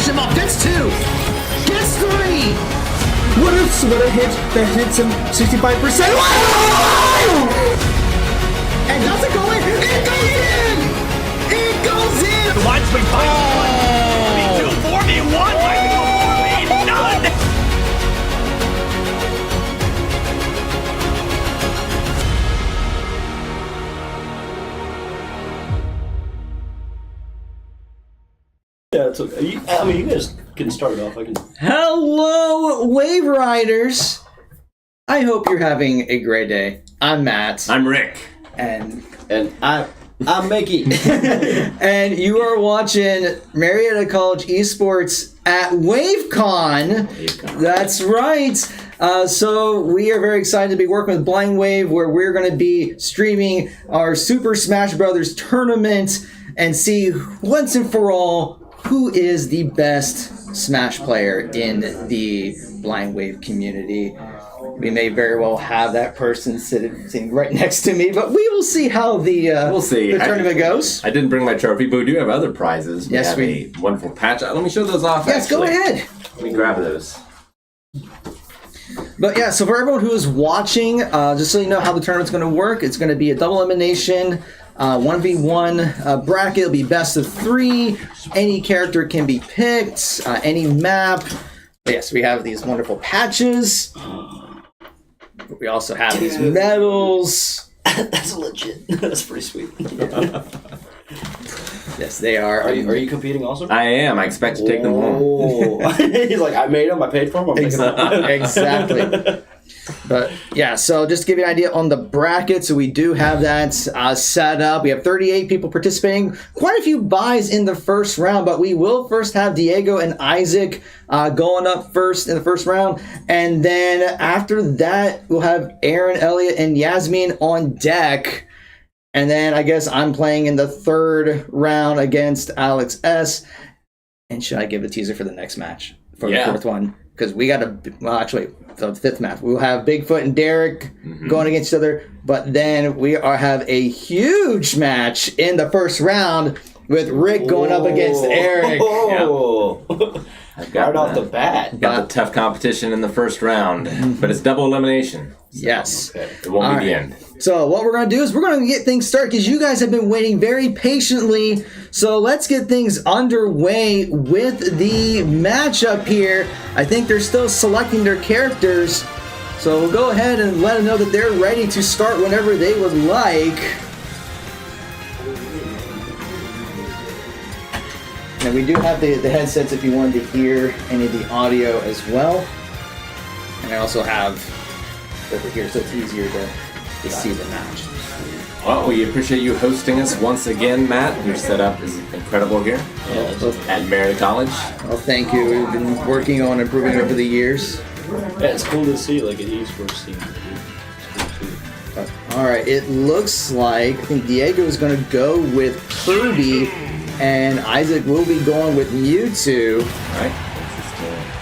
finish him off. Gets 2. Gets 3. What a hit that hits him 65%. Wow! And does it go in? It goes in! It goes in! Watch me fight. 1v2, 4v1, 4v none! Yeah, it's okay. I mean, you guys can start it off. I can. Hello, Wave Riders! I hope you're having a great day. I'm Matt. I'm Rick. And I'm Mickey. and you are watching Marietta College Esports at Wavecon. That's right. So we are very excited to be working with Blind Wave, where we're going to be streaming our Super Smash Brothers tournament and see once and for all who is the best Smash player in the Blind Wave community. We may very well have that person sitting right next to me, but we will see how the tournament goes. I didn't bring my trophy, but we do have other prizes. Yes, we have a wonderful patch. Let me show those off. Yes, actually. go ahead. Let me grab those. But yeah, so for everyone who is watching, just so you know how the tournament's going to work, it's going to be a double elimination, 1v1 bracket. It'll be best of 3. Any character can be picked, any map. But yes, we have these wonderful patches. We also have these medals. That's legit. That's pretty sweet. Yes, they are. Are you competing also? I am. I expect to take them home. He's like, I made them. I paid for them. I'm taking them. Exactly. But yeah, so just to give you an idea on the bracket, so we do have that set up. We have 38 people participating. Quite a few buys in the first round, but we will first have Diego and Isaac going up first in the first round. And then after that, we'll have Aaron, Elliott, and Yasmin on deck. And then I guess I'm playing in the third round against Alex S. And should I give a teaser for the next match? For the fourth one? Because we got the fifth match. We'll have Bigfoot and Derek going against each other. But then we have a huge match in the first round with Rick going up against Eric. I've got right off the bat. Got the tough competition in the first round, but it's double elimination. So, yes. Okay. It won't be the end. So what we're going to do is we're going to get things started because you guys have been waiting very patiently. So let's get things underway with the matchup here. I think they're still selecting their characters. So we'll go ahead and let them know that they're ready to start whenever they would like. And we do have the headsets if you wanted to hear any of the audio as well. And I also have over here so it's easier to see the match. Well, we appreciate you hosting us once again, Matt. Your setup is incredible here at Marietta College. Well, thank you. We've been working on improving over the years. Yeah, it's cool to see like an esports team. All right, it looks like I think Diego is going to go with Kirby, and Isaac will be going with Mewtwo. All right.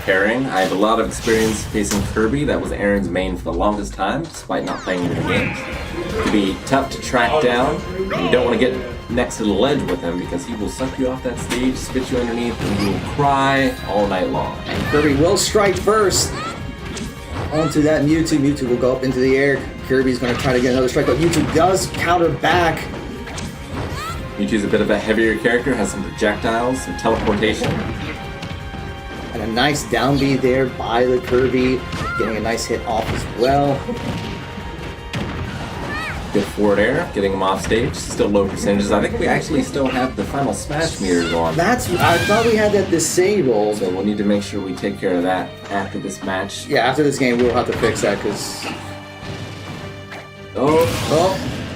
Pairing. I have a lot of experience facing Kirby. That was Aaron's main for the longest time, despite not playing any of the games. It can be tough to track down. You don't want to get next to the ledge with him because he will suck you off that stage, spit you underneath, and you will cry all night long. And Kirby will strike first onto that Mewtwo. Mewtwo will go up into the air. Kirby's going to try to get another strike, but Mewtwo does counter back. Mewtwo's a bit of a heavier character, has some projectiles, some teleportation. And a nice down B there by the Kirby, getting a nice hit off as well. Good forward air, getting him off stage. Still low percentages. I think we actually still have the final smash meters on. I thought we had that disabled. So we'll need to make sure we take care of that after this match. Yeah, after this game we'll have to fix that because...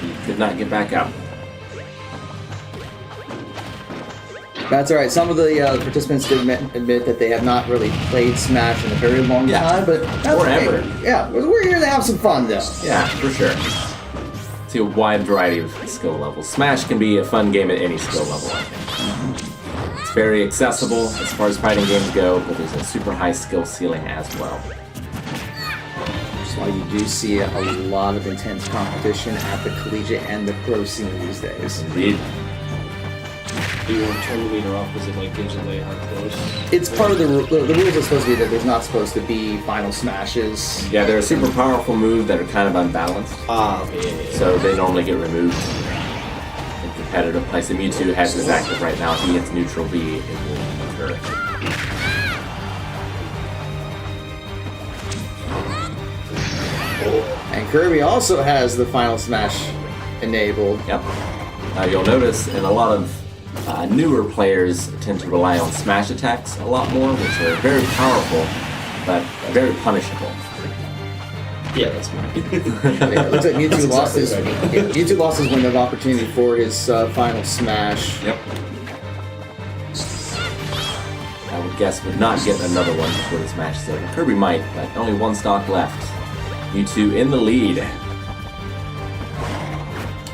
He could not get back out. That's alright. Some of the participants did admit that they have not really played Smash in a very long time, but that's Forever. Okay. Yeah, we're here to have some fun though. Yeah, for sure. See a wide variety of skill levels. Smash can be a fun game at any skill level, I think. It's very accessible as far as fighting games go, but there's a super high skill ceiling as well. That's why you do see a lot of intense competition at the collegiate and the pro scene these days. Indeed. Do you want to turn the meter off because it like gives away how close? It's part of the rules are supposed to be that there's not supposed to be final smashes. Yeah, they're a super powerful move that are kind of unbalanced. Okay. So they normally get removed in competitive play. So Mewtwo has this active right now. If he hits neutral B, it will occur. And Kirby also has the final smash enabled. Yep. You'll notice in a lot of newer players tend to rely on smash attacks a lot more, which are very powerful, but very punishable. Yeah, that's mine. Yeah, it looks like Mewtwo lost his window of opportunity for his final smash. Yep. I would guess would not get another one before the smash is over. Kirby might, but only one stock left. Mewtwo in the lead,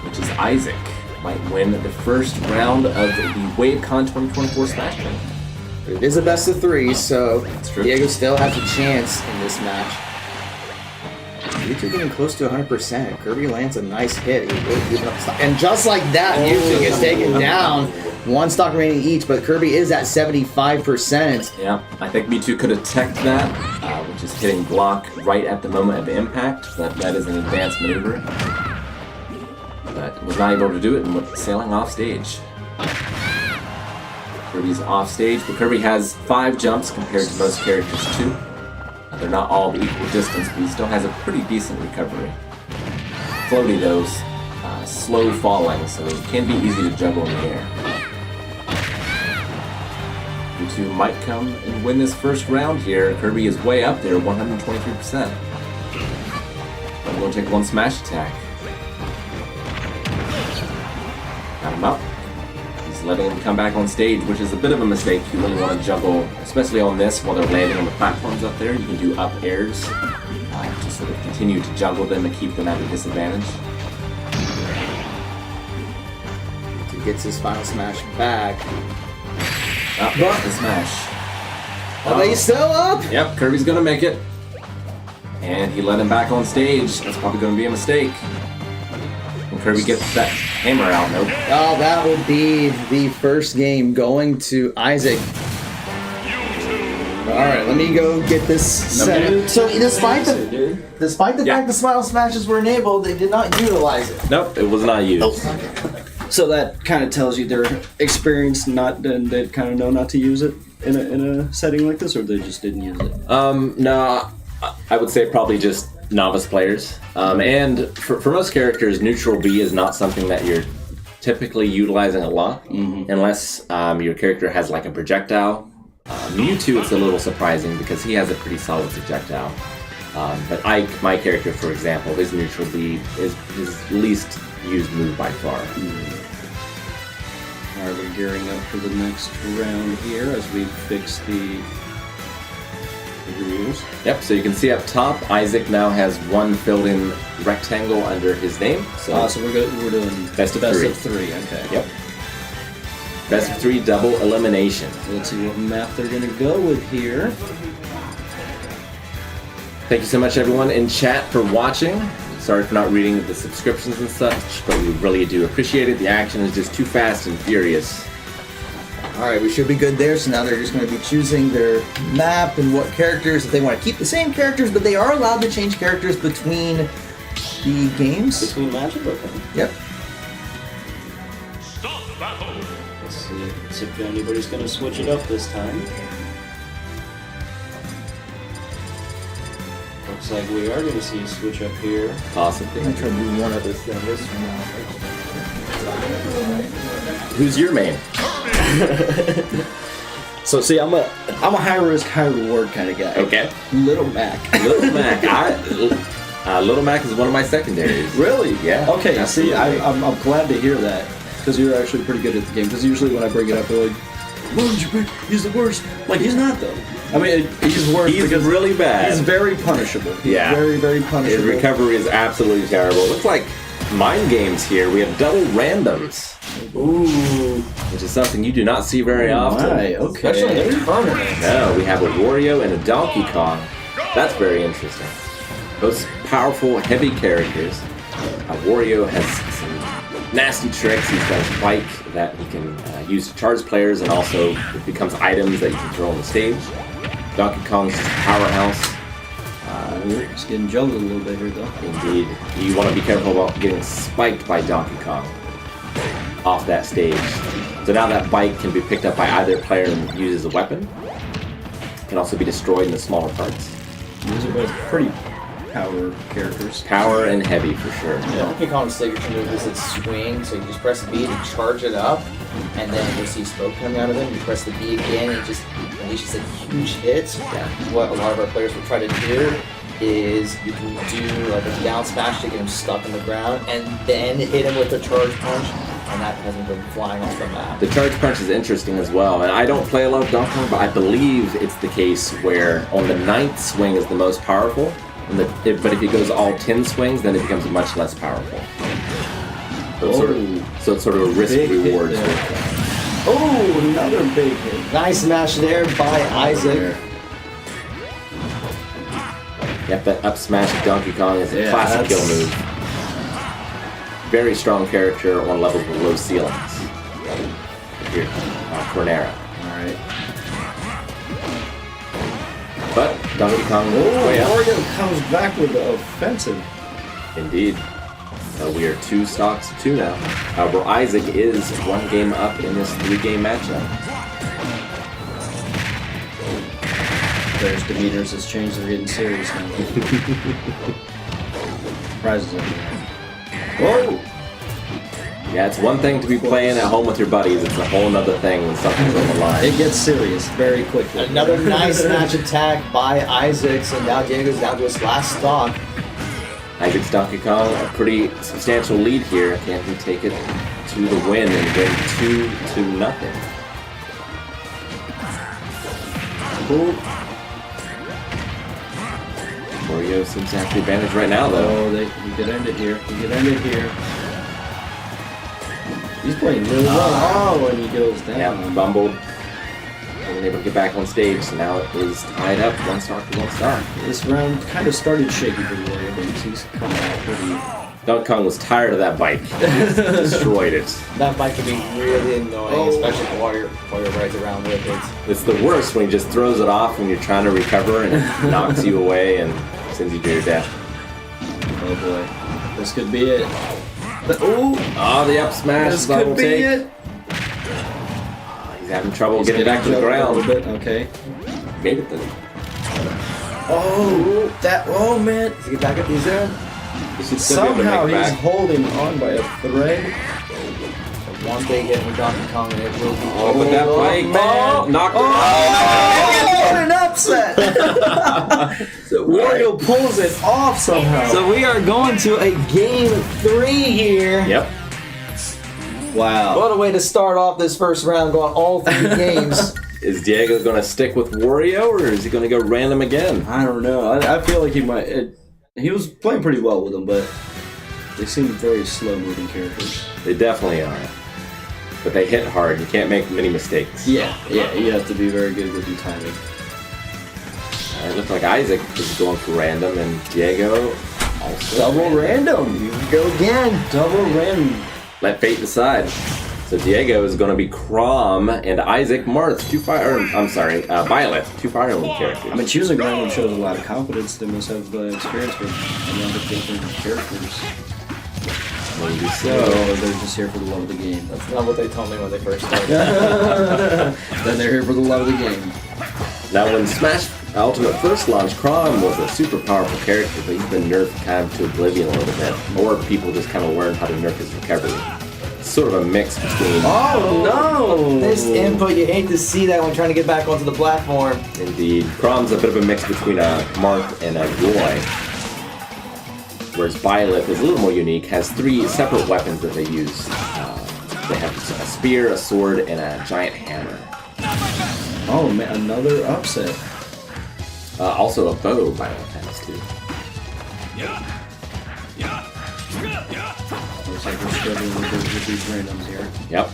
which is Isaac. Might win the first round of the Wavecon 2024 Smash Tournament. It is a best of 3, so true. Diego still has a chance in this match. Mewtwo getting close to 100%. Kirby lands a nice hit. And just like that, Mewtwo gets taken down. One stock remaining each, but Kirby is at 75%. Yeah, I think Mewtwo could have teched that, which is hitting block right at the moment of impact, but that is an advanced maneuver. But was not able to do it and went sailing off stage. Kirby's off stage, but Kirby has 5 jumps compared to most characters 2. They're not all the equal distance, but he still has a pretty decent recovery. Floaty though, slow falling, so it can be easy to juggle in the air. Mewtwo might come and win this first round here. Kirby is way up there, 123%. I'm going to take one smash attack. Got him up. He's letting him come back on stage, which is a bit of a mistake. You really want to juggle, especially on this while they're landing on the platforms up there. You can do up airs to sort of continue to juggle them and keep them at a disadvantage. He gets his final smash back. Up the smash. Oh, but he's still up! Yep, Kirby's gonna make it. And he let him back on stage. That's probably gonna be a mistake. When Kirby gets that hammer out, nope. Oh, that will be the first game going to Isaac. Alright, let me go get this set. So despite the fact the final smashes were enabled, they did not utilize it. Nope, it was not used. So that kind of tells you they're experienced, and they kind of know not to use it in a setting like this, or they just didn't use it. No, I would say probably just novice players. And for most characters, neutral B is not something that you're typically utilizing a lot, unless your character has like a projectile. Mewtwo, it's a little surprising because he has a pretty solid projectile. But Ike, my character, for example, his neutral B is his least used move by far. Alright, we're gearing up for the next round here as we fix the rules. Yep, so you can see up top, Isaac now has one filled-in rectangle under his name. So we're doing best of 3. Okay. Yep. Best of 3 double elimination. So let's see what map they're going to go with here. Thank you so much, everyone in chat, for watching. Sorry for not reading the subscriptions and such, but we really do appreciate it. The action is just too fast and furious. Alright, we should be good there, so now they're just going to be choosing their map and what characters, if they want to keep the same characters, but they are allowed to change characters between the games. Between matches? Okay. Yep. Let's see if anybody's going to switch it up this time. Looks like we are going to see a switch up here. Possibly. I'm trying to do one other thing. This Who's your main? So see, I'm a high risk, high reward kind of guy. Okay. Little Mac. Little Mac. Little Mac is one of my secondaries. Really? Yeah. Okay. Absolutely. See, I'm glad to hear that because you're actually pretty good at the game. Because usually when I bring it up, they're like, "Why would you pick? He's the worst." Like he's not though. I mean, he's worse. He's because really bad. He's very punishable. He's Yeah. Very, very punishable. His recovery is absolutely terrible. Looks like mind games here. We have double randoms. Ooh. Which is something you do not see very often. Right, okay. Especially in a tournament. No, we have a Wario and a Donkey Kong. That's very interesting. Both powerful, heavy characters. Wario has some nasty tricks. He's got a spike that he can use to charge players, and also it becomes items that you can throw on the stage. Donkey Kong's just a powerhouse. It's getting juggled a little bit here, though. Indeed. You want to be careful about getting spiked by Donkey Kong off that stage. So now that bike can be picked up by either player and used as a weapon. It can also be destroyed into smaller parts. These are both pretty power characters. Power and heavy for sure. Donkey Kong's signature move is its swing, so you just press B to charge it up, and then you see smoke coming out of it. You press the B again, and it just unleashes a huge hit. Yeah. What a lot of our players will try to do is you can do like a down smash to get him stuck in the ground, and then hit him with a charge punch, and that has him go flying off the map. The charge punch is interesting as well, and I don't play a lot of Donkey Kong, but I believe it's the case where on the 9th swing is the most powerful, and but if he goes all 10 swings, then it becomes much less powerful. So it's sort of a risk-reward. Oh, another big hit. Nice smash there by Isaac. Yep, that up smash of Donkey Kong is a classic kill move. Very strong character on levels with low ceilings. Here, Cornera. Alright. But Donkey Kong, Wario comes back with the offensive. Indeed. We are 2 stocks to 2 now. However, Isaac is 1 game up in this 3-game matchup. Players' demeanors has changed. They're getting serious now. Prizes everywhere. Whoa! Yeah, it's one thing to be playing at home with your buddies. It's a whole other thing when something's on the line. It gets serious very quickly. Another nice smash attack by Isaac, so now Diego's down to his last stock. Isaac's Donkey Kong, a pretty substantial lead here. Can he take it to the win and win 2-0? Cool. Wario seems to have the advantage right now, though. Oh, he could end it here. He could end it here. He's playing really well. Oh, and he goes down. Yeah, bumbled. Wasn't able to get back on stage, so now it is tied up 1 stock to 1 stock. This round kind of started shaky for Wario, but he's coming out pretty. Donkey Kong was tired of that bike. He destroyed it. That bike can be really annoying, especially while you're rides around with it. It's the worst when he just throws it off when you're trying to recover and it knocks you away and sends you to your death. Oh boy, this could be it. Oh, the up smash. This could be it. He's having trouble getting back to the ground. Okay. Made it then. Oh man. Does he get back up these there? Somehow he's holding on by a thread. One big hit with Donkey Kong and it will be. Oh, but that bike, man. Knocked What an upset! So Wario pulls it off somehow. So we are going to a game 3 here. Yep. Wow. What a way to start off this first round, going all 3 games. Is Diego going to stick with Wario, or is he going to go random again? I don't know. I feel like he might. He was playing pretty well with them, but they seem very slow-moving characters. They definitely are. But they hit hard. You can't make many mistakes. Yeah, you have to be very good with your timing. It looks like Isaac is going for random, and Diego also. Double random. Here we go again. Double random. Let fate decide. So Diego is going to be Crom and Isaac Marth, Violet, 2 Fire Emblem characters. I mean, choosing random shows a lot of confidence. They must have experience with a lot of different characters. Maybe So so. they're just here for the love of the game. That's not what they told me when they first started. Then they're here for the love of the game. Now, when Smash Ultimate first launched, Crom was a super powerful character, but he's been nerfed kind of to oblivion a little bit. Or people just kind of learned how to nerf his recovery. It's sort of a mix between... Oh no! This input, you hate to see that when trying to get back onto the platform. Indeed. Crom's a bit of a mix between a Marth and a Roy. Whereas Violet is a little more unique, has 3 separate weapons that they use. They have a spear, a sword, and a giant hammer. Oh man, another upset. Also a bow, Violet has too. Looks like we're struggling with these randoms here. Yep.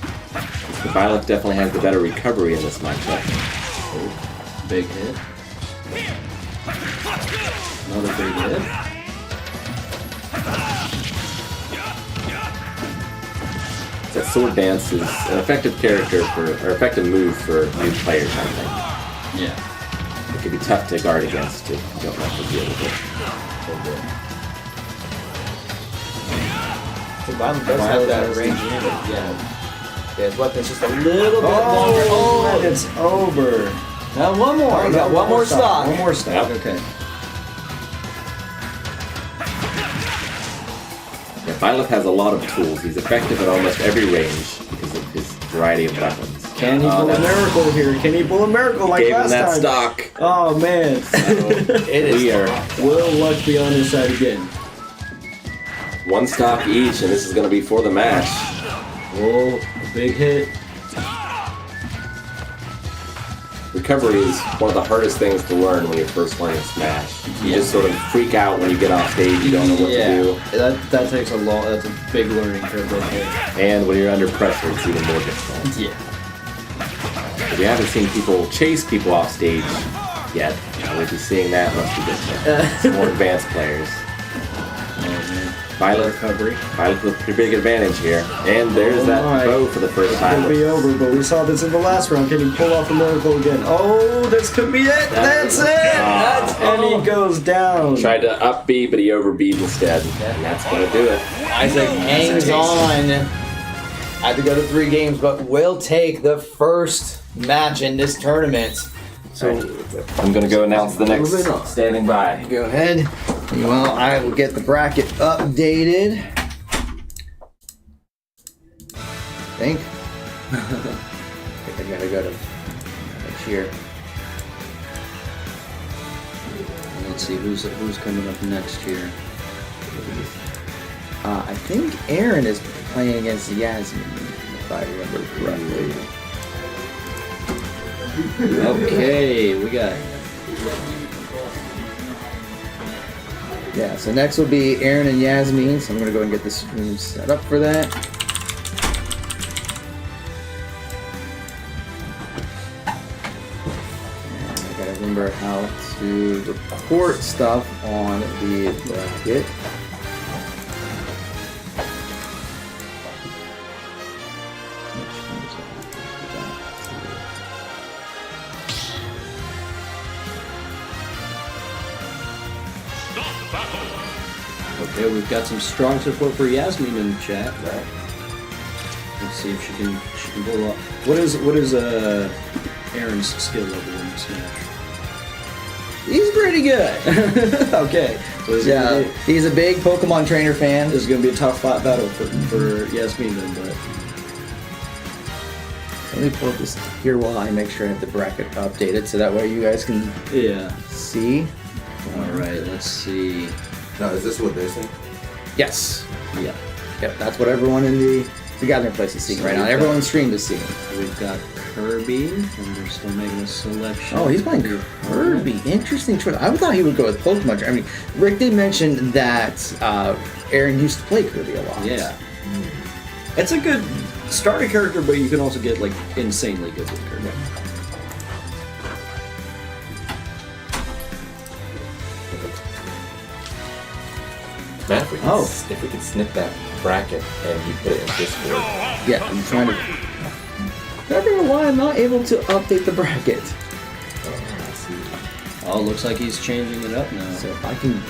The Violet definitely has the better recovery in this matchup. Oh, big hit. Another big hit. Sword Dance is an effective character or effective move for new players, I think. Yeah. It can be tough to guard against if you don't know how to deal with it. So Violent does have that range in it. Yeah, his weapon's just a little bit longer. Oh, it's over. Now one more. We got one more stock. One more stock. Yep. Okay. Yeah, Byleth has a lot of tools. He's effective at almost every range because of his variety of weapons. Can he pull a miracle here? Can he pull a miracle like Gave him last that time? stock. Oh man. We are Will luck be on his side again? one stock each, and this is going to be for the match. Oh, a big hit. Recovery is one of the hardest things to learn when you're first learning Smash. You just sort of freak out when you get off stage, you don't know what to do. That takes a long. That's a big learning curve right there. And when you're under pressure, it's even more difficult. Yeah. If you haven't seen people chase people off stage yet, we'll be seeing that must be different. It's more advanced players. Violet Recovery. Violet with a pretty big advantage here. And there's that bow for the first It's time. gonna be over, but we saw this in the last round. Can he pull off a miracle again? Oh, this could be it. That's it. And he goes down. Tried to up B, but he over B'd instead. And that's gonna do it. Isaac hangs on. Had to go to 3 games, but will take the first match in this tournament. So I'm gonna go announce the next Moving on. standing by. go ahead. Well, I will get the bracket updated. I think I gotta go to next year. Let's see who's coming up next year. I think Aaron is playing against Yasmin, if I remember correctly. Okay, we got. Yeah, so next will be Aaron and Yasmin, so I'm gonna go and get this room set up for that. And I gotta remember how to report stuff on the bracket. Okay, we've got some strong support for Yasmin in the chat. Right. Let's see if she can pull off. What is Aaron's skill level in Smash? He's pretty good. Okay. So Yeah, he's a big Pokemon trainer fan. this is gonna be a tough battle for Yasmin then, but Let me pull up this here while I make sure I have the bracket updated, so that way you guys can yeah. see. All right, let's see. Now, is this what they're saying? Yes. Yeah, Yep, that's what everyone in the Gathering Place is seeing right now. Everyone on stream is seeing. we've got Kirby, and they're still making a selection. Oh, he's playing Kirby. Interesting choice. I thought he would go with Pokemon. I mean, Rick did mention that Aaron used to play Kirby a lot. Yeah. It's a good starter character, but you can also get like insanely good with Kirby. Matt, if we Oh. if we could snip that bracket and you put it in Discord. Yeah, I'm trying to. I don't know why I'm not able to update the bracket. Oh, looks like he's changing it up now. So if I can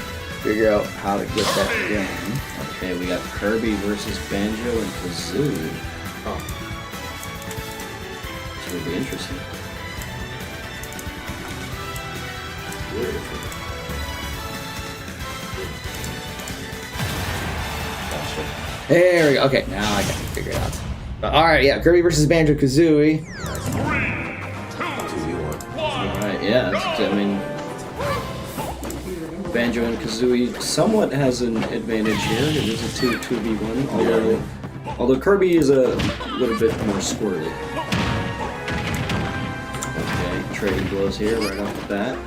figure out how to get that going. Okay, we got Kirby versus Banjo and Kazooie. Oh. This will be interesting. There we go. Okay, now I got to figure it out. But, all right, yeah, Kirby versus Banjo Kazooie. Alright, yeah, I mean, Banjo and Kazooie somewhat has an advantage here. It is a 2v1, although Kirby is a little bit more squirrely. Okay, trading blows here right off the bat.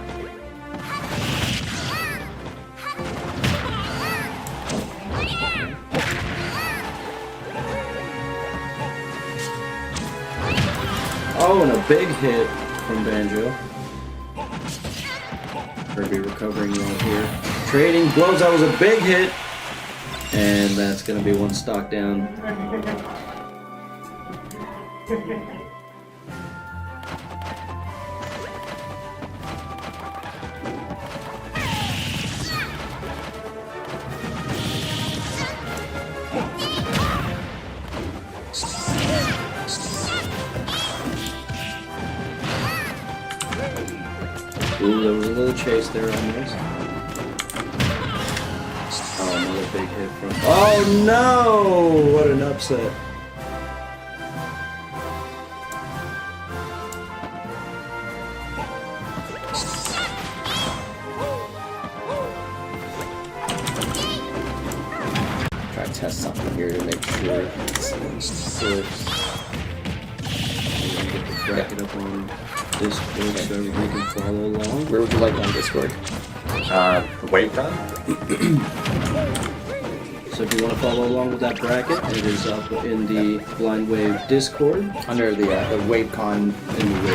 Oh, and a big hit from Banjo. Kirby recovering well here. Trading blows, that was a big hit. And that's going to be one stock down. Ooh, there was a little chase there almost. Oh, another big hit from. Oh no! What an upset. Try to test something here to make sure it's close. Get the bracket up on Discord so everybody can follow along. Where would you like on Discord? Wavecon? So if you want to follow along with that bracket, it is up in the Blind Wave Discord, Under the Wavecon. in the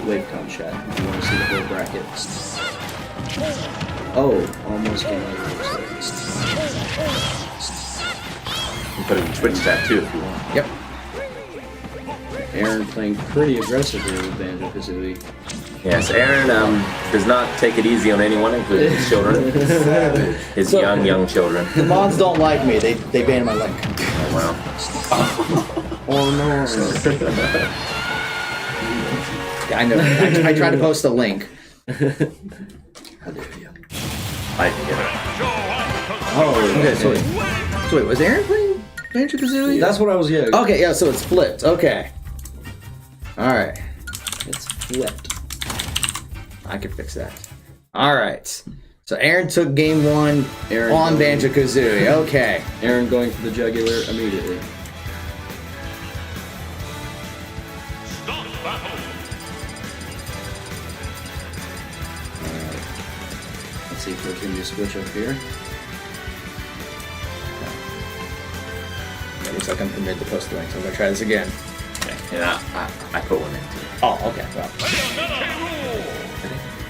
Wavecon chat, if you want to see the whole bracket. Oh, almost came out of the You can put it in Twitch chat too if you want. Yep. Aaron playing pretty aggressively with Banjo-Kazooie. Yes, Aaron does not take it easy on anyone, including his children. His So- young children. The mods don't like me. They banned my link. Oh, wow. Oh no! Yeah, I know. I tried to post a link. I get it. Oh, Okay, so wait, was Aaron playing Banjo-Kazooie? that's what I was. Yeah. Okay, yeah, so it's flipped. Okay. Alright. It's flipped. I can fix that. Alright. So Aaron took game one Aaron on going- Banjo-Kazooie. Okay. Aaron going for the jugular immediately. Let's see if we can just switch up here. It looks like I'm permitted to post the link, so I'm gonna try this again. Okay. And I put one in too. Oh, okay. Well.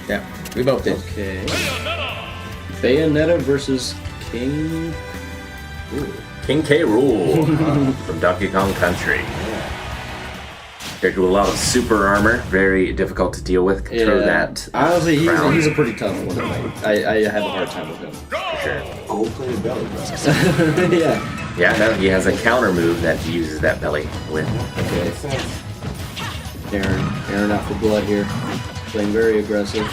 Yeah, we both did. Okay. Bayonetta versus King. Ooh. King K. Rool from Donkey Kong Country. Character with a lot of super armor, very difficult to deal with. Control that. Honestly, crown. he's a pretty tough one. I have a hard time with him. For sure. Gold-plated belly button. Yeah. Yeah, no, he has a counter move that he uses that belly with. Okay. Aaron out for blood here. Playing very aggressive.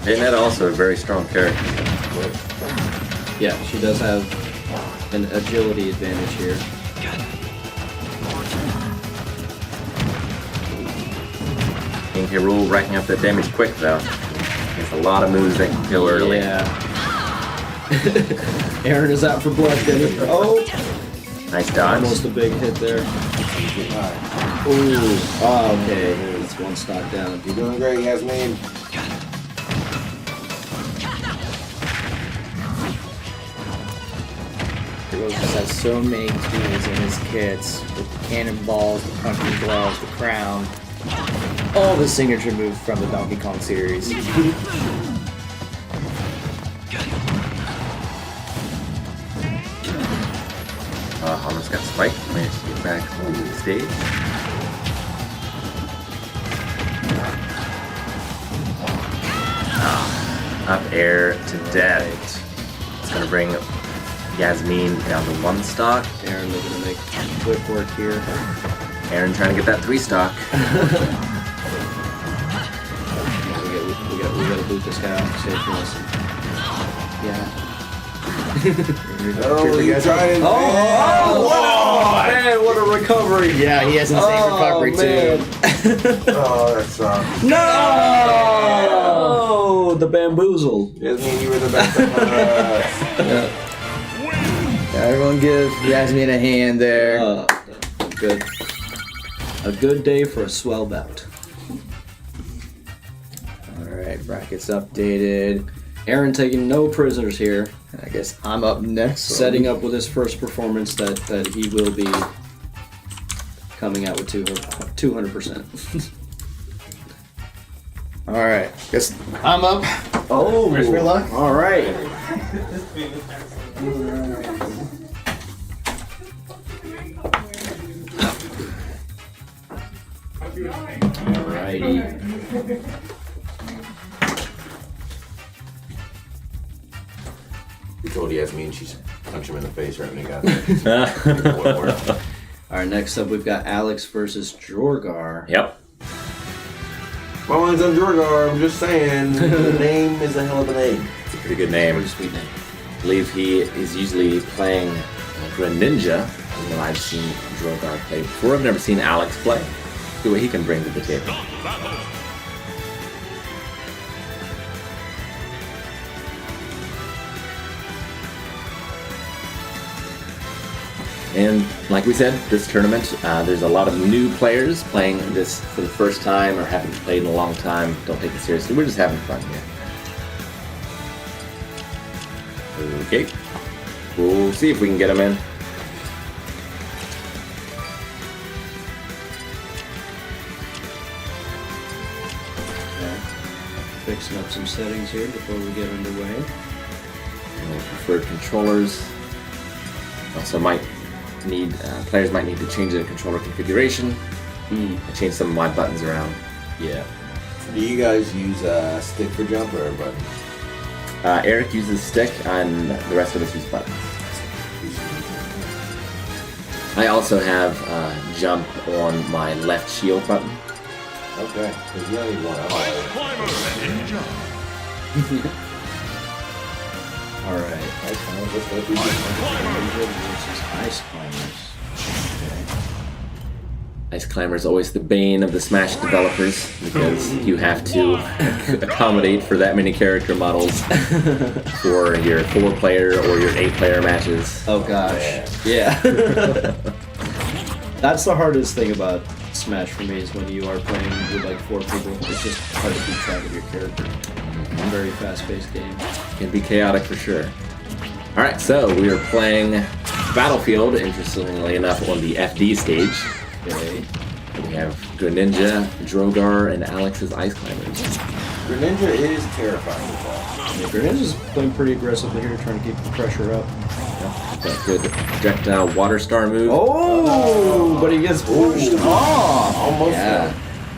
Bayonetta also a very strong character. Yeah, she does have an agility advantage here. King K. Rool racking up that damage quick though. There's a lot of moves that can kill early. Yeah. Aaron is out for blood. Oh! Nice dodge. Almost a big hit there. Ooh. Oh, okay. It's one stock down. You're doing great, Yasmin. He just has so many tools in his kits with the cannonballs, the punching gloves, the crown, all the signature moves from the Donkey Kong series. Almost got spiked. Managed to get back on the stage. Up air to death. It's gonna bring Yasmin down to one stock. Aaron looking to make quick work here. Aaron trying to get that 3 stock. We gotta boot this guy off stage for us. Yeah. Oh, you trying? Oh, man, what a recovery! Yeah, he has insane recovery man. too. Oh, that sucks. No! Oh, the bamboozle. Yasmin, you were the best of us. Everyone give Yasmin a hand there. Good. A good day for a swell bout. Alright, brackets updated. Aaron taking no prisoners here, And I guess I'm up next. setting up with his first performance that he will be coming out with 200%. Alright, guess I'm up. Oh, Wish me luck. all right. Alrighty. We told Yasmin she's punch him in the face right when he got there. Alright, next up we've got Alex versus Jorgar. Yep. My mind's on Jorgar, I'm just saying. The name is a hell of a name. It's a pretty good name. Pretty sweet name. I believe he is usually playing Greninja. You know, I've seen Drogar play before. I've never seen Alex play. See what he can bring to the table. And like we said, this tournament, there's a lot of new players playing this for the first time or haven't played in a long time. Don't take it seriously. We're just having fun here. Okay. We'll see if we can get them in. Fixing up some settings here before we get underway. Preferred controllers. Also might need, players might need to change their controller configuration. I changed some of my buttons around. Yeah. Do you guys use a stick for jump or a button? Eric uses stick and the rest of us use buttons. I also have jump on my left shield button. Okay, because you only need one. Alright. Let's go through this. Versus Ice Climbers. Ice Climber is always the bane of the Smash developers because you have to accommodate for that many character models for your 4-player or your 8-player matches. Oh gosh. Yeah. That's the hardest thing about Smash for me is when you are playing with like 4 people. It's just hard to keep track of your character. Very fast-paced game. It can be chaotic for sure. Alright, so we are playing Battlefield, interestingly enough, on the FD stage. Okay. We have Greninja, Drogar, and Alex's Ice Climbers. Greninja is terrifying with that. Yeah, Greninja's playing pretty aggressively here, trying to keep the pressure up. That good projectile water star move. Oh, but he gets pushed off. Almost Yeah.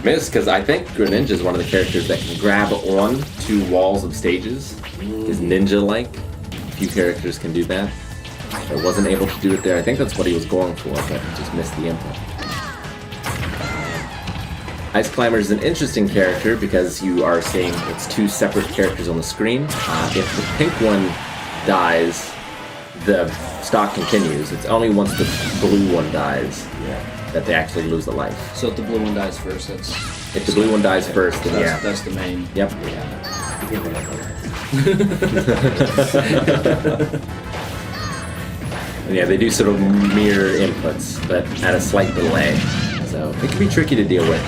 Miss, because I think Greninja is one of the characters that can grab on to walls of stages. Is ninja-like. Few characters can do that. I wasn't able to do it there. I think that's what he was going for, but just missed the input. Ice Climber is an interesting character because you are seeing it's 2 separate characters on the screen. If the pink one dies, the stock continues. It's only once the blue one dies that they actually lose a life. So if the blue one dies first, that's... If the blue one dies first, then That's the main... Yep. And yeah, they do sort of mirror inputs, but at a slight delay. So it can be tricky to deal with.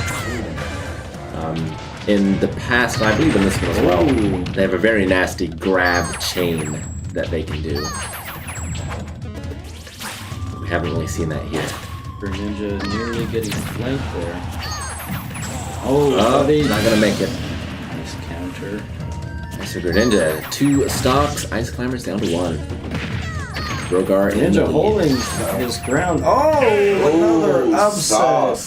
In the past, I believe in this one as well, they have a very nasty grab chain that they can do. We haven't really seen that here. Greninja nearly getting flanked there. Oh, buddy. not gonna make it. Nice counter. Nice for Greninja. 2 stocks, Ice Climbers down to 1. Drogar in the Ninja lead. holding his ground. Oh, another upset.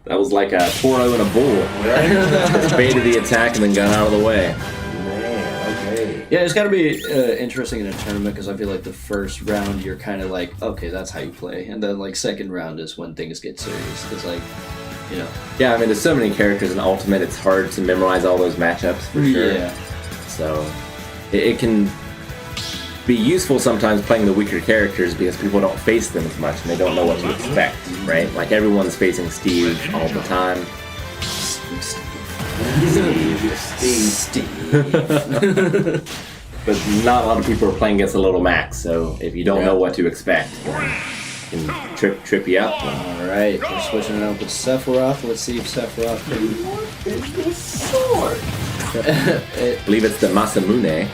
That was like a toro in a bull. Just baited the attack and then got out of the way. Man, okay. Yeah, it's got to be interesting in a tournament because I feel like the first round you're kind of like, okay, that's how you play, and then like second round is when things get serious because like, you know. Yeah, I mean, there's so many characters in Ultimate, it's hard to memorize all those matchups for sure. Yeah. So it can be useful sometimes playing the weaker characters because people don't face them as much and they don't know what to expect, right? Like everyone's facing Steve all the time. Steve. But not a lot of people are playing against a little Max, so if you don't know what to expect, it can trip you up. Alright, we're switching it up with Sephiroth. Let's see if Sephiroth can... I believe it's the Masamune.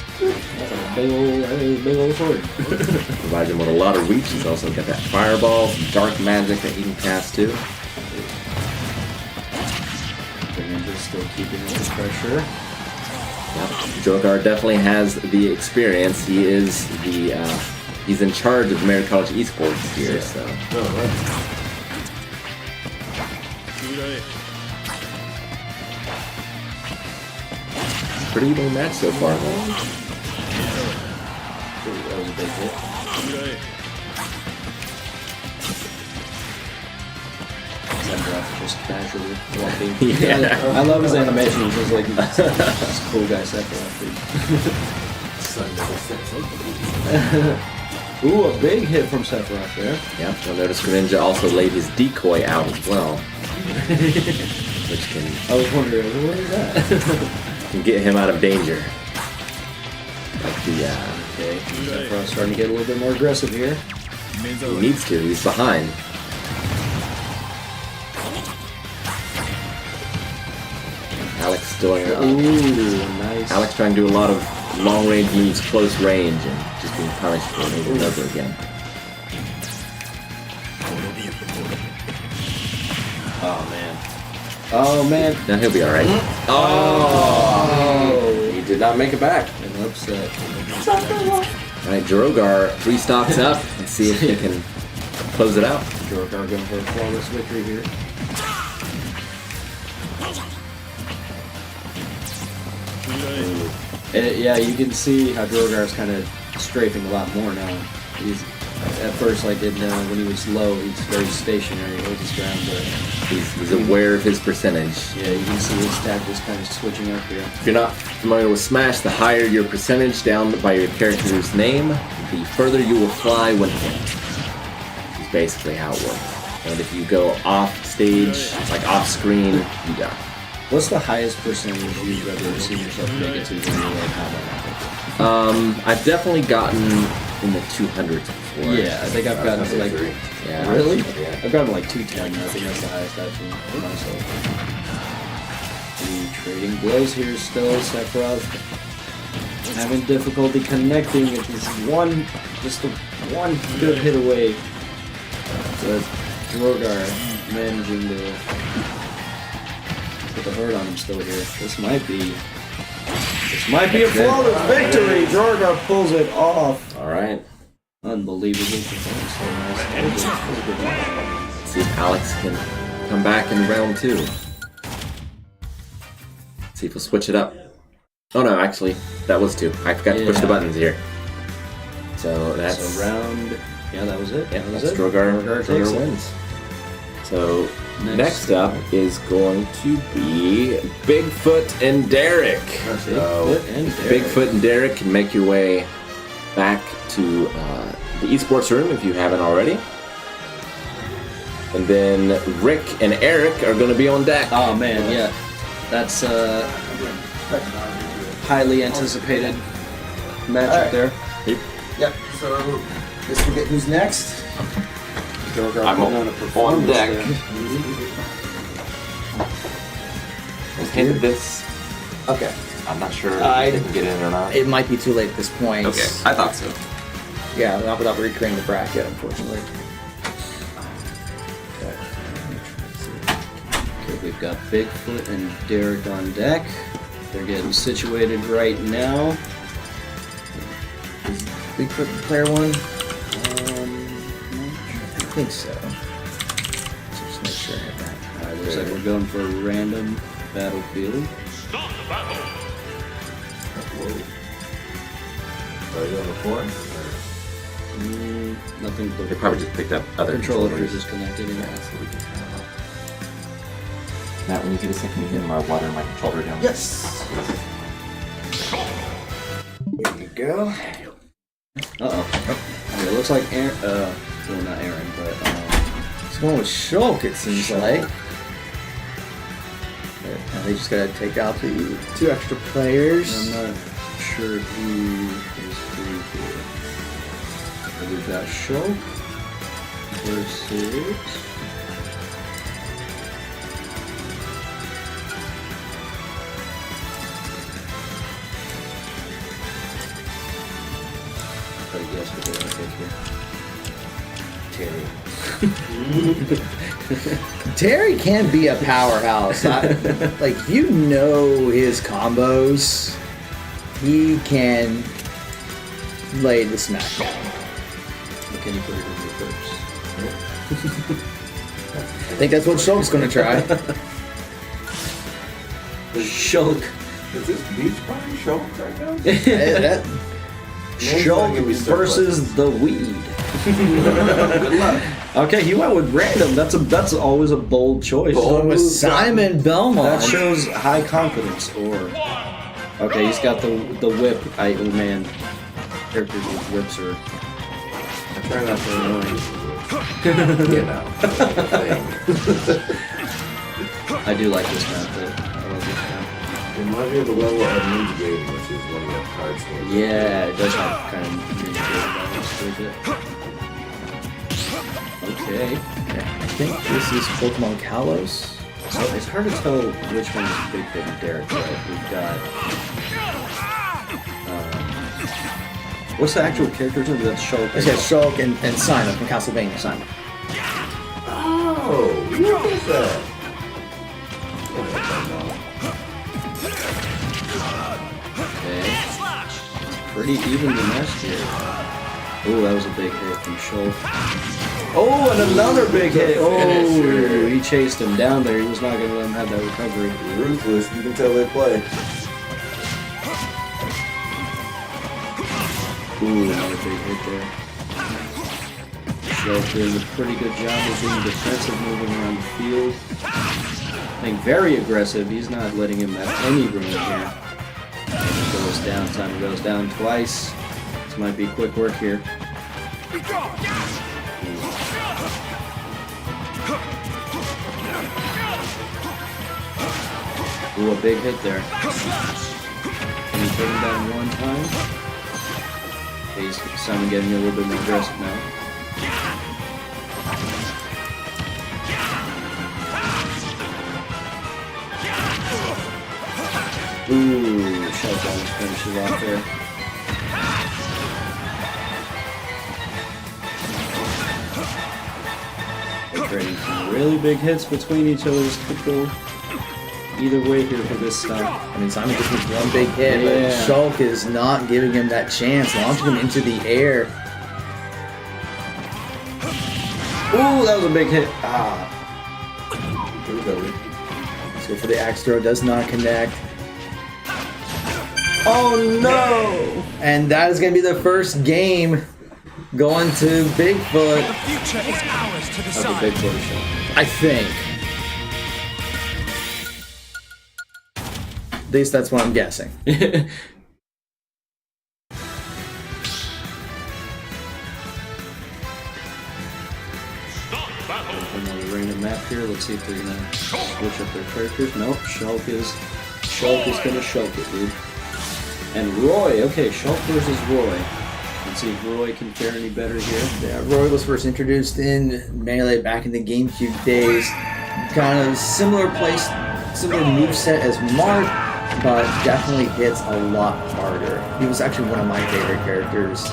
Big old sword. Provides him with a lot of reach. He's also got that fireball, some dark magic that he can cast too. Greninja's still keeping up the pressure. Yep. Drogar definitely has the experience. He is the he's in charge of American College Esports here, so. Pretty even match so far, though. That was a big hit. Sephiroth just casually walking. Yeah. I love his animation. He's just like this cool guy Sephiroth. Dude. Ooh, a big hit from Sephiroth there. Yeah, you'll notice Greninja also laid his decoy out as well. Which can, I was wondering, what is that? can get him out of danger. Like the, Okay, Sephiroth's starting to get a little bit more aggressive here. he needs to, he's behind. Alex doing Ooh, nice. Alex trying to do a lot of long range moves, close range, and just being punished for it over and over again. Oh man. Oh man. Now he'll be alright. Oh. He did not make it back. I'm upset. Alright, Drogar restocks up and see if he can close it out. Drogar going for a flawless victory here. Yeah, you can see how Drogar's kind of strafing a lot more now. He's at first, like when he was low, he's very stationary, holds his ground, but He's aware of his percentage. yeah, you can see his stack is kind of switching up here. If you're not familiar with Smash, the higher your percentage down by your character's name, the further you will fly when hit. Is basically how it works. And if you go off stage, like off screen, you die. What's the highest percentage you've ever seen yourself make it to when you're like combat? I've definitely gotten in the 200s before. Yeah, I think I've gotten to like. Yeah. Really? Yeah. I've gotten to like 210. I think that's the highest I've seen for myself. The trading blows here still. Sephiroth having difficulty connecting. It's just one good hit away. So Drogar managing to put the hurt on him still here. This might be a flawless victory. Drogar pulls it off. Alright. Unbelievable performance. So nice. That was a good one. See if Alex can come back in round 2. See if he'll switch it up. Oh no, actually, that was 2. I forgot to push the buttons here. So that's... So round... Yeah, that was it. Yeah, that was that's it. Drogar takes it. wins. So next up is going to be Bigfoot and Derek. So Bigfoot and Derek can make your way back to the esports room if you haven't already. And then Rick and Eric are going to be on deck. Oh man, yeah. That's highly anticipated matchup there. Yep. So let's forget who's next. I'm on deck. I was handed this. Okay. I'm not sure if I they can get in or not. It might be too late at this point. Okay, I thought so. Yeah, not without recreating the bracket, unfortunately. Okay, we've got Bigfoot and Derek on deck. They're getting situated right now. Bigfoot player one? I I think so. Just make sure I have that. Alright, looks like we're going for a random battlefield. Are you on the floor? Nothing. They probably just picked up other controllers are controllers. disconnected. Yeah, so we can turn it off. Matt, when you get a second, you can water my controller down. Yes! Here we go. Uh-oh. Okay, it looks like Aaron, well, not Aaron, but, It's going with Shulk, it seems like. Now they just gotta take out the 2 extra players. I'm not sure who is who here. So we've got Shulk versus... I guess what they're gonna pick here. Terry. Terry can be a powerhouse. Like, you know his combos. He can lay the smack down. McKinney put it in reverse. I think that's what Shulk's gonna try. Shulk. Is this beach party show right now? Shulk versus the weed. Good luck. Okay, he went with random. That's always a bold choice. Going with Simon Belmont. That shows high confidence. Or okay, he's got the whip. Oh man, characters with whips are. I try not to annoy you. Get out. I do like this map though. I like this map. It reminds me of the level of Ninja Gaiden, which is one of the cards. Yeah, it does have kind of mini balance to it. Okay. I think this is Pokemon Kalos. So it's hard to tell which one is Big Hit and Derek, right? We've got. What's the actual character's name? That's Shulk. It's got Shulk and Simon from Castlevania. Simon. Oh, look at that. Okay. It's pretty evenly matched here. Oh, that was a big hit from Shulk. Oh, and another big hit! Oh, he chased him down there. He was not going to let him have that recovery. Ruthless, you can tell they play. Ooh, another big hit there. Shulk doing a pretty good job of being defensive, moving around the field. Being very aggressive. He's not letting him have any room here. He goes down. Simon goes down twice. This might be quick work here. Ooh, a big hit there. Can he take him down one time? He's Simon getting a little bit more aggressive now. Ooh, Shulk almost finishes off there. They're trading some really big hits between each other. This could go either way here for this stuff. I mean, Simon just needs one big hit, but Yeah. Shulk is not giving him that chance, launching him into the air. Ooh, that was a big hit. Ah. Let's go for the axe throw, does not connect. Oh no! And that is going to be the first game going to Bigfoot, The future is ours to That's a decide. big Shulk. I think. At least that's what I'm guessing. Another random map here. Let's see if they're gonna switch up their characters. Nope, Shulk is gonna Shulk it, dude. And Roy, okay, Shulk versus Roy. Let's see if Roy can fare any better here. Yeah, Roy was first introduced in Melee back in the GameCube days. Kind of similar moveset as Mark, but definitely hits a lot harder. He was actually one of my favorite characters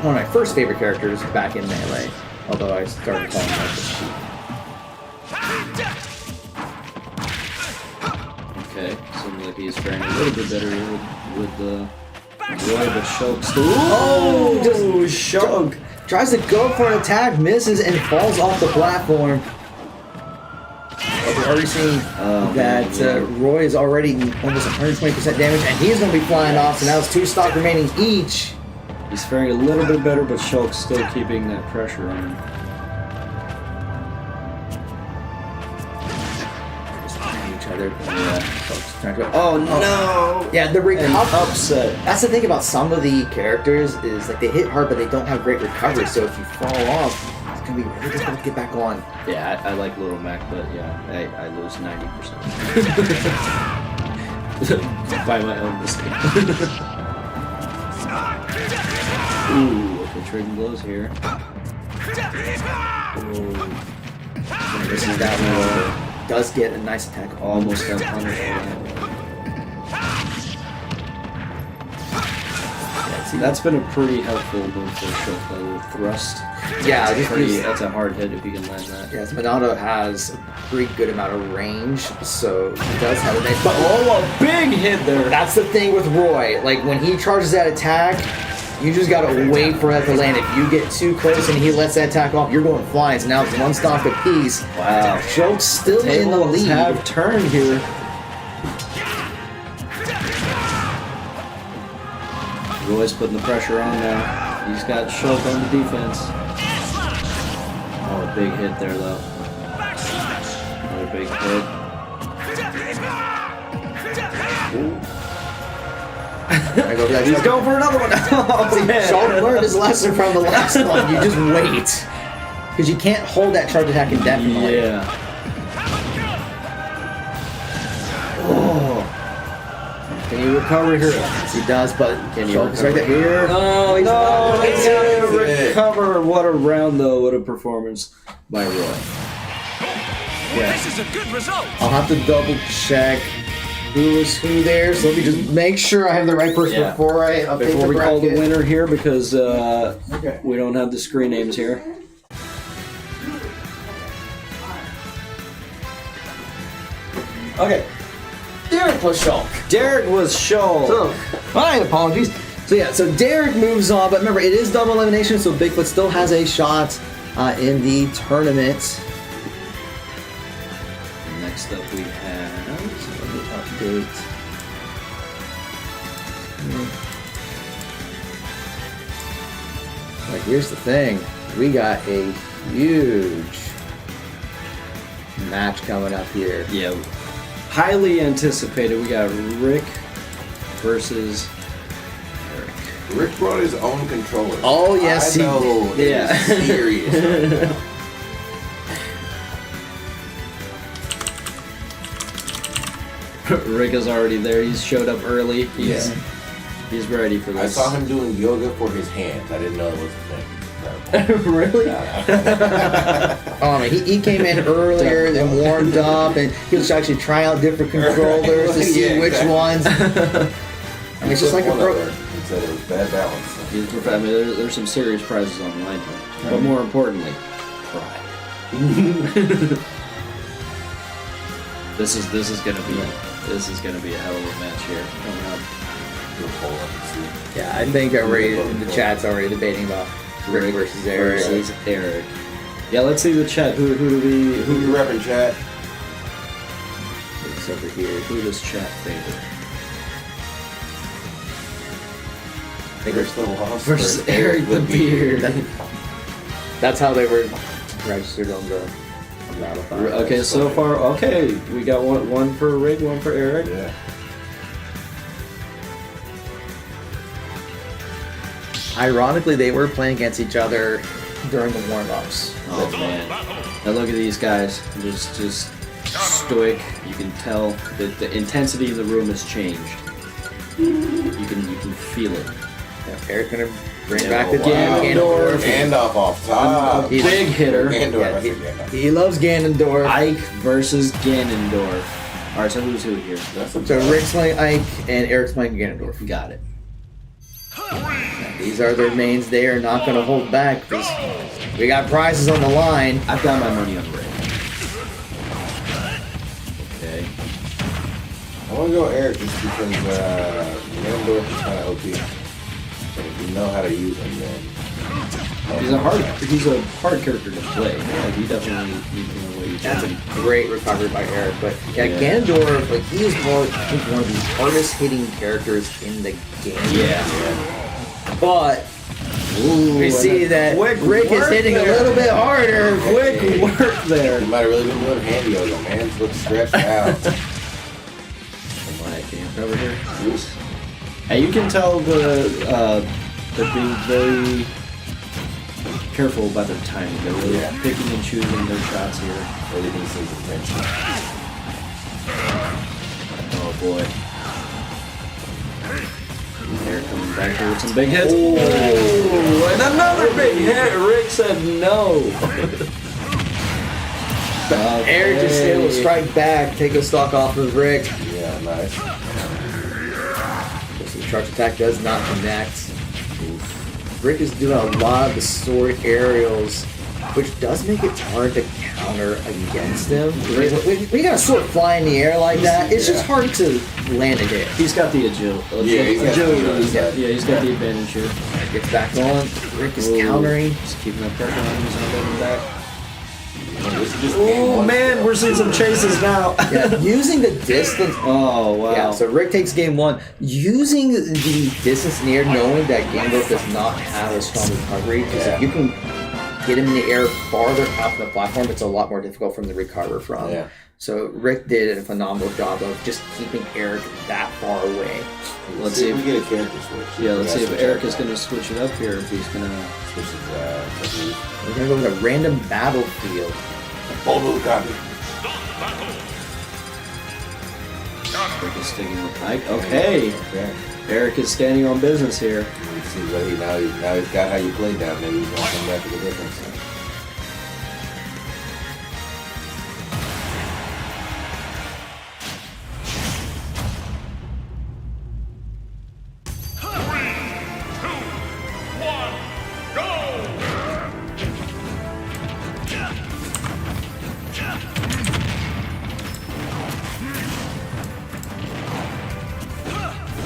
one of my first favorite characters back in Melee. Although I started calling Mark the cheat. Okay, seems like he's faring a little bit better here with the Roy, but Shulk still. Oh, just Shulk tries to go for an attack, misses, and falls off the platform. But we're already seeing that Roy is already almost 120% damage, and he's going to be flying off. So now it's 2 stock remaining each. He's faring a little bit better, but Shulk's still keeping that pressure on him. Each other. Yeah. Shulk's trying to go. Oh no! Yeah, the And recovery. upset. That's the thing about some of the characters is like they hit hard, but they don't have great recovery. So if you fall off, it's gonna be really difficult to get back on. Yeah, I like Little Mac, but yeah, I lose 90%. By my own mistake. Ooh, okay, trading blows here. This is that one. Does get a nice attack. Almost got punished for that. That's been a pretty helpful move for Shulk, that little thrust. Yeah, That's a hard hit if you can land that. Yes, Monado has a pretty good amount of range, so he does have a nice. But Oh, a big hit there! that's the thing with Roy. Like when he charges that attack, You just gotta wait for that to land. If you get too close and he lets that attack off, you're going flying. So now it's one stock apiece. Wow. Shulk's still in the Tables lead. have turned here. Roy's putting the pressure on now. He's got Shulk on the defense. Oh, a big hit there though. Another big hit. He's going for another one. Shulk learned his lesson from the last one. You just wait. Because you can't hold that charge attack indefinitely. Yeah. Can he recover here? Yes, he does, but Can he Shulk's recover right there. here? Oh, he's No, he's gonna it's- recover. What a round though. What a performance by Roy. This is a good result. I'll have to double check who was who there. So let me just make sure I have the right person Yeah. before I update Before the we call the bracket. winner here, because Okay. we don't have the screen names here. Okay. Derek was Shulk. Derek was Shulk. So, my apologies. So yeah, so Derek moves on, but remember, it is double elimination, so Bigfoot still has a shot in the tournament. Next up we have. Let me update. Like, here's the thing. We got a huge match coming up here. Yeah, highly anticipated. We got Rick versus Eric. Rick brought his own controller. Oh, yes, I he know. did. Yeah. Serious. Right now. Rick is already there. He's showed up early. He's ready for I this. saw him doing yoga for his hands. I didn't know it was a thing. Really? Oh man, he came in earlier and warmed up, and he was actually trying out different controllers to see Yeah, which exactly. ones. I mean, it's just like a One pro. of them. He said it was bad balance. He's I mean, there's some serious prizes on the line here. But more importantly, pride. This is gonna be a hell of a match here coming up. We'll pull up and see. Yeah, I think the chat's already debating about Rick versus Eric. Versus Eric. Yeah, let's see the chat. Who do we Who you repping, chat? It's over here. who does chat favor? I think First the loss Versus Eric the Beard. that's how they were registered on the Battlefront. Okay, so far, okay, we got one for Rick, one for Eric. Yeah. Ironically, they were playing against each other during the warm-ups. Oh man! Now look at these guys, just stoic. You can tell that the intensity in the room has changed. You can feel it. Yeah, Eric's gonna bring Yeah, back the wow. Ganondorf. Gandalf off top. He's- Big hitter. Gandalf, Yeah, I said Gandalf. he loves Ganondorf. Ike versus Ganondorf. All right, so who's who here? That's a So Rick's playing Ike and Eric's playing Ganondorf. Got it. These are their mains. They are not going to hold back. We got prizes on the line. I've got my money on Rick. Okay. I want to go Eric just because Ganondorf is kind of OP. But if you know how to use him, then He's a hard character to play. Like, he definitely needs to know what he's That's doing. a great recovery by Eric. But yeah, Yeah. Ganondorf, like he is one of the hardest hitting characters in the game. Yeah. But Ooh, we see that quick Rick is work hitting there. a little bit harder. Quick work there. you might have really been doing hand yoga, man. It's looking stretched out. Can you cover here? Hey, you can tell they're being very careful about their timing. They're really picking and choosing their shots here. Really needs some attention. Oh boy. They're coming back here with some big hits. Oh. Ooh, and another big hit. Rick said no. Eric just able to strike back, take a stock off of Rick. Yeah, nice. The charge attack does not connect. Rick is doing a lot of the sword aerials which does make it hard to counter against him. When you got a sword fly in the air like that, it's just hard to land a hit. He's got the agility. Yeah, he's got Yeah, he's got the advantage here. Gets back on. Rick is countering. Just keeping up pressure on him. He's not letting him back. Oh Man, we're seeing some chases now. Yeah, using the distance. Oh, wow. Yeah, so Rick takes game 1. Using the distance in the air, knowing that Game Boy does not have a strong recovery, because if you can get him in the air farther out from the platform, it's a lot more difficult for him to recover from. Yeah. So Rick did a phenomenal job of just keeping Eric that far away. Let's see if we get a character switch. Yeah, let's see if Eric is going to switch it up here, if he's going to... Switch his technique. We're going to go with a random battlefield. Bolo copy. Eric is sticking with Mike. Okay. Okay. Eric is standing on business here. Let's see what now he's got how you played that. Maybe he's gonna come back with a difference.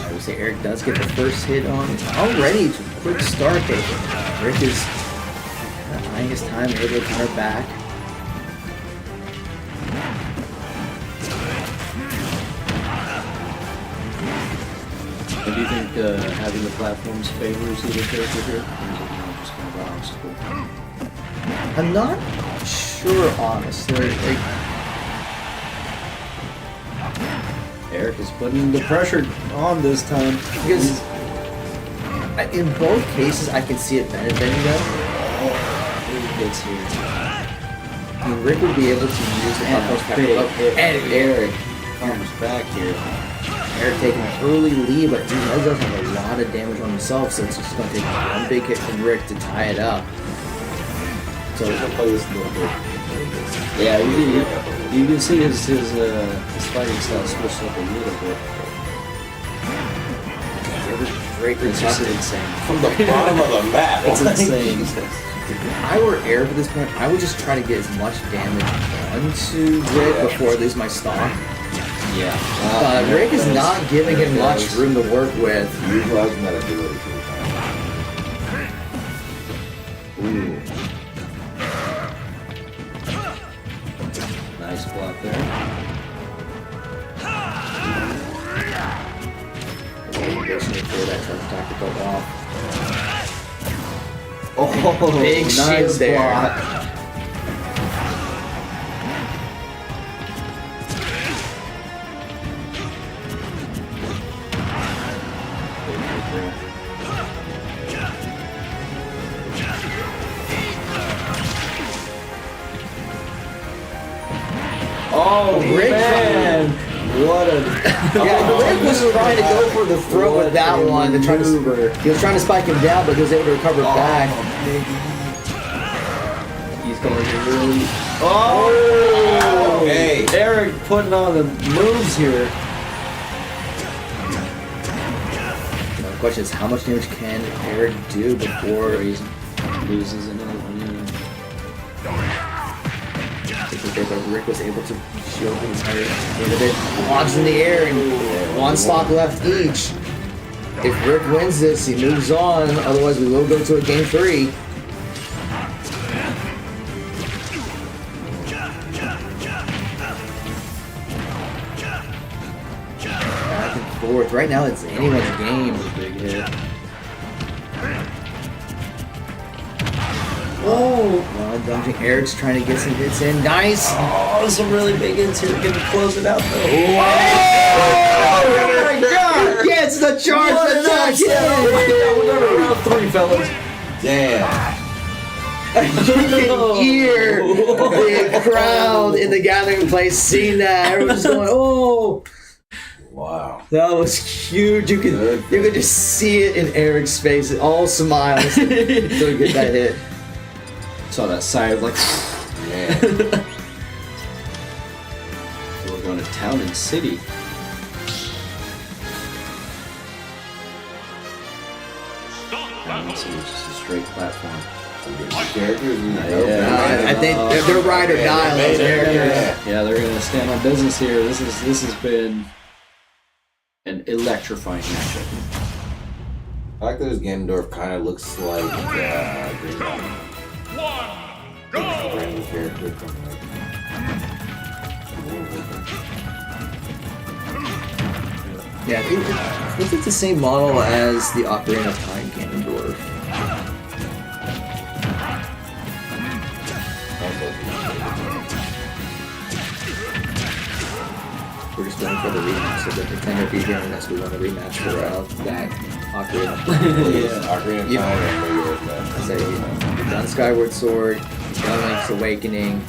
I would say Eric does get the first hit on. Already, it's a quick start there. Rick is eyeing his time, able to counter back. Do you think having the platforms favors either character here? Or is it just kind of an obstacle? I'm not sure, honestly. Eric is putting the pressure on this time. Because in both cases, I can see it benefiting them. He gets here. I mean, Rick would be able to use the And utmost a big hit. and Eric. Comes back here. Eric taking an early lead, but he does have a lot of damage on himself, so it's just going to take one big hit from Rick to tie it up. So We'll play this a little bit. Yeah, you can see his fighting style switched up a little bit. Great It's just recovery. insane. From the bottom of the map. It's insane. If I were Eric at this point, I would just try to get as much damage onto Rick before I lose my stock. Yeah. But Rick is not giving him much room to work with. Utilizing that ability for Ooh. Nice block there. Before that tries to tactical off. Oh, Big shield there. block. Oh, Rick man! What a... Yeah, Rick was trying to go for the throw with that one. To try to, he was trying to spike him down, but he was able to recover back. He's going to really... Oh! Hey. Eric putting on the moves here. The question is, how much damage can Eric do before He loses another one. But Rick was able to shield the entire end of it. Logs in the air and one stock left each. If Rick wins this, he moves on. Otherwise, we will go to a game 3. Back and forth. Right now, it's anyone's game. Big hit. Oh! Dodging. Eric's trying to get some hits in. Nice! Oh, some really big hits here. Gonna close it out though. Oh my god! Gets the charge attack! We're going to round 3, fellas. Damn. You can hear the crowd in the gathering place seeing that. Everyone's just going, oh! Wow. That was huge. You could just see it in Eric's face. All smiles until he get that hit. Saw that side like... Yeah. We're going to town and city. Town and city is just a straight platform. Characters. I think they're ride or die on those characters. Yeah, they're gonna stand on business here. This has been an electrifying matchup. I like that this Ganondorf kind of looks like Green Mountain. Random character from Yeah, I think it's the same model as the Ocarina of Time Ganondorf. We're just waiting for the rematch, so the Nintendo be hearing us. We want a rematch for that Ocarina of Time. Ocarina of Time and Majora's Mask. So you've done Skyward Sword, you've done Link's Awakening.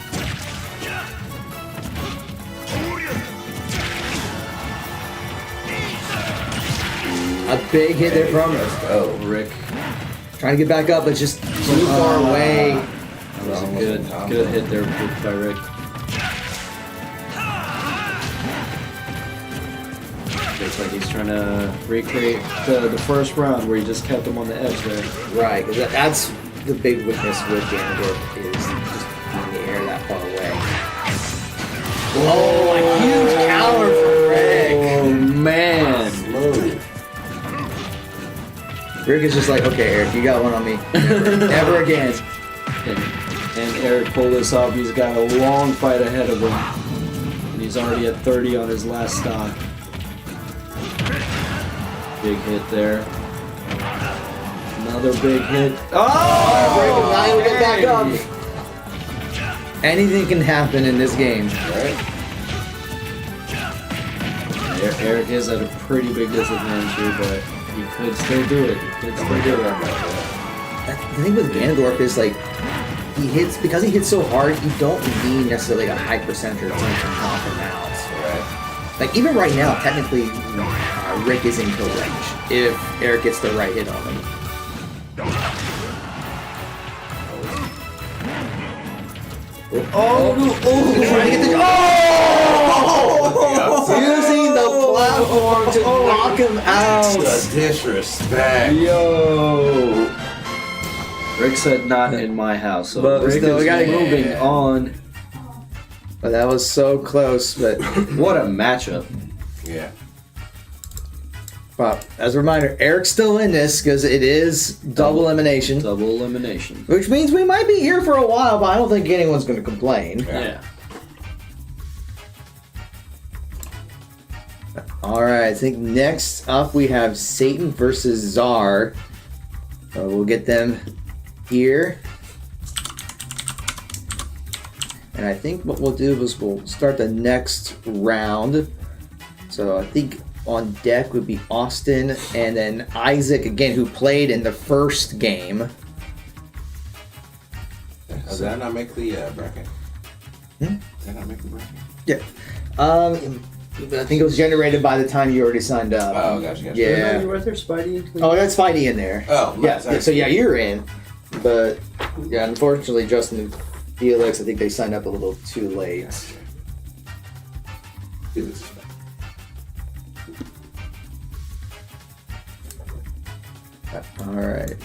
A big hit there from Rick. trying to get back up, but just too far away. That was a good hit there by Rick. Looks like he's trying to recreate the first round where he just kept him on the edge there. Right, because that's the big weakness with Ganondorf is just in the air that far away. Oh, a huge counter from Rick. Oh man. Rick is just like, okay, Eric, you got one on me. Never again. And Eric pulled this off. He's got a long fight ahead of him. And he's already at 30 on his last stock. Big hit there. Another big hit. Oh! Rick is not able to get back up. Anything can happen in this game. Right? Eric is at a pretty big disadvantage here, but he could still do it. The thing with Ganondorf is like because he hits so hard, you don't need necessarily a high percentage to knock him out. Right. Like even right now, technically, Rick is in kill range if Eric gets the right hit on him. Trying to get the using the platform to knock him out. The disrespect. Yo! Rick said not in my house, so But Rick still, we gotta is moving on. But that was so close. But What a matchup. Yeah. as a reminder, Eric's still in this because it is double elimination. Double elimination. Which means we might be here for a while, but I don't think anyone's going to complain. Yeah. Alright, I think next up we have Satan versus Czar. We'll get them here. And I think what we'll do is we'll start the next round. So I think on deck would be Austin and then Isaac again, who played in the first game. Did I not make the bracket? Hmm? Did I not make the bracket? Yeah. I think it was generated by the time you already signed up. Oh, gotcha. Yeah. You right there, Spidey? Oh, that's Spidey in there. Oh, yeah. nice. So yeah, you're in. But yeah, unfortunately, Justin and Felix, I think they signed up a little too late. All right.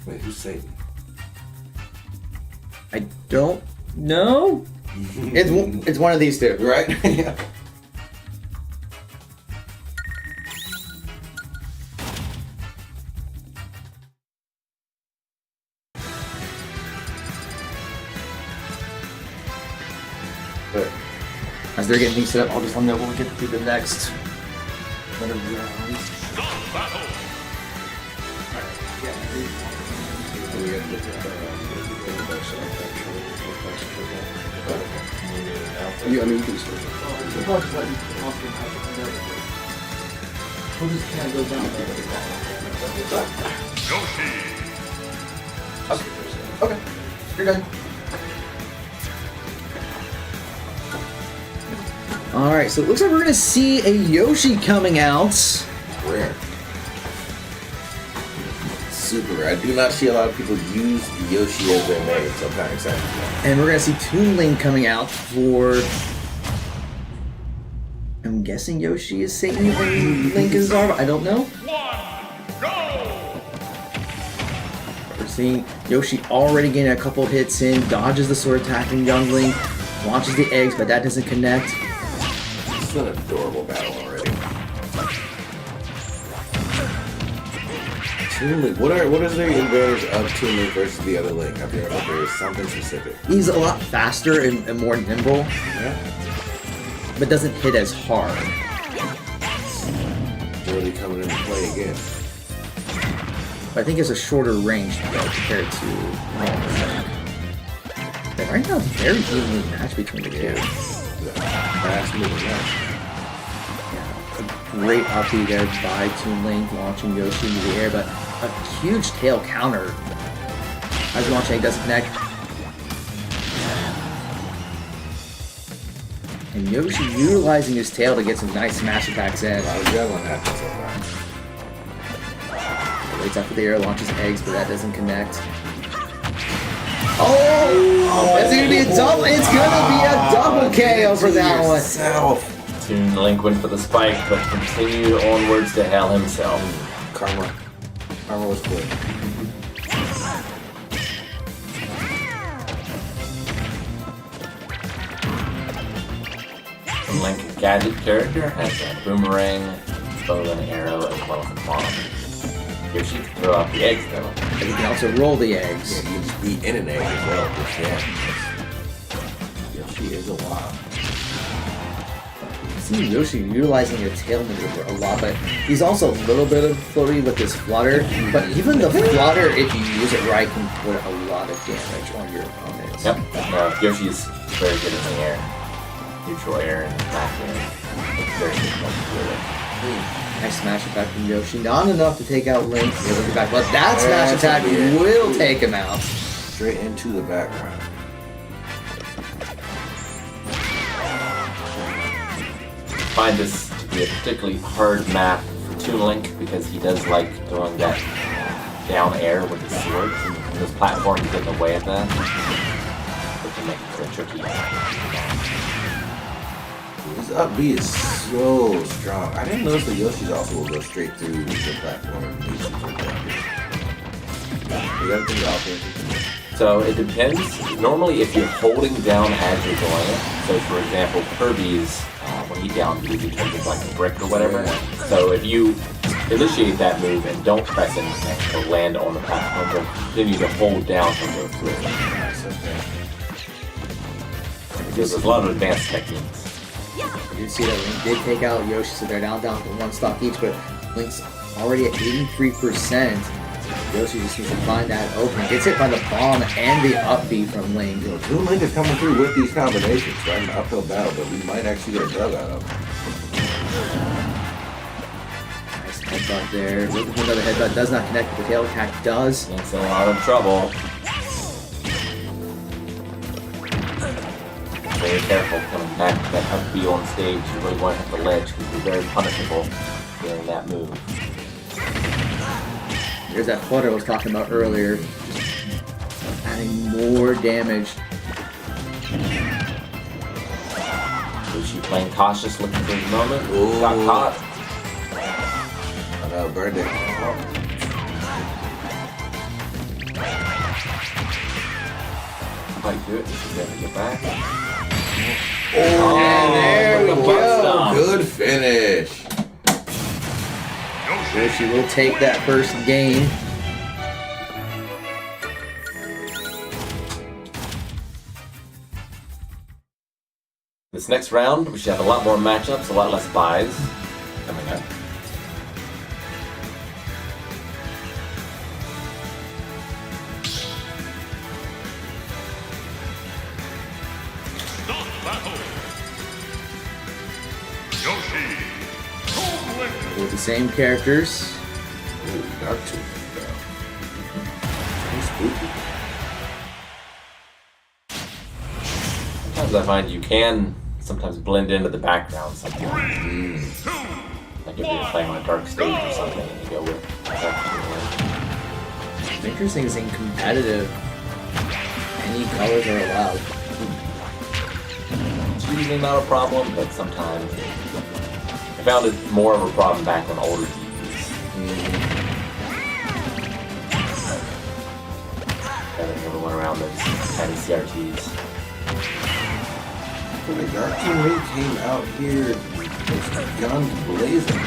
Wait, who's Satan? I don't know. It's one of these two. Right? Yeah. But as they're getting things set up, I'll just let them know when we get through the next round. Yeah, I mean, you can start. We'll just kind of go down Okay, you're good. Alright, so it looks like we're going to see a Yoshi coming out. Rare. Super rare. I do not see a lot of people use Yoshi as their main, so I'm kind of excited. And we're going to see Toon Link coming out for... I'm guessing Yoshi is Satan and Link is Zara. I don't know. See, Yoshi already getting a couple hits in, dodges the sword attack from Young Link, launches the eggs, but that doesn't connect. It's an adorable battle already. Toon Link. What is the advantage of Toon Link versus the other Link? I feel like there is something specific. He's a lot faster and more nimble, Yeah. but doesn't hit as hard. Really coming into play again. But I think it's a shorter range compared to Link. But right now, it's a very evenly matched between the two. Fast moving match. Great up B there by Toon Link, launching Yoshi into the air, but a huge tail counter. As launching doesn't connect. And Yoshi utilizing his tail to get some nice smash attacks in. A lot of juggling happens so far. Waits after the air, launches eggs, but that doesn't connect. Oh! It's gonna be a double. It's gonna be a double KO for that one. Yourself. Toon Link went for the spike, but continued onwards to hell himself. Karma. Karma was quick. Link gadget character has a boomerang, bow and arrow, as well as a bomb. Yoshi can throw out the eggs though. But you can also roll the eggs. Yeah, you can just be in an egg as well. Which, yeah. Yoshi is a wild. I see Yoshi utilizing a tail maneuver a lot, but he's also a little bit of floaty with his flutter. But even the flutter, if you use it right, can put a lot of damage on your opponent. Yep. Yoshi is very good in the air. Neutral air and back air. It's very difficult to do it. Nice smash attack from Yoshi. Not enough to take out Link. Back, but that smash attack will take him out. Straight into the background. I find this to be a particularly hard map for Toon Link because he does like throwing that down air with his sword, and this platform is in the way of that. It can make it very tricky. His up B is so strong. I didn't notice that Yoshi's also will go straight through the platform and leave some sort of damage. You gotta think about it. So it depends. Normally, if you're holding down as you're doing it, so for example, Kirby's, when he down usually turns into like a brick or whatever. So if you initiate that move and don't press anything to land on the platform, but continue to hold down to go through. Nice, okay. Because there's a lot of advanced techniques. You can see that Link did take out Yoshi, so they're down to one stock each, but Link's already at 83%. Yoshi just needs to find that opening. Gets hit by the bomb and the up B from Link. You know, Toon Link is coming through with these combinations, right? An uphill battle, but we might actually get a dub out of it. Nice headbutt there. Looking for another headbutt. Does not connect, but the tail attack does. Link's in a lot of trouble. Very careful coming back to that up B on stage. You really want to hit the ledge because you're very punishable during that move. There's that flutter I was talking about earlier. Just adding more damage. Yoshi playing cautious, looking for his moment. Ooh. Got caught. I know, burned it. Quite good. He's got to get back. Oh, And there we the butt go. stomp. Good finish. Yoshi will take that first game. This next round, we should have a lot more matchups, a lot less buys coming up. Stop battle. Yoshi. Toon Link. With the same characters. Ooh, dark tooth. Spooky. Sometimes I find you can sometimes blend into the background sometimes. Like if you're playing on a dark stage or something and you go with What's interesting is in competitive, any colors are allowed. it's usually not a problem, but sometimes I found it more of a problem back on older TVs. than everyone around those tiny CRTs. The Dark Team when he came out here, it's guns blazing.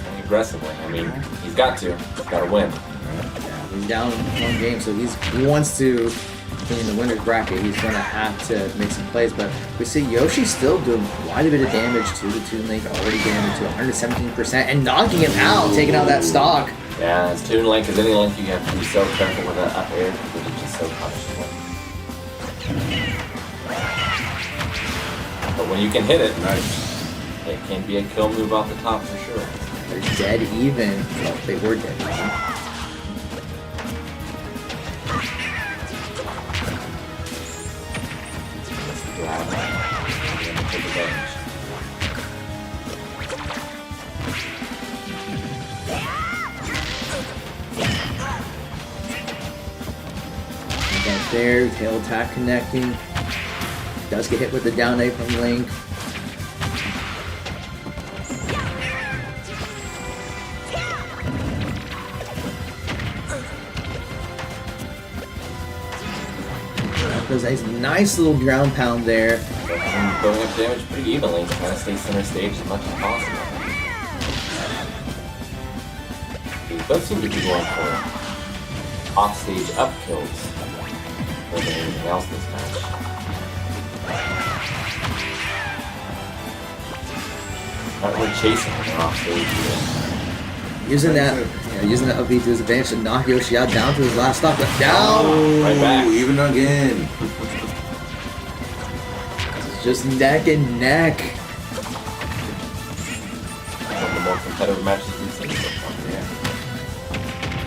And aggressively. I mean, he's got to. He's got to win. Yeah, he's down one game, so he wants to be in the winner's bracket. He's going to have to make some plays, but we see Yoshi still doing quite a bit of damage to the Toon Link, already getting him to 117% and knocking him out, taking out that stock. Yeah, as Toon Link as any Link, you have to be so careful with that up air because it's just so punishable. But when you can hit it, Nice. it can be a kill move off the top for sure. They're dead even. Well, they were dead even. Grab and take advantage. Back there, tail attack connecting. Does get hit with the down A from Link. Does a nice little ground pound there. And building up damage pretty evenly, trying to stay center stage as much as possible. These both seem to be going for off-stage up kills more than anything else this match. Not really chasing him off-stage either. Using that up B to his advantage to knock Yoshi out down to his last stop. But down! Right back. Even again. It's just neck and neck. One of the more competitive matches we've seen so far.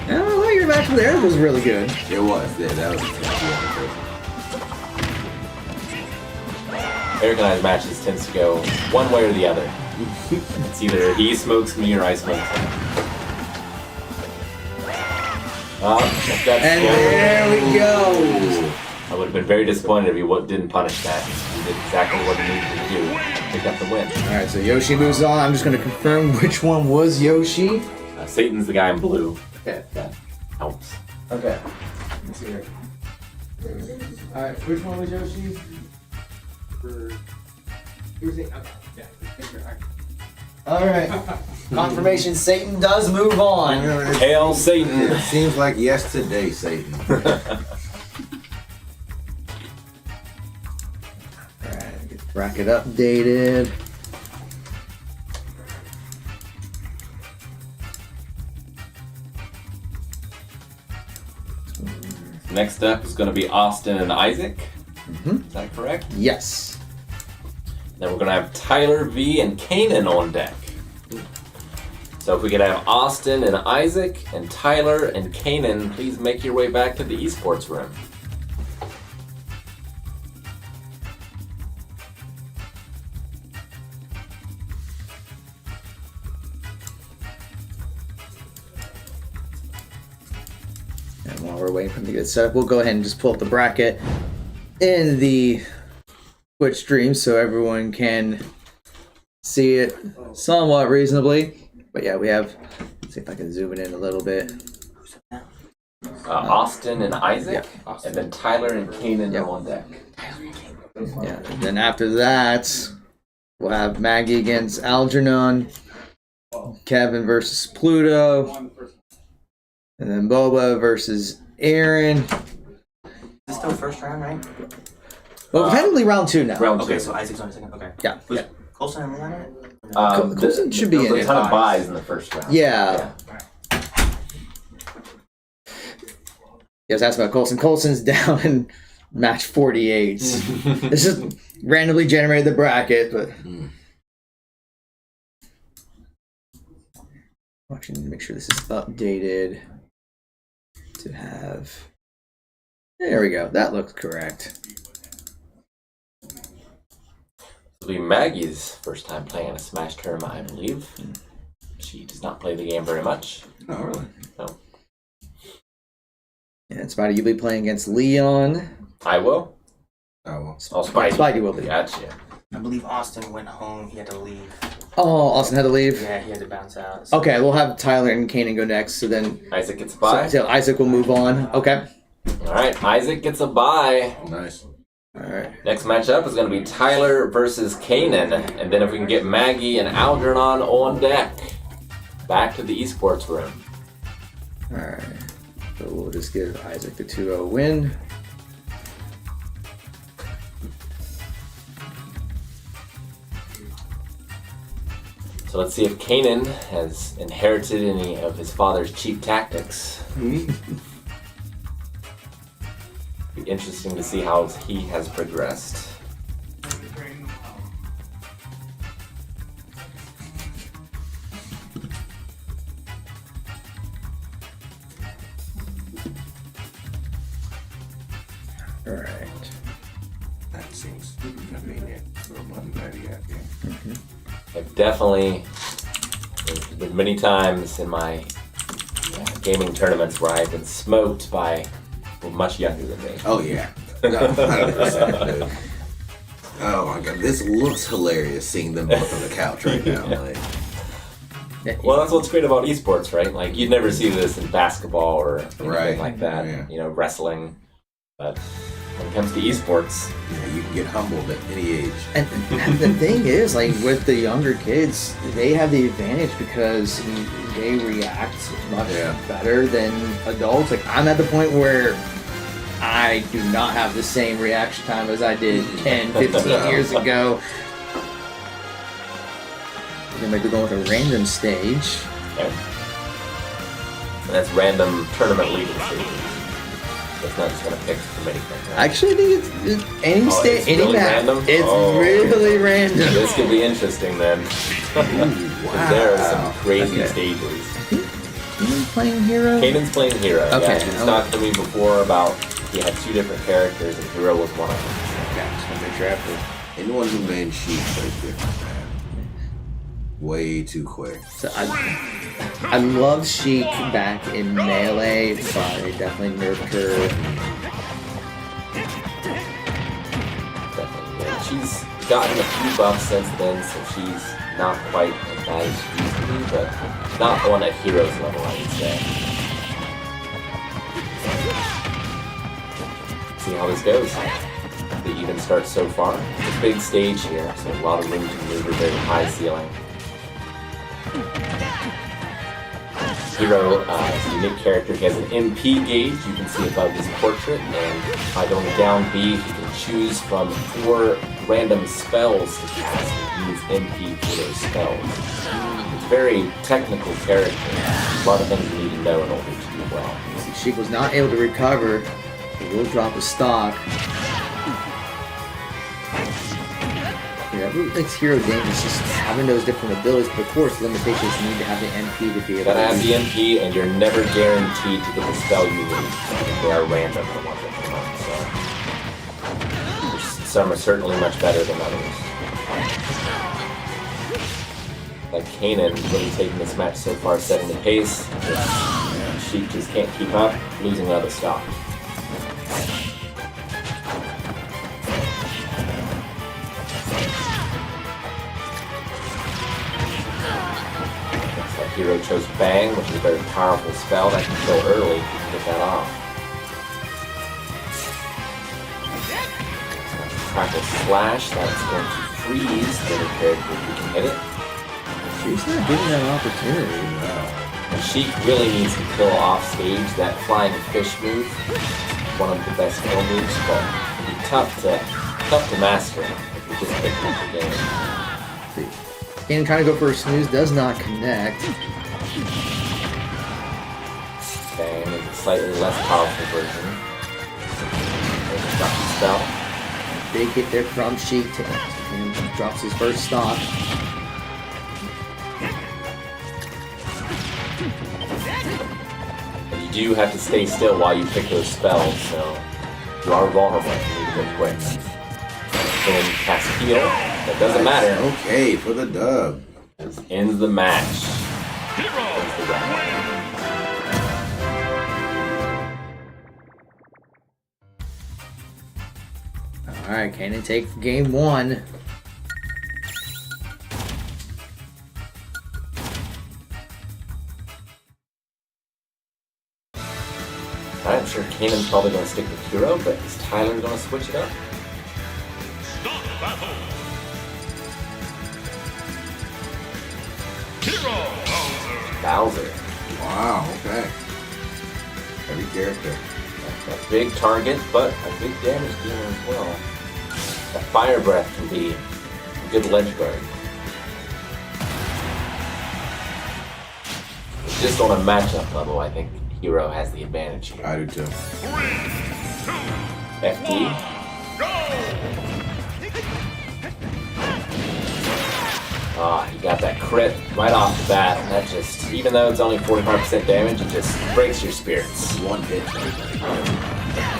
Yeah, I like your match with Eric was really good. It was. Yeah, that was a tough one. Eric and I's matches tends to go one way or the other. It's either he smokes me or I smoke him. And there we go. I would have been very disappointed if he didn't punish that. He did exactly what he needed to do to pick up the win. Alright, so Yoshi moves on. I'm just going to confirm which one was Yoshi. Satan's the guy in blue. Okay. That helps. Okay. Let's see here. Alright, which one was Yoshi? Alright. Confirmation Satan does move on. Hail Satan! It seems like yesterday, Satan. Alright, get the bracket updated. Next up is going to be Austin and Isaac. Mm-hmm. Is that correct? Yes. Then we're going to have Tyler V and Kanan on deck. So if we could have Austin and Isaac and Tyler and Kanan, please make your way back to the esports room. And while we're waiting for them to get set up, we'll go ahead and just pull up the bracket in the Twitch stream so everyone can see it somewhat reasonably. But yeah, we have, let's see if I can zoom it in a little bit. Austin and Isaac, Yeah. and then Tyler and Kanan Yeah. on deck. Yeah, and then after that, we'll have Maggie against Algernon, Kevin versus Pluto, and then Boba versus Aaron. Is this still first round, right? Well, technically round 2 now. Round Okay, two. so Isaac's on the second. Okay. Yeah. Was Yeah. Coulson and Leon in it? Coulson should be there was in a ton it. of buys in the first round. Yeah. Yes, that's about Coulson. Coulson's down in match 48. This just randomly generated the bracket, but actually need to make sure this is updated to have. There we go. That looks correct. It'll be Maggie's first time playing a Smash tournament, I believe. She does not play the game very much. Oh, really? No. Yeah, and Spidey, you'll be playing against Leon. I will. Oh, well. Oh, Spidey. Spidey will be. Gotcha. I believe Austin went home. He had to leave. Oh, Austin had to leave. Yeah, he had to bounce out. So. Okay, we'll have Tyler and Kanan go next. So then Isaac gets a bye. so Isaac will move on. Okay. All right, Isaac gets a bye. Nice. All right. Next matchup is going to be Tyler versus Kanan, and then if we can get Maggie and Algernon on deck, back to the esports room. All right. So we'll just give Isaac the 2-0 win. So let's see if Kanan has inherited any of his father's cheap tactics. Be interesting to see how he has progressed. All right. That seems convenient for a Mutton Patty game. I've definitely, there's been many times in my gaming tournaments where I've been smoked by people much younger than me. Oh yeah. No, 100%, dude. Oh my god, this looks hilarious seeing them both on the couch right now. Like, Well, that's what's great about esports, right? Like, you'd never see this in basketball or anything Right. like that, Yeah. you know, wrestling. But when it comes to esports, yeah, you can get humbled at any age. And the thing is, like with the younger kids, they have the advantage because they react much better than adults. Like I'm at the point where I do not have the same reaction time as I did 10, 15 years ago. They might be going with a random stage. okay? And that's random tournament leading stages. It's not just going to pick from anything. Right? Actually, I think it's any stage, it's any really map. random? It's Oh. really random. This could be interesting then. There are some crazy Okay. stages. You playing hero? Kanan's playing Hero. Okay. Yeah, he was talking to me before about he had two different characters and Hero was one of them. Anyone who made sheets is different, man. Way too quick. So I love Sheik back in Melee, but I definitely nerfed her. Definitely. Yeah, she's gotten a few buffs since then, so she's not quite as bad as she used to be, but not on at Hero's level, I would say. See how this goes. The even start so far. It's a big stage here, so a lot of room to maneuver, very high ceiling. Hero is a unique character. He has an MP gauge you can see above his portrait, and by going down B, he can choose from 4 random spells to cast and use MP for those spells. It's a very technical character. A lot of things you need to know in order to do well. Sheik was not able to recover. He will drop a stock. Yeah, what makes Hero dangerous is having those different abilities, but of course, limitations you need to have the MP to be You able gotta to have the MP, and you're never guaranteed to get the spell you need. They are random, the ones that come up, so. Some are certainly much better than others. Like Kanan really taking this match so far, setting the pace. Sheik just can't keep up, losing another stock. Looks like Hero chose Bang, which is a very powerful spell that can kill early if you can get that off. Practice Slash, that's going to freeze the other character if you can hit it. She's not giving that opportunity. And Sheik really needs to kill off stage. That flying fish move, one of the best kill moves, but it'd be tough to master if you just pick up the game. And trying to go for a snooze does not connect. Bang is a slightly less powerful version. Drop the spell. Big hit there from Sheik. And he drops his first stock. And you do have to stay still while you pick those spells, so you are vulnerable. You need to go quick. And cast heal. That doesn't matter. Okay, for the dub. This ends the match. Ends the round. Alright, Kanan take game 1. Kanan's probably going to stick with Hero, but is Tyler going to switch it up? Stop battle. Hero Bowser. Bowser. Wow, okay. Heavy character. A big target, but a big damage dealer as well. That Fire Breath can be a good ledge guard. Just on a matchup level, I think Hero has the advantage here. I do too. 3, 2, FD. Ah, he got that crit right off the bat, and that just, even though it's only 45% damage, it just breaks your spirits. One hit.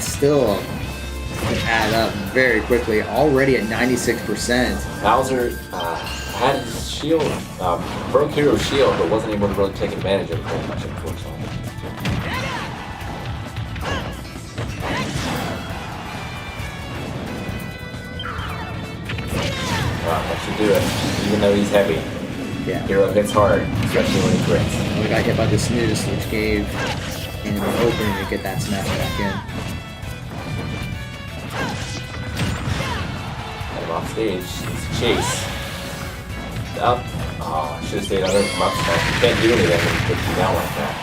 Still can add up very quickly. Already at 96%. Bowser had his shield, broke Hero's shield, but wasn't able to really take advantage of it very much, unfortunately. That should do it, even though he's heavy. Yeah. Hero hits hard, especially when he crits. We got hit by the snooze, which gave him an opening to get that smash back in. Got him off stage. It's Chase. Up. Oh, I should have stayed under from up smash. You can't do anything when you put you down like that.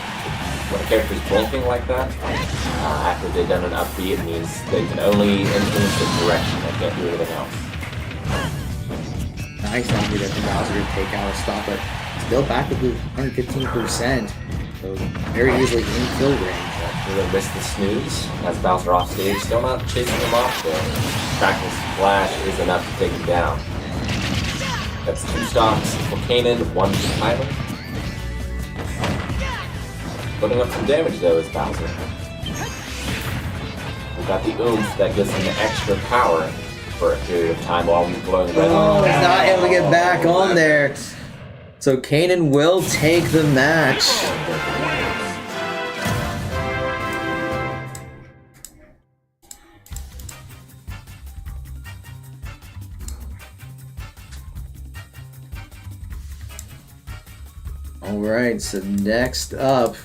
When a character's blinking like that, after they've done an upbeat, it means they can only influence the direction. They can't do anything else. Nice down here from Bowser to take out a stop, but still back to 115%. So very easily in kill range. We're gonna miss the snooze. That's Bowser off stage. Still not chasing him off though. Cracking Splash is enough to take him down. That's 2 stocks for Kanan, 1 for Tyler. Putting up some damage though is Bowser. We got the oomph that gives him the extra power for a period of time while he's blowing red. Oh, he's not able to get back on there. So Kanan will take the match. Alright, so next up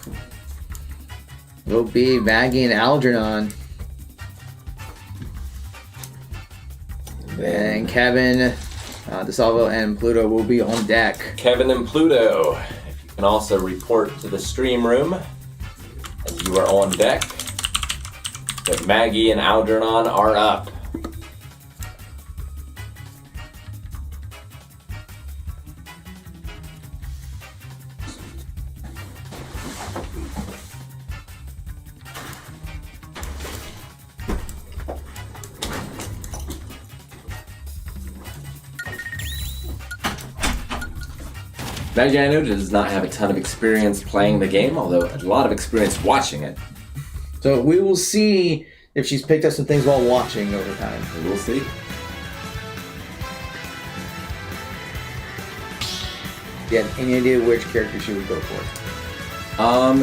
will be Maggie and Algernon. And Kevin, DeSalvo, and Pluto will be on deck. Kevin and Pluto, if you can also report to the stream room, and you are on deck. But Maggie and Algernon are up. Maggie, I know, does not have a ton of experience playing the game, although a lot of experience watching it. So we will see if she's picked up some things while watching over time. We'll see. Do you have any idea which character she would go for?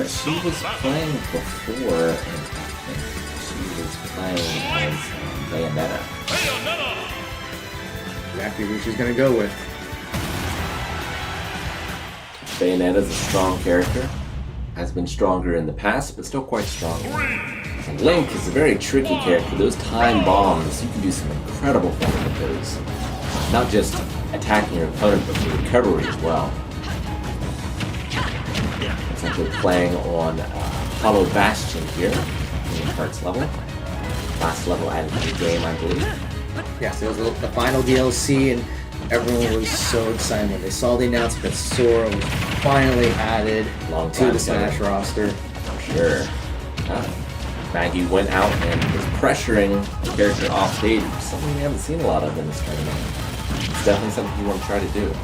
She was playing before, and I think she was playing as Bayonetta. Exactly who she's going to go with. Bayonetta's a strong character. Has been stronger in the past, but still quite strong. And Link is a very tricky character. Those time bombs, you can do some incredible things with those. Not just attacking your opponent, but for recovery as well. Essentially playing on Hollow Bastion here, in the first level. Last level added to the game, I believe. Yes, it was the final DLC, and everyone was so excited when they saw the announcement that Sora was finally added Long to time the Smash coming. roster. For sure. Maggie went out and was pressuring the character off stage, which is something we haven't seen a lot of in this tournament. It's definitely something you want to try to do.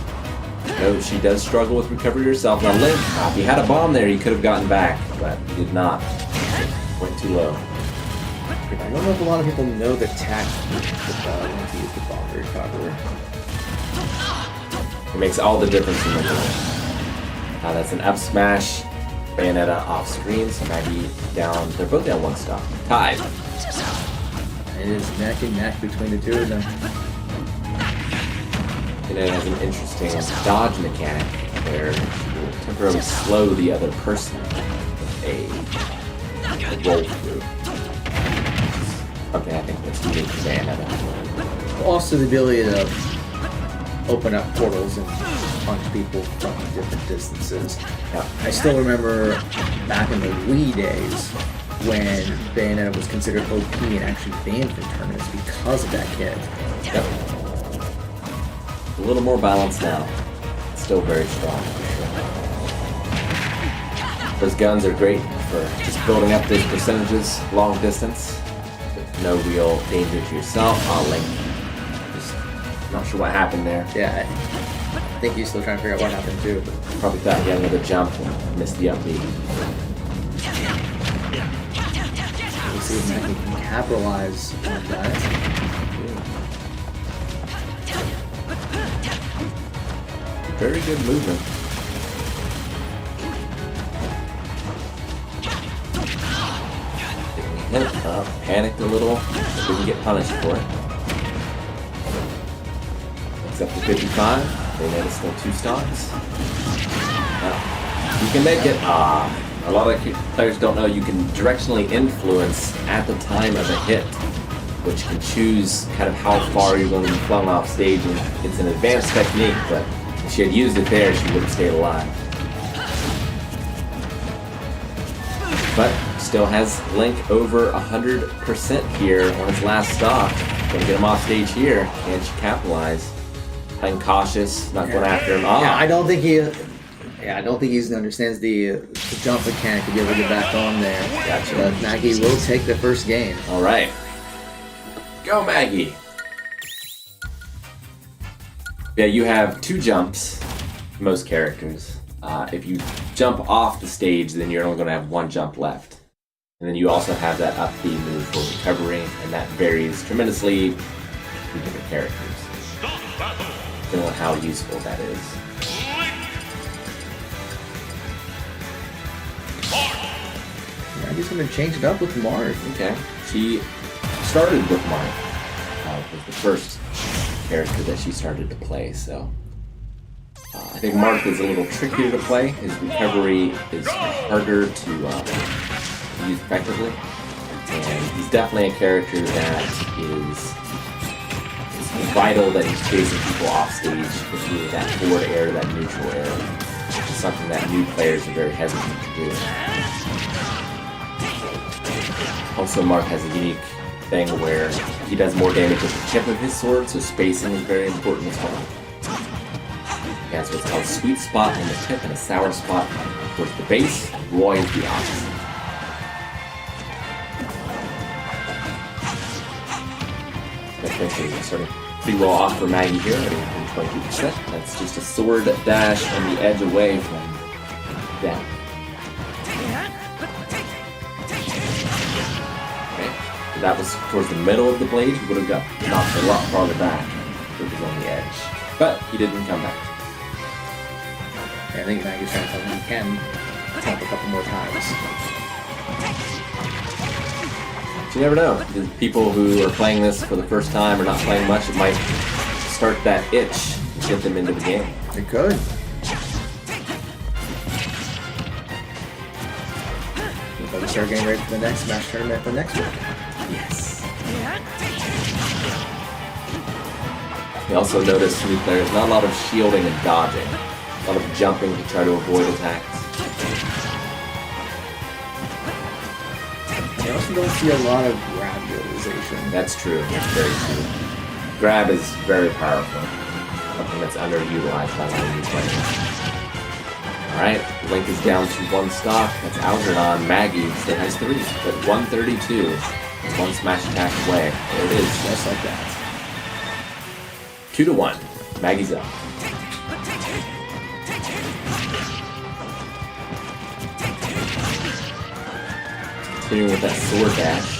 No, she does struggle with recovery herself. Now Link, if he had a bomb there, he could have gotten back, but he did not. Went too low. I don't know if a lot of people know the tactic to use the bomb to recover. It makes all the difference in the world. That's an up smash. Bayonetta off screen, so Maggie down. They're both down 1 stock. Tied. It is neck and neck between the two of them. And it has an interesting dodge mechanic where she will temporarily slow the other person with a roll through. something I think that's unique to Bayonetta. Also the ability to open up portals and punch people from different distances. Yeah. I still remember back in the Wii days when Bayonetta was considered OP and actually banned from tournaments because of that kit. Yep. A little more balanced now. Still very strong. Those guns are great for just building up those percentages long distance with no real danger to yourself. Link. Just not sure what happened there. Yeah, I think he's still trying to figure out what happened too. Probably thought he had another jump and missed the upbeat. We'll see if Maggie can capitalize on that. Very good movement. Hit up, panicked a little, didn't get punished for it. Except for 55, Bayonetta still 2 stocks. You can make it. A lot of players don't know you can directionally influence at the time of a hit, which can choose kind of how far you're going to be flung off stage. And it's an advanced technique, but if she had used it there, she would have stayed alive. But still has Link over 100% here on his last stock. Gonna get him off stage here. Can she capitalize? Playing cautious, not going after him. Yeah, I don't think he understands the jump mechanic to be able to get back on there. Gotcha. But Maggie will take the first game. All right. Go, Maggie. Yeah, you have 2 jumps, most characters. If you jump off the stage, then you're only going to have 1 jump left. And then you also have that up B move for recovery, and that varies tremendously with different characters, depending on how useful that is. Maggie's going to change it up with Marth. Okay. She started with Marth. Was the first character that she started to play, so I think Marth is a little trickier to play. His recovery is harder to use effectively, and he's definitely a character that is vital that he's chasing people off stage with either that forward air or that neutral air, which is something that new players are very hesitant to do. Also, Marth has a unique thing where he does more damage with the tip of his sword, so spacing is very important as well. He has what's called a sweet spot in the tip and a sour spot towards the base. Roy is the opposite. That thing is starting pretty well off for Maggie here at 22%. That's just a sword dash on the edge away from that. That was towards the middle of the blade, he would have got knocked a lot farther back if it was on the edge. But he didn't come back. Yeah, I think Maggie's trying to tell him he can jump a couple more times. But you never know. The people who are playing this for the first time or not playing much, it might start that itch and get them into the game. It could. But we start getting ready for the next Smash tournament for next week. Yes. You also notice new players, not a lot of shielding and dodging. A lot of jumping to try to avoid attacks. I also don't see a lot of grab utilization. That's true. That's very true. Grab is very powerful. Something that's underutilized by a lot of new players. Alright, Link is down to 1 stock. That's Algernon. Maggie still has 3, but 132. 1 smash attack away. There it is, just like that. 2-1. Maggie's up. Continuing with that sword dash.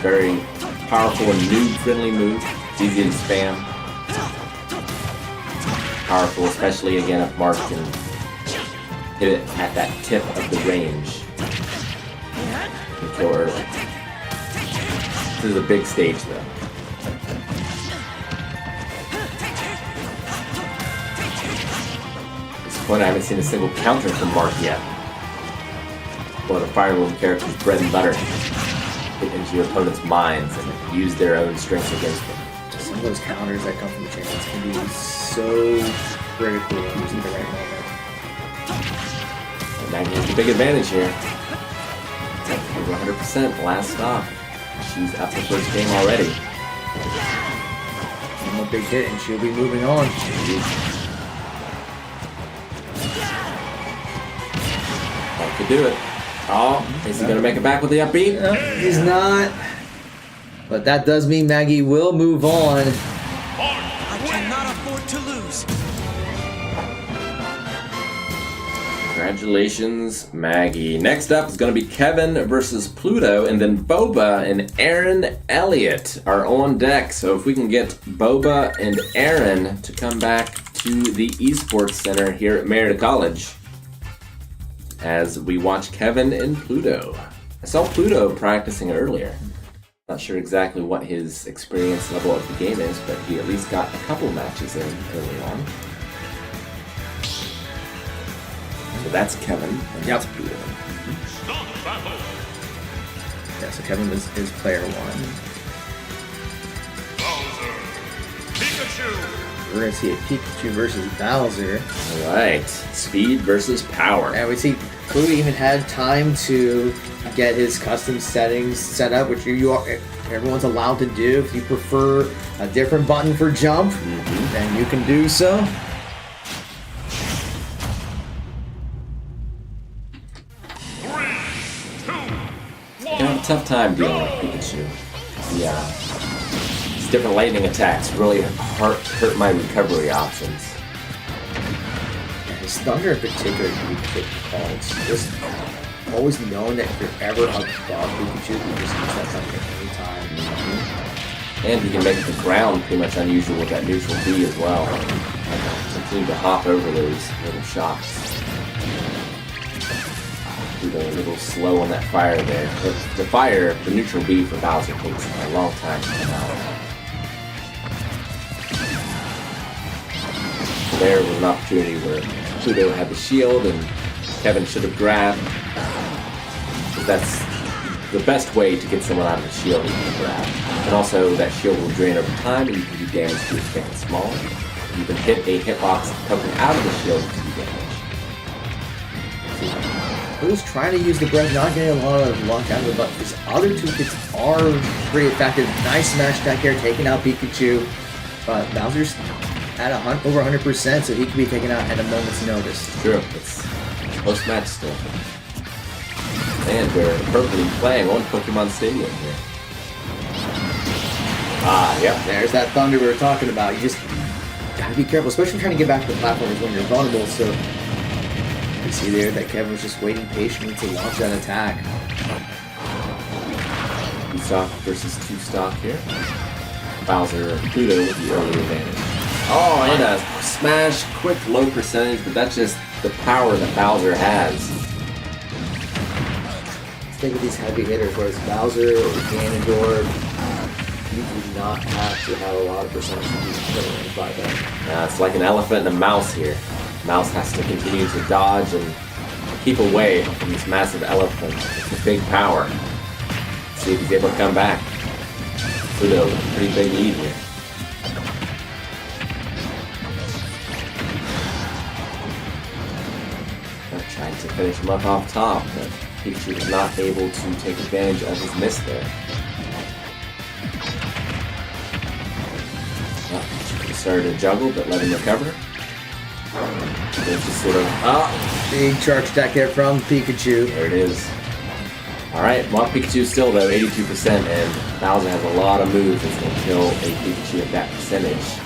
Very powerful and noob-friendly move. It's easy to spam. Powerful, especially again if Marth can hit it at that tip of the range. And kill early. This is a big stage though. At this point I haven't seen a single counter from Marth yet. One of the Fire Emblem characters' bread and butter. Hit in into your opponent's minds and use their own strengths against them. Some of those counters that come from the champions can be so critical when using the right moment. And Maggie has the big advantage here. It's at over 100% last stop. She's up the first game already. One more big hit and she'll be moving on. That could do it. Oh, is he going to make it back with the upbeat? No, he's not. But that does mean Maggie will move on. I cannot afford to lose. Congratulations, Maggie. Next up is going to be Kevin versus Pluto, and then Boba and Aaron Elliott are on deck. So if we can get Boba and Aaron to come back to the Esports Center here at Merida College as we watch Kevin and Pluto. I saw Pluto practicing earlier. Not sure exactly what his experience level of the game is, but he at least got a couple matches in early on. So that's Kevin, and that's Pluto. Stop battle. Yeah, so Kevin is player one. Bowser. Pikachu. We're going to see a Pikachu versus Bowser. Alright, speed versus power. And we see Pluto even had time to get his custom settings set up, which everyone's allowed to do. If you prefer a different button for jump, then you can do so. I have a tough time dealing with Pikachu. Yeah. His different lightning attacks really hurt my recovery options. And his Thunder in particular can be quick calls. Just always knowing that if you're ever above Pikachu, you can just use that Thunder at any time. And he can make the ground pretty much unusual with that neutral B as well. Continue to hop over those little shots. A little slow on that fire there. But the fire, the neutral B for Bowser takes a long time to come out. So there was an opportunity where Pluto had the shield and Kevin should have grabbed. But that's the best way to get someone out of the shield is to grab. And also that shield will drain over time and you can do damage to its big and small. You can hit a hitbox poking out of the shield to do damage. Pluto's trying to use the breath, not getting a lot of luck out of it, but his other two hits are pretty effective. Nice smash attack here, taking out Pikachu. But Bowser's at over 100%, so he can be taken out at a moment's notice. True, it's post-match still. And we're appropriately playing on Pokemon Stadium here. Ah, yep. There's that Thunder we were talking about. You just gotta be careful, especially trying to get back to the platforms when you're vulnerable. So you see there that Kevin was just waiting patiently to launch that attack. 2-stock versus 2-stock here. Bowser, Pluto with the early advantage. Oh, and a smash, quick, low percentage, but that's just the power that Bowser has. Think of these heavy hitters, whereas Bowser or Ganondorf, you do not have to have a lot of percentage to be killing by that. It's like an elephant and a mouse here. Mouse has to continue to dodge and keep away from this massive elephant with big power. See if he's able to come back. Pluto with a pretty big lead here. Trying to finish him up off top, but Pikachu was not able to take advantage of his miss there. Well, Pikachu could have started to juggle, but let him recover. Just sort of, Big charge attack there from Pikachu. there it is. Alright, well, Pikachu still though, 82%, and Bowser has a lot of moves that's going to kill a Pikachu at that percentage.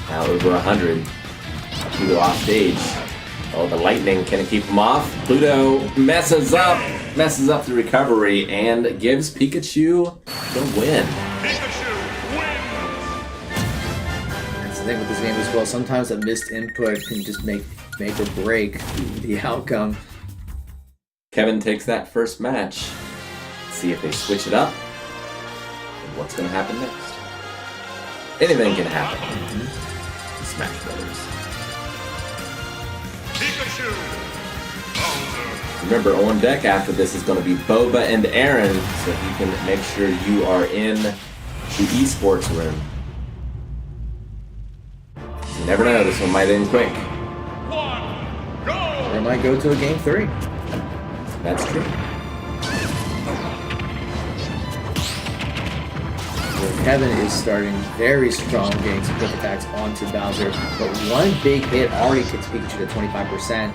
Now over 100. Pluto off stage. Oh, the lightning, can it keep him off? Pluto messes up the recovery and gives Pikachu the win. Pikachu wins. That's the thing with this game as well. Sometimes a missed input can just make or break the outcome. Kevin takes that first match. Let's see if they switch it up. And what's going to happen next? Anything can happen. Smash Brothers. Pikachu. Bowser. Remember, on deck after this is going to be Boba and Aaron, so you can make sure you are in the esports room. You never know, this one might end quick. Or it might go to a game 3. That's true. Kevin is starting very strong, getting some quick attacks onto Bowser, but one big hit already gets Pikachu to 25%.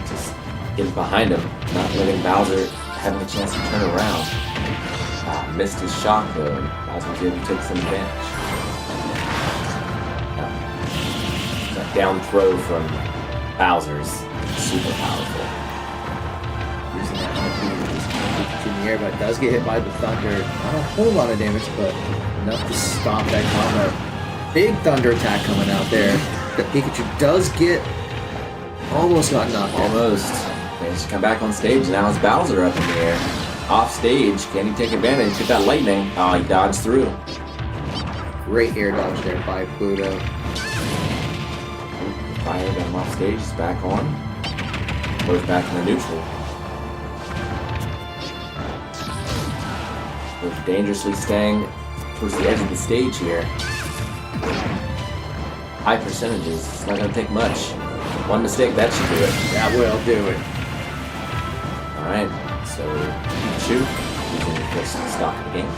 Just getting behind him, not letting Bowser have a chance to turn around. Missed his shot though, and Bowser was able to take some advantage. That down throw from Bowser's super powerful. Using that Pikachu in the air, but it does get hit by the Thunder. Not a whole lot of damage, but enough to stop that combo. Big Thunder attack coming out there. The Pikachu does get almost got knocked out. Almost. Managed to come back on stage. Now it's Bowser up in the air. Off stage. Can he take advantage? Get that lightning. Oh, he dodged through. Great air dodge there by Pluto. Fire got him off stage. He's back on. Goes back in the neutral. We're dangerously staying towards the edge of the stage here. High percentages. It's not going to take much. One mistake, that should do it. That will do it. Alright, so Pikachu, you can just stop the game.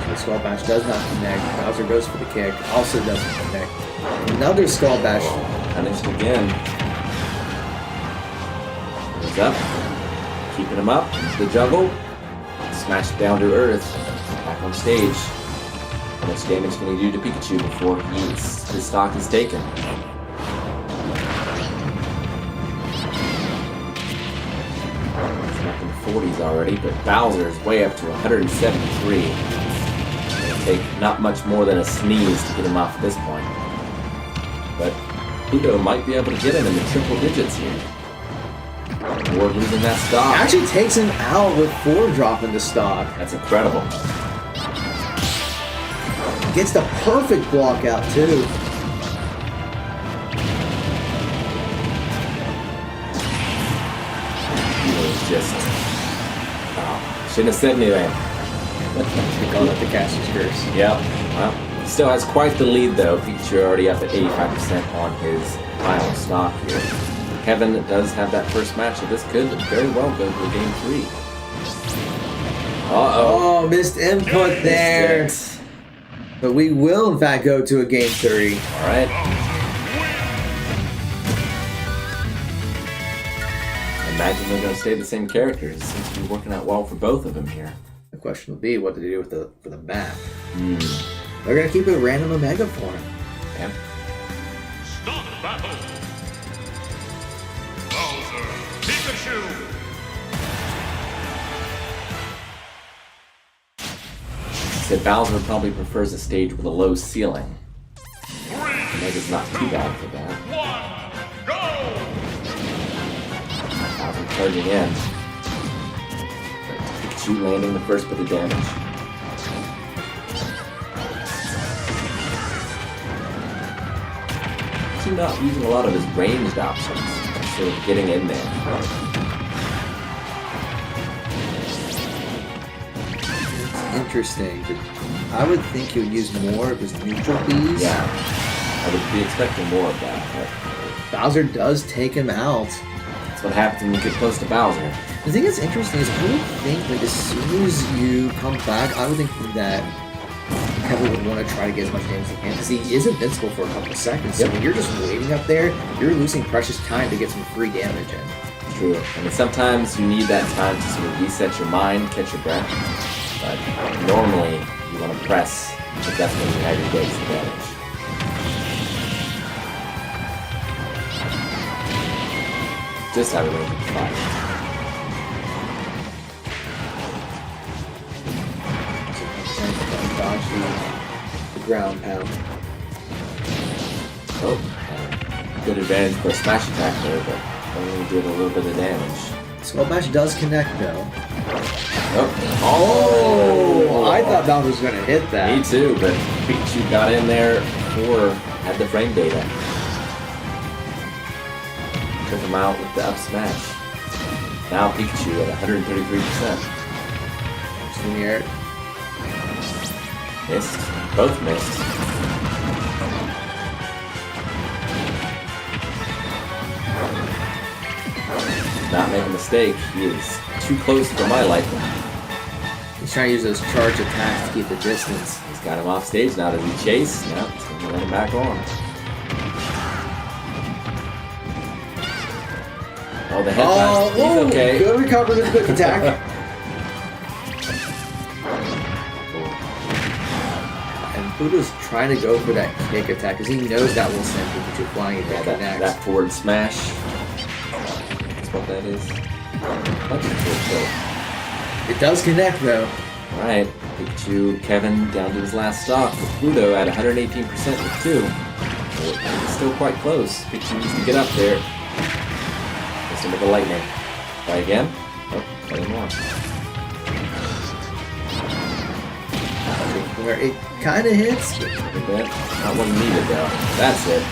The Skull Bash does not connect. Bowser goes for the kick. Also doesn't connect. Another Skull Bash. Punished again. He's up. Keeping him up. The juggle. Smashed down to earth. Back on stage. How much damage can he do to Pikachu before his stock is taken? He's back in the 40s already, but Bowser is way up to 173. It'll take not much more than a sneeze to get him off at this point. But Pluto might be able to get him in the triple digits here. Or losing that stock. Actually takes him out with 4 dropping the stock. That's incredible. Gets the perfect block out too. He was just... shouldn't have said anything. They call it the caster's curse. Yep. Well, he still has quite the lead though. Pikachu already up at 85% on his final stock here. Kevin does have that first match, so this could very well go to game 3. Uh-oh. Oh, missed input there. But we will, in fact, go to a game 3. All right. I imagine they're going to stay the same characters. It seems to be working out well for both of them here. The question will be what to do with for the map. Hmm. They're going to keep a random Omega for him. Yeah. Start battle. Bowser, Pikachu. Said Bowser probably prefers a stage with a low ceiling. Omega's not too bad for that. 1, go! Bowser charging in. But Pikachu landing the first bit of damage. Pikachu not using a lot of his ranged options. Sort of getting in there. Interesting. But I would think he would use more of his neutral Bs. Yeah. I would be expecting more of that. But Bowser does take him out. that's what happens when you get close to Bowser. The thing that's interesting is I would think like as soon as you come back, I would think that Kevin would want to try to get as much damage as he can because he is invincible for a couple of seconds. So when you're just waiting up there, you're losing precious time to get some free damage in. True. I mean, sometimes you need that time to sort of reset your mind, catch your breath. But normally, you want to press because that's when you have your greatest advantage. Just out of range of fire. Dodge the ground pound. Oh, good advantage for a smash attack there, but only did a little bit of damage. Skull Bash does connect though. Oh, I thought that was gonna hit that. Me too, but Pikachu got in there before had the frame data. Took him out with the up smash. Now Pikachu at 133%. Just in the air. Missed. Both missed. Not make a mistake, he is too close for my liking. He's trying to use those charge attacks to keep the distance. He's got him off stage now. Does he chase? No, he's going to let him back on. Oh, the headbutt. He's okay. Good recovery with a quick attack. And Pluto's trying to go for that kick attack because he knows that will send Pikachu flying if it connects. That forward smash. That's what that is. Punch it forward tilt. It does connect though. Alright, Pikachu, Kevin down to his last stock with Pluto at 118% with 2. So it's still quite close. Pikachu needs to get up there. Just into the lightning. Try again. Oh, plenty more. Where it kind of hits. Not one needed though. That's it.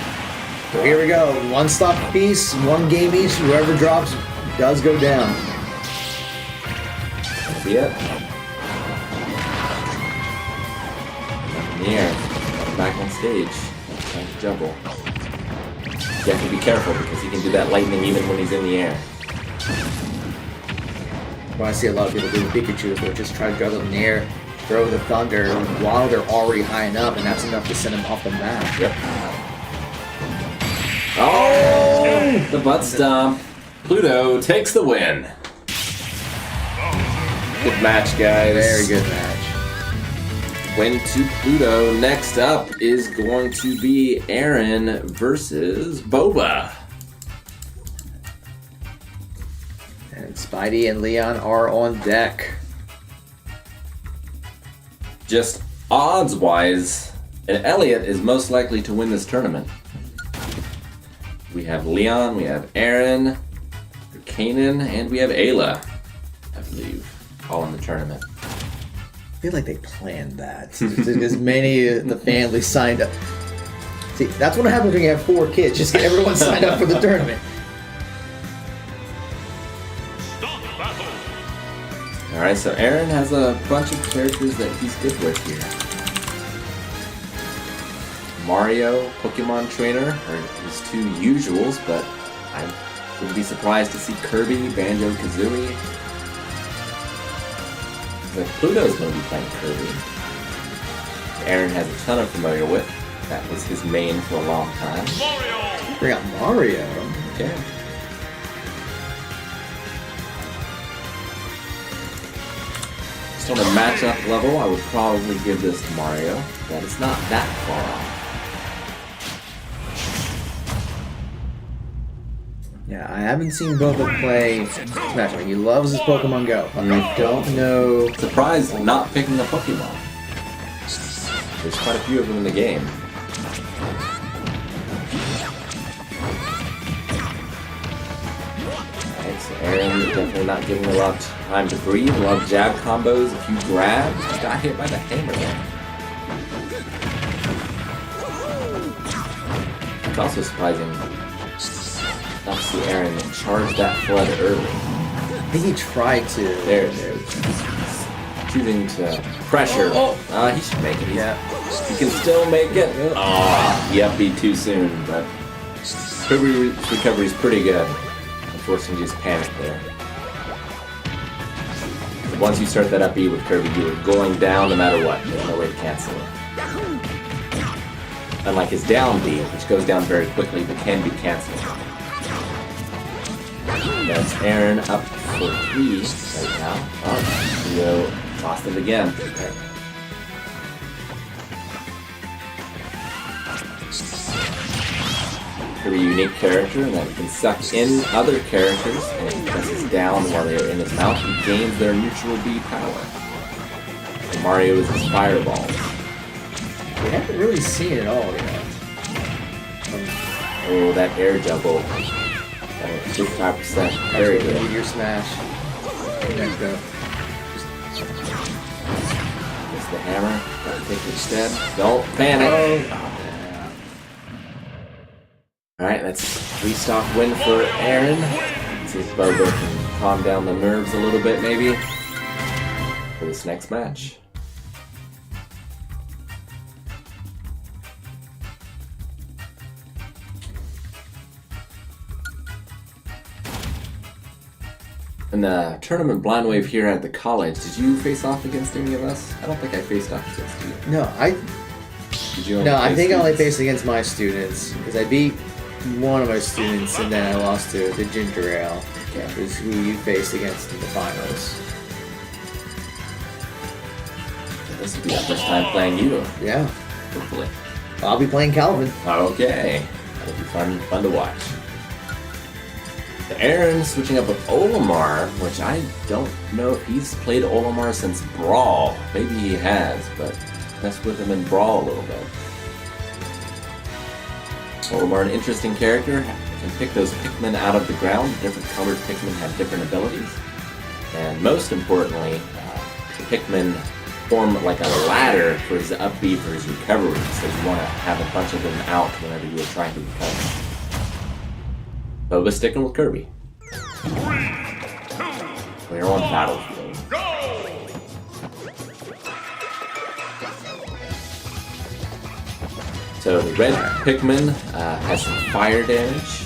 So here we go. One stock piece, one game each. Whoever drops does go down. That'll be it. In the air. Back on stage. Trying to juggle. You have to be careful because he can do that lightning even when he's in the air. What I see a lot of people do with Pikachu is they'll just try to juggle in the air, throw the thunder while they're already high enough, and that's enough to send them off the map. Yep. Oh! The butt stomp. Pluto takes the win. Good match, guys. Very good match. Win to Pluto. Next up is going to be Aaron versus Boba. And Spidey and Leon are on deck. Just odds-wise, and Elliot is most likely to win this tournament. We have Leon, we have Aaron, Kanan, and we have Ayla, I believe, all in the tournament. I feel like they planned that. As many of the families signed up. See, that's what happens when you have 4 kids. Just get everyone signed up for the tournament. Start battle. Alright, so Aaron has a bunch of characters that he's good with here. Mario, Pokemon Trainer are his 2 usuals, but I wouldn't be surprised to see Kirby, Banjo-Kazooie. But Pluto's going to be playing Kirby. Aaron has a ton of familiar with. That was his main for a long time. Mario. Bring out Mario. Okay. Just on a matchup level, I would probably give this to Mario, but it's not that far off. Yeah, I haven't seen Boba play Smash. He loves his Pokemon Go. I don't know. Surprised not picking a Pokemon. There's quite a few of them in the game. Alright, so Aaron definitely not getting a lot of time to breathe. A lot of jab combos, a few grabs. He got hit by the hammer there. It's also surprising not to see Aaron charge that flood early. I think he tried to. There it is. Choosing to pressure. He should make it. Yeah. He can still make it. Yep, be too soon, but Kirby's recovery is pretty good. Unfortunately, just panicked there. Once you start that up E with Kirby, you are going down no matter what. There's no way to cancel it. Unlike his down B, which goes down very quickly but can be canceled. That's Aaron up for 3 right now. Oh, Leo lost it again. Okay. Pretty unique character in that he can suck in other characters, and if he presses down while they're in his mouth, he gains their neutral B power. And Mario is his fireball. We haven't really seen it all yet. Oh, that air juggle. 55%. Very Actually, good. Meteor Smash. There we go. It's the hammer. Gotta take your step. Don't panic. Alright, that's a 3-stock win for Aaron. Let's see if Bobo can calm down the nerves a little bit, maybe, for this next match. In the tournament Blind Wave here at the college, did you face off against any of us? I don't think I faced off against you. No, Did you? No, I face think I only students? faced against my students because I beat one of my students and then I lost to the Ginger Ale, which is who you faced against in the finals. This will be our first time playing you, Yeah, hopefully. I'll be playing Calvin. Okay, that'll be fun to watch. Aaron switching up with Olimar, which I don't know if he's played Olimar since Brawl. Maybe he has, but mess with him in Brawl a little bit. Olimar, an interesting character, can pick those Pikmin out of the ground. Different colored Pikmin have different abilities. And most importantly, the Pikmin form like a ladder for his up B for his recovery. So you want to have a bunch of them out whenever you are trying to recover. Boba's sticking with Kirby. 3, 2, We're on Battlefield. go! So the red Pikmin has some fire damage.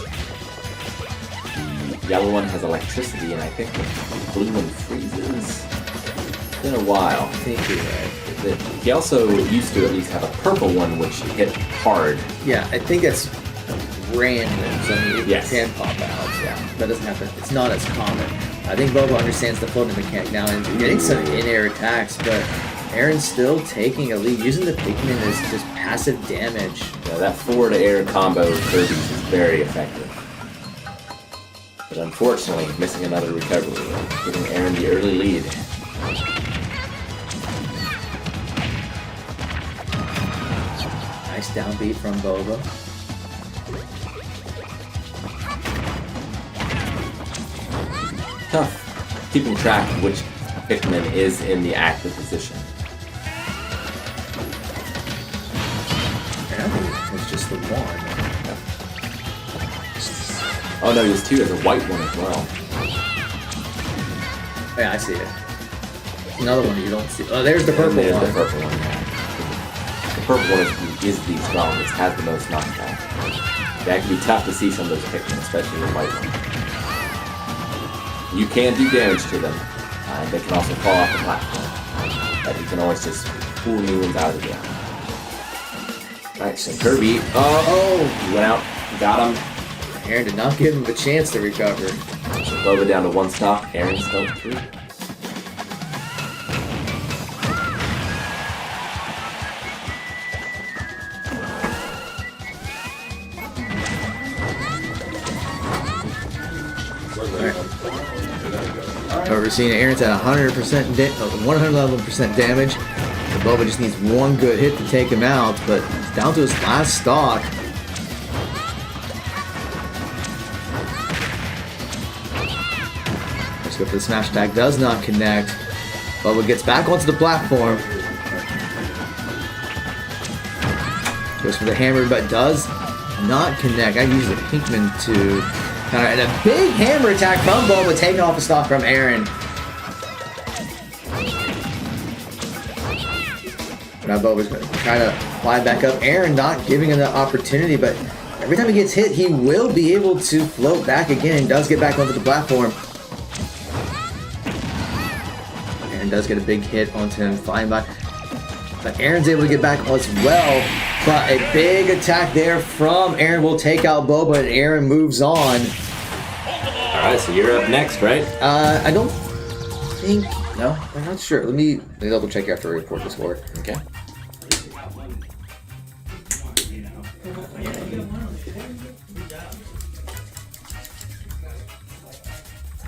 The yellow one has electricity, and I think the blue one freezes. It's been a while. I think you're right. He also used to at least have a purple one, which hit hard. Yeah, I think it's random, so I mean, it Yes. can pop out. Yeah, that doesn't happen. It's not as common. I think Bobo understands the floating mechanic now and getting some in-air attacks, but Aaron's still taking a lead, using the Pikmin as just passive damage. Yeah, that forward-air combo of Kirby's is very effective. But unfortunately, missing another recovery, giving Aaron the early lead. Nice downbeat from Bobo. Tough keeping track of which Pikmin is in the active position. And I think it's just the one. Oh no, there's two. There's a white one as well. Yeah, I see it. Another one you don't see. Oh, there's the purple And there's one. the purple one. Yeah. The purple one is the strongest, has the most knockback. That can be tough to see some of those Pikmin, especially the white one. You can do damage to them. They can also fall off the platform. But you can always just pull new ones out of the ground. Alright, so Kirby. Oh, he went out, got him. Aaron did not give him a chance to recover. So Boba down to 1 stock. Aaron's still 3. We're seeing Aaron's at 111% damage. And Boba just needs one good hit to take him out, but he's down to his last stock. Let's go for the smash attack. Does not connect. Boba gets back onto the platform. Goes for the hammer, but does not connect. I use the Pinkman to counter. And a big hammer attack from Boba, taking off the stock from Aaron. Now Boba's going to try to fly back up. Aaron not giving him the opportunity, but every time he gets hit, he will be able to float back again and does get back onto the platform. Aaron does get a big hit onto him, flying back. But Aaron's able to get back as well. But a big attack there from Aaron will take out Boba, and Aaron moves on. Alright, so you're up next, right? I don't think... No, I'm not sure. Let me double check after I report the score. Okay.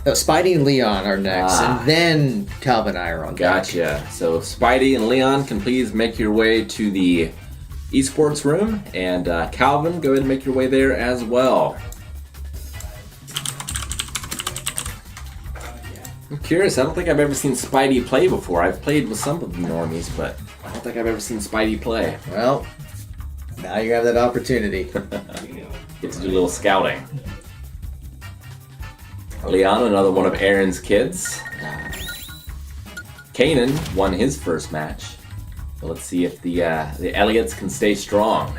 Spidey and Leon are next, Ah. and then Calvin and I are on deck. Gotcha. So Spidey and Leon can please make your way to the esports room, and Calvin, go ahead and make your way there as well. I'm curious. I don't think I've ever seen Spidey play before. I've played with some of the normies, but I don't think I've ever seen Spidey play. Well, now you have that opportunity. Get to do a little scouting. Leon, another one of Aaron's kids. Kanan won his first match. So let's see if the Elliots can stay strong.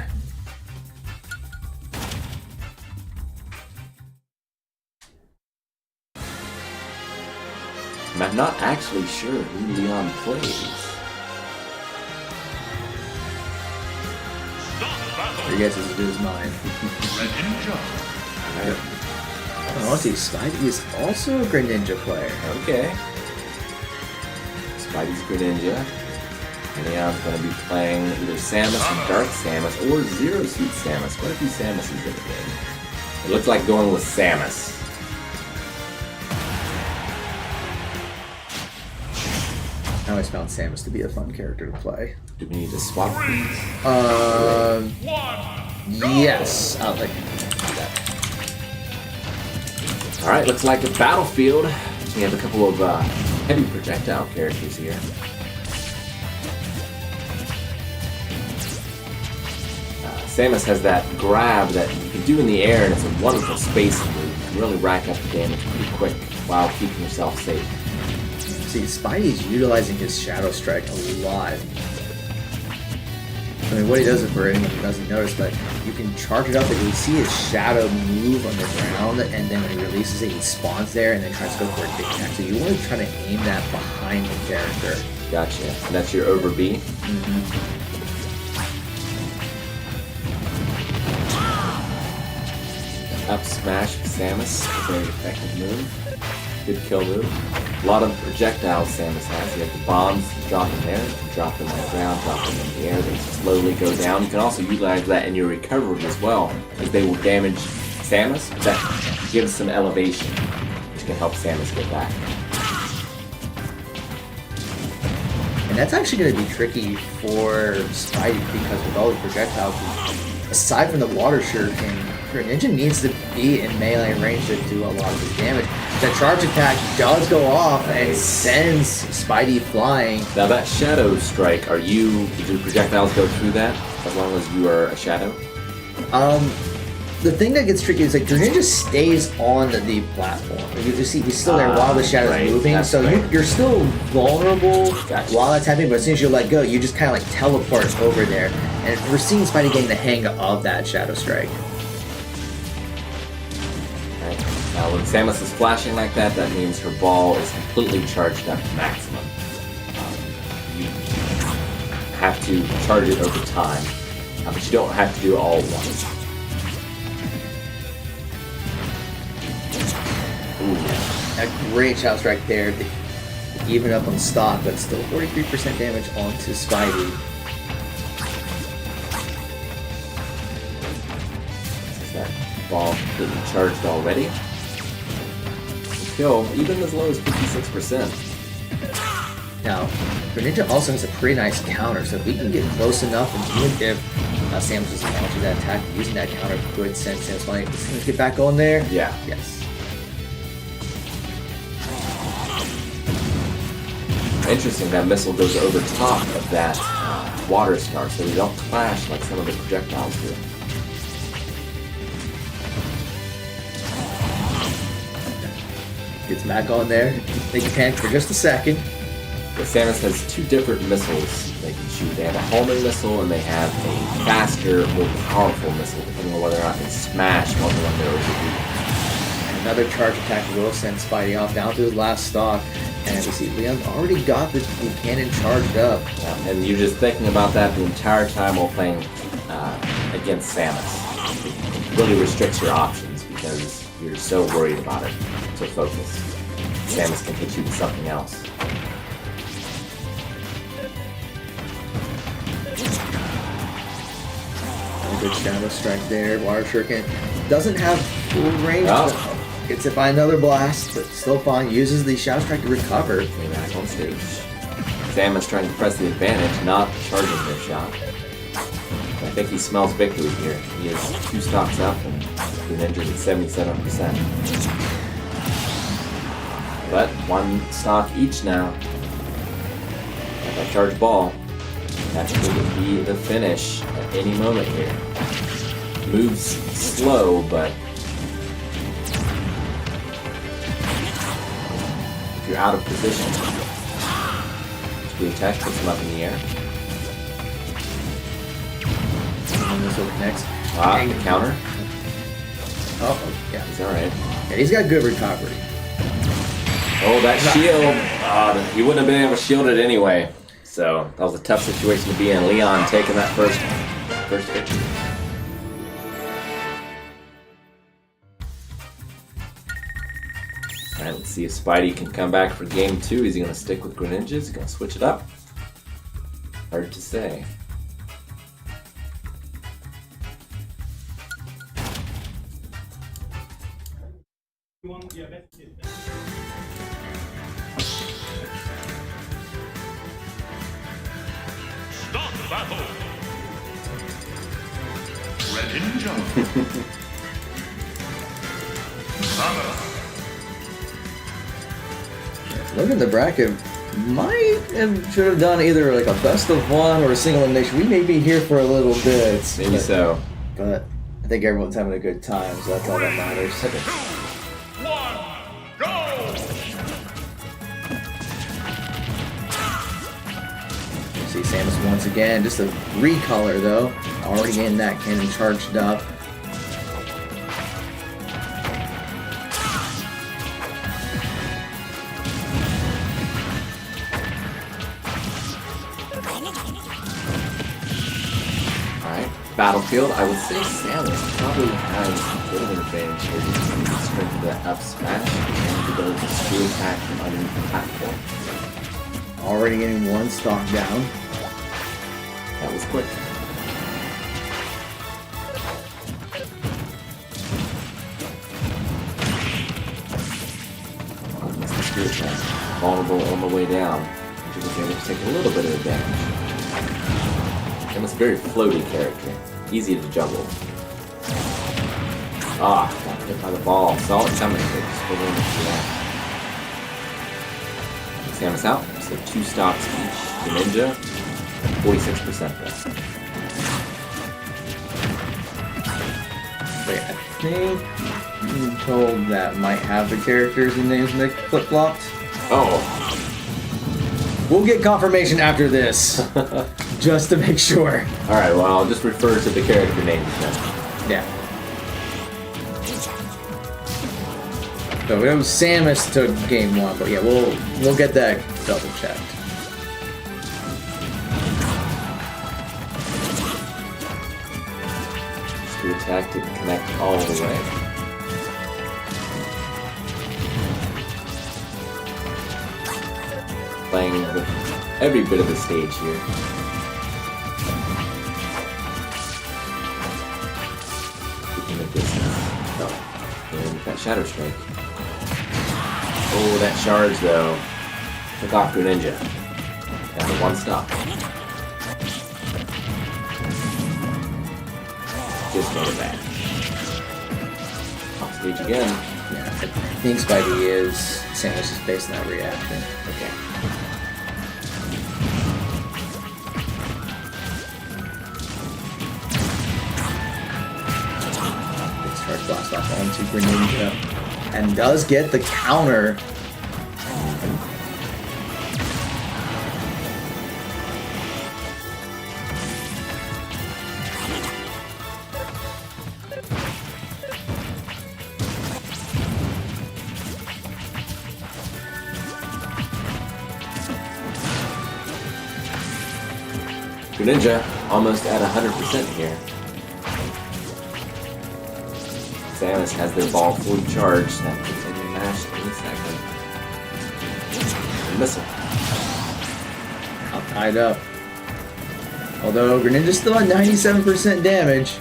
I'm not actually sure who Leon plays. Your guess is as good as mine. Oh, see, Spidey is also a Greninja player. Okay. Spidey's Greninja. Leon's going to be playing either Samus or Dark Samus or Zero Suit Samus. Quite a few Samuses in the game. It looks like going with Samus. I always found Samus to be a fun character to play. Do we need to swap these? Yes. I'll let you do that. Alright, looks like a battlefield. We have a couple of heavy projectile characters here. Samus has that grab that you can do in the air, and it's a wonderful space move. You can really rack up the damage pretty quick while keeping yourself safe. See, Spidey's utilizing his Shadow Strike a lot. I mean, what he does it for anyone who doesn't notice, but you can charge it up and you see his shadow move on the ground, and then when he releases it, he spawns there and then tries to go for a big attack. So you want to try to aim that behind the character. Gotcha. And that's your over B? Up smash with Samus, a very effective move. Good kill move. A lot of projectiles Samus has. You have the bombs, you drop them there, you can drop them on the ground, drop them in the air, they slowly go down. You can also utilize that in your recovery as well, as they will damage Samus. That gives some elevation, which can help Samus get back. And that's actually going to be tricky for Spidey because with all the projectiles, aside from the water shuriken, Greninja needs to be in melee range to do a lot of the damage. The charge attack does go off and sends Spidey flying. Now that Shadow Strike, do projectiles go through that as long as you are a Shadow? The thing that gets tricky is like Greninja stays on the platform. You just see he's still there while the shadow's moving, so you're still vulnerable while that's happening. But as soon as you let go, you just kind of like teleport over there, and we're seeing Spidey getting the hang of that Shadow Strike. Now when Samus is flashing like that, that means her ball is completely charged up to maximum. You have to charge it over time, but you don't have to do it all at once. A great Shadow Strike there to even up on stock, but still 43% damage onto Spidey. Is that ball completely charged already? Kill, even as low as 56%. Now, Greninja also has a pretty nice counter, so if we can get close enough, and even if Samus is launching that attack, using that counter could send Samus money. Let's get back on there. Yeah. Yes. Interesting, that missile goes over top of that water star, so they don't clash like some of the projectiles do. Gets back on there. They can panic for just a second. But Samus has two different missiles they can shoot. They have a homing missile and they have a faster, more powerful missile, depending on whether or not they smash while they're on their overheat. Another charge attack will send Spidey off down to his last stock. And we see Leon already got the cannon charged up. And you're just thinking about that the entire time while playing against Samus. It really restricts your options because you're so worried about it, so focused. Samus can hit you with something else. A good Shadow Strike there. Water Shuriken doesn't have full range. Oh. Gets it by another blast, but still fine. Uses the Shadow Strike to recover. Way back on stage. Samus trying to press the advantage, not charging their shot. I think he smells victory here. He has 2 stocks up and Greninja's at 77%. But one stock each now. Got that charge ball. That could be the finish at any moment here. Moves slow, but if you're out of position, the attack puts him up in the air. And this will connect. Ah, the counter. Oh, yeah. He's alright. Yeah, he's got good recovery. Oh, that shield! He wouldn't have been able to shield it anyway. So that was a tough situation to be in. Leon taking that first victory. Alright, let's see if Spidey can come back for game 2. Is he going to stick with Greninjas? Is he going to switch it up? Hard to say. Start battle. Greninja. Look at the bracket. Might have should have done either like a best of one or a single elimination. We may be here for a little bit. Maybe so. But I think everyone's having a good time, so that's all that matters. 2, 1, go! See Samus once again, just a recolor though. Already getting that cannon charged up. Alright, Battlefield. I would say Samus probably has a bit of an advantage here just from the strength of that up smash and the ability to screw attack from underneath the platform. Already getting one stock down. That was quick. Missed the screw attack. Vulnerable on the way down. Which was able to take a little bit of advantage. And it's a very floaty character. Easy to juggle. Ah, got hit by the ball. Saw it coming, but just wasn't able to react. Samus out. So 2 stocks each. Greninja, 46% though. Wait, I think I'm told that might have the characters and names flip-flopped. Oh, We'll get confirmation after this, just to make sure. alright, well, I'll just refer to the character names then. Yeah. So it was Samus to game 1, but yeah, we'll get that double checked. Screw attack didn't connect all the way. Playing with every bit of the stage here. Keeping the distance. Oh, and that Shadow Strike. Oh, that charge though. Took off Greninja. Down to 1 stop. Just made it back. Off stage again. Yeah, I think Spidey is Samus is based on that reaction. Okay. Gets charge blast off onto Greninja. And does get the counter. Greninja almost at 100% here. Samus has their ball fully charged. That puts in the mash any second. And missile. All tied up. Although Greninja's still at 97% damage.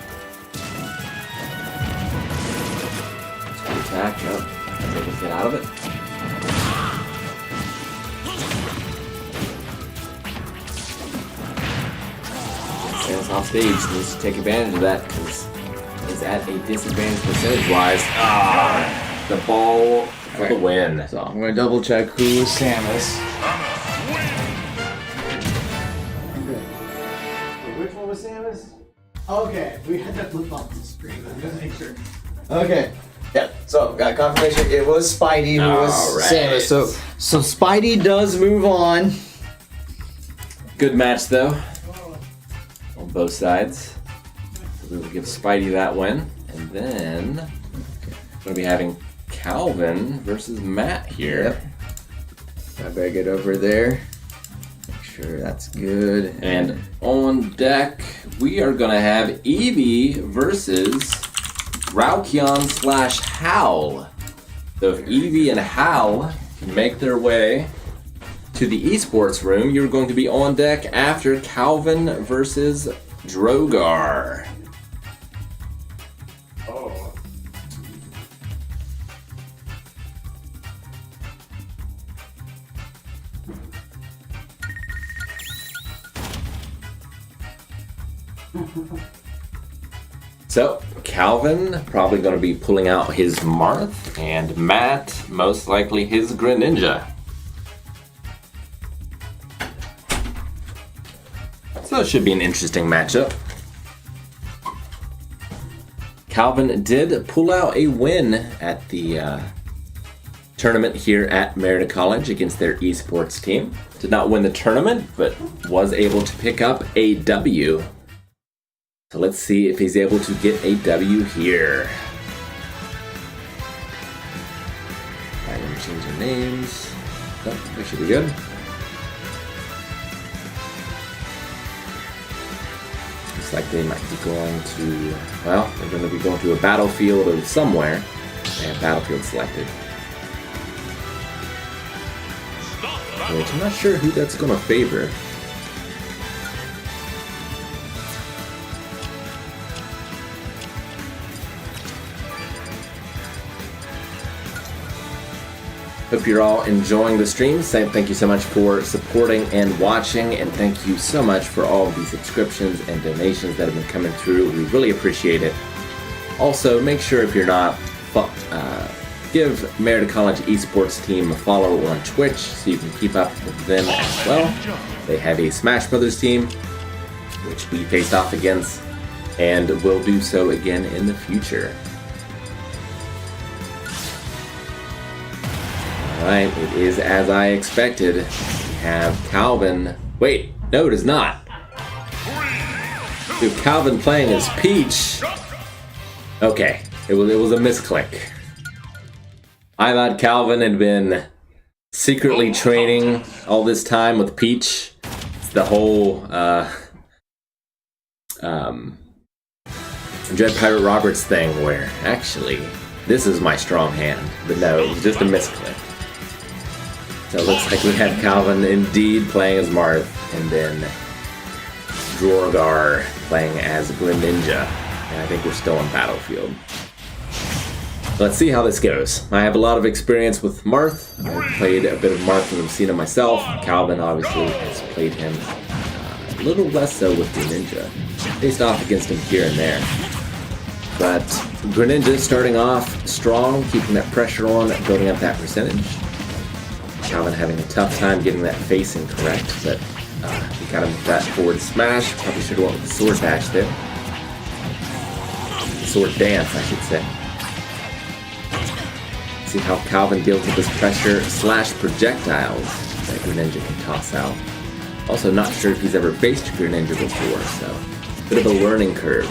Screw attack, yep. Able to get out of it. Samus off stage needs to take advantage of that because it's at a disadvantage percentage-wise. Ah, the ball for the win. So I'm gonna double check who is Samus. Which one was Samus? Okay, we had that flip off the screen. I'm gonna make sure. Okay. Yeah, so got confirmation it was Spidey who was Alright. Samus. So Spidey does move on. Good match though, on both sides. So we will give Spidey that win, and then we're gonna be having Calvin versus Matt here. I better get over there. Make sure that's good. And on deck, we are gonna have Eevee versus Raukion / Howl. So if Eevee and Howl can make their way to the esports room, you're going to be on deck after Calvin versus Drogar. So, Calvin probably going to be pulling out his Marth, and Matt most likely his Greninja. So it should be an interesting matchup. Calvin did pull out a win at the tournament here at Merida College against their esports team. Did not win the tournament, but was able to pick up a W. So let's see if he's able to get a W here. Alright, let me change the names. Oh, that should be good. Looks like they might be going to, well, they're going to be going to a battlefield of somewhere. They have battlefield selected. Which I'm not sure who that's going to favor. Hope you're all enjoying the stream. Thank you so much for supporting and watching, and thank you so much for all of the subscriptions and donations that have been coming through. We really appreciate it. Also, make sure if you're not, give Merida College Esports team a follow on Twitch so you can keep up with them as well. They have a Smash Brothers team, which we faced off against, and will do so again in the future. Alright, it is as I expected. We have Calvin. Wait, no, it is not. We have Calvin playing as Peach. Okay, it was a misclick. I thought Calvin had been secretly training all this time with Peach. It's the whole Dread Pirate Roberts thing where actually this is my strong hand. But no, it was just a misclick. So it looks like we had Calvin indeed playing as Marth, and then Drogar playing as Greninja. And I think we're still on Battlefield. Let's see how this goes. I have a lot of experience with Marth. I've played a bit of Marth and Lucina myself. Calvin obviously has played him a little less so with Greninja. Faced off against him here and there. But Greninja starting off strong, keeping that pressure on, building up that percentage. Calvin having a tough time getting that facing correct, but he got him with that forward smash. Probably should have went with the sword dash there. Sword dance, I should say. See how Calvin deals with this pressure / projectiles that Greninja can toss out. Also not sure if he's ever faced Greninja before, so bit of a learning curve.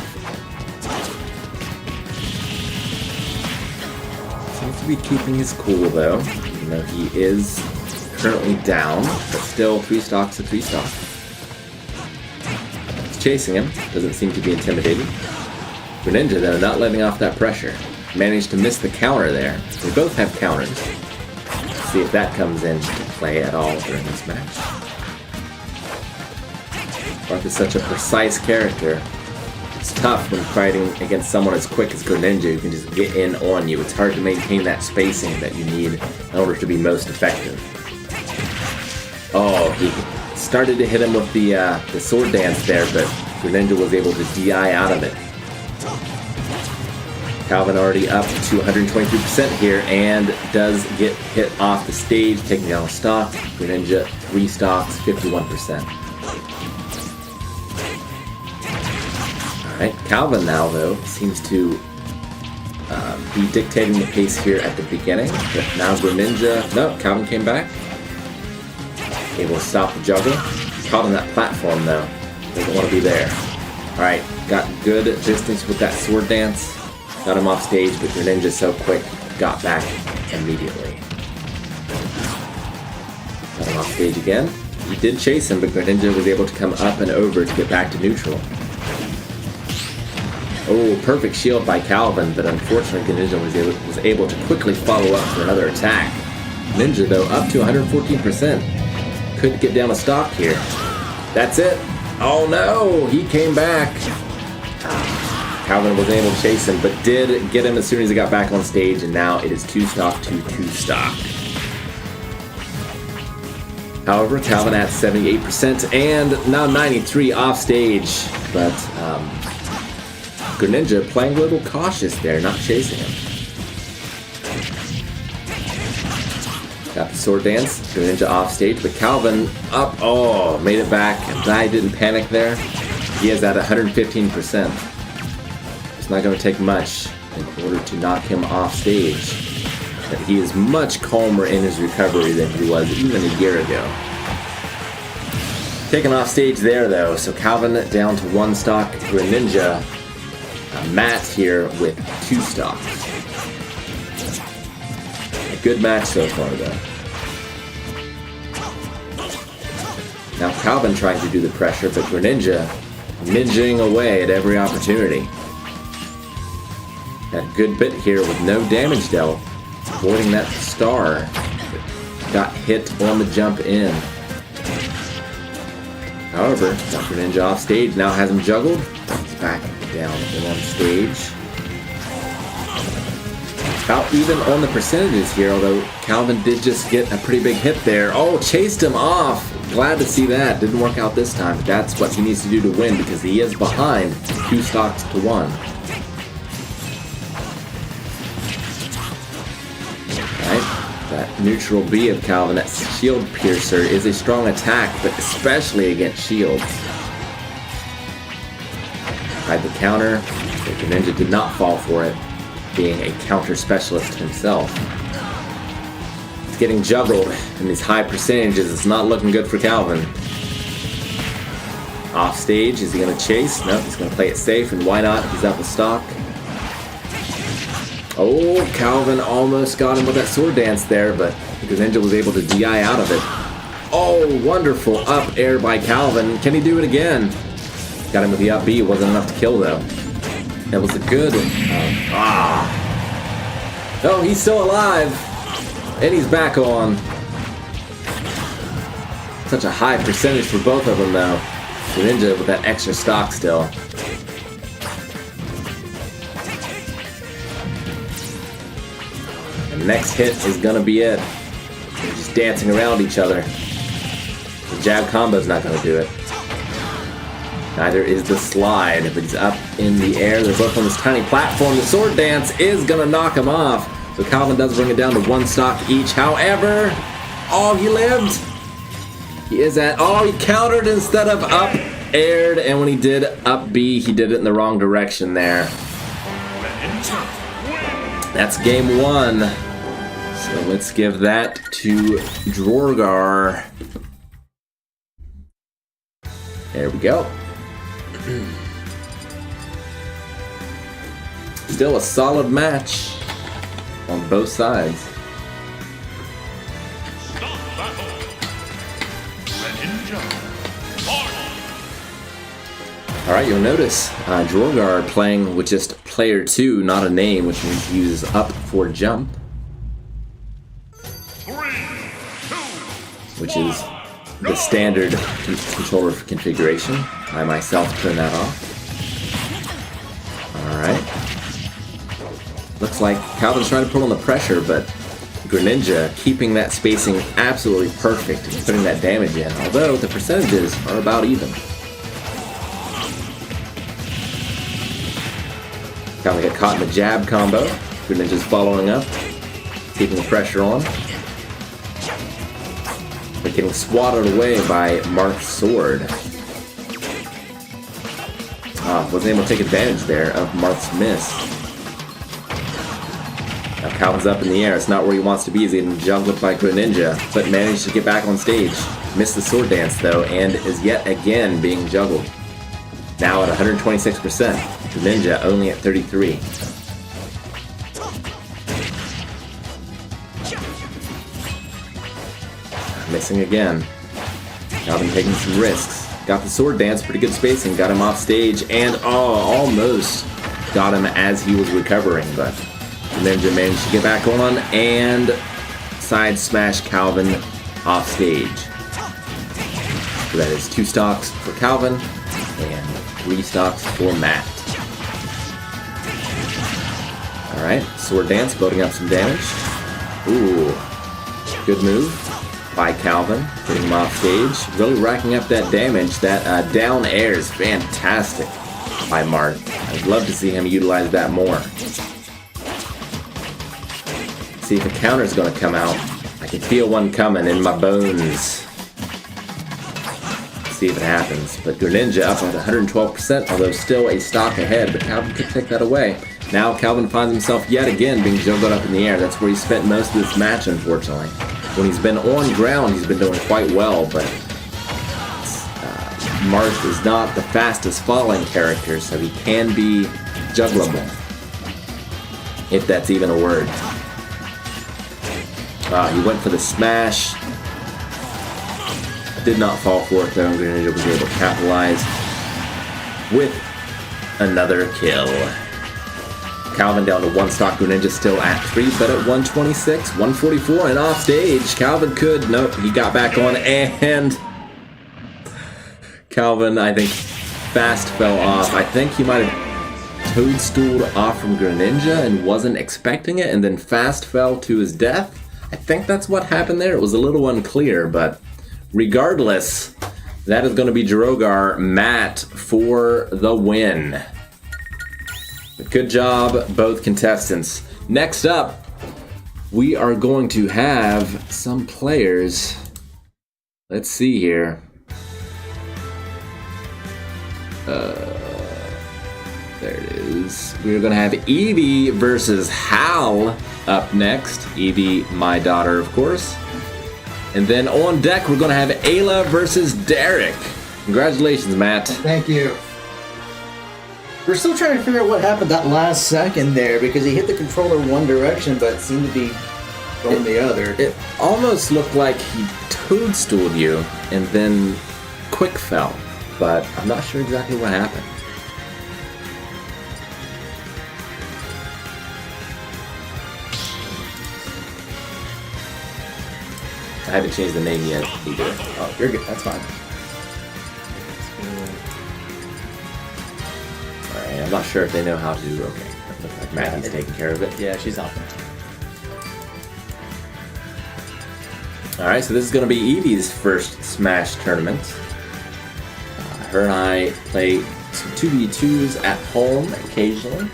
Seems to be keeping his cool though. You know, he is currently down, but still 3 stocks to 3 stock. He's chasing him, doesn't seem to be intimidated. Greninja, though, not letting off that pressure. Managed to miss the counter there. They both have counters. Let's see if that comes into play at all during this match. Marth is such a precise character. It's tough when fighting against someone as quick as Greninja who can just get in on you. It's hard to maintain that spacing that you need in order to be most effective. Oh, he started to hit him with the sword dance there, but Greninja was able to DI out of it. Calvin already up to 123% here and does get hit off the stage, taking down a stock. Greninja 3 stocks, 51%. Alright, Calvin now though seems to be dictating the pace here at the beginning. But now Greninja, no, Calvin came back. Able to stop the juggle. Caught on that platform though. Doesn't want to be there. Alright, got good distance with that sword dance. Got him off stage, but Greninja so quick, got back immediately. Got him off stage again. He did chase him, but Greninja was able to come up and over to get back to neutral. Oh, perfect shield by Calvin, but unfortunately Greninja was able to quickly follow up for another attack. Ninja, though, up to 114%. Could get down a stock here. That's it. Oh no, he came back. Calvin was able to chase him, but did get him as soon as he got back on stage, and now it is 2 stock to 2 stock. However, Calvin at 78% and now 93 off stage, but Greninja playing a little cautious there, not chasing him. Got the sword dance, Greninja off stage, but Calvin up, oh, made it back. I didn't panic there. He is at 115%. It's not going to take much in order to knock him off stage. But he is much calmer in his recovery than he was even a year ago. Taken off stage there though, so Calvin down to 1 stock, Greninja, Matt here with 2 stocks. A good match so far though. Now Calvin trying to do the pressure, but Greninja ninjaing away at every opportunity. Got a good bit here with no damage dealt, avoiding that star. Got hit on the jump in. However, Dr. Ninja off stage now has him juggled. He's back down on stage. About even on the percentages here, although Calvin did just get a pretty big hit there. Oh, chased him off. Glad to see that. Didn't work out this time, but that's what he needs to do to win because he is behind 2 stocks to 1. That neutral B of Calvin, that shield piercer, is a strong attack, but especially against shields. Tried the counter, but Greninja did not fall for it, being a counter specialist himself. He's getting juggled in these high percentages. It's not looking good for Calvin. Off stage, is he going to chase? No, he's going to play it safe, and why not? He's up a stock. Oh, Calvin almost got him with that sword dance there, but Greninja was able to DI out of it. Oh, wonderful up air by Calvin. Can he do it again? Got him with the up B. Wasn't enough to kill, though. That was a good... Oh, he's still alive. And he's back on. Such a high percentage for both of them, though. Greninja with that extra stock still. Next hit is gonna be it. They're just dancing around each other. The jab combo's not gonna do it. Neither is the slide, but he's up in the air. They're both on this tiny platform. The sword dance is gonna knock him off. So Calvin does bring it down to 1 stock each. However, oh, he lived. He is at, oh, he countered instead of up aired, and when he did up B, he did it in the wrong direction there. That's game 1. So let's give that to Drorgar. There we go. Still a solid match on both sides. Stop battle. Greninja. Alright, you'll notice Drorgar playing with just player 2, not a name, which means he uses up for jump. 3, 2, which is the standard controller configuration. I myself turn that off. Alright. Looks like Calvin's trying to put on the pressure, but Greninja keeping that spacing absolutely perfect and putting that damage in, although the percentages are about even. Calvin got caught in the jab combo. Greninja's following up, keeping the pressure on. But getting swatted away by Marth's sword. Wasn't able to take advantage there of Marth's miss. Now Calvin's up in the air. It's not where he wants to be. He's getting juggled by Greninja, but managed to get back on stage. Missed the sword dance though, and is yet again being juggled. Now at 126%. Greninja only at 33. Missing again. Calvin taking some risks. Got the sword dance, pretty good spacing, got him off stage, and almost got him as he was recovering, but Greninja managed to get back on and side smash Calvin off stage. So that is 2 stocks for Calvin and 3 stocks for Matt. Alright, sword dance, building up some damage. Ooh, good move by Calvin, putting him off stage, really racking up that damage. That down air is fantastic by Marth. I'd love to see him utilize that more. See if a counter's going to come out. I can feel one coming in my bones. See if it happens. But Greninja up at 112%, although still a stock ahead, but Calvin could take that away. Now Calvin finds himself yet again being juggled up in the air. That's where he spent most of this match, unfortunately. When he's been on ground, he's been doing quite well, but Marth is not the fastest falling character, so he can be juggleable, if that's even a word. He went for the smash. Did not fall for it, though. Greninja was able to capitalize with another kill. Calvin down to 1 stock, Greninja still at 3, but at 126, 144, and off stage. Calvin could, nope, he got back on, and Calvin, I think, fast fell off. I think he might have toadstooled off from Greninja and wasn't expecting it, and then fast fell to his death. I think that's what happened there. It was a little unclear, but regardless, that is going to be Drogar Matt for the win. Good job, both contestants. Next up, we are going to have some players. Let's see here. There it is. We're going to have Eevee versus Hal up next. Eevee, my daughter, of course. And then on deck, we're going to have Ayla versus Derek. Congratulations, Matt. Thank you. We're still trying to figure out what happened that last second there, because he hit the controller one direction, but seemed to be going the other. It almost looked like he toadstooled you and then quick fell, but I'm not sure exactly what happened. I haven't changed the name yet either. Oh, you're good. That's fine. Alright, I'm not sure if they know how to. Okay. It looks like Maddie's taking care of it. Yeah, she's out there. Alright, so this is going to be Eevee's first Smash tournament. Her and I play some 2v2s at home occasionally.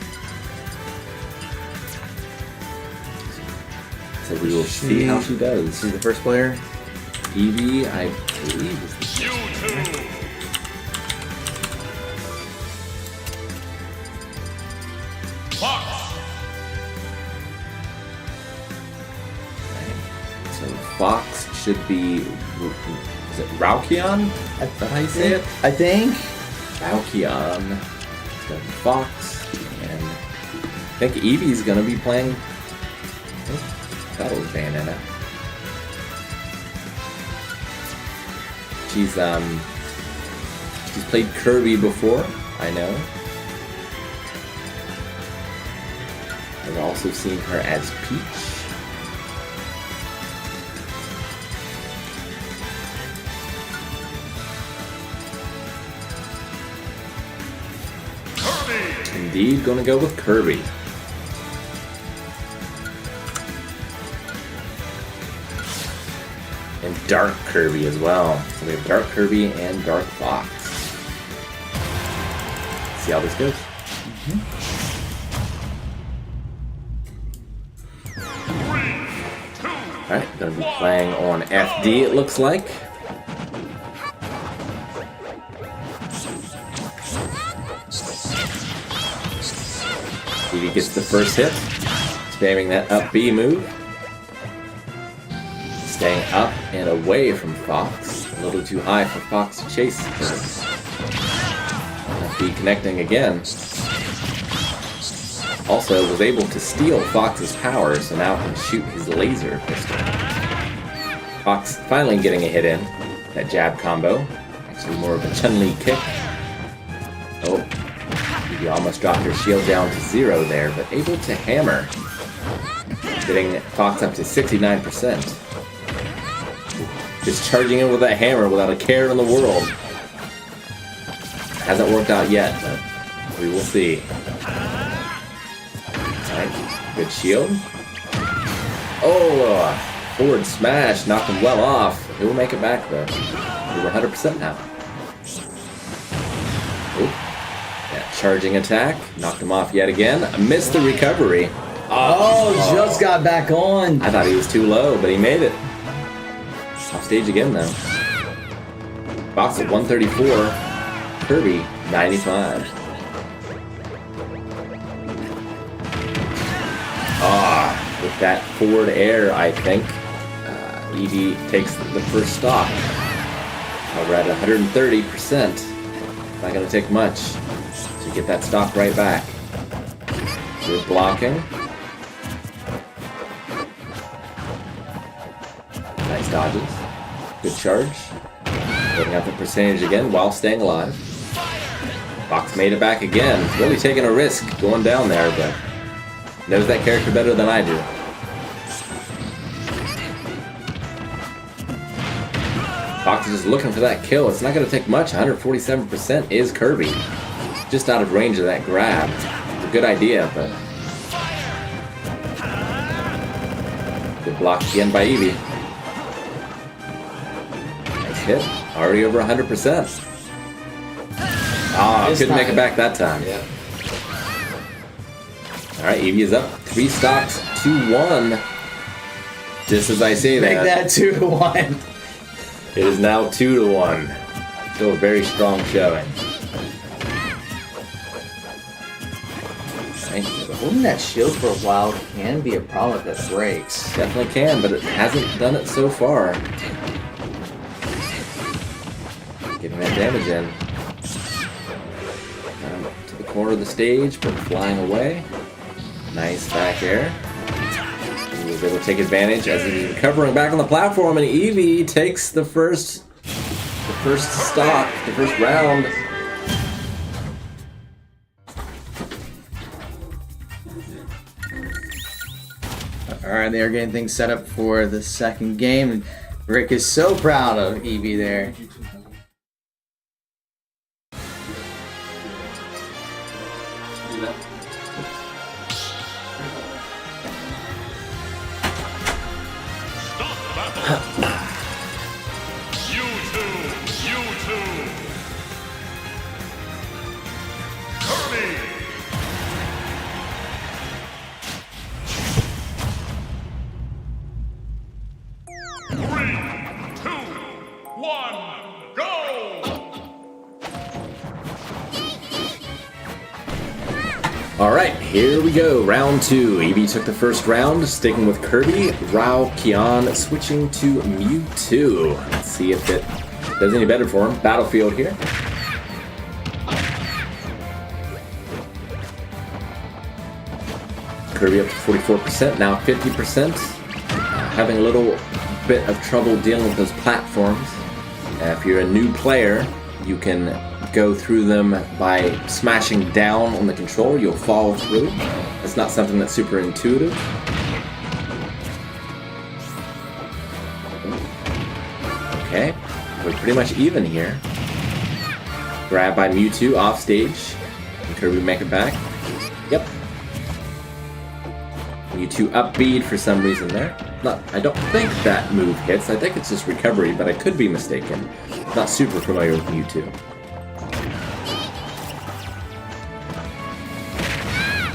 So we will see how she does. She's the first player. Eevee, I believe, is the You two. Fox. So Fox should be, is it Raukion? Is that how you say it? I think. Raukion. It's gonna be Fox, and I think Eevee's gonna be playing. That was Bayonetta. She's played Kirby before, I know. I've also seen her as Peach. Kirby. Indeed, gonna go with Kirby. And Dark Kirby as well. So we have Dark Kirby and Dark Fox. See how this goes. Alright, gonna be playing on FD, it looks like. Eevee gets the first hit, spamming that up B move. Staying up and away from Fox. A little too high for Fox to chase her. Up B connecting again. Also was able to steal Fox's power, so now can shoot his laser pistol. Fox finally getting a hit in. That jab combo. Actually more of a Chun-Li kick. Oh. He almost dropped her shield down to 0 there, but able to hammer. Getting Fox up to 69%. Just charging in with that hammer without a care in the world. Hasn't worked out yet, but we will see. Alright, good shield. Oh, forward smash, knocked him well off. He will make it back though. We're 100% now. Oop. That charging attack, knocked him off yet again. Missed the recovery. Oh, just got back on. I thought he was too low, but he made it. Off stage again though. Fox at 134. Kirby 95. With that forward air, I think Eevee takes the first stock. We're at 130%. Not going to take much to get that stock right back. Good blocking. Nice dodges. Good charge. Building up the percentage again while staying alive. Fox made it back again. Really taking a risk going down there, but knows that character better than I do. Fox is just looking for that kill. It's not going to take much. 147% is Kirby. Just out of range of that grab. It's a good idea, but... Good block again by Eevee. Nice hit. Already over 100%. Couldn't make it back that time. Yeah. Alright, Eevee is up 3 stocks to 1. Just as I say Make that. that 2-1. It is now 2-1. Still a very strong showing. Right. Holding that shield for a while can be a problem if it breaks. Definitely can, but it hasn't done it so far. Getting that damage in. To the corner of the stage, but flying away. Nice back air. He was able to take advantage as he's recovering back on the platform, and Eevee takes the first stock, the first round. Alright, they are getting things set up for the second game. And Rick is so proud of Eevee there. You two. Kirby. Three, two, one, go! Alright, here we go. Round 2. Eevee took the first round, sticking with Kirby. Rao Kian switching to Mewtwo. Let's see if it does any better for him. Battlefield here. Kirby up to 44%, now 50%. Having a little bit of trouble dealing with those platforms. If you're a new player, you can go through them by smashing down on the controller. You'll fall through. It's not something that's super intuitive. Okay, we're pretty much even here. Grab by Mewtwo off stage. Can Kirby make it back? Yep. Mewtwo up bead for some reason there. I don't think that move hits. I think it's just recovery, but I could be mistaken. Not super familiar with Mewtwo.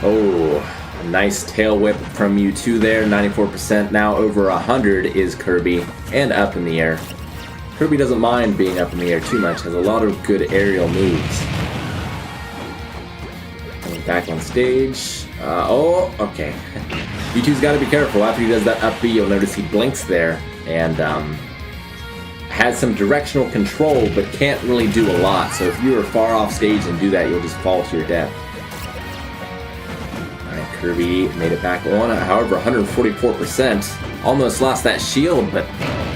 Oh, Nice tail whip from Mewtwo there, 94%. Now over 100 is Kirby, and up in the air. Kirby doesn't mind being up in the air too much, has a lot of good aerial moves. Coming back on stage. Oh, okay. Mewtwo's got to be careful. After he does that up B, you'll notice he blinks there, and has some directional control, but can't really do a lot. So if you are far off stage and do that, you'll just fall to your death. Alright, Kirby made it back on. However, 144%. Almost lost that shield, but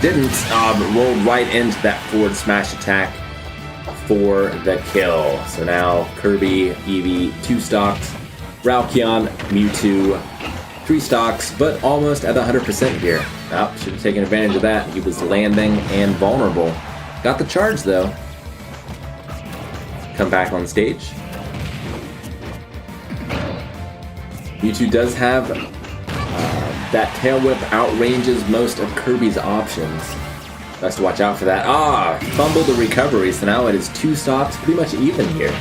didn't. But rolled right into that forward smash attack for the kill. So now Kirby, Eevee, 2 stocks. Ralkion, Mewtwo, 3 stocks, but almost at 100% here. Oh, should have taken advantage of that. He was landing and vulnerable. Got the charge though. Come back on stage. Mewtwo does have that tail whip outranges most of Kirby's options. Best to watch out for that. Fumbled the recovery, so now it is 2 stocks, pretty much even here.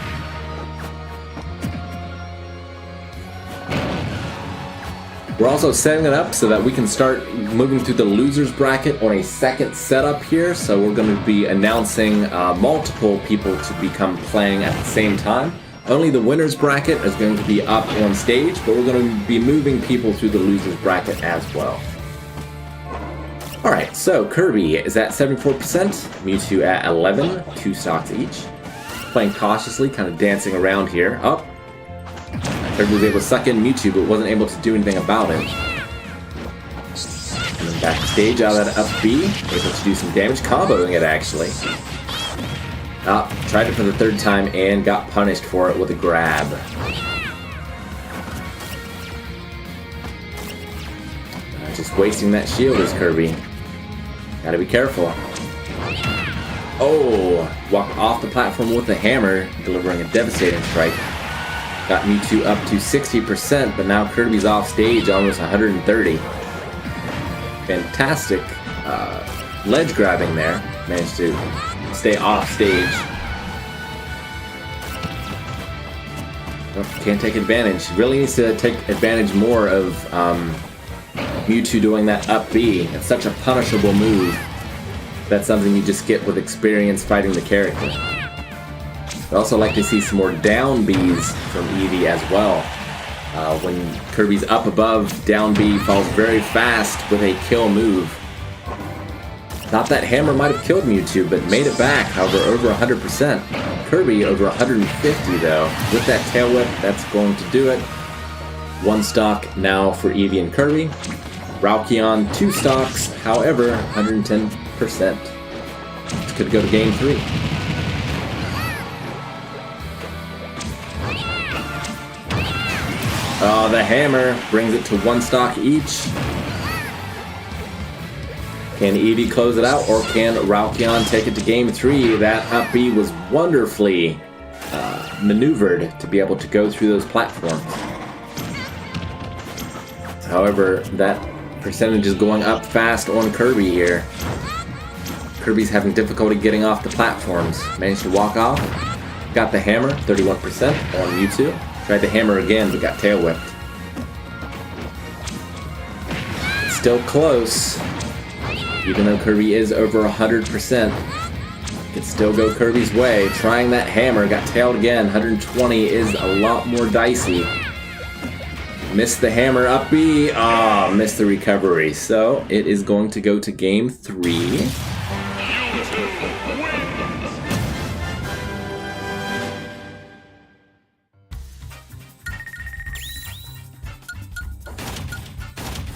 We're also setting it up so that we can start moving through the losers bracket on a second setup here. So we're going to be announcing multiple people to become playing at the same time. Only the winners bracket is going to be up on stage, but we're going to be moving people through the losers bracket as well. Alright, so Kirby is at 74%, Mewtwo at 11, 2 stocks each. Playing cautiously, kind of dancing around here. Kirby was able to suck in Mewtwo, but wasn't able to do anything about it. And then backstage out of that up B, able to do some damage, comboing it actually. Tried it for the 3rd time and got punished for it with a grab. Just wasting that shield is Kirby. Gotta be careful. Walked off the platform with the hammer, delivering a devastating strike. Got Mewtwo up to 60%, but now Kirby's off stage, almost 130. Fantastic ledge grabbing there. Managed to stay off stage. Can't take advantage. Really needs to take advantage more of Mewtwo doing that up B. It's such a punishable move. That's something you just get with experience fighting the character. I'd also like to see some more down Bs from Eevee as well. When Kirby's up above, down B falls very fast with a kill move. Thought that hammer might have killed Mewtwo, but made it back, however, over 100%. Kirby over 150 though. With that tail whip, that's going to do it. 1 stock now for Eevee and Kirby. Ralkion, 2 stocks, however, 110%. This could go to game 3. The hammer brings it to 1 stock each. Can Eevee close it out, or can Ralkion take it to game 3? That up B was wonderfully maneuvered to be able to go through those platforms. However, that percentage is going up fast on Kirby here. Kirby's having difficulty getting off the platforms. Managed to walk off. Got the hammer, 31% on Mewtwo. Tried the hammer again, but got tail whipped. Still close. Even though Kirby is over 100%. Could still go Kirby's way. Trying that hammer, got tailed again. 120 is a lot more dicey. Missed the hammer up B. Missed the recovery. So it is going to go to game 3.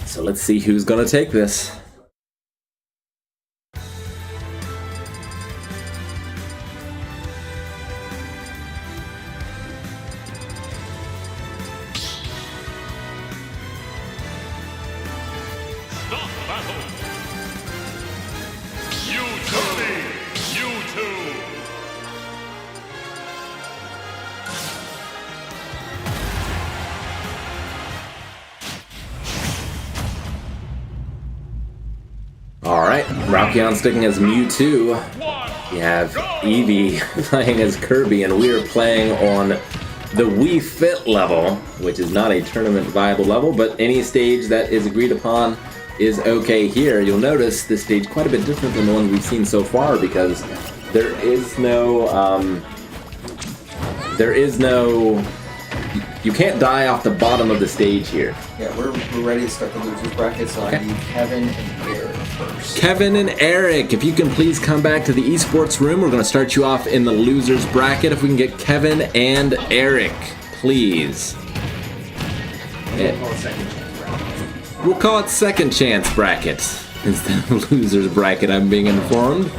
So let's see who's gonna take this. Stop battle! You2! Alright, Ralkion sticking as Mewtwo. We have Eevee playing as Kirby, and we are playing on the Wii Fit level, which is not a tournament viable level, but any stage that is agreed upon is okay here. You'll notice this stage quite a bit different than the one we've seen so far because there is no, you can't die off the bottom of the stage here. Yeah, we're ready to start the losers bracket, so I need Kevin and Eric first. Kevin and Eric, if you can please come back to the esports room, we're going to start you off in the losers bracket. If we can get Kevin and Eric, please. We'll call it second chance bracket instead of losers bracket, I'm being informed.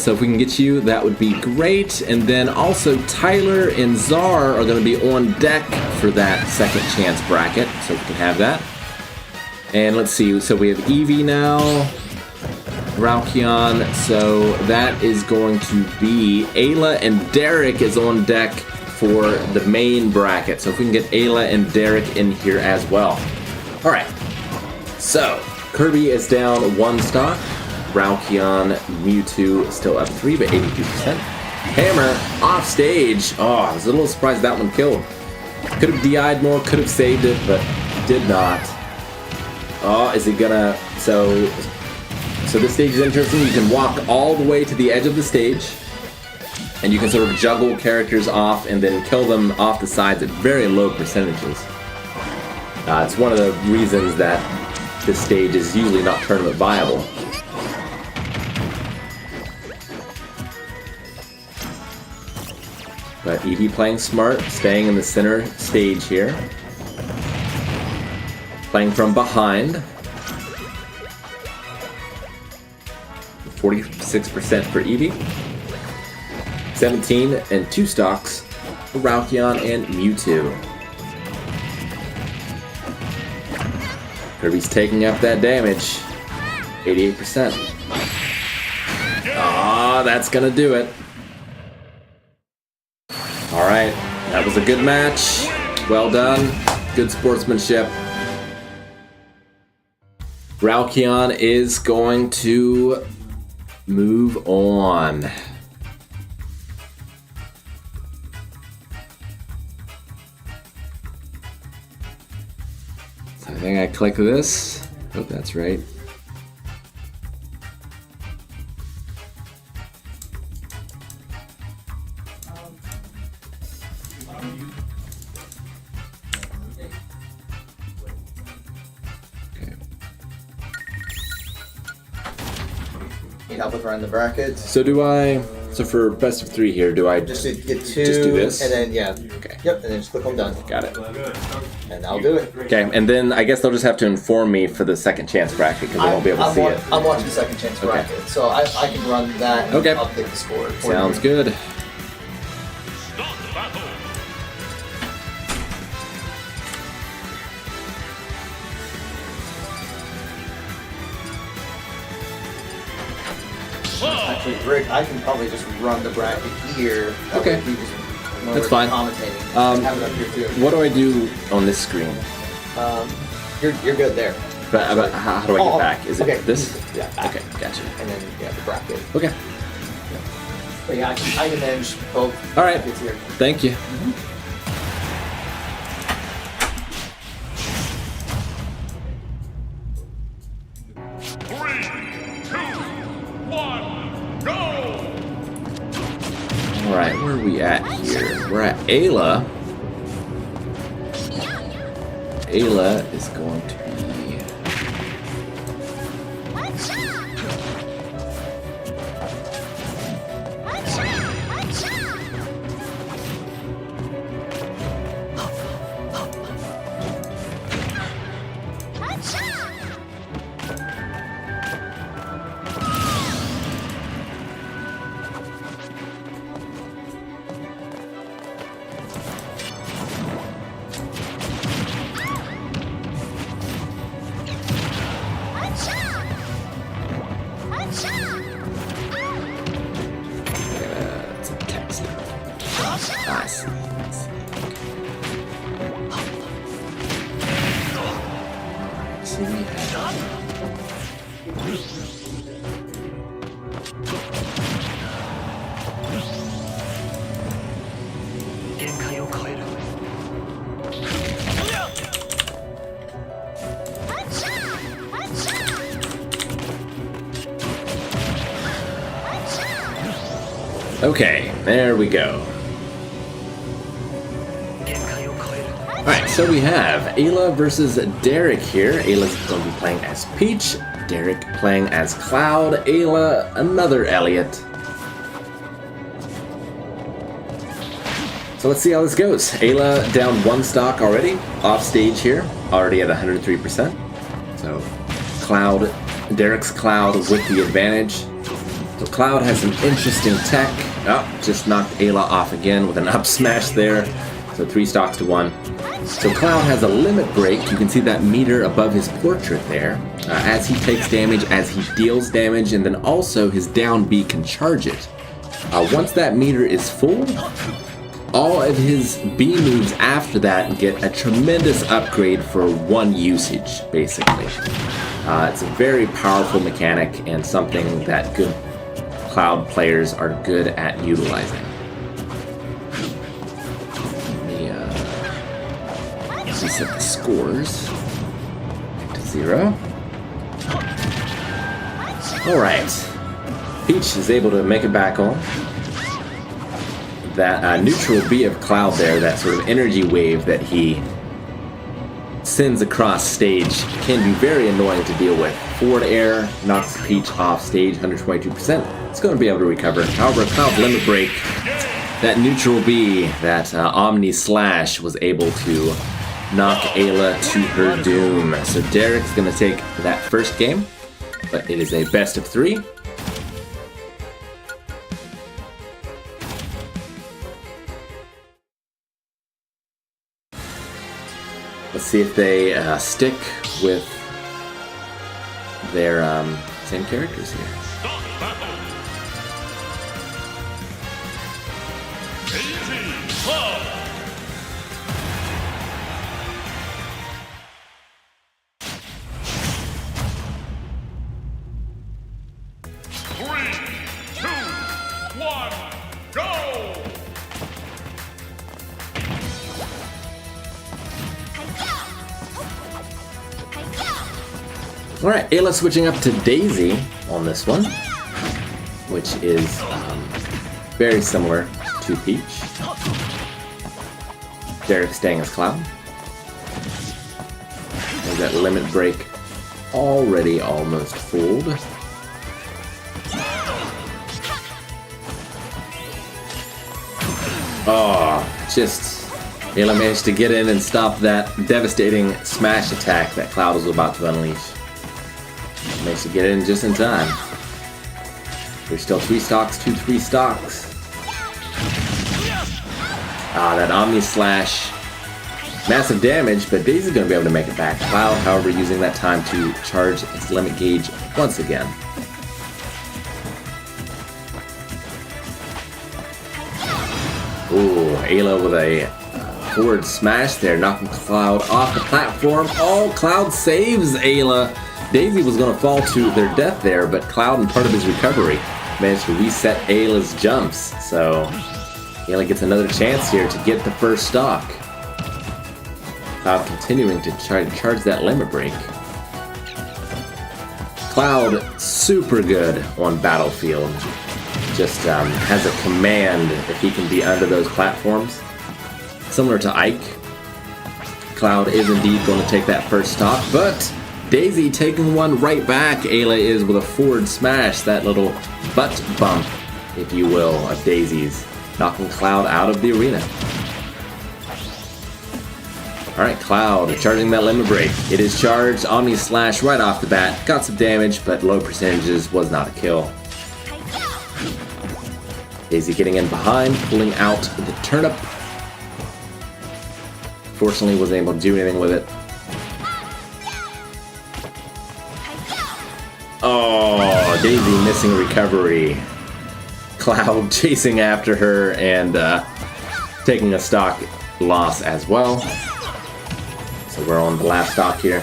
So if we can get you, that would be great. And then also Tyler and Czar are going to be on deck for that second chance bracket, so we can have that. And let's see, so we have Eevee now, Ralkion, so that is going to be Ayla and Derek is on deck for the main bracket. So if we can get Ayla and Derek in here as well. All right, so Kirby is down 1 stock. Ralkion, Mewtwo still up 3, but 82%. Hammer off stage. Oh, I was a little surprised that one killed. Could have DI'd more, could have saved it, but did not. Oh, is he gonna? So this stage is interesting. You can walk all the way to the edge of the stage, and you can sort of juggle characters off and then kill them off the sides at very low percentages. It's one of the reasons that this stage is usually not tournament viable. But Eevee playing smart, staying in the center stage here. Playing from behind. 46% for Eevee. 17 and 2 stocks for Ralkion and Mewtwo. Kirby's taking up that damage. 88%. Ah, that's gonna do it. Alright, that was a good match. Well done. Good sportsmanship. Ralkion is going to move on. So I think I click this. Hope that's right. Need help with running the brackets? So so for best of 3 here, do I Just get 2, just do this? and then, yeah. Okay. Yep, and then just click on done. Got it. And I'll do it. Okay, and then I guess they'll just have to inform me for the second chance bracket because I won't be able to see it. I'm watching the second chance bracket, so I can run that and Okay. update the score. for Sounds you. good. Start battle. Actually, Rick, I can probably just run the bracket here. That Okay. way we just That's fine. Commentating. Have it up here too. What do I do on this screen? You're good there. But how do I get back? Is it okay. this? Yeah. Back. Okay, gotcha. And then the bracket. Okay. But yeah, I can manage both. All right. brackets here. Thank you. Three, two, one, go! All right, where are we at here? We're at Ayla. Ayla is going to be. It's a text. Nice. So we have. Okay, there we go. Alright, so we have Ayla versus Derek here. Ayla's going to be playing as Peach, Derek playing as Cloud, Ayla, another Elliot. So let's see how this goes. Ayla down 1 stock already, off stage here, already at 103%. So Cloud, Derek's Cloud with the advantage. So Cloud has some interesting tech. Oh, just knocked Ayla off again with an up smash there. So 3 stocks to 1. So Cloud has a limit break. You can see that meter above his portrait there. As he takes damage, as he deals damage, and then also his down B can charge it. Once that meter is full, all of his B moves after that get a tremendous upgrade for 1 usage, basically. It's a very powerful mechanic and something that good Cloud players are good at utilizing. Set the scores to 0. Alright. Peach is able to make it back on. That neutral B of Cloud there, that sort of energy wave that he sends across stage, can be very annoying to deal with. Forward air knocks Peach off stage, 122%. It's going to be able to recover. However, Cloud's limit break, that neutral B, that Omni Slash was able to knock Ayla to her doom. So Derek's going to take that first game, but it is a best of 3. Let's see if they stick with their same characters here. Start battle. Daisy Club. 3, 2, 1, go! Alright, Ayla switching up to Daisy on this one, which is very similar to Peach. Derek staying as Cloud. There's that limit break already almost fooled. Oh, just Ayla managed to get in and stop that devastating smash attack that Cloud was about to unleash. Managed to get in just in time. There's still 3 stocks, 3 stocks. That Omni Slash. Massive damage, but Daisy's going to be able to make it back. Cloud, however, using that time to charge its limit gauge once again. Ooh, Ayla with a forward smash there, knocking Cloud off the platform. Oh, Cloud saves Ayla. Daisy was going to fall to their death there, but Cloud, in part of his recovery, managed to reset Ayla's jumps. So Ayla gets another chance here to get the first stock. Cloud continuing to try to charge that limit break. Cloud, super good on Battlefield. Just has a command if he can be under those platforms. Similar to Ike, Cloud is indeed going to take that first stock, but Daisy taking one right back. Ayla is with a forward smash, that little butt bump, if you will, of Daisy's, knocking Cloud out of the arena. Alright, Cloud charging that limit break. It is charged, Omni Slash right off the bat. Got some damage, but low percentages, was not a kill. Daisy getting in behind, pulling out the turnip. Fortunately, wasn't able to do anything with it. Oh, Daisy missing recovery. Cloud chasing after her and taking a stock loss as well. So we're on the last stock here.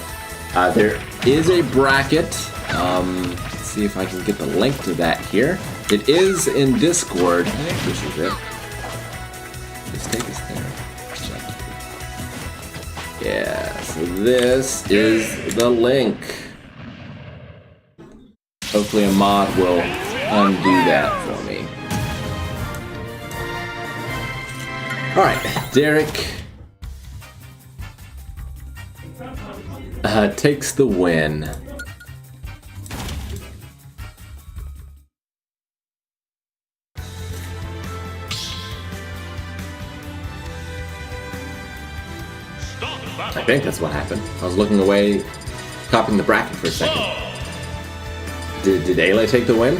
There is a bracket. Let's see if I can get the link to that here. It is in Discord. I think this is it. Let's take us there. Yeah, so this is the link. Hopefully a mod will undo that for me. All right, Derek takes the win. I think that's what happened. I was looking away, copying the bracket for a second. Did Ayla take the win?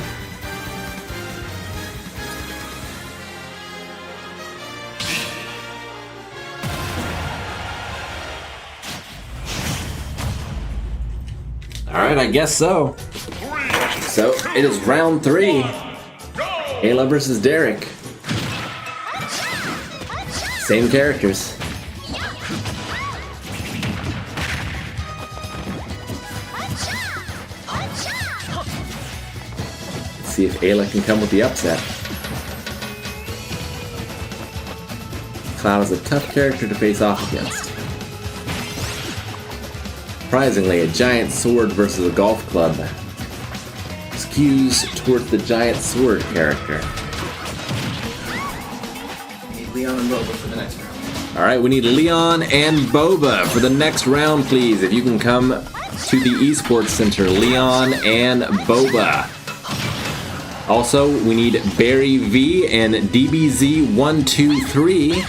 Alright, I guess so. So, it is round 3. Ayla versus Derek. Same characters. Let's see if Ayla can come with the upset. Cloud is a tough character to face off against. Surprisingly, a giant sword versus a golf club skews towards the giant sword character. Need Leon and Boba for the next round. Alright, we need Leon and Boba for the next round, please. If you can come to the Esports Center, Leon and Boba. Also, we need Barry V and DBZ123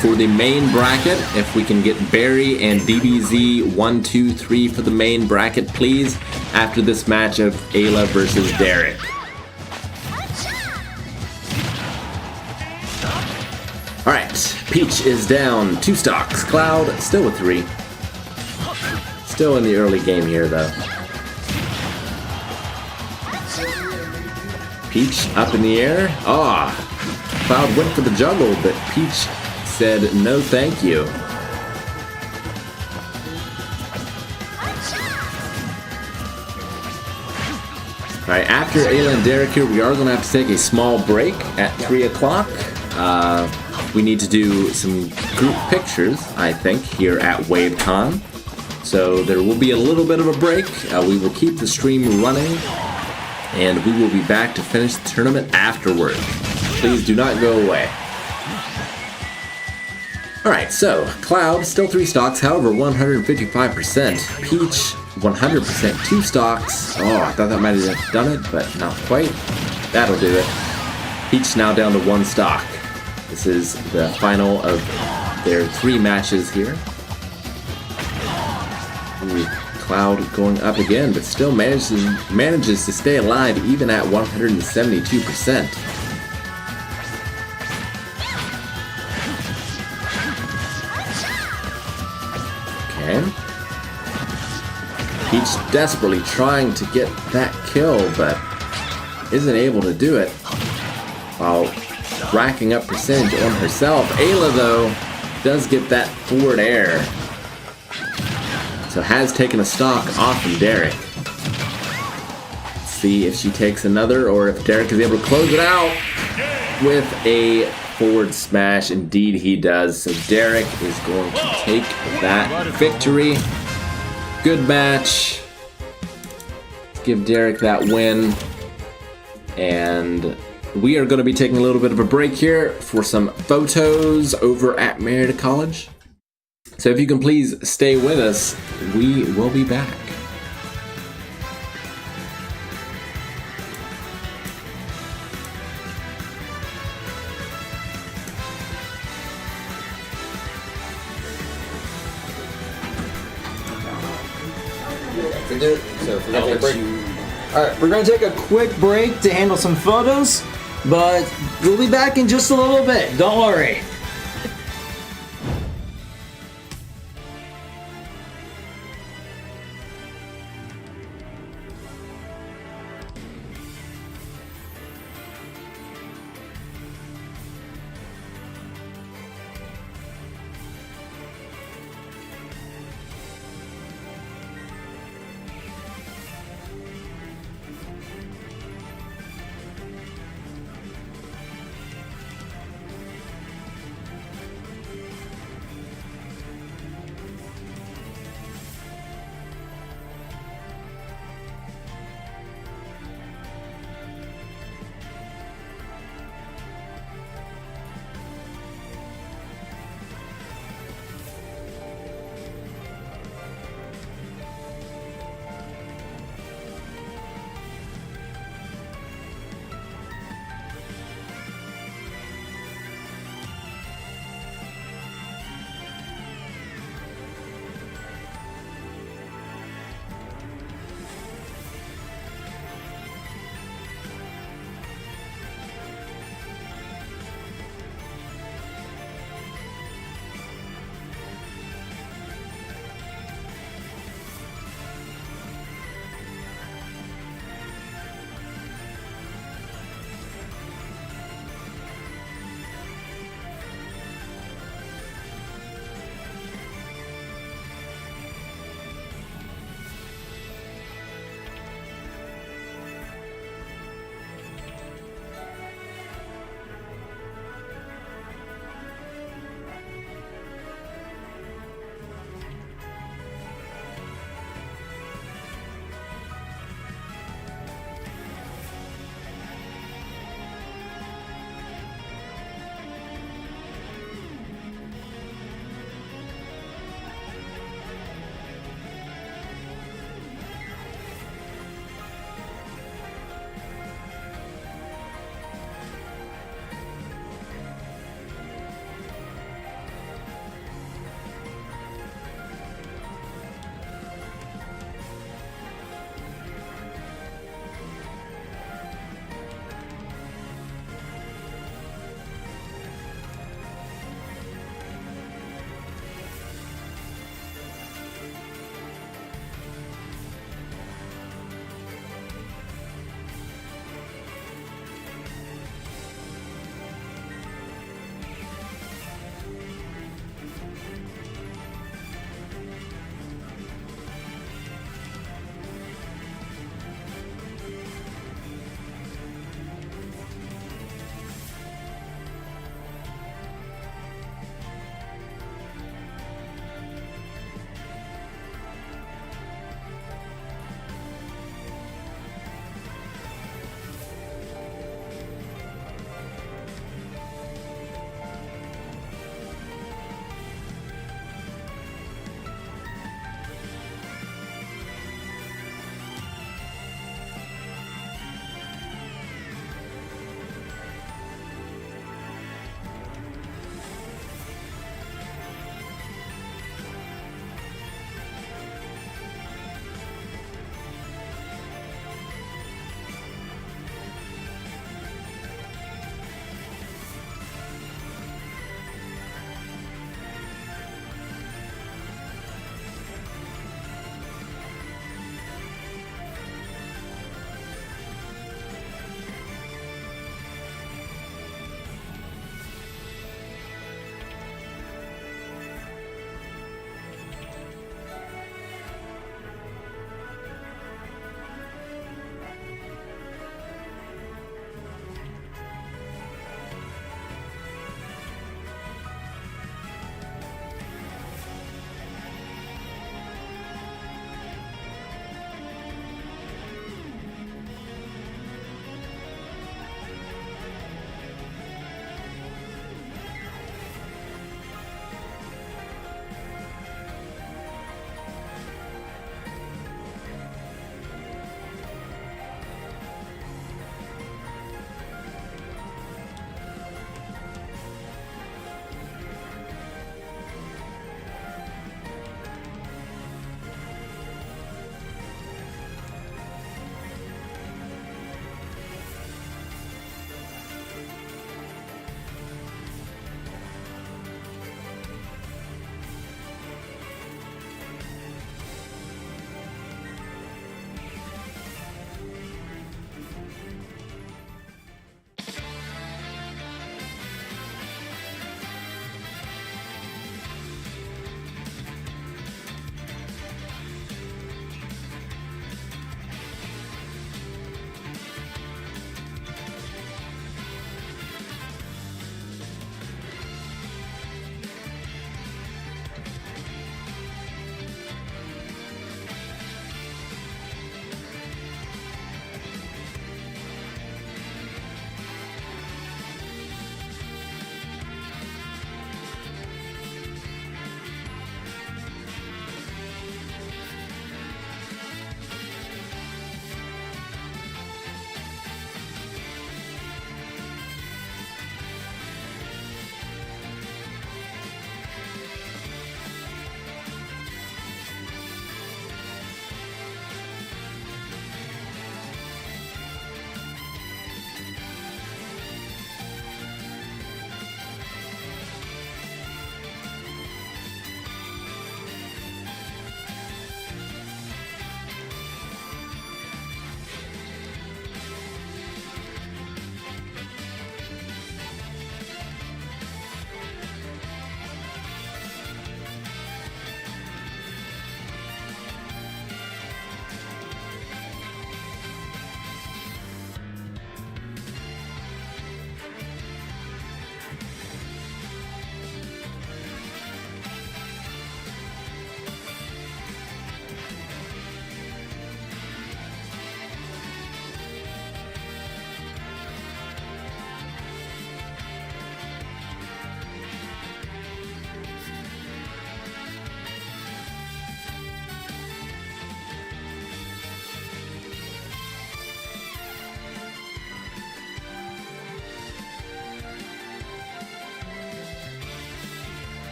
for the main bracket. If we can get Barry and DBZ123 for the main bracket, please, after this match of Ayla versus Derek. Alright, Peach is down 2 stocks. Cloud still with 3. Still in the early game here, though. Peach up in the air. Cloud went for the juggle, but Peach said no thank you. Alright, after Ayla and Derek here, we are going to have to take a small break at 3 o'clock. We need to do some group pictures, I think, here at Wavecon. So there will be a little bit of a break. We will keep the stream running, and we will be back to finish the tournament afterward. Please do not go away. Alright, so, Cloud, still 3 stocks, however, 155%. Peach, 100%, 2 stocks. I thought that might have done it, but not quite. That'll do it. Peach now down to 1 stock. This is the final of their 3 matches here. Ooh, Cloud going up again, but still manages to stay alive even at 172%. Okay. Peach desperately trying to get that kill, but isn't able to do it while racking up percentage on herself. Ayla, though, does get that forward air. So has taken a stock off from Derek. Let's see if she takes another or if Derek is able to close it out with a forward smash. Indeed he does. So Derek is going to take that victory. Good match. Give Derek that win. And we are going to be taking a little bit of a break here for some photos over at Merida College. So if you can please stay with us, we will be back. Alright, we're going to take a quick break to handle some photos, but we'll be back in just a little bit. Don't worry.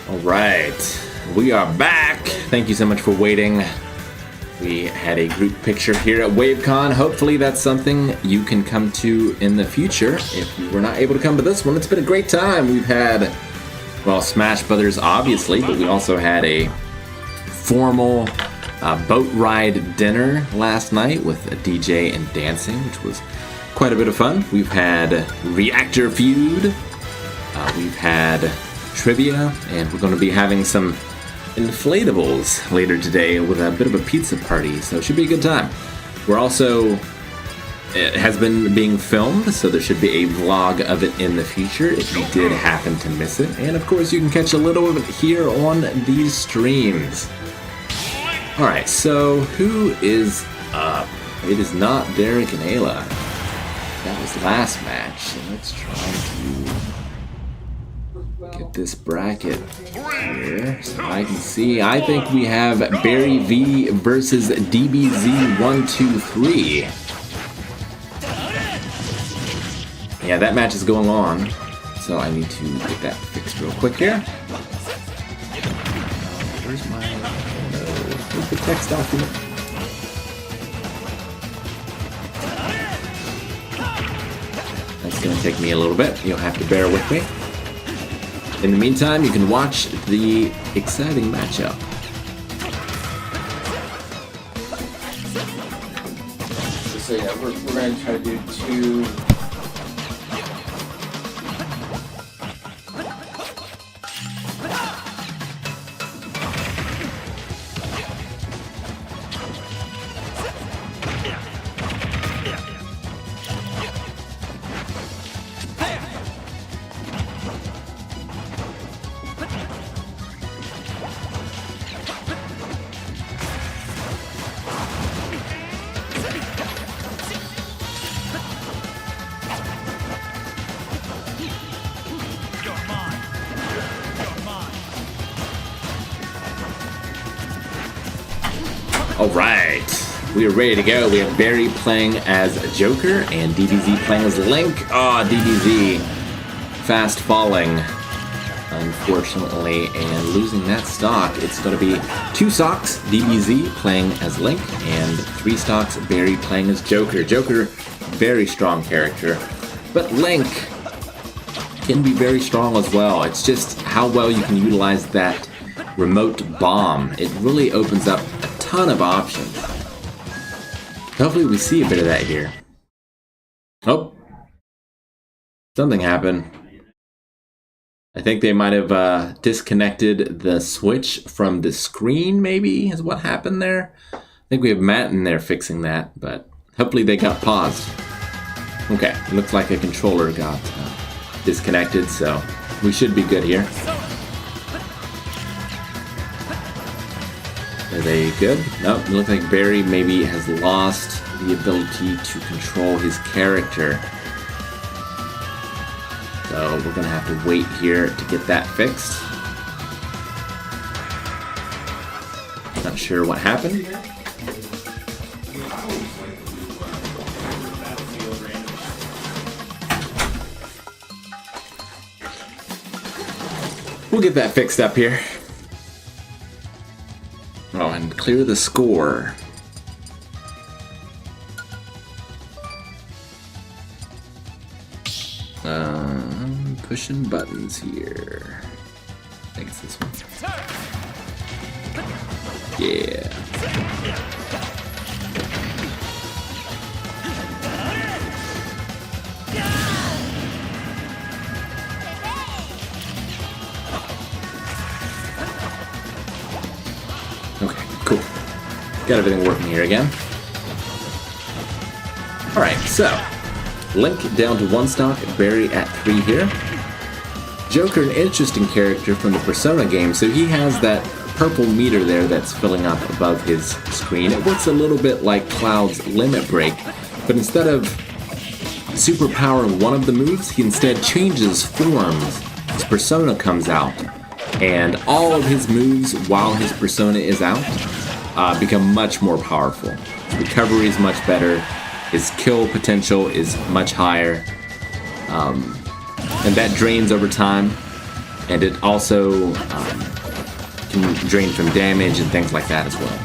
All right, we are back. Thank you so much for waiting. We had a group picture here at Wavecon. Hopefully that's something you can come to in the future. If you were not able to come to this one, it's been a great time. We've had, well, Smash Brothers obviously, but we also had a formal boat ride dinner last night with a DJ and dancing, which was quite a bit of fun. We've had Reactor Feud. We've had trivia, and we're going to be having some inflatables later today with a bit of a pizza party, so it should be a good time. We're also, it has been being filmed, so there should be a vlog of it in the future if you did happen to miss it. And of course you can catch a little of it here on these streams. Alright, so who is up? It is not Derek and Ayla. That was the last match, so let's try to get this bracket here so I can see. I think we have Barry V versus DBZ123. Yeah, that match is going on, so I need to get that fixed real quick here. Where's my... where's the text document? That's going to take me a little bit. You'll have to bear with me. In the meantime, you can watch the exciting matchup. So yeah, we're going to try to do two. Alright, we are ready to go. We have Barry playing as Joker and DBZ playing as Link. Oh, DBZ fast falling, unfortunately, and losing that stock. It's going to be 2 stocks, DBZ playing as Link, and 3 stocks, Barry playing as Joker. Joker, very strong character, but Link can be very strong as well. It's just how well you can utilize that remote bomb. It really opens up a ton of options. Hopefully we see a bit of that here. Oh, something happened. I think they might have disconnected the switch from the screen, maybe, is what happened there. I think we have Matt in there fixing that, but hopefully they got paused. Okay, looks like a controller got disconnected, so we should be good here. Are they good? Nope, it looks like Barry maybe has lost the ability to control his character. So we're gonna have to wait here to get that fixed. Not sure what happened. We'll get that fixed up here. Oh, and clear the score. Pushing buttons here. I think it's this one. Yeah. Okay, cool. Got everything working here again. Alright, so Link down to 1 stock, Barry at 3 here. Joker, an interesting character from the Persona game, so he has that purple meter there that's filling up above his screen. It works a little bit like Cloud's Limit Break, but instead of superpowering one of the moves, he instead changes forms. His persona comes out, and all of his moves while his persona is out become much more powerful. His recovery is much better, his kill potential is much higher, and that drains over time. and it also can drain from damage and things like that as well.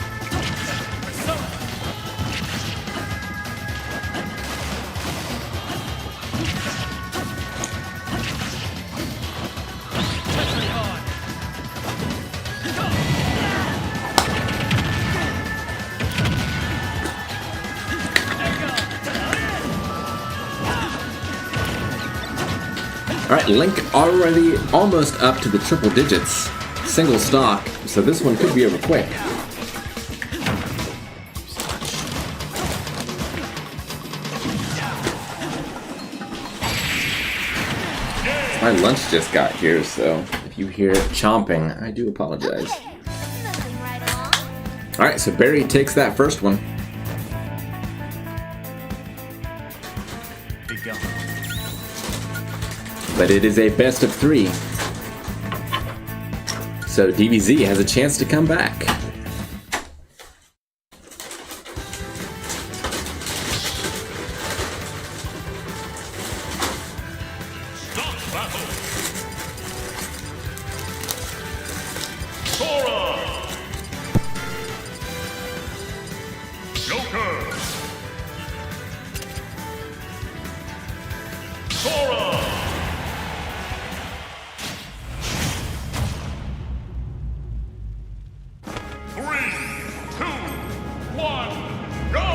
Alright, Link already almost up to the triple digits. Single stock, so this one could be over quick. My lunch just got here, so if you hear chomping, I do apologize. Alright, so Barry takes that first one. But it is a best of 3. So DBZ has a chance to come back. Stop battle. Sora. Joker. Sora. 3, 2, 1, go!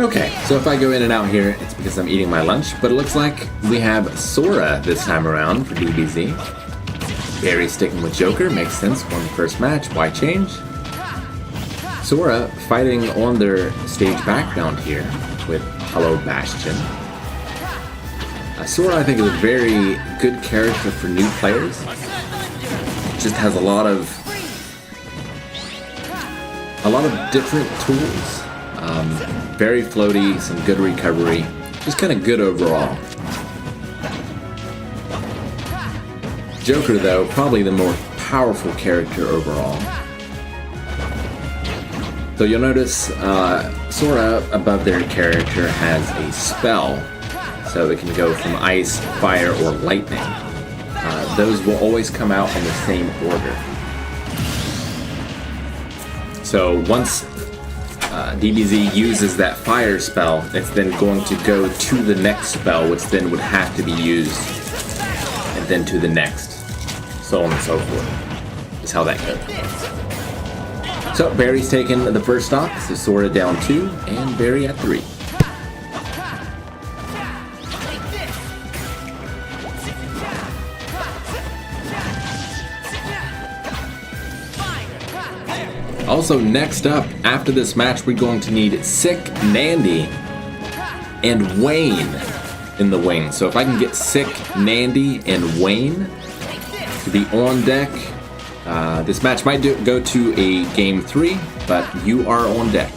Okay, so if I go in and out here, it's because I'm eating my lunch, but it looks like we have Sora this time around for DBZ. Barry sticking with Joker, makes sense, won the first match, why change? Sora fighting on their stage background here with Hello Bastion. Sora, I think, is a very good character for new players. Just has a lot of different tools. Very floaty, some good recovery, just kind of good overall. Joker, though, probably the more powerful character overall. So you'll notice Sora above their character has a spell, so it can go from ice, fire, or lightning. Those will always come out in the same order. So once DBZ uses that fire spell, it's then going to go to the next spell, which then would have to be used, and then to the next, so on and so forth, is how that goes. So Barry's taking the first stock, so Sora down 2, and Barry at 3. Also, next up, after this match, we're going to need Sick Nandy and Wayne in the wing. So if I can get Sick Nandy and Wayne to be on deck, this match might go to a game 3, but you are on deck.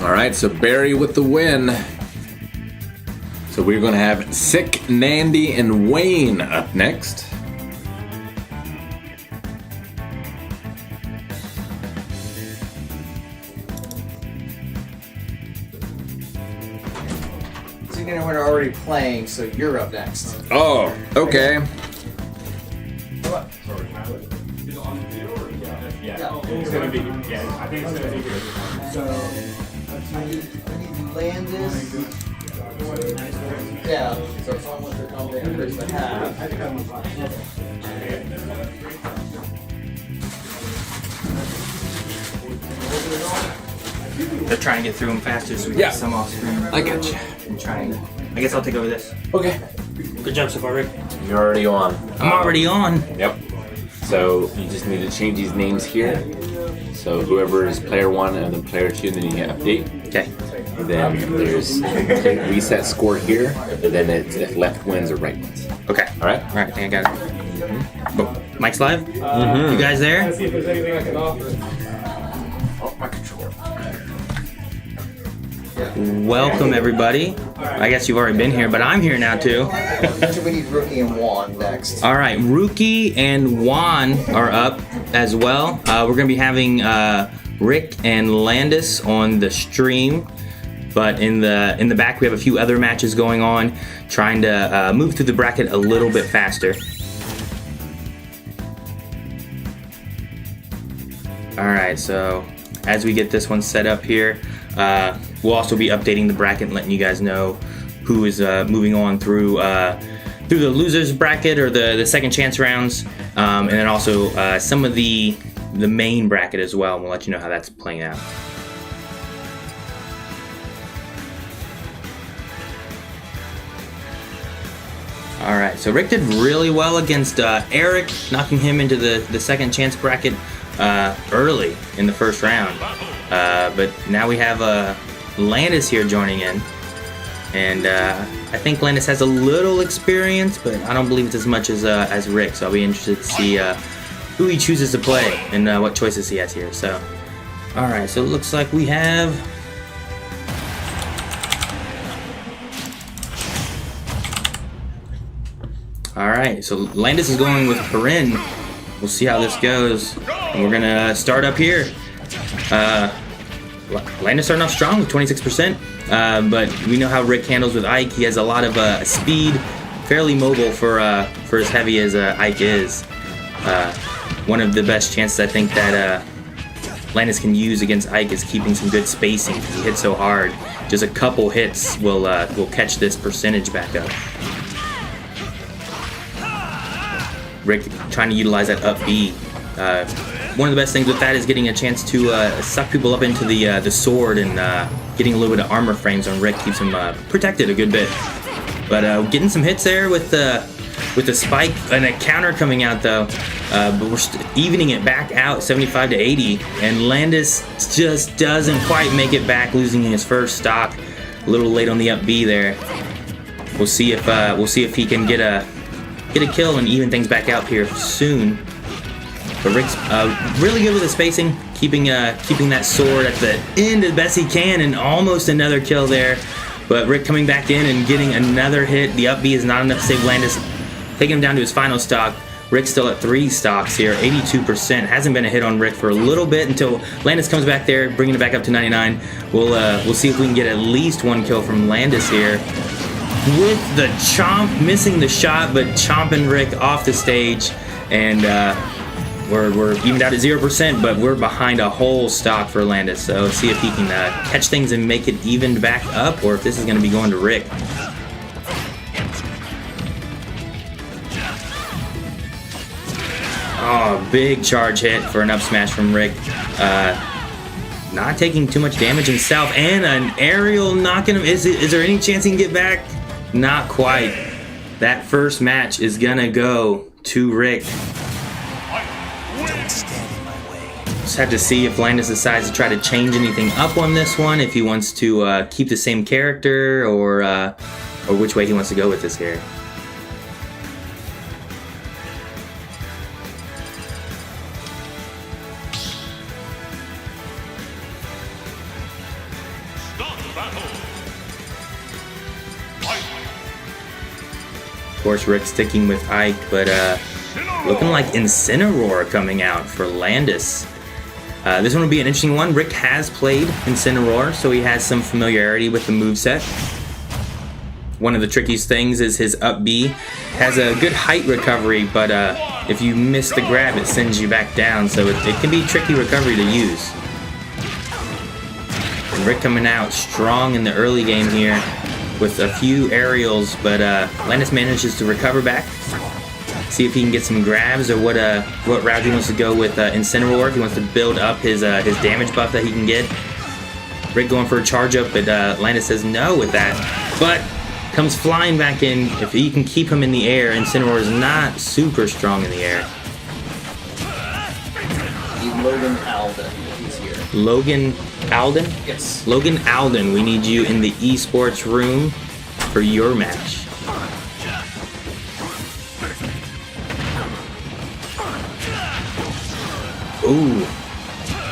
All right, so Barry with the win. So we're going to have Sick, Nandy, and Wayne up next. So you know we're already playing, so you're up next. Oh, okay. It's gonna be, yeah, I think it's gonna be good. So I need Landis. Yeah. So it's almost a combination of the half. They're trying to get through them faster so we Yeah. get some off screen. I got you. I'm trying to. I guess I'll take over this. Okay. Good job so far, Rick. You're already on. I'm already on. Yep. So you just need to change these names here. So whoever is player 1 and then player 2, and then you hit update. Okay. And then there's reset score here, and then it's if left wins or right wins. Okay. All right. All right. I think I got it. Oh, Mike's live. You guys there? See if there's anything I can offer. Oh, my controller. Welcome everybody. I guess you've already been here, but I'm here now too. We need Rookie and Juan next. All right, Rookie and Juan are up as well. We're gonna be having Rick and Landis on the stream, but in the back we have a few other matches going on, trying to move through the bracket a little bit faster. All right, so as we get this one set up here, we'll also be updating the bracket and letting you guys know who is moving on through the losers bracket or the second chance rounds, and then also some of the main bracket as well. And we'll let you know how that's playing out. All right, so Rick did really well against Eric, knocking him into the second chance bracket early in the first round. But now we have Landis here joining in, and I think Landis has a little experience, but I don't believe it's as much as Rick. So I'll be interested to see who he chooses to play and what choices he has here. So, all right, so it looks like we have. All right, so Landis is going with Corinne. We'll see how this goes. And we're gonna start up here. Landis starting off strong with 26%, but we know how Rick handles with Ike. He has a lot of speed, fairly mobile for as heavy as Ike is. One of the best chances I think that Landis can use against Ike is keeping some good spacing because he hits so hard. Just a couple hits will catch this percentage back up. Rick trying to utilize that up B. One of the best things with that is getting a chance to suck people up into the sword and getting a little bit of armor frames on Rick keeps him protected a good bit. But getting some hits there with the spike and a counter coming out though. But we're evening it back out 75 to 80, and Landis just doesn't quite make it back, losing his first stock. A little late on the up B there. We'll see if he can get a kill and even things back out here soon. But Rick's really good with the spacing, keeping that sword at the end as best he can, and almost another kill there. But Rick coming back in and getting another hit. The up B is not enough to save Landis, taking him down to his final stock. Rick's still at 3 stocks here, 82%. Hasn't been a hit on Rick for a little bit until Landis comes back there, bringing it back up to 99. We'll see if we can get at least one kill from Landis here. With the chomp, missing the shot, but chomping Rick off the stage, and we're evened out at 0%, but we're behind a whole stock for Landis. So let's see if he can catch things and make it evened back up, or if this is going to be going to Rick. Oh, big charge hit for an up smash from Rick. Not taking too much damage himself, and an aerial knocking him. Is there any chance he can get back? Not quite. That first match is gonna go to Rick. Don't stand in my way. Just have to see if Landis decides to try to change anything up on this one, if he wants to keep the same character, or which way he wants to go with this here. battle. Fight. Of course, Rick sticking with Ike, but looking like Incineroar coming out for Landis. This one will be an interesting one. Rick has played Incineroar, so he has some familiarity with the moveset. One of the trickiest things is his up B. Has a good height recovery, but if you miss the grab, it sends you back down, so it can be tricky recovery to use. And Rick coming out strong in the early game here with a few aerials, but Landis manages to recover back. See if he can get some grabs or what route he wants to go with Incineroar. If he wants to build up his damage buff that he can get. Rick going for a charge up, but Landis says no with that. But comes flying back in. If he can keep him in the air, Incineroar is not super strong in the air. Logan Alden, he's here. Logan Alden? Yes. Logan Alden, we need you in the esports room for your match. Ooh,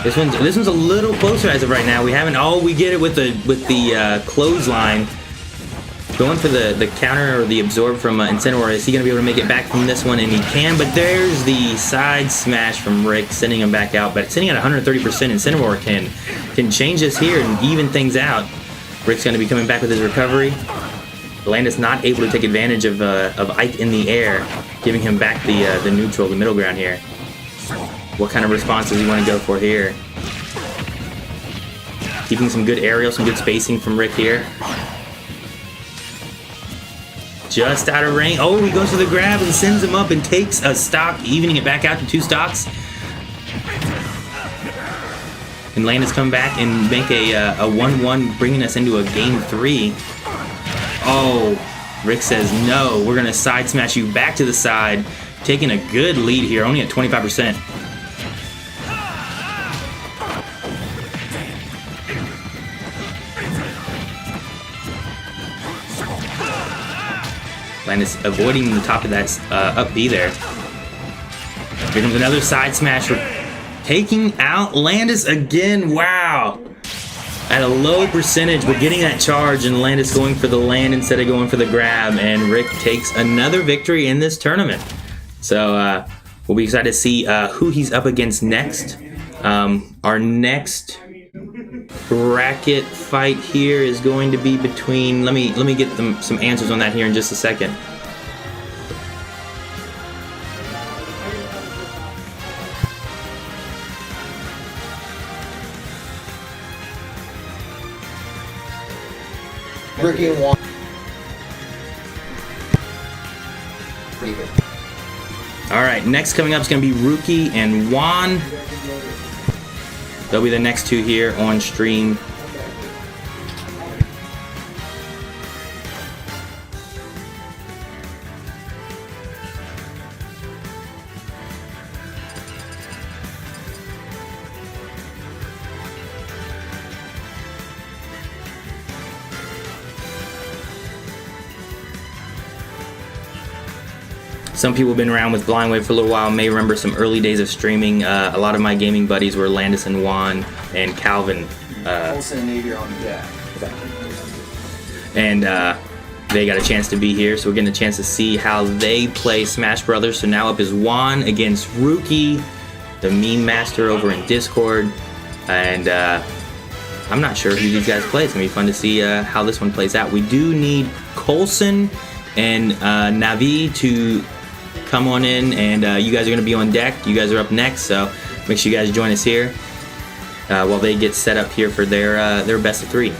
this one's a little closer as of right now. We haven't. Oh, we get it with the clothesline. Going for the counter or the absorb from Incineroar. Is he going to be able to make it back from this one? And he can, but there's the side smash from Rick, sending him back out. But sitting at 130%, Incineroar can change this here and even things out. Rick's going to be coming back with his recovery. Landis not able to take advantage of Ike in the air, giving him back the neutral, the middle ground here. What kind of response does he want to go for here? Keeping some good aerial, some good spacing from Rick here. Just out of range. Oh, he goes for the grab and sends him up and takes a stock, evening it back out to 2 stocks. And Landis come back and make a 1-1, bringing us into a game 3. Oh, Rick says no. We're going to side smash you back to the side. Taking a good lead here, only at 25%. Landis avoiding the top of that up B there. Here comes another side smash. Taking out Landis again. Wow. At a low percentage, we're getting that charge, and Landis going for the land instead of going for the grab, and Rick takes another victory in this tournament. So we'll be excited to see who he's up against next. Our next bracket fight here is going to be between. Let me get some answers on that here in just a second. Ricky and Juan. All right, next coming up is going to be Rookie and Juan. They'll be the next two here on stream. Some people have been around with Blind Wave for a little while may remember some early days of streaming. A lot of my gaming buddies were Landis and Juan and Calvin. Olsen and Navy on deck. And they got a chance to be here, so we're getting a chance to see how they play Smash Brothers. So now up is Juan against Rookie, the meme master over in Discord. And I'm not sure who these guys play. It's going to be fun to see how this one plays out. We do need Coulson and Navi to come on in, and you guys are going to be on deck. You guys are up next, so make sure you guys join us here while they get set up here for their best of 3.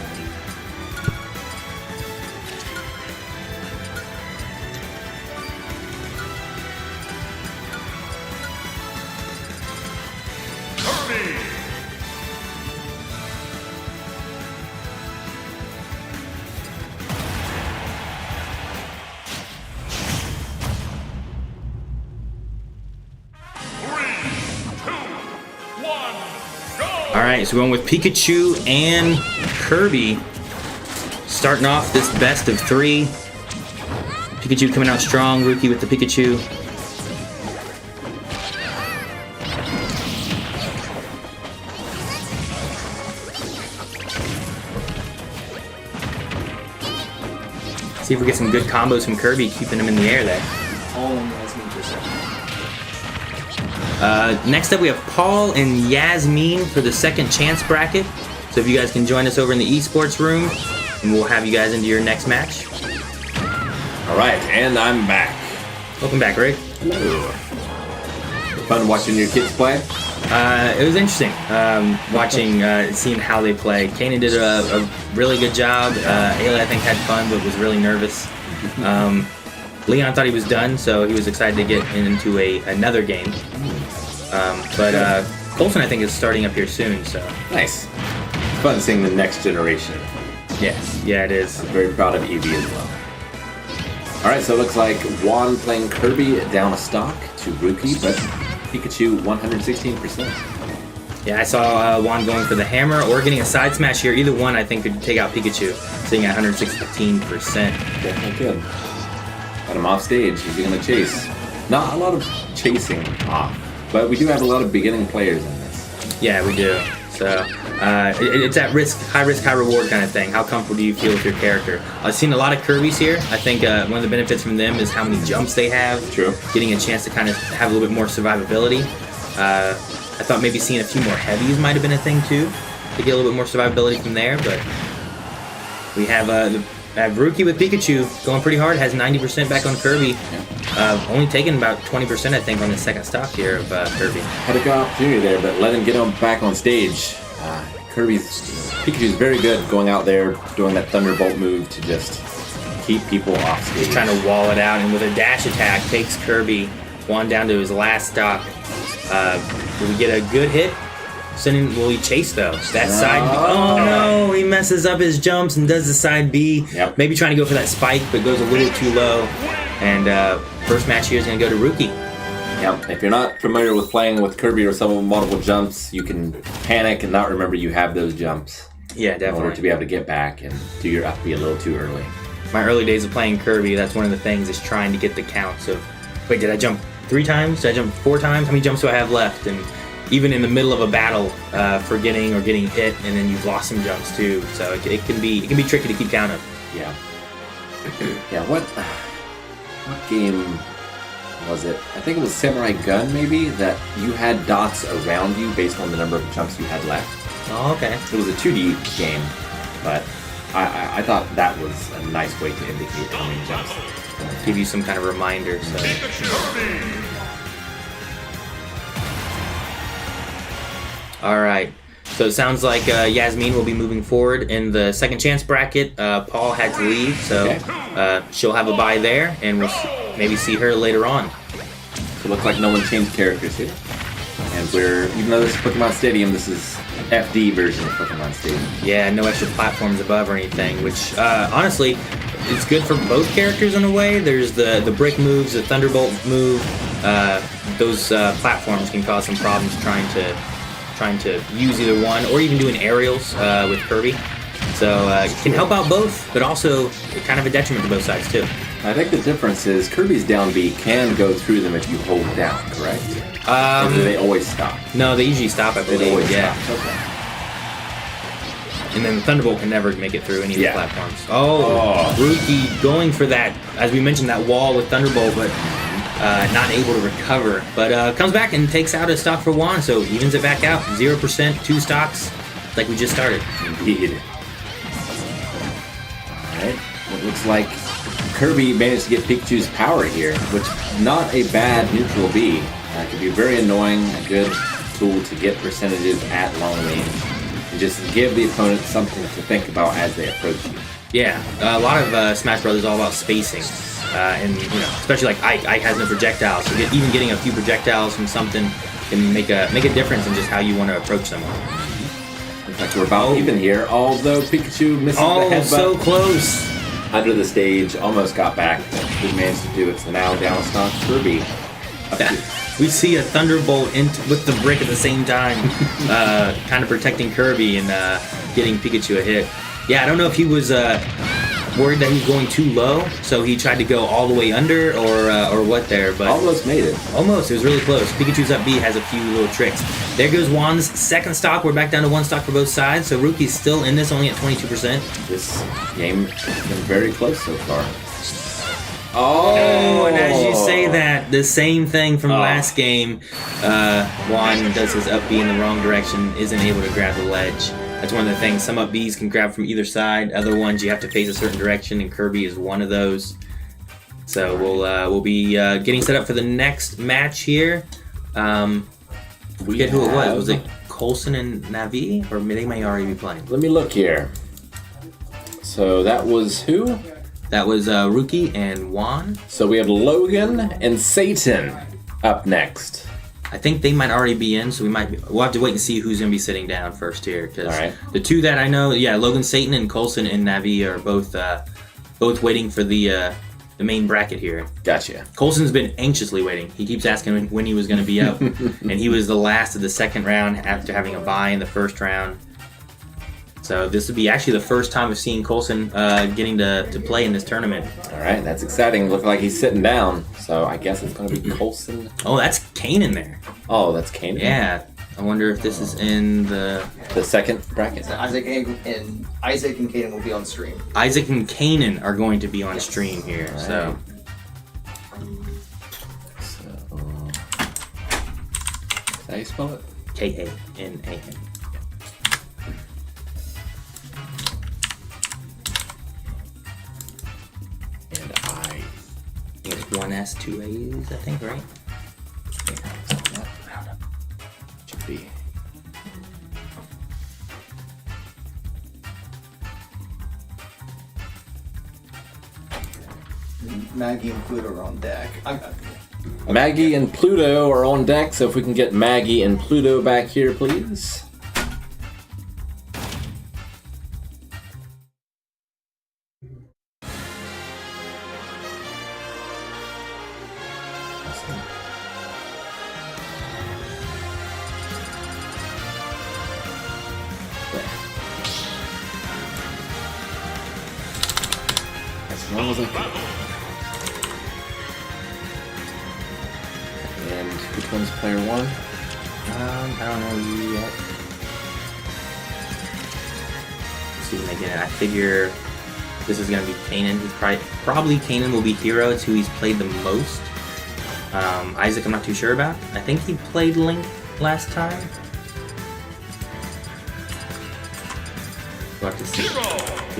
Alright, so we're going with Pikachu and Kirby. Starting off this best of 3. Pikachu coming out strong, Rookie with the Pikachu. See if we get some good combos from Kirby, keeping him in the air there. All in Yasmin for a second. Next up, we have Paul and Yasmin for the second chance bracket. So if you guys can join us over in the esports room, and we'll have you guys into your next match. All right, and I'm back. Welcome back, Rick. Hello. Fun watching your kids play. It was interesting watching, seeing how they play. Kanan did a really good job. Ayla, I think, had fun, but was really nervous. Leon thought he was done, so he was excited to get into another game. But Colson, I think, is starting up here soon, so. Nice. It's fun seeing the next generation. Yes, yeah, it is. I'm very proud of Eevee as well. Alright, so it looks like Juan playing Kirby down a stock to Rookie, but Pikachu 116%. Yeah, I saw Juan going for the hammer or getting a side smash here. Either one, I think, could take out Pikachu, sitting at 116%. Definitely good. Got him off stage. He's going to chase. Not a lot of chasing off, but we do have a lot of beginning players in this. Yeah, we do. So it's that high risk, high reward kind of thing. How comfortable do you feel with your character? I've seen a lot of Kirby's here. I think one of the benefits from them is how many jumps they have. True. Getting a chance to kind of have a little bit more survivability. I thought maybe seeing a few more heavies might have been a thing too, to get a little bit more survivability from there. But we have Rookie with Pikachu going pretty hard. Has 90% back on Kirby. Yeah. Only taking about 20%, I think, on the second stock here of Kirby. Had a good opportunity there, but let him get him back on stage. Pikachu's very good going out there, doing that Thunderbolt move to just keep people off stage. Just trying to wall it out, and with a dash attack, takes Kirby one down to his last stock. Will we get a good hit? Will he chase though? That side B. Oh no, he messes up his jumps and does the side B. Yep. Maybe trying to go for that spike, but goes a little too low. And first match here is going to go to Rookie. Yep. If you're not familiar with playing with Kirby or someone with multiple jumps, you can panic and not remember you have those jumps. Yeah, In definitely. order to be able to get back and do your up B a little too early. My early days of playing Kirby, that's one of the things, is trying to get the counts of, wait, did I jump 3 times? Did I jump 4 times? How many jumps do I have left? And even in the middle of a battle, forgetting or getting hit, and then you've lost some jumps too. So it can be tricky to keep count of. Yeah. Yeah, what game was it? I think it was Samurai Gun, maybe, that you had dots around you based on the number of jumps you had left. Oh, okay. It was a 2D game, but I thought that was a nice way to indicate how many jumps. Give you some kind of reminder. So. All right. So it sounds like Yasmin will be moving forward in the second chance bracket. Paul had to leave, so she'll have a bye there, and we'll maybe see her later on. So it looks like no one changed characters here. And even though this is Pokemon Stadium, this is FD version of Pokemon Stadium. Yeah, no extra platforms above or anything, which honestly, it's good for both characters in a way. There's the brick moves, the Thunderbolt move. Those platforms can cause some problems trying to use either one, or even doing aerials with Kirby. So it can help out both, but also kind of a detriment to both sides too. I think the difference is Kirby's down B can go through them if you hold down, correct? Or do they always stop? No, they usually stop, I believe. They always yeah. stop. Okay. And then the Thunderbolt can never make it through any of the platforms. Oh, Rookie going for that, as we mentioned, that wall with Thunderbolt, but not able to recover. But comes back and takes out a stock for Juan, so evens it back out. 0%, 2 stocks, like we just started. Indeed. Alright, it looks like Kirby managed to get Pikachu's power here, which not a bad neutral B. It could be very annoying, a good tool to get percentages at long range, and just give the opponent something to think about as they approach you. Yeah, a lot of Smash Bros. Is all about spacing. And especially like Ike has no projectiles, so even getting a few projectiles from something can make a difference in just how you want to approach someone. Looks like we're about even here, although Pikachu misses the headbutt. So close. Under the stage, almost got back, but did manage to do it. So now down stock Kirby. We see a Thunderbolt with the brick at the same time, kind of protecting Kirby and getting Pikachu a hit. Yeah, I don't know if he was worried that he was going too low, so he tried to go all the way under or what there, but Almost made it. almost. It was really close. Pikachu's up B has a few little tricks. There goes Juan's second stock. We're back down to 1 stock for both sides, so Ruki's still in this, only at 22%. This game has been very close so far. Oh, and as you say that, the same thing from last game, Juan does his up B in the wrong direction, isn't able to grab the ledge. That's one of the things. Some up Bs can grab from either side. Other ones you have to face a certain direction, and Kirby is one of those. So we'll be getting set up for the next match here. Forget who it was. Was it Coulson and Navi, or they may already be playing? Let me look here. So that was who? That was Ruki and Juan. So we have Logan and Satan up next. I think they might already be in, so we'll have to wait and see who's gonna be sitting down first here. Because Alright. the two that I know, Logan Satan and Coulson and Navi are both waiting for the main bracket here. Gotcha. Coulson's been anxiously waiting. He keeps asking when he was gonna be up, and he was the last of the second round after having a bye in the first round. So this would be actually the first time of seeing Coulson getting to play in this tournament. All right, that's exciting. Looks like he's sitting down, so I guess it's going to be Coulson. Oh, that's Kanan there. Oh, that's Kanan? Yeah. I wonder if this is in the second bracket. So Isaac and Kaden will be on stream. Isaac and Kanan are going to be on stream here. Right. So Is that how you spell it? Kanan. And I. It's 1 S, 2 A's, I think, right? Should be. Maggie and Pluto are on deck. Maggie and Pluto are on deck, so if we can get Maggie and Pluto back here, please. As long as I can. And which one's player one? I don't know yet. Let's see when they get it. I figure this is gonna be Kanan. He's probably Kanan will be Hero. It's who he's played the most. Isaac, I'm not too sure about. I think he played Link last time. We'll have to see.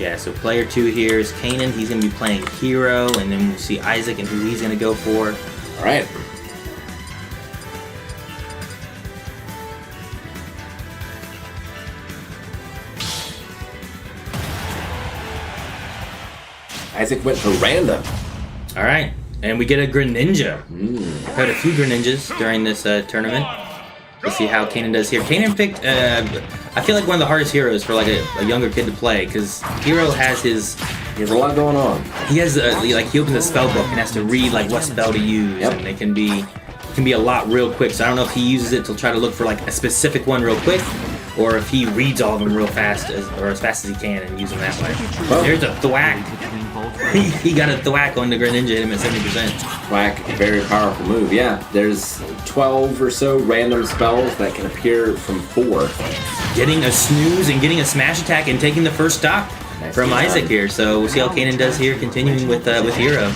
Yeah, so player 2 here is Kanan. He's going to be playing Hero, and then we'll see Isaac and who he's going to go for. All right. Isaac went for random. All right, and we get a Greninja. I've had a few Greninjas during this tournament. Let's see how Kanan does here. Kanan picked, I feel like one of the hardest heroes for like a younger kid to play, because Hero has his... He has a lot going on. He has, like, he opens a spell book and has to read, like, what spell to use, and it can be a lot real quick, so I don't know if he uses it to try to look for, like, a specific one real quick, or if he reads all of them real fast, or as fast as he can, and use them that way. Well, there's a thwack. He got a thwack on the Greninja, hit him at 70%. Thwack, a very powerful move. Yeah, there's 12 or so random spells that can appear from 4. Getting a snooze and getting a smash attack and taking the first stock from Isaac here. So we'll see how Kanan does here, continuing with Hero.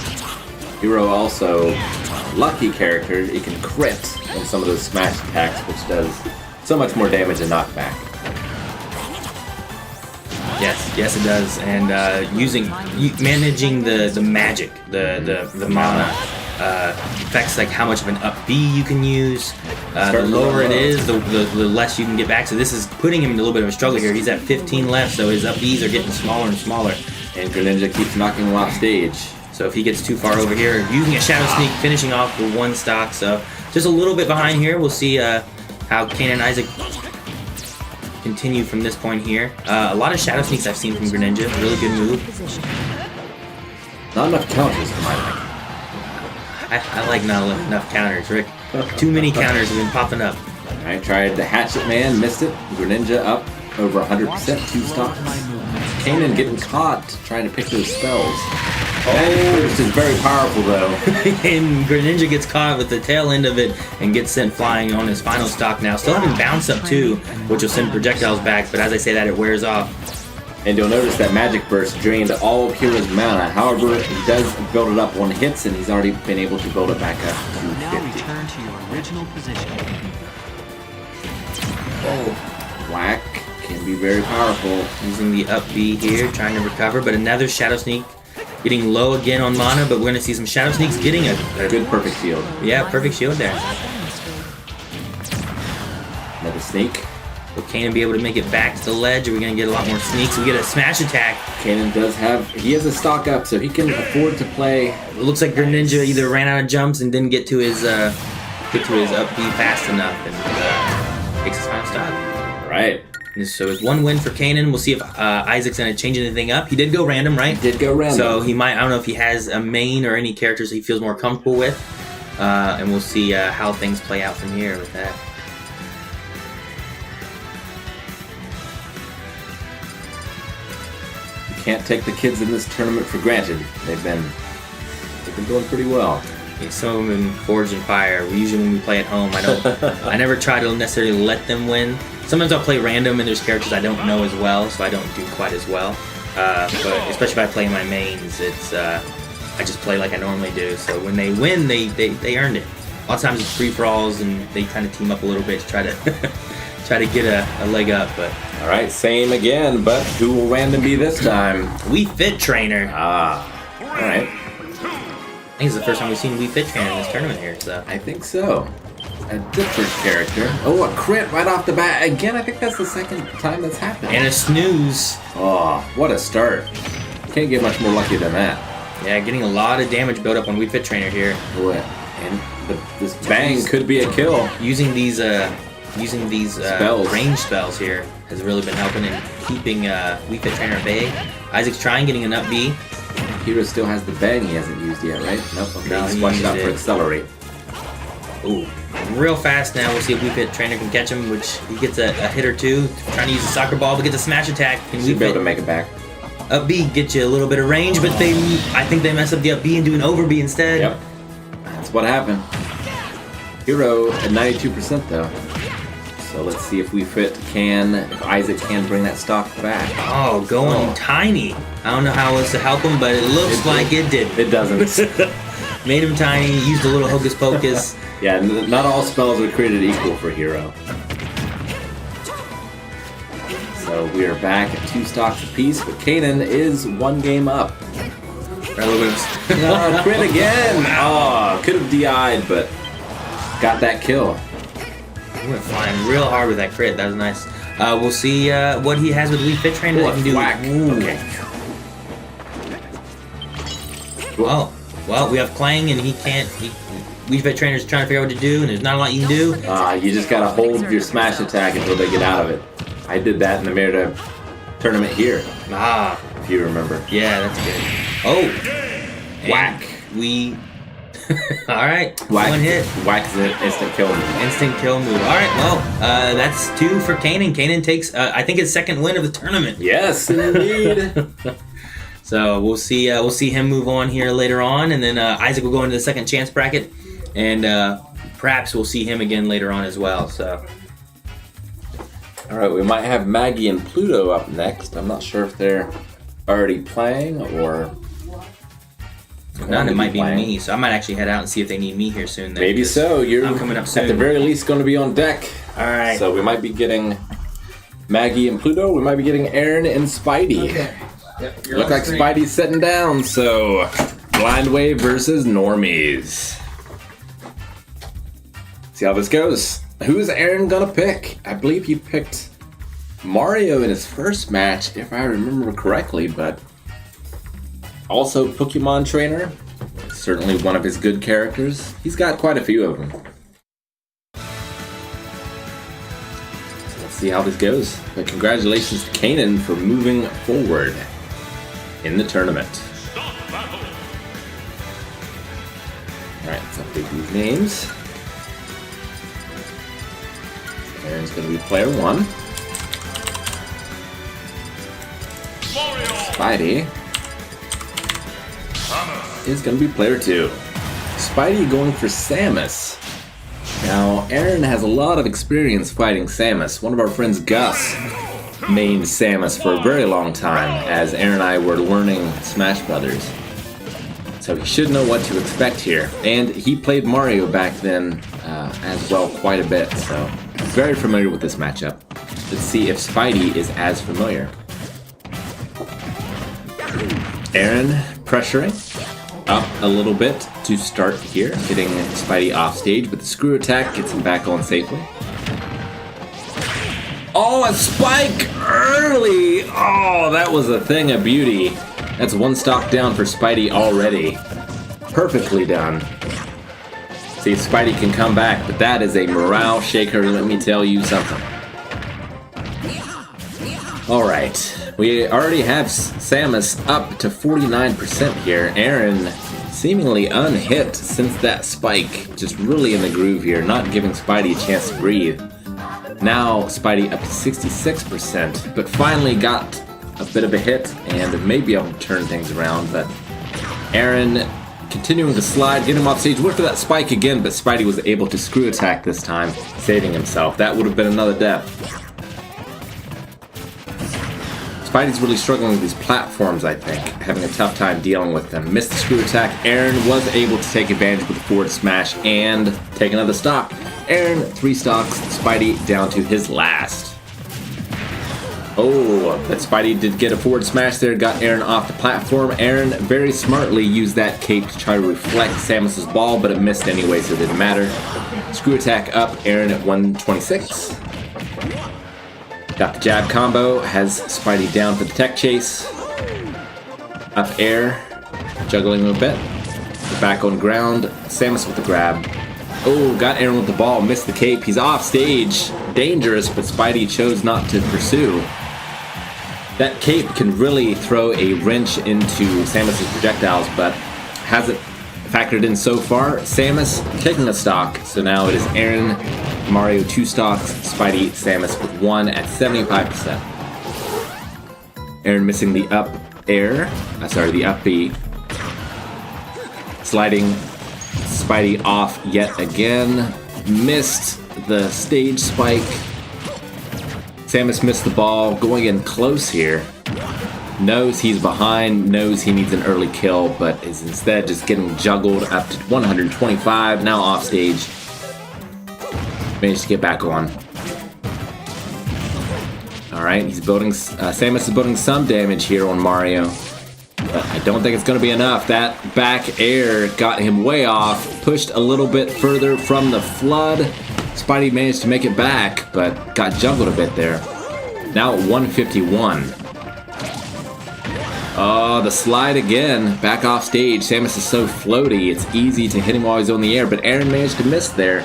Hero also lucky character. He can crit on some of those smash attacks, which does so much more damage than knockback. Yes, it does. And managing the magic, the mana affects like how much of an up B you can use. The lower it is, the less you can get back. So this is putting him in a little bit of a struggle here. He's at 15 left, so his up Bs are getting smaller and smaller. And Greninja keeps knocking him off stage. So if he gets too far over here, using a Shadow Sneak, finishing off with 1 stock. So just a little bit behind here. We'll see how Kanan and Isaac continue from this point here. A lot of Shadow Sneaks I've seen from Greninja. Really good move. Not enough counters for my liking. I like not enough counters, Rick. Too many counters have been popping up. I tried the Hatchet Man, missed it. Greninja up over 100%, 2 stocks. Kanan getting caught trying to pick those spells. That burst is very powerful though. And Greninja gets caught with the tail end of it and gets sent flying on his final stock now. Still having bounce up too, which will send projectiles back, but as I say that, it wears off. And you'll notice that Magic Burst drained all of Hero's mana. However, he does build it up on hits, and he's already been able to build it back up to Now 50. return to your original position. Whack can be very powerful. Using the up B here, trying to recover, but another Shadow Sneak. Getting low again on mana, but we're going to see some Shadow Sneaks getting a Good perfect shield. yeah, perfect shield there. Another sneak. Will Kanan be able to make it back to the ledge? Are we going to get a lot more sneaks? We get a smash attack. Kanan does have, he has a stock up, so he can afford to play. It looks like Greninja either ran out of jumps and didn't get to his up B fast enough and takes his final stop. Right. And so it's one win for Kanan. We'll see if Isaac's going to change anything up. He did go random, right? Did go random. So he might, I don't know if he has a main or any characters he feels more comfortable with. And we'll see how things play out from here with that. You can't take the kids in this tournament for granted. They've been doing pretty well. Yeah, some of them in Forge and Fire. Usually when we play at home, I never try to necessarily let them win. Sometimes I'll play random and there's characters I don't know as well, so I don't do quite as well. But especially if I play my mains, it's I just play like I normally do. So when they win, they earned it. A lot of times it's free-for-alls and they kind of team up a little bit to try to try to get a leg up. But All right, same again, but who will random be this time? Wii Fit Trainer. Ah, all right. I think it's the first time we've seen Wii Fit Trainer in this tournament here. So I think so. A different character. Oh, a crit right off the bat. Again, I think that's the second time that's happened. and a snooze. Oh, what a start. Can't get much more lucky than that. Yeah, getting a lot of damage built up on Wii Fit Trainer here. Boy, and this bang could be a kill. Using these Spells. range spells here has really been helping in keeping Wii Fit Trainer at bay. Isaac's trying getting an up B. Hero still has the bang he hasn't used yet, right? Nope, okay, No, he's he watched used out for it. accelerate. Ooh, real fast now. We'll see if Wii Fit Trainer can catch him, which he gets a hit or two. Trying to use a soccer ball, but gets a smash attack. Can Should Wii be able to Fit make it back. up B get you a little bit of range, but I think they mess up the up B and do an over B instead. Yep. That's what happened. Hero at 92% though. So let's see if if Isaac can bring that stock back. Oh, going tiny. I don't know how else to help him, but it looks like it did. It doesn't. Made him tiny, used a little hocus pocus. Yeah, not all spells are created equal for Hero. So we are back at 2 stocks apiece, but Kanan is 1 game up. Crit again! Oh, could have DI'd, but got that kill. He went flying real hard with that crit. That was nice. We'll see what he has with Wii Fit Trainer. Ooh, That can do. whack. Ooh. Okay. Well, we have Clang, and he can't. Wii Fit Trainer's trying to figure out what to do, and there's not a lot you can do. You just gotta hold your smash attack until they get out of it. I did that in the Merida tournament here, Ah, if you remember. yeah, that's good. Oh, Whack. And we. All right, Whack. one hit. Whack is an instant kill move. Instant kill move. All right, well, that's 2 for Kanan. Kanan takes, I think, his second win of the tournament. Yes, indeed. So we'll see him move on here later on, and then Isaac will go into the second chance bracket, and perhaps we'll see him again later on as well. So All right, we might have Maggie and Pluto up next. I'm not sure if they're already playing or. none, it might be me. So I might actually head out and see if they need me here soon. Then, Maybe 'cause so. You're I'm coming up soon. At the very least, going to be on deck. All right. So we might be getting Maggie and Pluto. We might be getting Aaron and Spidey. Okay. Yep, you're Look on like screen. Spidey's sitting down. So Blind Wave versus Normies. See how this goes. Who is Aaron gonna pick? I believe he picked Mario in his first match, if I remember correctly, but also Pokemon Trainer. Certainly one of his good characters. He's got quite a few of them. So let's see how this goes. But congratulations to Kanan for moving forward in the tournament. Alright, let's update these names. Aaron's going to be player 1. Spidey is going to be player 2. Spidey going for Samus. Now, Aaron has a lot of experience fighting Samus. One of our friends, Gus, mained Samus for a very long time as Aaron and I were learning Smash Brothers. So he should know what to expect here. And he played Mario back then as well quite a bit, so very familiar with this matchup. Let's see if Spidey is as familiar. Aaron pressuring up a little bit to start here, getting Spidey off stage, but the screw attack gets him back on safely. Oh, a spike early! Oh, that was a thing of beauty. That's one stock down for Spidey already. Perfectly done. See if Spidey can come back, but that is a morale shaker, let me tell you something. Alright, we already have Samus up to 49% here. Aaron seemingly unhit since that spike, just really in the groove here, not giving Spidey a chance to breathe. Now Spidey up to 66%, but finally got a bit of a hit and may be able to turn things around, but Aaron continuing to slide, get him off stage, went for that spike again, but Spidey was able to screw attack this time, saving himself. That would have been another death. Spidey's really struggling with these platforms, I think, having a tough time dealing with them. Missed the screw attack. Aaron was able to take advantage with the forward smash and take another stock. Aaron, 3 stocks, Spidey down to his last. Oh, but Spidey did get a forward smash there, got Aaron off the platform. Aaron very smartly used that cape to try to reflect Samus's ball, but it missed anyway, so it didn't matter. Screw attack up, Aaron at 126. Got the jab combo, has Spidey down for the tech chase. Up air, juggling a bit. Back on ground, Samus with the grab. Oh, got Aaron with the ball, missed the cape. He's off stage. Dangerous, but Spidey chose not to pursue. That cape can really throw a wrench into Samus' projectiles, but hasn't factored in so far. Samus taking a stock, so now it is Aaron, Mario 2 stocks, Spidey, Samus with 1 at 75%. Aaron missing the up air, the up B. Sliding Spidey off yet again. Missed the stage spike. Samus missed the ball, going in close here. Knows he's behind, knows he needs an early kill, but is instead just getting juggled up to 125, now off stage. Managed to get back on. Alright, he's building, Samus is building some damage here on Mario. But I don't think it's going to be enough. That back air got him way off, pushed a little bit further from the flood. Spidey managed to make it back, but got juggled a bit there. Now at 151. Oh, the slide again. Back off stage. Samus is so floaty, it's easy to hit him while he's on the air, but Aaron managed to miss there.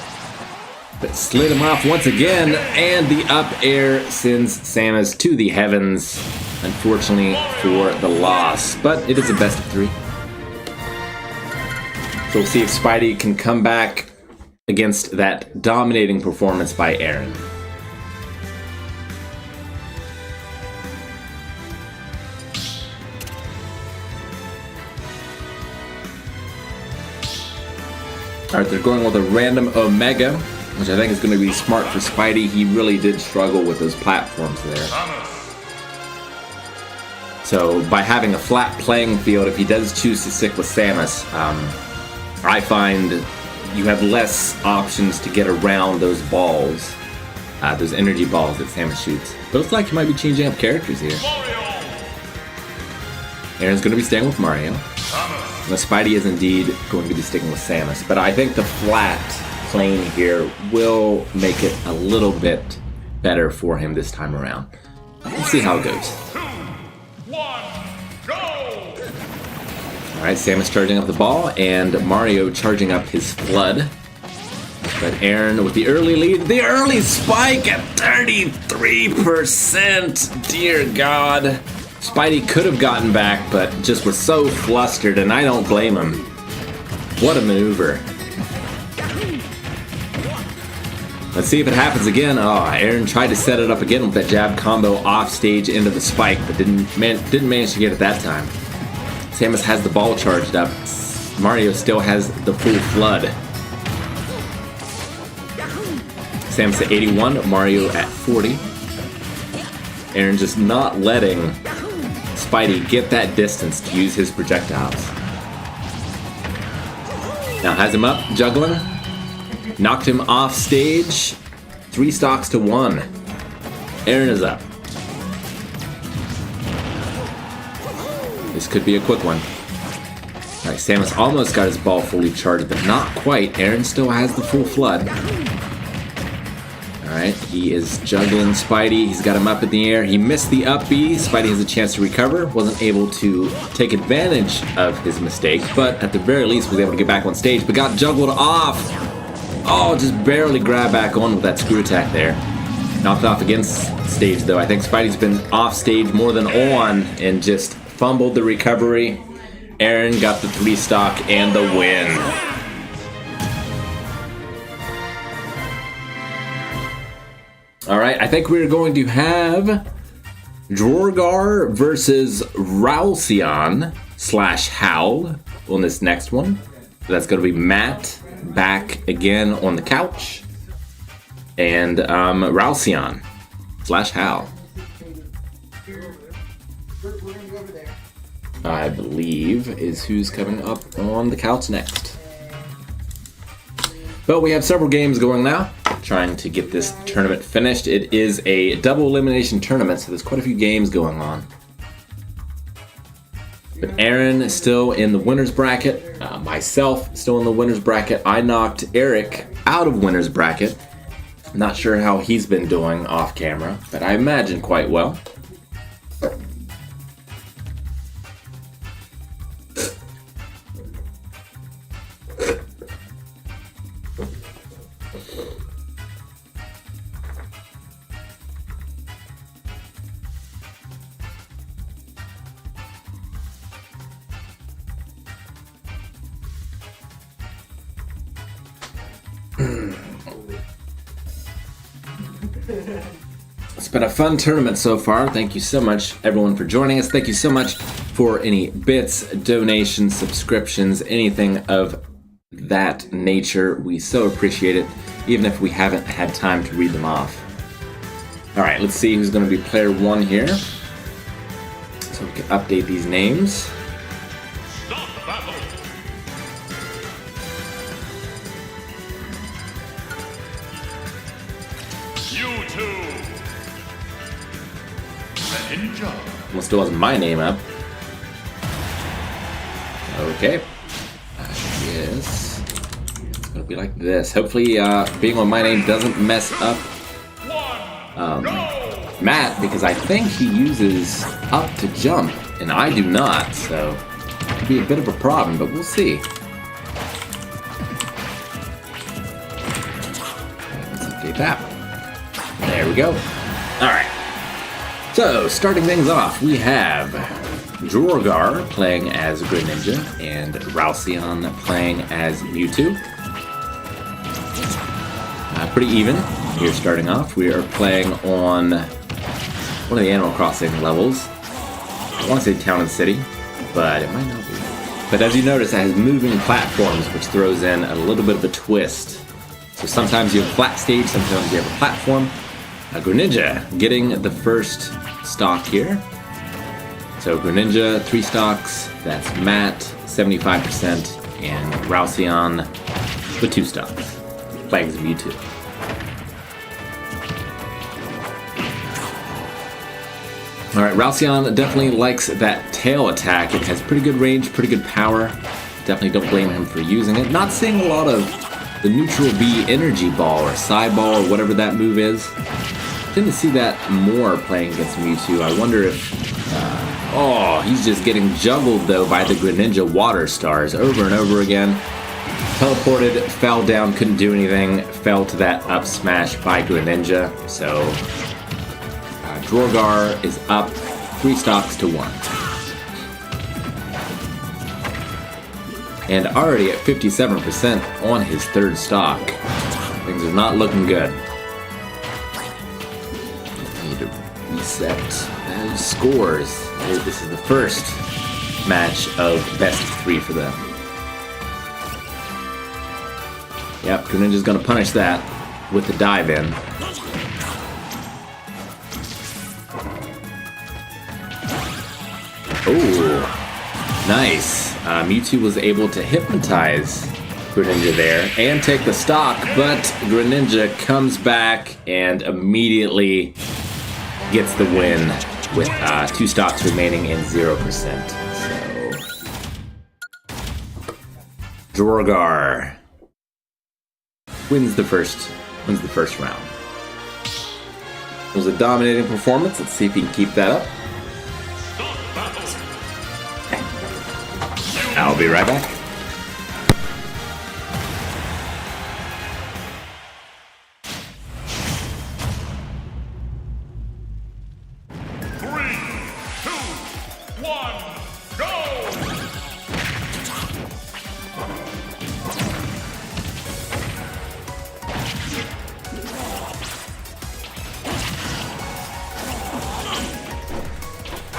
But slid him off once again, and the up air sends Samus to the heavens, unfortunately for the loss. But it is a best of 3. So we'll see if Spidey can come back against that dominating performance by Aaron. Alright, they're going with a random Omega, which I think is going to be smart for Spidey. He really did struggle with those platforms there. So by having a flat playing field, if he does choose to stick with Samus, I find you have less options to get around those balls, those energy balls that Samus shoots. But it looks like he might be changing up characters here. Aaron's going to be staying with Mario. Now, Spidey is indeed going to be sticking with Samus, but I think the flat plane here will make it a little bit better for him this time around. Let's see how it goes. 2, 1, go! Alright, Samus charging up the ball, and Mario charging up his flood. But Aaron with the early lead, the early spike at 33%! Dear God. Spidey could have gotten back, but just was so flustered, and I don't blame him. What a maneuver. Let's see if it happens again. Oh, Aaron tried to set it up again with that jab combo off stage into the spike, but didn't manage to get it that time. Samus has the ball charged up. Mario still has the full flood. Samus at 81, Mario at 40. Aaron just not letting Spidey get that distance to use his projectiles. Now has him up, juggling. Knocked him off stage. 3 stocks to 1. Aaron is up. This could be a quick one. Alright, Samus almost got his ball fully charged, but not quite. Aaron still has the full flood. Alright, he is juggling Spidey. He's got him up in the air. He missed the up B. Spidey has a chance to recover. Wasn't able to take advantage of his mistake, but at the very least was able to get back on stage, but got juggled off. Oh, just barely grabbed back on with that screw attack there. Knocked off against stage, though. I think Spidey's been off stage more than on and just fumbled the recovery. Aaron got the 3 stock and the win. Alright, I think we're going to have Drogar versus Ralcion / Howl on this next one. So that's going to be Matt back again on the couch. And Ralcion / Howl. I believe is who's coming up on the couch next. But we have several games going now, trying to get this tournament finished. It is a double elimination tournament, so there's quite a few games going on. But Aaron is still in the winner's bracket. Myself still in the winner's bracket. I knocked Eric out of winner's bracket. Not sure how he's been doing off camera, but I imagine quite well. It's been a fun tournament so far. Thank you so much, everyone, for joining us. Thank you so much for any bits, donations, subscriptions, anything of that nature. We so appreciate it, even if we haven't had time to read them off. All right, let's see who's going to be player 1 here. So we can update these names. Start the battle. You two. The ninja. Well, still has my name up. Okay. Yes. It's going to be like this. Hopefully, being on my name doesn't mess up Matt, because I think he uses up to jump, and I do not, so it could be a bit of a problem, but we'll see. Let's update that. There we go. Alright. So, starting things off, we have Drogar playing as Greninja and Ralcion playing as Mewtwo. Pretty even here starting off. We are playing on one of the Animal Crossing levels. I want to say Town and City, but it might not be. But as you notice, it has moving platforms, which throws in a little bit of a twist. So sometimes you have a flat stage, sometimes you have a platform. Greninja getting the first stock here. So Greninja, 3 stocks. That's Matt, 75%, and Ralcion with 2 stocks. Playing as Mewtwo. Alright, Ralcion definitely likes that tail attack. It has pretty good range, pretty good power. Definitely don't blame him for using it. Not seeing a lot of the neutral B energy ball or side ball or whatever that move is. Tend to see that more playing against Mewtwo. I wonder if... oh, he's just getting juggled though by the Greninja water stars over and over again. Teleported, fell down, couldn't do anything, fell to that up smash by Greninja. So Drogar is up 3 stocks to 1. And already at 57% on his 3rd stock. Things are not looking good. I need to reset those scores. This is the first match of best of 3 for them. Yep, Greninja's gonna punish that with the dive in. Oh, nice. Mewtwo was able to hypnotize Greninja there and take the stock, but Greninja comes back and immediately gets the win with 2 stocks remaining and 0%. So, Jorgar wins the first round. It was a dominating performance. Let's see if he can keep that up. I'll be right back.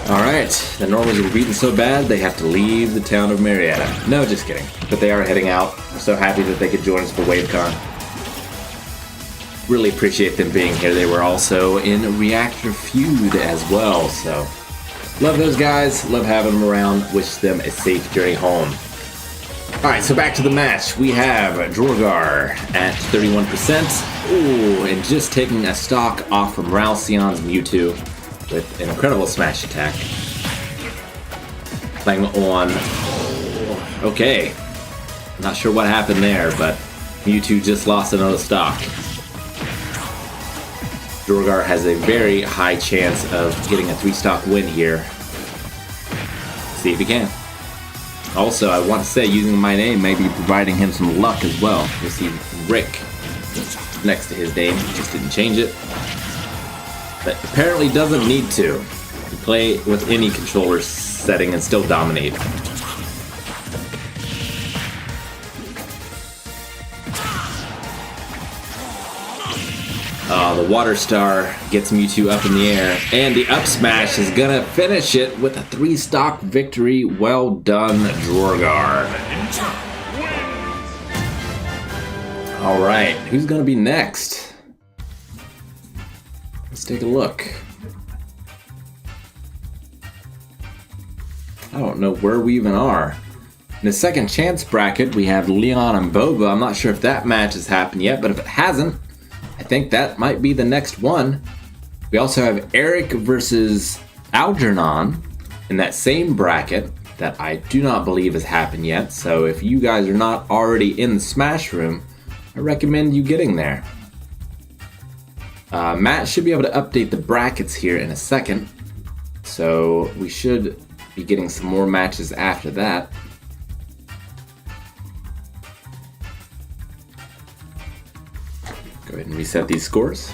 Alright, the Normals were beaten so bad they have to leave the town of Marietta. No, just kidding. But they are heading out. We're so happy that they could join us for Wavecon. Really appreciate them being here. They were also in Reactor Feud as well, so love those guys, love having them around, wish them a safe journey home. Alright, so back to the match. We have Jorgar at 31%. Ooh, and just taking a stock off from Ralssion's Mewtwo with an incredible smash attack. Playing on... Okay. Not sure what happened there, but Mewtwo just lost another stock. Jorgar has a very high chance of getting a 3-stock win here. See if he can. Also, I want to say using my name may be providing him some luck as well. You'll see Rick next to his name. Just didn't change it. But apparently doesn't need to. You play with any controller setting and still dominate. The Water Star gets Mewtwo up in the air, and the up smash is gonna finish it with a 3-stock victory. Well done, Jorgar. Alright, who's gonna be next? Let's take a look. I don't know where we even are. In the second chance bracket, we have Leon and Boba. I'm not sure if that match has happened yet, but if it hasn't, I think that might be the next one. We also have Eric versus Algernon in that same bracket that I do not believe has happened yet. So if you guys are not already in the Smash Room, I recommend you getting there. Matt should be able to update the brackets here in a second. So we should be getting some more matches after that. Go ahead and reset these scores.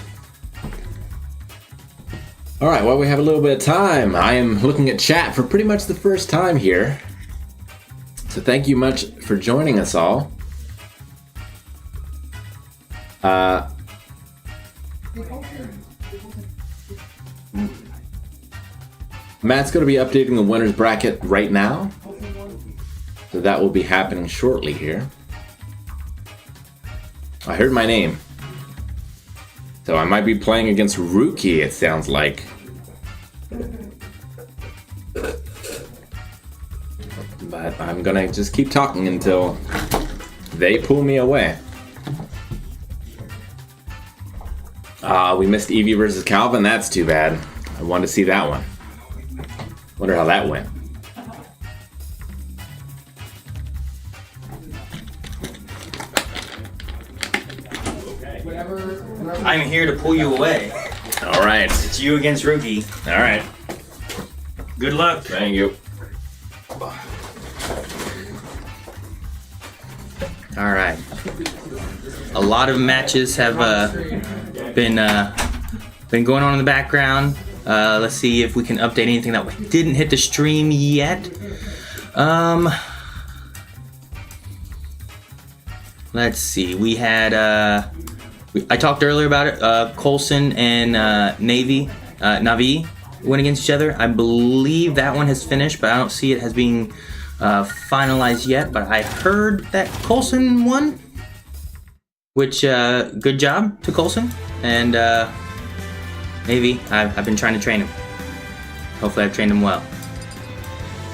Alright, while we have a little bit of time, I am looking at chat for pretty much the first time here. So thank you much for joining us all. Matt's going to be updating the winner's bracket right now. So that will be happening shortly here. I heard my name. So I might be playing against Rookie, it sounds like. But I'm gonna just keep talking until they pull me away. We missed Eevee versus Calvin. That's too bad. I wanted to see that one. Wonder how that went. I'm here to pull you away. All right. It's you against Rookie. All right. Good luck. Thank you. All right. A lot of matches have been going on in the background. Let's see if we can update anything that didn't hit the stream yet. Let's see. We had I talked earlier about it. Coulson and Navi went against each other. I believe that one has finished, but I don't see it as being finalized yet. But I heard that Coulson won, which good job to Coulson. And Navi, I've been trying to train him. Hopefully I've trained him well.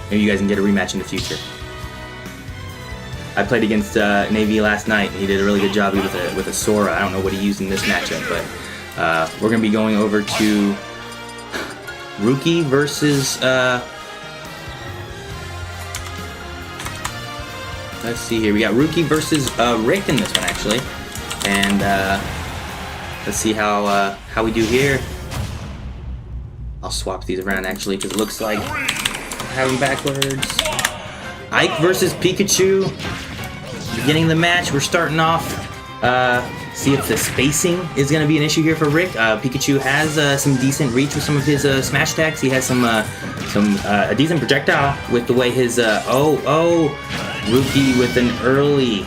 Maybe you guys can get a rematch in the future. I played against Navy last night. He did a really good job with a Sora. I don't know what he used in this matchup, but we're going to be going over to Rookie versus... let's see here. We got Rookie versus Rick in this one, actually. And let's see how we do here. I'll swap these around, actually, because it looks like I have them backwards. Ike versus Pikachu. Beginning of the match, we're starting off. See if the spacing is going to be an issue here for Rick. Pikachu has some decent reach with some of his smash attacks. He has a decent projectile with the way his Rookie with an early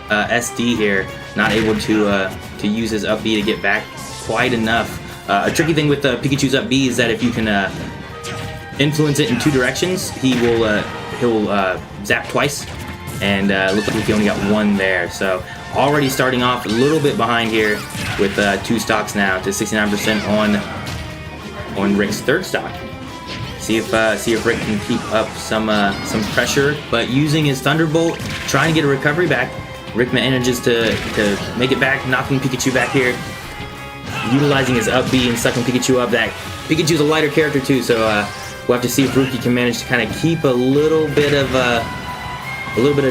SD here, not able to use his up B to get back quite enough. A tricky thing with Pikachu's up B is that if you can influence it in two directions, he'll zap twice, and looks like he only got one there. So already starting off a little bit behind here with 2 stocks now to 69% on Rick's 3rd stock. See if Rick can keep up some pressure, but using his Thunderbolt, trying to get a recovery back. Rick manages to make it back, knocking Pikachu back here, utilizing his up B and sucking Pikachu up. That Pikachu's a lighter character too, so we'll have to see if Rookie can manage to kind of keep a little bit of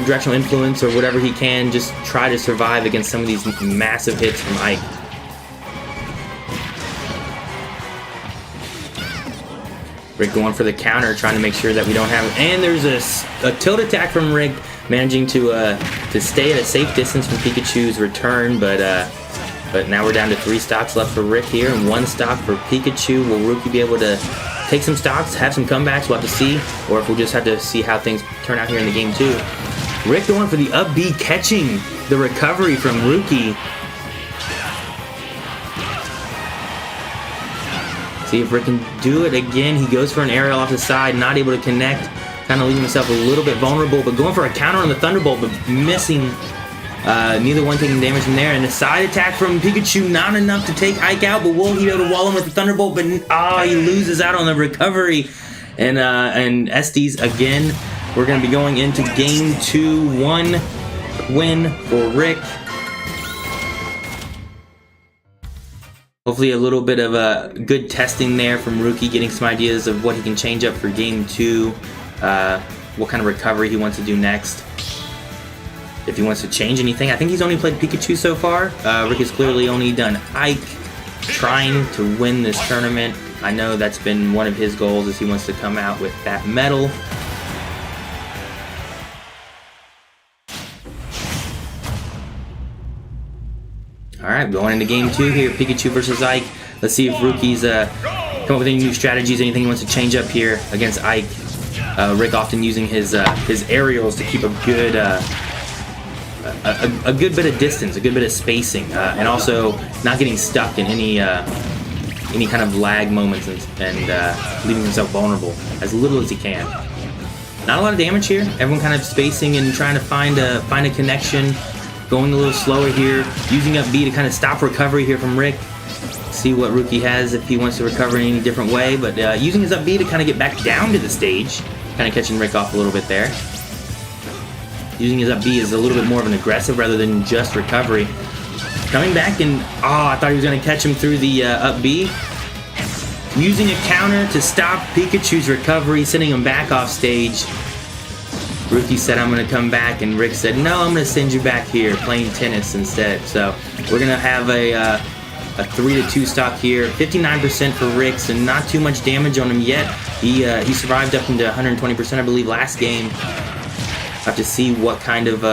directional influence or whatever he can, just try to survive against some of these massive hits from Ike. Rick going for the counter, trying to make sure that we don't have it. And there's a tilt attack from Rick, managing to stay at a safe distance from Pikachu's return, but now we're down to 3 stocks left for Rick here and 1 stock for Pikachu. Will Rookie be able to take some stocks, have some comebacks? We'll have to see, or if we'll just have to see how things turn out here in the game too. Rick going for the up B, catching the recovery from Rookie. See if Rick can do it again. He goes for an aerial off the side, not able to connect, kind of leaving himself a little bit vulnerable, but going for a counter on the Thunderbolt, but missing. Neither one taking damage from there, and the side attack from Pikachu, not enough to take Ike out, but will he be able to wall him with the Thunderbolt? But he loses out on the recovery, and SDs again. We're going to be going into game 2, 1 win for Rick. Hopefully a little bit of good testing there from Rookie, getting some ideas of what he can change up for game 2, what kind of recovery he wants to do next. If he wants to change anything. I think he's only played Pikachu so far. Rick has clearly only done Ike, trying to win this tournament. I know that's been one of his goals, is he wants to come out with that medal. Alright, going into game 2 here, Pikachu versus Ike. Let's see if Rookie's come up with any new strategies, anything he wants to change up here against Ike. Rick often using his aerials to keep a good bit of distance, a good bit of spacing, and also not getting stuck in any kind of lag moments and leaving himself vulnerable as little as he can. Not a lot of damage here. Everyone kind of spacing and trying to find a connection. Going a little slower here, using up B to kind of stop recovery here from Rick. See what Rookie has if he wants to recover in any different way, but using his up B to kind of get back down to the stage, kind of catching Rick off a little bit there. Using his up B is a little bit more of an aggressive rather than just recovery. Coming back and, I thought he was going to catch him through the up B. Using a counter to stop Pikachu's recovery, sending him back off stage. Rookie said, I'm going to come back, and Rick said, no, I'm going to send you back here, playing tennis instead. So we're going to have a 3-2 stock here. 59% for Rick, so not too much damage on him yet. He survived up into 120%, I believe, last game. Have to see what kind of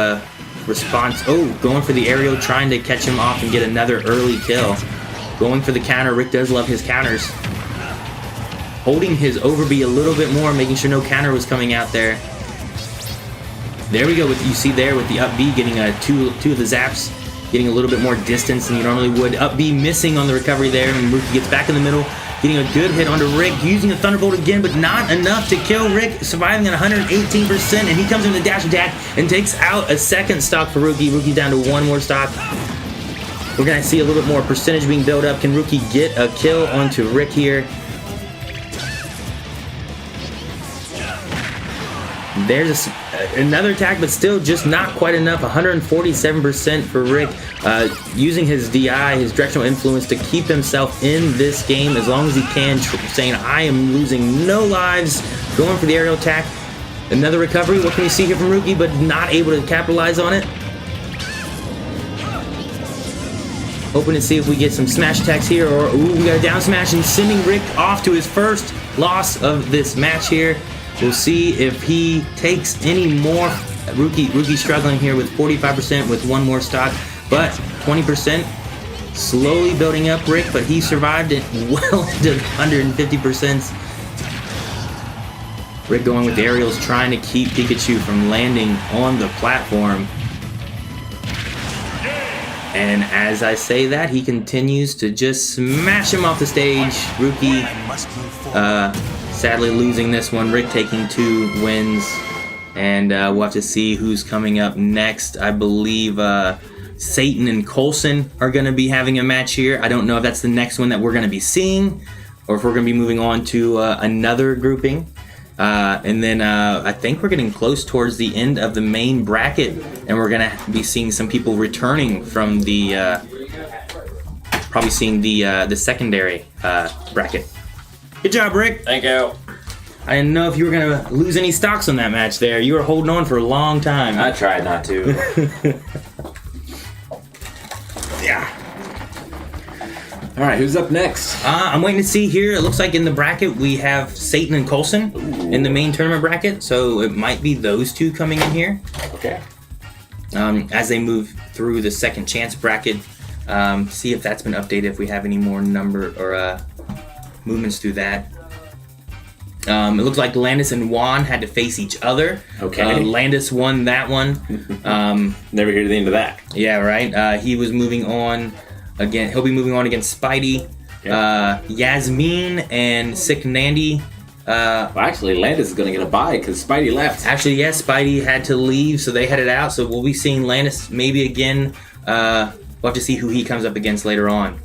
response. Going for the aerial, trying to catch him off and get another early kill. Going for the counter. Rick does love his counters. Holding his over B a little bit more, making sure no counter was coming out there. There we go. You see there with the up B getting two of the zaps. getting a little bit more distance than you normally would. Up B missing on the recovery there, and Rookie gets back in the middle, getting a good hit onto Rick, using a Thunderbolt again, but not enough to kill Rick, surviving at 118%, and he comes in the dash attack and takes out a second stock for Rookie. Rookie's down to one more stock. We're gonna see a little bit more percentage being built up. Can Rookie get a kill onto Rick here? There's another attack, but still just not quite enough. 147% for Rick, using his DI, his directional influence, to keep himself in this game as long as he can, saying, I am losing no lives, going for the aerial attack. Another recovery. What can we see here from Rookie, but not able to capitalize on it? Hoping to see if we get some smash attacks here, or ooh, we got a down smash and sending Rick off to his first loss of this match here. We'll see if he takes any more. Rookie struggling here with 45% with one more stock, but 20%. Slowly building up Rick, but he survived it well into 150%. Rick going with the aerials, trying to keep Pikachu from landing on the platform. And as I say that, he continues to just smash him off the stage. Rookie sadly losing this one. Rick taking 2 wins. And we'll have to see who's coming up next. I believe Satan and Coulson are going to be having a match here. I don't know if that's the next one that we're going to be seeing, or if we're going to be moving on to another grouping. And then I think we're getting close towards the end of the main bracket, and we're gonna be seeing some people returning from the probably seeing the secondary bracket. Good job, Rick. Thank you. I didn't know if you were gonna lose any stocks on that match there. You were holding on for a long time. I tried not to. Yeah. All right, who's up next? I'm waiting to see here. It looks like in the bracket we have Satan and Coulson in the main tournament bracket, so it might be those two coming in here. Okay. As they move through the second chance bracket, see if that's been updated, if we have any more number or movements through that. It looks like Landis and Juan had to face each other. Okay. Landis won that one. Never hear the end of that. Yeah, right. He was moving on. Again, he'll be moving on against Spidey, Yasmin, and Sick Nandy. Well, actually, Landis is going to get a bye because Spidey left. Actually, yes, Spidey had to leave, so they headed out. So we'll be seeing Landis maybe again. We'll have to see who he comes up against later on.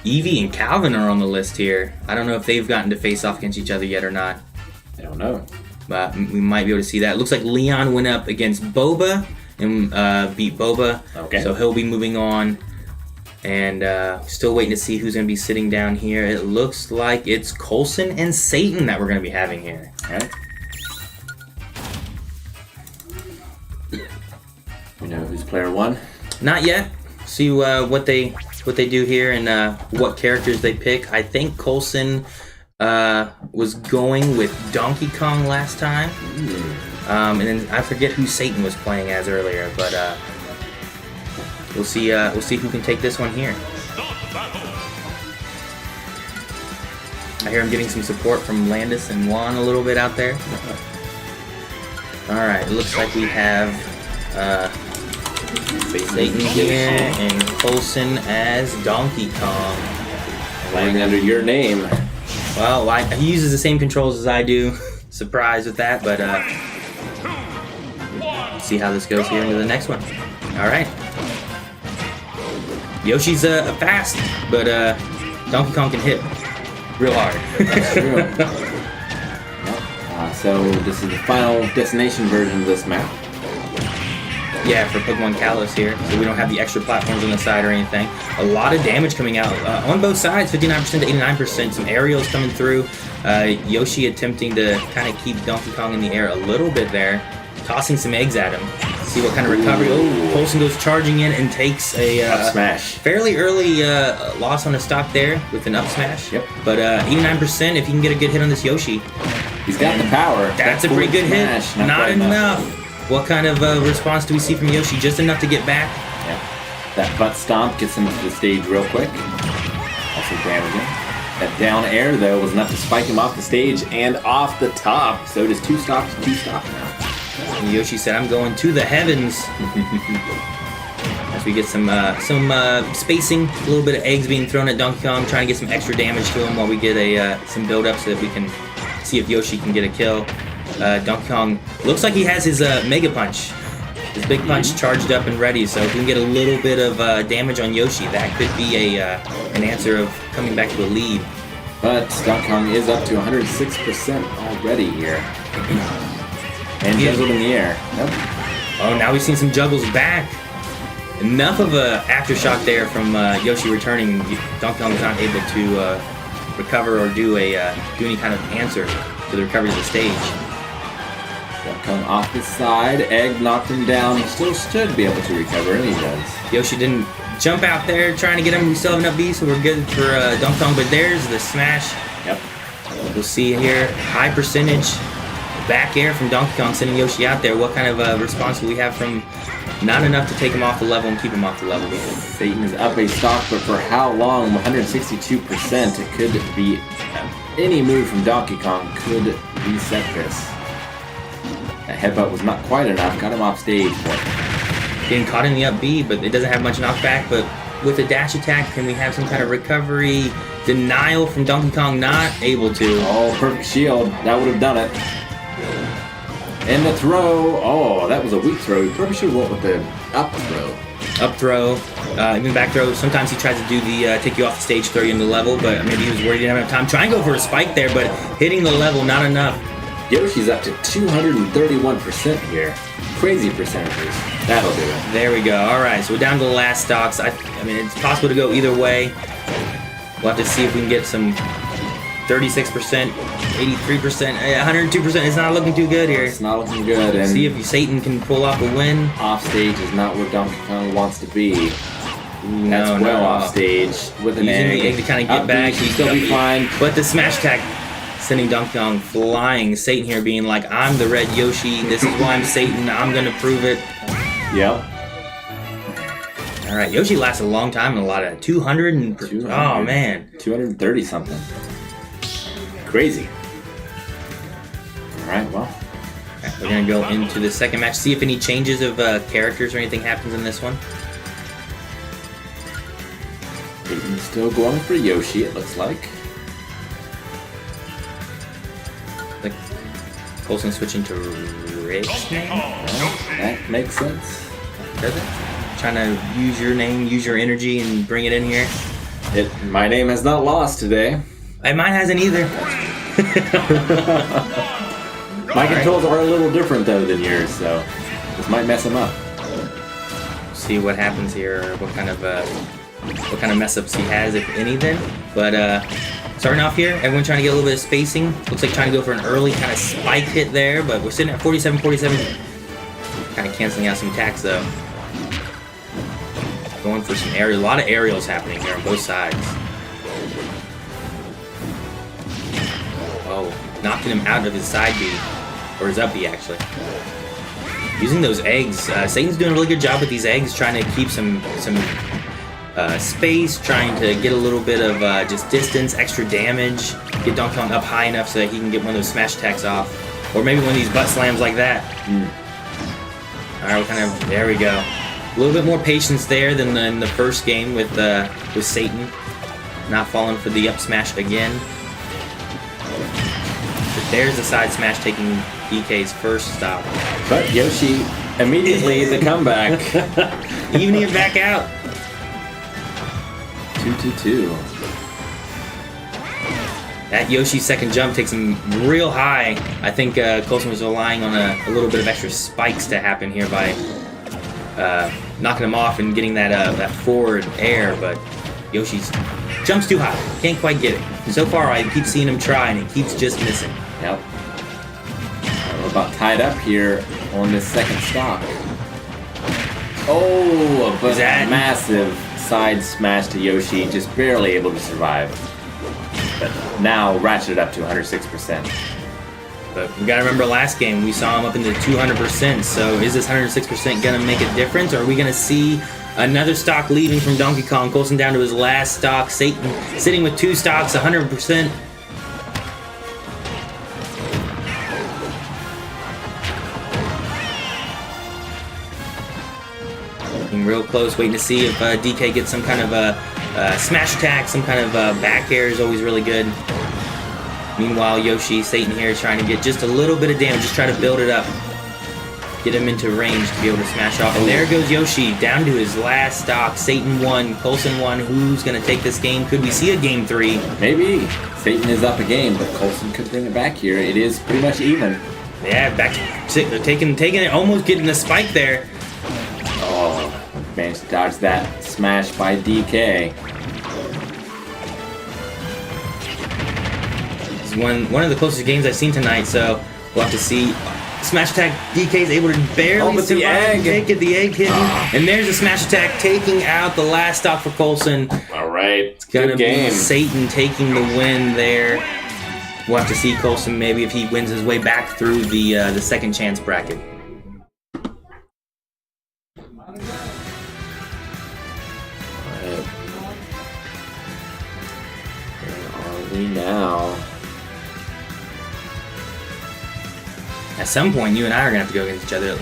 Evie and Calvin are on the list here. I don't know if they've gotten to face off against each other yet or not. I don't know. But we might be able to see that. It looks like Leon went up against Boba and beat Boba. Okay. So he'll be moving on. And still waiting to see who's going to be sitting down here. It looks like it's Coulson and Satan that we're going to be having here. All right. We know who's player one? Not yet. See what they do here and what characters they pick. I think Coulson was going with Donkey Kong last time. And then I forget who Satan was playing as earlier, but we'll see who can take this one here. I hear I'm getting some support from Landis and Juan a little bit out there. Alright, it looks like we have Satan here and Coulson as Donkey Kong. Playing under your name. Well, he uses the same controls as I do. Surprised with that, but see how this goes here into the next one. Alright. Yoshi's fast, but Donkey Kong can hit real hard. That's true. So this is the final destination version of this map. Yeah, for Pokemon Kalos here, so we don't have the extra platforms on the side or anything. A lot of damage coming out on both sides, 59% to 89%. Some aerials coming through. Yoshi attempting to kind of keep Donkey Kong in the air a little bit there, tossing some eggs at him. See what kind of recovery. Oh, Coulson goes charging in and takes a Up smash. fairly early loss on a stock there with an up smash. Yep. But 89% if you can get a good hit on this Yoshi. He's got the power. That's a pretty good hit. Smash, Not quite enough. What kind of response do we see from Yoshi? Just enough to get back. Yeah. That butt stomp gets him to the stage real quick. Also damaging. That down air, though, was enough to spike him off the stage and off the top. So it is two stops now. And Yoshi said, "I'm going to the heavens." As we get some spacing, a little bit of eggs being thrown at Donkey Kong, trying to get some extra damage to him while we get some build up so that we can see if Yoshi can get a kill. Donkey Kong looks like he has his Mega Punch. His big punch charged up and ready, so if we can get a little bit of damage on Yoshi, that could be an answer of coming back to a lead. But Donkey Kong is up to 106% already here. And juggled in the air. Nope. Oh, now we've seen some juggles back. Enough of a aftershock there from Yoshi returning. Donkey Kong was not able to recover or do any kind of answer to the recovery of the stage. Donkey Kong off the side, egg knocked him down. He still should be able to recover, and he does. Yoshi didn't jump out there trying to get him. We still have enough B, so we're good for Donkey Kong. But there's the smash. Yep. We'll see here, high percentage back air from Donkey Kong sending Yoshi out there. What kind of response will we have from not enough to take him off the level and keep him off the level? Satan is up a stock, but for how long? 162%. It could be any move from Donkey Kong could reset this. That headbutt was not quite enough. Got him off stage, but Getting caught in the up B, but it doesn't have much knockback. But with a dash attack, can we have some kind of recovery? Denial from Donkey Kong, not able to. oh, perfect shield. That would have done it. And the throw. Oh, that was a weak throw. He probably should have went with the up throw. Up throw, even back throw. Sometimes he tries to do the take you off the stage, throw you into the level, but maybe he was worried he didn't have enough time. Try and go for a spike there, but hitting the level, not enough. Yoshi's up to 231% here. Crazy percentages. That'll do it. There we go. All right, so we're down to the last stocks. I mean, it's possible to go either way. We'll have to see if we can get some 36%, 83%, 102%. It's not looking too good here. It's not looking good. And See if Satan can pull off a win. off stage is not where Donkey Kong wants to be. No, That's well off stage with an Using egg. the egg to kind of get Up back. B should still be fine. But the smash attack sending Donkey Kong flying. Satan here being like, I'm the red Yoshi. This is why I'm Satan. I'm going to prove it. Yep. All right, Yoshi lasted a long time and a lot of 200 and... 200. Oh, man. 230 something. Crazy. Alright, well. We're going to go into the second match. See if any changes of characters or anything happens in this one. Satan's still going for Yoshi, it looks like. Like Coulson switching to Rick's name? That makes sense. Does it? Trying to use your name, use your energy, and bring it in here. My name has not lost today. And mine hasn't either. My controls are a little different though than yours, so this might mess them up. See what happens here, or what kind of mess ups he has, if any. Then, but starting off here, everyone trying to get a little bit of spacing. Looks like trying to go for an early kind of spike hit there, but we're sitting at 47. Kind of canceling out some attacks though. Going for some aerial, a lot of aerials happening here on both sides. Oh, knocking him out of his side B, or his up B actually. Using those eggs, Satan's doing a really good job with these eggs, trying to keep some space, trying to get a little bit of just distance, extra damage, get Donkey Kong up high enough so that he can get one of those smash attacks off, or maybe one of these butt slams like that. All right, there we go. A little bit more patience there than in the first game with Satan, not falling for the up smash again. But there's the side smash taking DK's first stop. But Yoshi immediately the comeback. Evening it back out. 2-2-2. That Yoshi's second jump takes him real high. I think Coulson was relying on a little bit of extra spikes to happen here by knocking him off and getting that forward air, but Yoshi's jumps too high. Can't quite get it. So far, I keep seeing him try, and he keeps just missing. Yep. We're about tied up here on this second stock. Oh, but that massive side smash to Yoshi, just barely able to survive. But now ratcheted up to 106%. But we gotta remember last game, we saw him up into 200%, so is this 106% gonna make a difference, or are we gonna see another stock leaving from Donkey Kong, Coulson down to his last stock, Satan sitting with 2 stocks, 100%. Looking real close, waiting to see if DK gets some kind of smash attack, some kind of back air is always really good. Meanwhile, Yoshi, Satan here is trying to get just a little bit of damage, just try to build it up. Get him into range to be able to smash off. And there goes Yoshi, down to his last stock. Satan won, Coulson won. Who's going to take this game? Could we see a game 3? Maybe. Satan is up a game, but Coulson could bring it back here. It is pretty much even. Yeah, back to taking it, almost getting the spike there. Oh, managed to dodge that smash by DK. This is one of the closest games I've seen tonight, so we'll have to see. Smash attack, DK is able to barely but the survive and egg. take it, the egg hidden. And there's a smash attack taking out the last stock for Coulson. All right. It's gonna Good be game. Satan taking the win there. We'll have to see Coulson maybe if he wins his way back through the second chance bracket. Alright. Where are we now? At some point, you and I are gonna have to go against each other.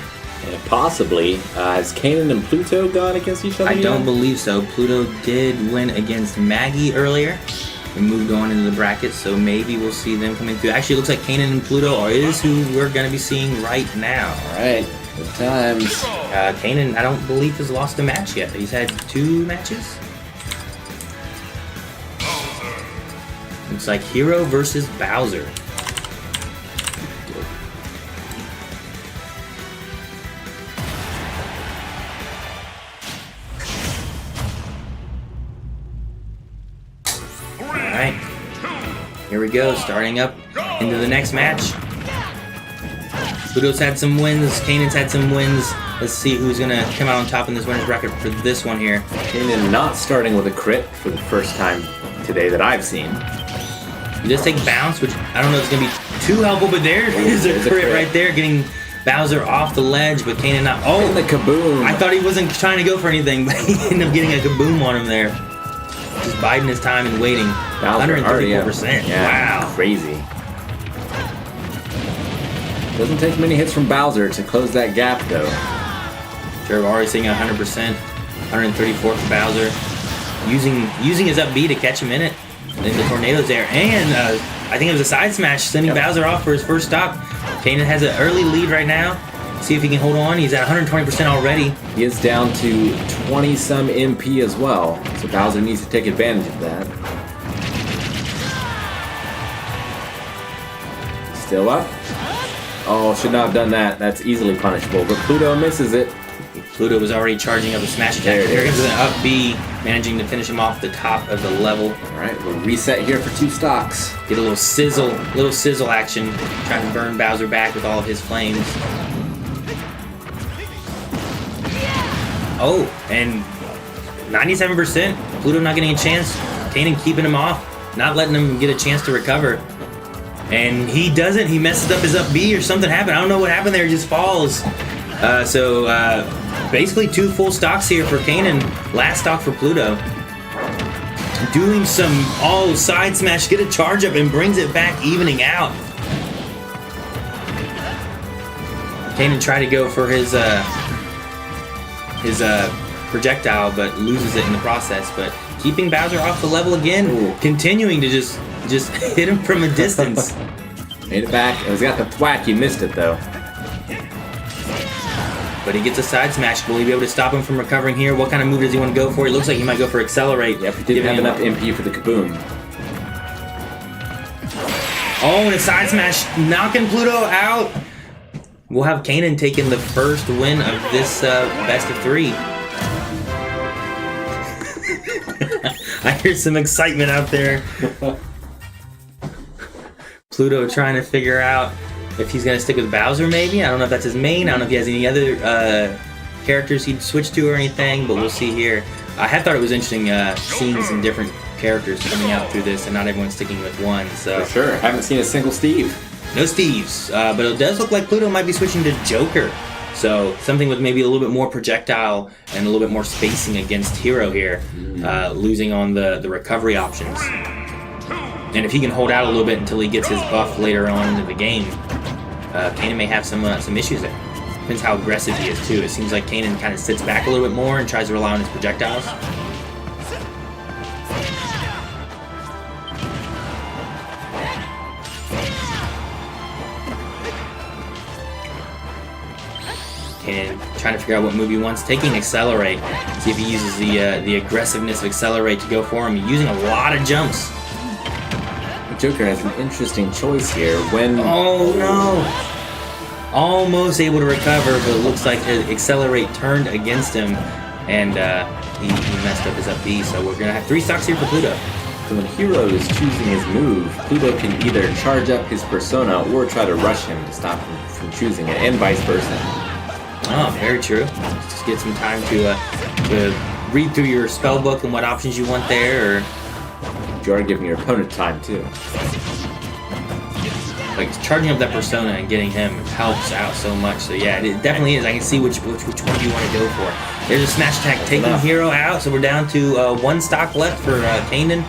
And possibly, has Kanan and Pluto gone against each other I don't yet? believe so. Pluto did win against Maggie earlier. We moved on into the bracket, so maybe we'll see them coming through. Actually, it looks like Kanan and Pluto is who we're going to be seeing right now. Alright, good times. Kanan, I don't believe, has lost a match yet. He's had 2 matches. Looks like Hero versus Bowser. Alright, here we go, starting up into the next match. Pluto's had some wins, Kanan's had some wins. Let's see who's gonna come out on top in this winner's bracket for this one here. Kanan not starting with a crit for the first time today that I've seen. He does take bounce, which I don't know if it's gonna be too helpful, but there is a there's a crit crit. right there, getting Bowser off the ledge, but Kanan not. And the Oh, kaboom! I thought he wasn't trying to go for anything, but he ended up getting a kaboom on him there. Just biding his time and waiting. Bowser already up. 134%. Yeah, Wow. crazy. Doesn't take many hits from Bowser to close that gap, though. Sure, we're already seeing 100%. 134 for Bowser. Using his up B to catch him in it. And the tornado's there. And I think it was a side smash, sending Bowser off for his first stop. Kanan has an early lead right now. See if he can hold on. He's at 120% already. He is down to 20-some MP as well, so Bowser needs to take advantage of that. Still up. Oh, should not have done that. That's easily punishable, but Pluto misses it. Pluto was already charging up a smash There attack. it Here is. comes an up B, managing to finish him off the top of the level. All right, we'll reset here for 2 stocks. Get a little sizzle action. Trying to burn Bowser back with all of his flames. Oh, and 97%. Pluto not getting a chance. Kanan keeping him off, not letting him get a chance to recover. And he doesn't. He messes up his up B or something happened. I don't know what happened there. He just falls. So basically 2 full stocks here for Kanan. Last stock for Pluto. Doing some side smash, get a charge up and brings it back, evening out. Kanan tried to go for his projectile, but loses it in the process. But keeping Bowser off the level again, Ooh. continuing to just hit him from a distance. Made it back. He's got the thwack. He missed it, though. But he gets a side smash. Will he be able to stop him from recovering here? What kind of move does he want to go for? It looks like he might go for accelerate. Yep, he didn't have Giving enough him- MP for the kaboom. Oh, and a side smash, knocking Pluto out. We'll have Kanan taking the first win of this best of 3. I hear some excitement out there. Pluto trying to figure out if he's going to stick with Bowser, maybe. I don't know if that's his main. I don't know if he has any other characters he'd switch to or anything, but we'll see here. I have thought it was interesting seeing some different characters coming out through this and not everyone sticking with one. So For sure. Haven't seen a single Steve. no Steves, but it does look like Pluto might be switching to Joker. So something with maybe a little bit more projectile and a little bit more spacing against Hero here, losing on the recovery options. And if he can hold out a little bit until he gets his buff later on into the game, Kanan may have some issues there. Depends how aggressive he is too. It seems like Kanan kind of sits back a little bit more and tries to rely on his projectiles. Kanan trying to figure out what move he wants. Taking Accelerate. See if he uses the aggressiveness of Accelerate to go for him. He's using a lot of jumps. Joker has an interesting choice here. When Oh no! Almost able to recover, but it looks like his Accelerate turned against him, and he messed up his up B. So we're gonna have 3 stocks here for Pluto. So when Hero is choosing his move, Pluto can either charge up his persona or try to rush him to stop him from choosing it, and vice versa. Oh, very true. Just get some time to read through your spell book and what options you want there, or You are giving your opponent time too. like charging up that persona and getting him helps out so much. So yeah, it definitely is. I can see which one you want to go for. There's a smash attack taking Hero out, so we're down to 1 stock left for Kanan.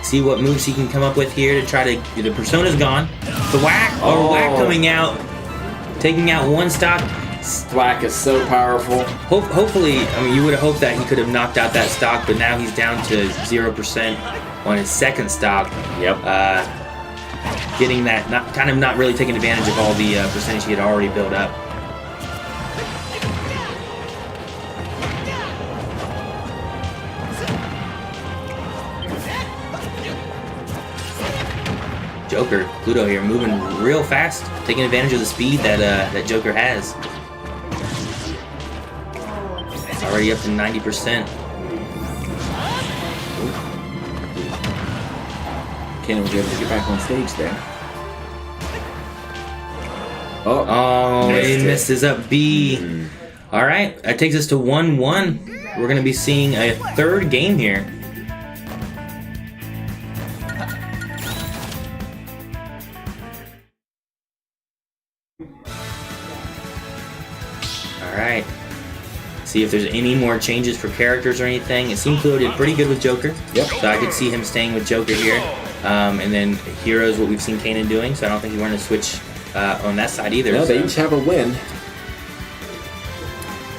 See what moves he can come up with here to try to. The persona's gone. The whack whack coming out, taking out 1 stock. Thwack is so powerful. Hopefully, I mean, you would have hoped that he could have knocked out that stock, but now he's down to 0% on his 2nd stock. Yep. Getting that, not really taking advantage of all the percentage he had already built up. Joker, Pluto here, moving real fast, taking advantage of the speed that Joker has. It's already up to 90%. Kanan was able to get back on stage there. Oh, he missed missed his up B. All right, that takes us to 1-1. We're going to be seeing a 3rd game here. All right. See if there's any more changes for characters or anything. It seemed Pluto did pretty good with Joker. Yep. So I could see him staying with Joker here. And then Hero's what we've seen Kanan doing, so I don't think he wanted to switch on that side either. No, so. they each have a win.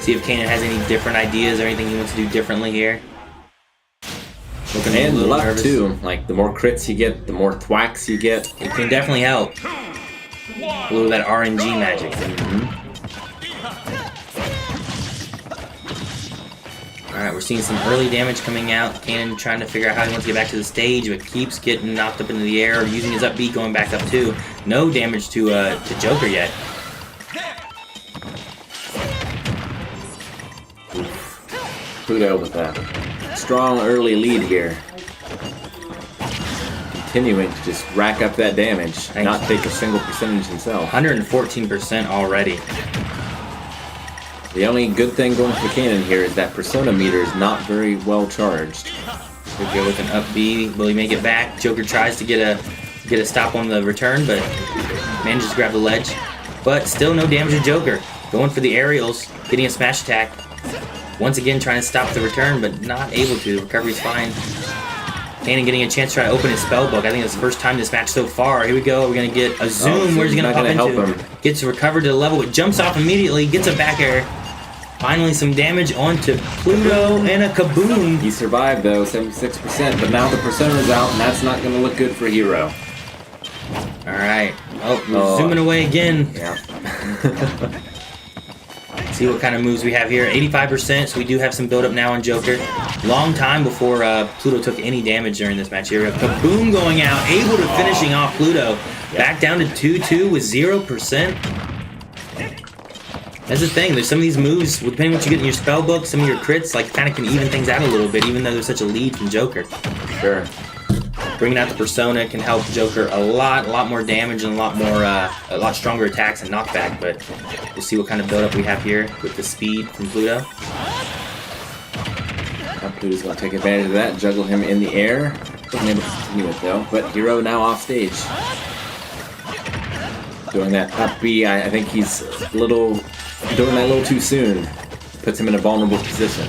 See if Kanan has any different ideas or anything he wants to do differently here. Looking a And little luck nervous. too. Like the more crits you get, the more thwacks you get. It can definitely help. A little of that RNG magic. Alright, we're seeing some early damage coming out. Kanan trying to figure out how he wants to get back to the stage, but keeps getting knocked up into the air, using his up B, going back up too. No damage to Joker yet. Pluto with a strong early lead here. Continuing to just rack up that damage, not take a single percentage himself. 114% already. The only good thing going for Kanan here is that persona meter is not very well charged. He'll go with an up B. Will he make it back? Joker tries to get a stop on the return, but manages to grab the ledge. But still no damage to Joker. Going for the aerials, getting a smash attack. Once again trying to stop the return, but not able to. Recovery's fine. Kanan getting a chance to try to open his spell book. I think it's the first time this match so far. Here we go. We're gonna get a zoom. Where's he gonna pop into? Help him. Gets recovered to the level, but jumps off immediately. Gets a back air. Finally, some damage onto Pluto and a kaboom. He survived though, 76%, but now the persona's out, and that's not going to look good for Hero. All right. Oh, we're zooming away again. Yeah. See what kind of moves we have here. 85%, so we do have some build up now on Joker. Long time before Pluto took any damage during this match here. Kaboom going out, able to finishing off Pluto. Back down to 2-2 with 0%. That's the thing, there's some of these moves, depending on what you get in your spell book, some of your crits, like, kind of can even things out a little bit, even though there's such a lead from Joker. Sure. Bringing out the persona can help Joker a lot more damage and a lot stronger attacks and knockback, but we'll see what kind of build-up we have here with the speed from Pluto. Now Pluto's going to take advantage of that, juggle him in the air. Wasn't able to continue it though, but Hero now off stage. Doing that up B, I think he's doing that a little too soon. Puts him in a vulnerable position.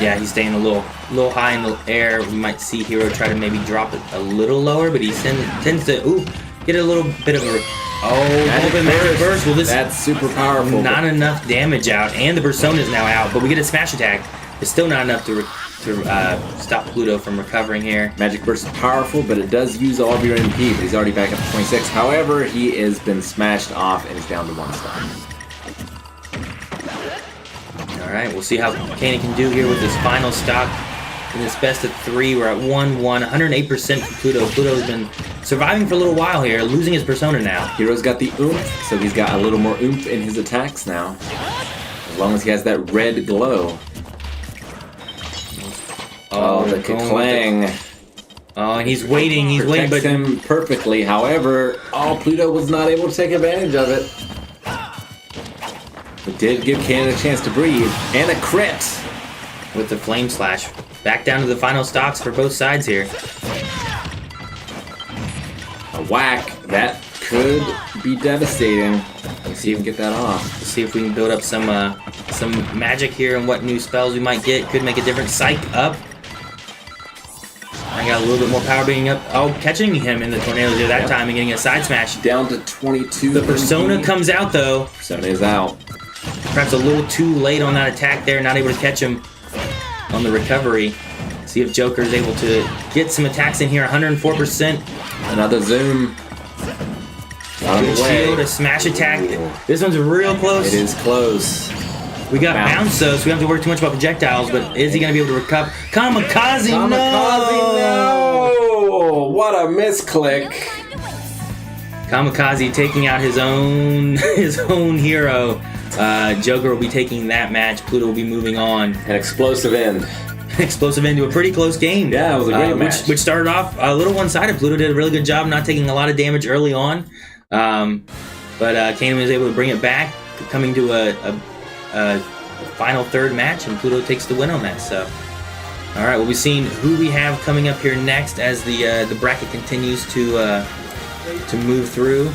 Yeah, he's staying a little high in the air. We might see Hero try to maybe drop it a little lower, but he tends to get a little bit of a Magic Burst. Well, this That's super powerful. not enough damage out, and the Persona's now out, but we get a smash attack. It's still not enough to stop Pluto from recovering here. Magic Burst is powerful, but it does use all of your MP, but he's already back up to 26. However, he has been smashed off and is down to 1 stock. Alright, we'll see how Kanan can do here with his final stock. In this best of 3, we're at 1-1, 108% for Pluto. Pluto's been surviving for a little while here, losing his Persona now. Hero's got the oomph, so he's got a little more oomph in his attacks now. As long as he has that red glow. Oh, the clang. Oh, and he's waiting, Protects but him perfectly. However, Pluto was not able to take advantage of it. It did give Kanan a chance to breathe, and a crit. with the Flame Slash. Back down to the final stocks for both sides here. A whack. That could be devastating. Let's see if we can get that off. Let's see if we can build up some magic here and what new spells we might get. Could make a difference. Psych up. I got a little bit more power being up. Oh, catching him in the tornadoes there that time and getting a side smash. Down to 22. The Persona comes out though. Persona is out. Perhaps a little too late on that attack there. Not able to catch him on the recovery. See if Joker is able to get some attacks in here. 104%. Another zoom. Good shield, a smash attack. This one's real close. It is close. We got bounce though, so we don't have to worry too much about projectiles, but is he going to be able to recover? Kamikaze, no! No! What a misclick. Kamikaze taking out his own hero. Joker will be taking that match. Pluto will be moving on. An explosive end. Explosive end to a pretty close game. Yeah, it was a great match. Which started off a little one-sided. Pluto did a really good job not taking a lot of damage early on. But Kanan was able to bring it back, coming to a final third match, and Pluto takes the win on that. So, all right, we'll be seeing who we have coming up here next as the bracket continues to move through.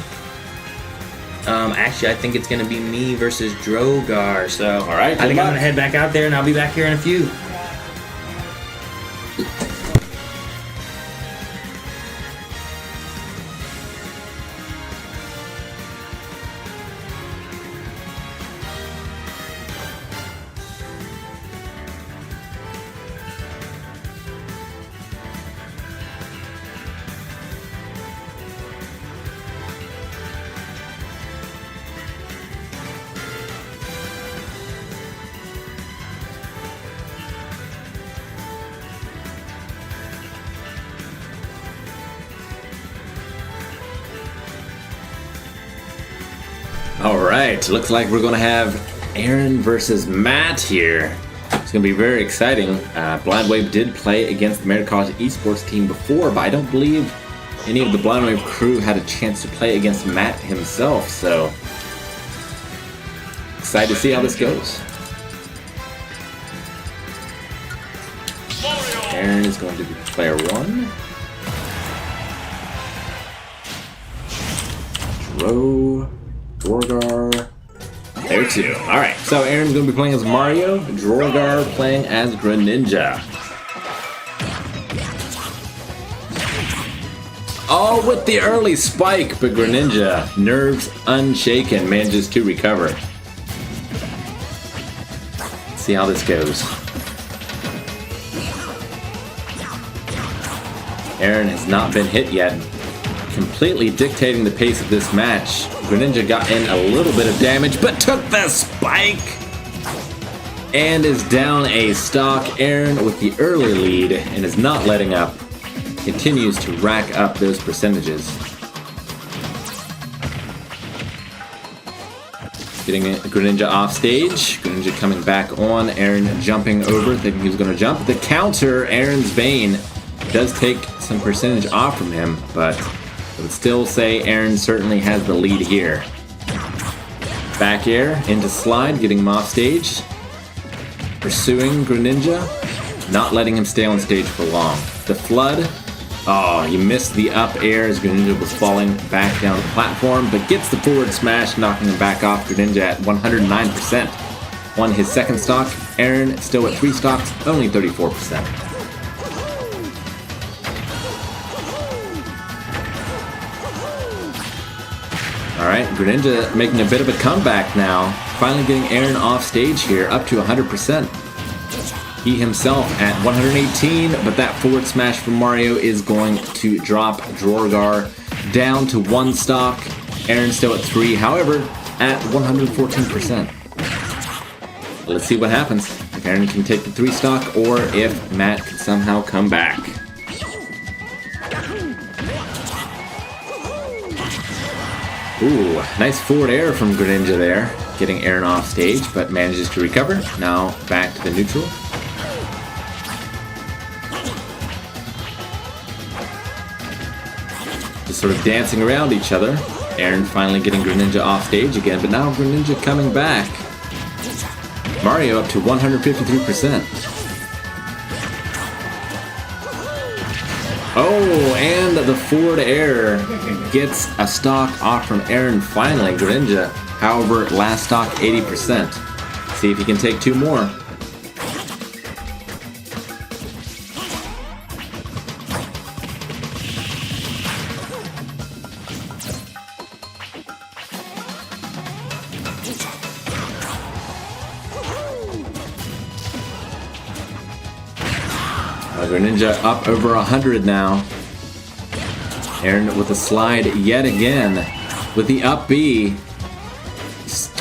Actually, I think it's going to be me versus Drogar. So, all right, I think I'm going to head back out there, and I'll be back here in a few. Alright, looks like we're going to have Aaron versus Matt here. It's going to be very exciting. Blind Wave did play against the Merit College Esports team before, but I don't believe any of the Blind Wave crew had a chance to play against Matt himself, so excited to see how this goes. Aaron is going to be player 1. Drogar, there 2. Alright, so Aaron's going to be playing as Mario, Drogar playing as Greninja. Oh, with the early spike, but Greninja, nerves unshaken, manages to recover. Let's see how this goes. Aaron has not been hit yet, completely dictating the pace of this match. Greninja got in a little bit of damage, but took the spike and is down a stock. Aaron with the early lead and is not letting up. Continues to rack up those percentages. Getting Greninja off stage. Greninja coming back on. Aaron jumping over, thinking he was going to jump. The counter, Aaron's Bane, does take some percentage off from him, but I would still say Aaron certainly has the lead here. Back air into slide, getting him off stage. Pursuing Greninja, not letting him stay on stage for long. The flood. Oh, he missed the up air as Greninja was falling back down the platform, but gets the forward smash, knocking him back off. Greninja at 109%. On his second stock, Aaron still at 3 stocks, only 34%. All right, Greninja making a bit of a comeback now. Finally getting Aaron off stage here, up to 100%. He himself at 118, but that forward smash from Mario is going to drop Drogar down to 1 stock. Aaron still at 3, however, at 114%. Let's see what happens. If Aaron can take the 3 stock, or if Matt can somehow come back. Ooh, nice forward air from Greninja there, getting Aaron off stage, but manages to recover. Now back to the neutral. Just sort of dancing around each other. Aaron finally getting Greninja off stage again, but now Greninja coming back. Mario up to 153%. Oh, and the forward air gets a stock off from Aaron finally. Greninja, however, last stock 80%. See if he can take 2 more. Greninja up over 100 now. Aaron with a slide yet again. With the up B.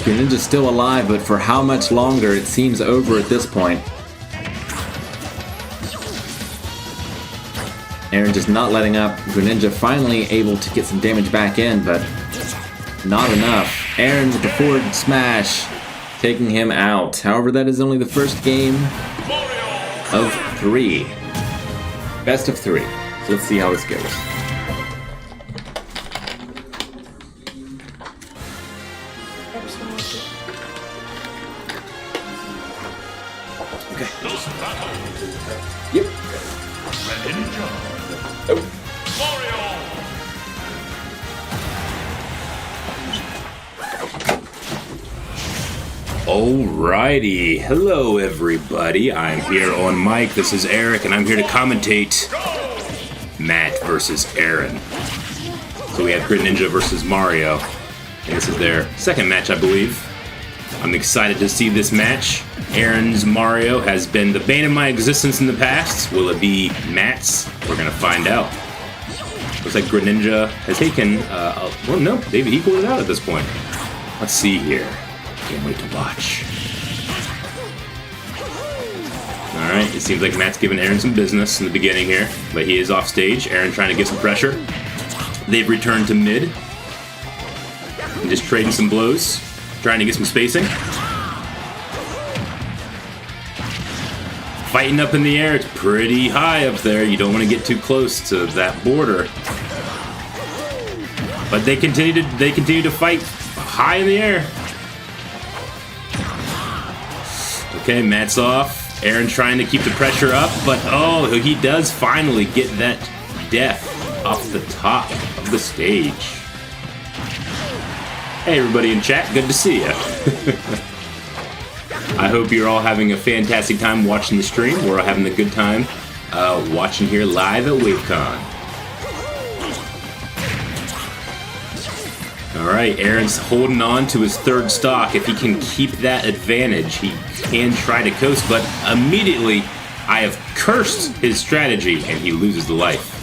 Greninja's still alive, but for how much longer? It seems over at this point. Aaron just not letting up. Greninja finally able to get some damage back in, but not enough. Aaron with the forward smash, taking him out. However, that is only the first game of 3. Best of 3. So let's see how this goes. Okay. Yep. Oh. Alrighty, hello everybody, I'm here on mic, this is Eric, and I'm here to commentate Matt versus Aaron. So we have Greninja versus Mario, and this is their second match, I believe. I'm excited to see this match. Aaron's Mario has been the bane of my existence in the past. Will it be Matt's? We're gonna find out. Looks like Greninja has taken, well no, they've equaled it out at this point. Let's see here. Can't wait to watch. Alright, it seems like Matt's giving Aaron some business in the beginning here, but he is off stage. Aaron trying to get some pressure. They've returned to mid. And just trading some blows, trying to get some spacing. Fighting up in the air, it's pretty high up there. You don't want to get too close to that border. But they continue to fight high in the air. Okay, Matt's off. Aaron trying to keep the pressure up, but oh, he does finally get that death off the top of the stage. Hey, everybody in chat, good to see you. I hope you're all having a fantastic time watching the stream. We're all having a good time watching here live at Wavecon. Alright, Aaron's holding on to his 3rd stock. If he can keep that advantage, he can try to coast, but immediately I have cursed his strategy and he loses the life.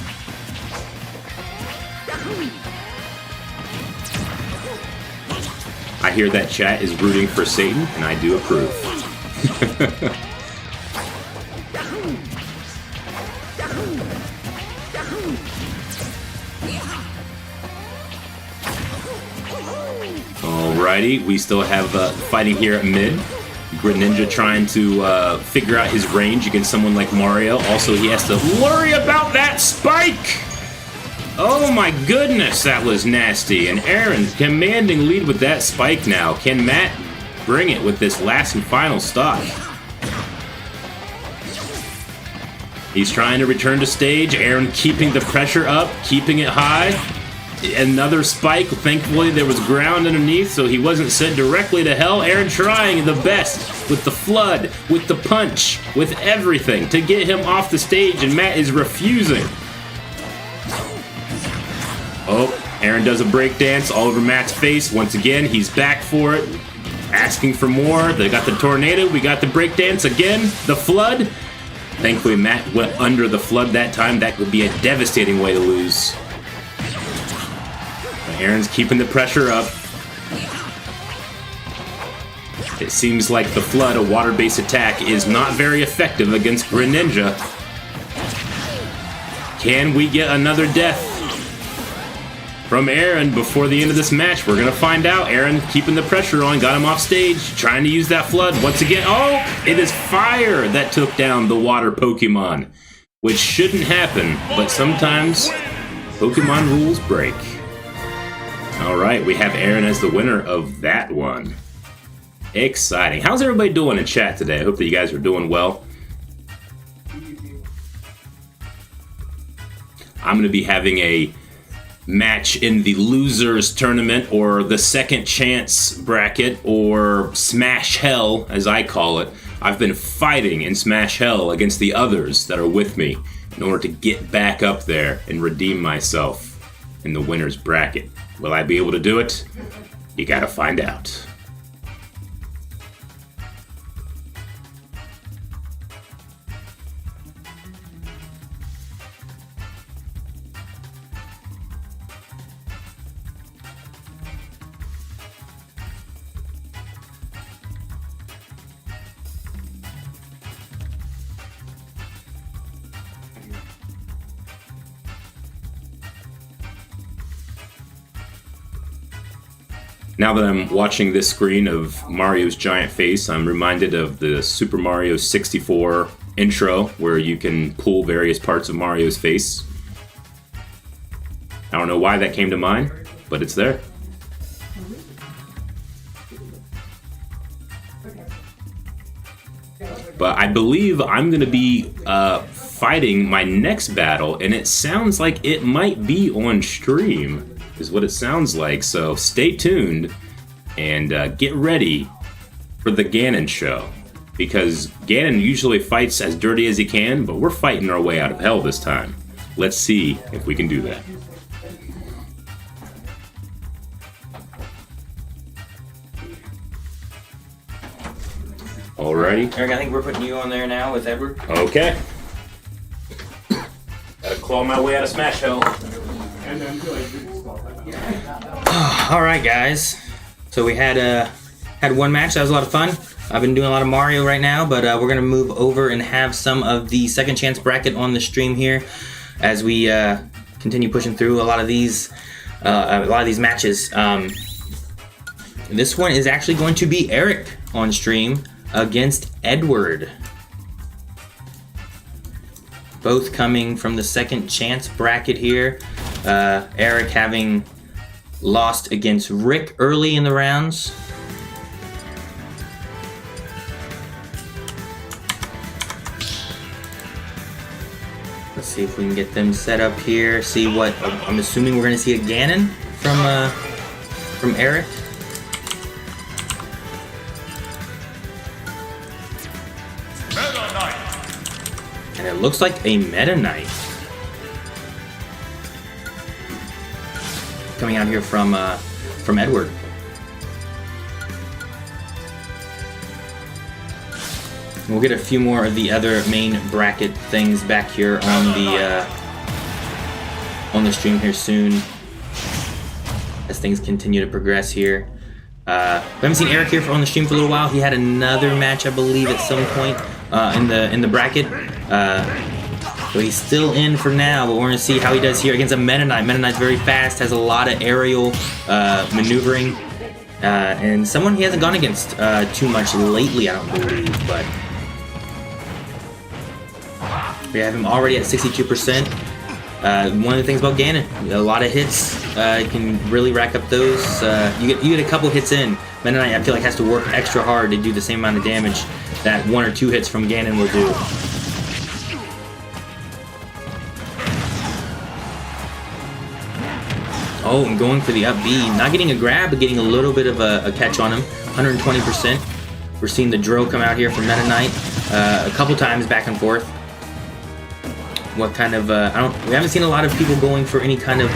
I hear that chat is rooting for Satan, and I do approve. Alrighty, we still have fighting here at mid. Greninja trying to figure out his range against someone like Mario. Also, he has to worry about that spike! Oh my goodness, that was nasty. And Aaron commanding lead with that spike now. Can Matt bring it with this last and final stock? He's trying to return to stage. Aaron keeping the pressure up, keeping it high. Another spike. Thankfully, there was ground underneath, so he wasn't sent directly to hell. Aaron trying the best with the flood, with the punch, with everything to get him off the stage, and Matt is refusing. Oh, Aaron does a breakdance all over Matt's face. Once again, he's back for it. Asking for more. They got the tornado. We got the breakdance again. The flood. Thankfully, Matt went under the flood that time. That would be a devastating way to lose. Aaron's keeping the pressure up. It seems like the flood, a water-based attack, is not very effective against Greninja. Can we get another death from Aaron before the end of this match? We're gonna find out. Aaron keeping the pressure on, got him off stage, trying to use that flood once again. Oh, it is fire that took down the water Pokemon, which shouldn't happen, but sometimes Pokemon rules break. All right, we have Aaron as the winner of that one. Exciting. How's everybody doing in chat today? I hope that you guys are doing well. I'm gonna be having a match in the losers tournament, or the second chance bracket, or Smash Hell as I call it. I've been fighting in Smash Hell against the others that are with me in order to get back up there and redeem myself in the winner's bracket. Will I be able to do it? You gotta find out. Now that I'm watching this screen of Mario's giant face, I'm reminded of the Super Mario 64 intro, where you can pull various parts of Mario's face. I don't know why that came to mind, but it's there. But I believe I'm going to be fighting my next battle, and it sounds like it might be on stream, is what it sounds like. So stay tuned and get ready for the Ganon show, because Ganon usually fights as dirty as he can, but we're fighting our way out of hell this time. Let's see if we can do that. Alrighty. Eric, I think we're putting you on there now with Edward. Okay. Gotta claw my way out of Smash Hell. And then All right, guys. So we had one match. That was a lot of fun. I've been doing a lot of Mario right now, but we're gonna move over and have some of the second chance bracket on the stream here as we continue pushing through a lot of these matches. This one is actually going to be Eric on stream against Edward. Both coming from the second chance bracket here. Eric having lost against Rick early in the rounds. Let's see if we can get them set up here. See what I'm assuming we're going to see a Ganon from Eric. Meta Knight. And it looks like a Meta Knight coming out here from Edward. We'll get a few more of the other main bracket things back here on the stream here soon as things continue to progress here. We haven't seen Eric here on the stream for a little while. He had another match, I believe, at some point in the bracket. So he's still in for now, but we're going to see how he does here against a Meta Knight. Meta Knight's very fast, has a lot of aerial maneuvering, and someone he hasn't gone against too much lately, I don't believe, but we have him already at 62%. One of the things about Ganon, a lot of hits, you can really rack up those. You get a couple hits in. Meta Knight, I feel like, has to work extra hard to do the same amount of damage that one or two hits from Ganon will do. Oh, and going for the up B. Not getting a grab, but getting a little bit of a catch on him. 120%. We're seeing the drill come out here from Meta Knight a couple times back and forth. What kind of, we haven't seen a lot of people going for any kind of,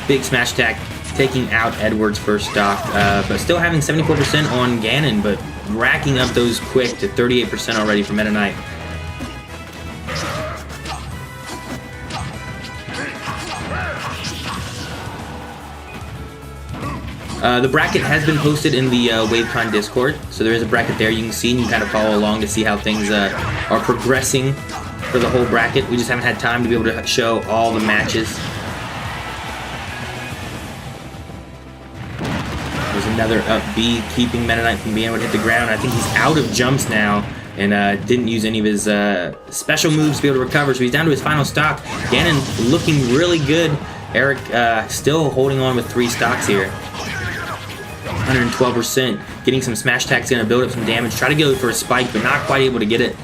Big smash attack, taking out Edward's first stock, but still having 74% on Ganon, but racking up those quick to 38% already for Meta Knight. The bracket has been posted in the Wavecon Discord, so there is a bracket there you can see, and you can kind of follow along to see how things are progressing for the whole bracket. We just haven't had time to be able to show all the matches. There's another up B, keeping Meta Knight from being able to hit the ground. I think he's out of jumps now, and didn't use any of his special moves to be able to recover, so he's down to his final stock. Ganon looking really good. Eric still holding on with 3 stocks here. 112%. Getting some smash attacks, going to build up some damage. Try to go for a spike, but not quite able to get it.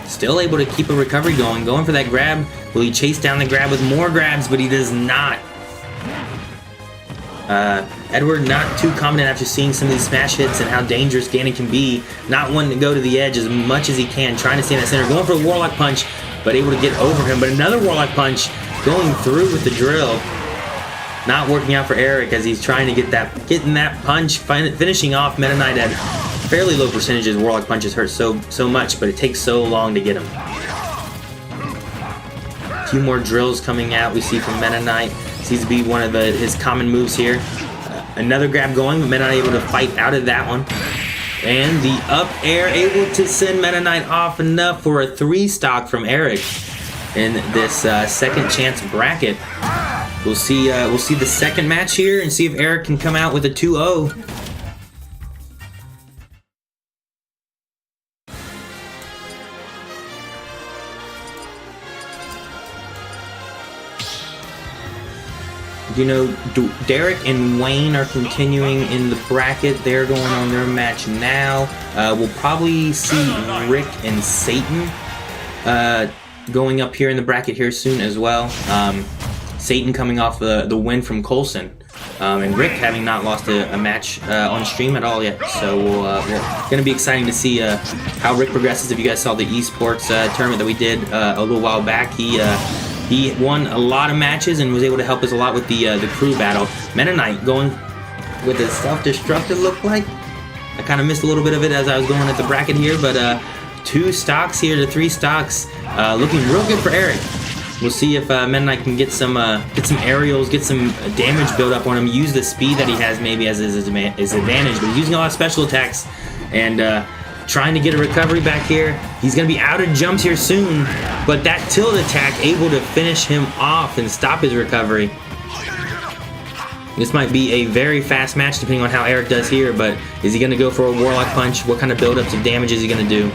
Still able to keep a recovery going. Going for that grab. Will he chase down the grab with more grabs? But he does not. Edward not too confident after seeing some of these smash hits and how dangerous Ganon can be. Not wanting to go to the edge as much as he can. Trying to stay in that center. Going for a Warlock Punch, but able to get over him. But another Warlock Punch. Going through with the drill. Not working out for Eric as he's trying to getting that punch, finishing off Meta Knight at fairly low percentages. Warlock punches hurt so much, but it takes so long to get him. A few more drills coming out we see from Meta Knight. Seems to be one of his common moves here. Another grab going, but Meta Knight able to fight out of that one. And the up air able to send Meta Knight off enough for a 3 stock from Eric in this second chance bracket. We'll see the second match here and see if Eric can come out with a 2-0. You know, Derek and Wayne are continuing in the bracket. They're going on their match now. We'll probably see Rick and Satan going up here in the bracket here soon as well. Satan coming off the win from Coulson, and Rick having not lost a match on stream at all yet. So we're going to be exciting to see how Rick progresses. If you guys saw the esports tournament that we did a little while back, he won a lot of matches and was able to help us a lot with the crew battle. Meta Knight going with a self-destruct, it looked like. I kind of missed a little bit of it as I was going at the bracket here, but 2 stocks here to 3 stocks. Looking real good for Eric. We'll see if Meta Knight can get some aerials, get some damage build up on him, use the speed that he has maybe as his advantage, but he's using a lot of special attacks and trying to get a recovery back here. He's going to be out of jumps here soon, but that tilt attack able to finish him off and stop his recovery. This might be a very fast match depending on how Eric does here, but is he going to go for a Warlock Punch? What kind of build-ups of damage is he going to do?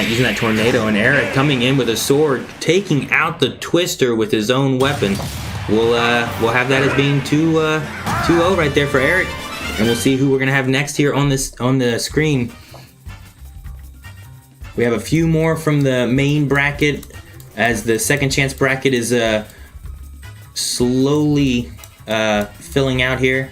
Using that tornado, and Eric coming in with a sword, taking out the Twister with his own weapon. We'll have that as being 2-0 right there for Eric, and we'll see who we're gonna have next here on the screen. We have a few more from the main bracket, as the second chance bracket is slowly filling out here.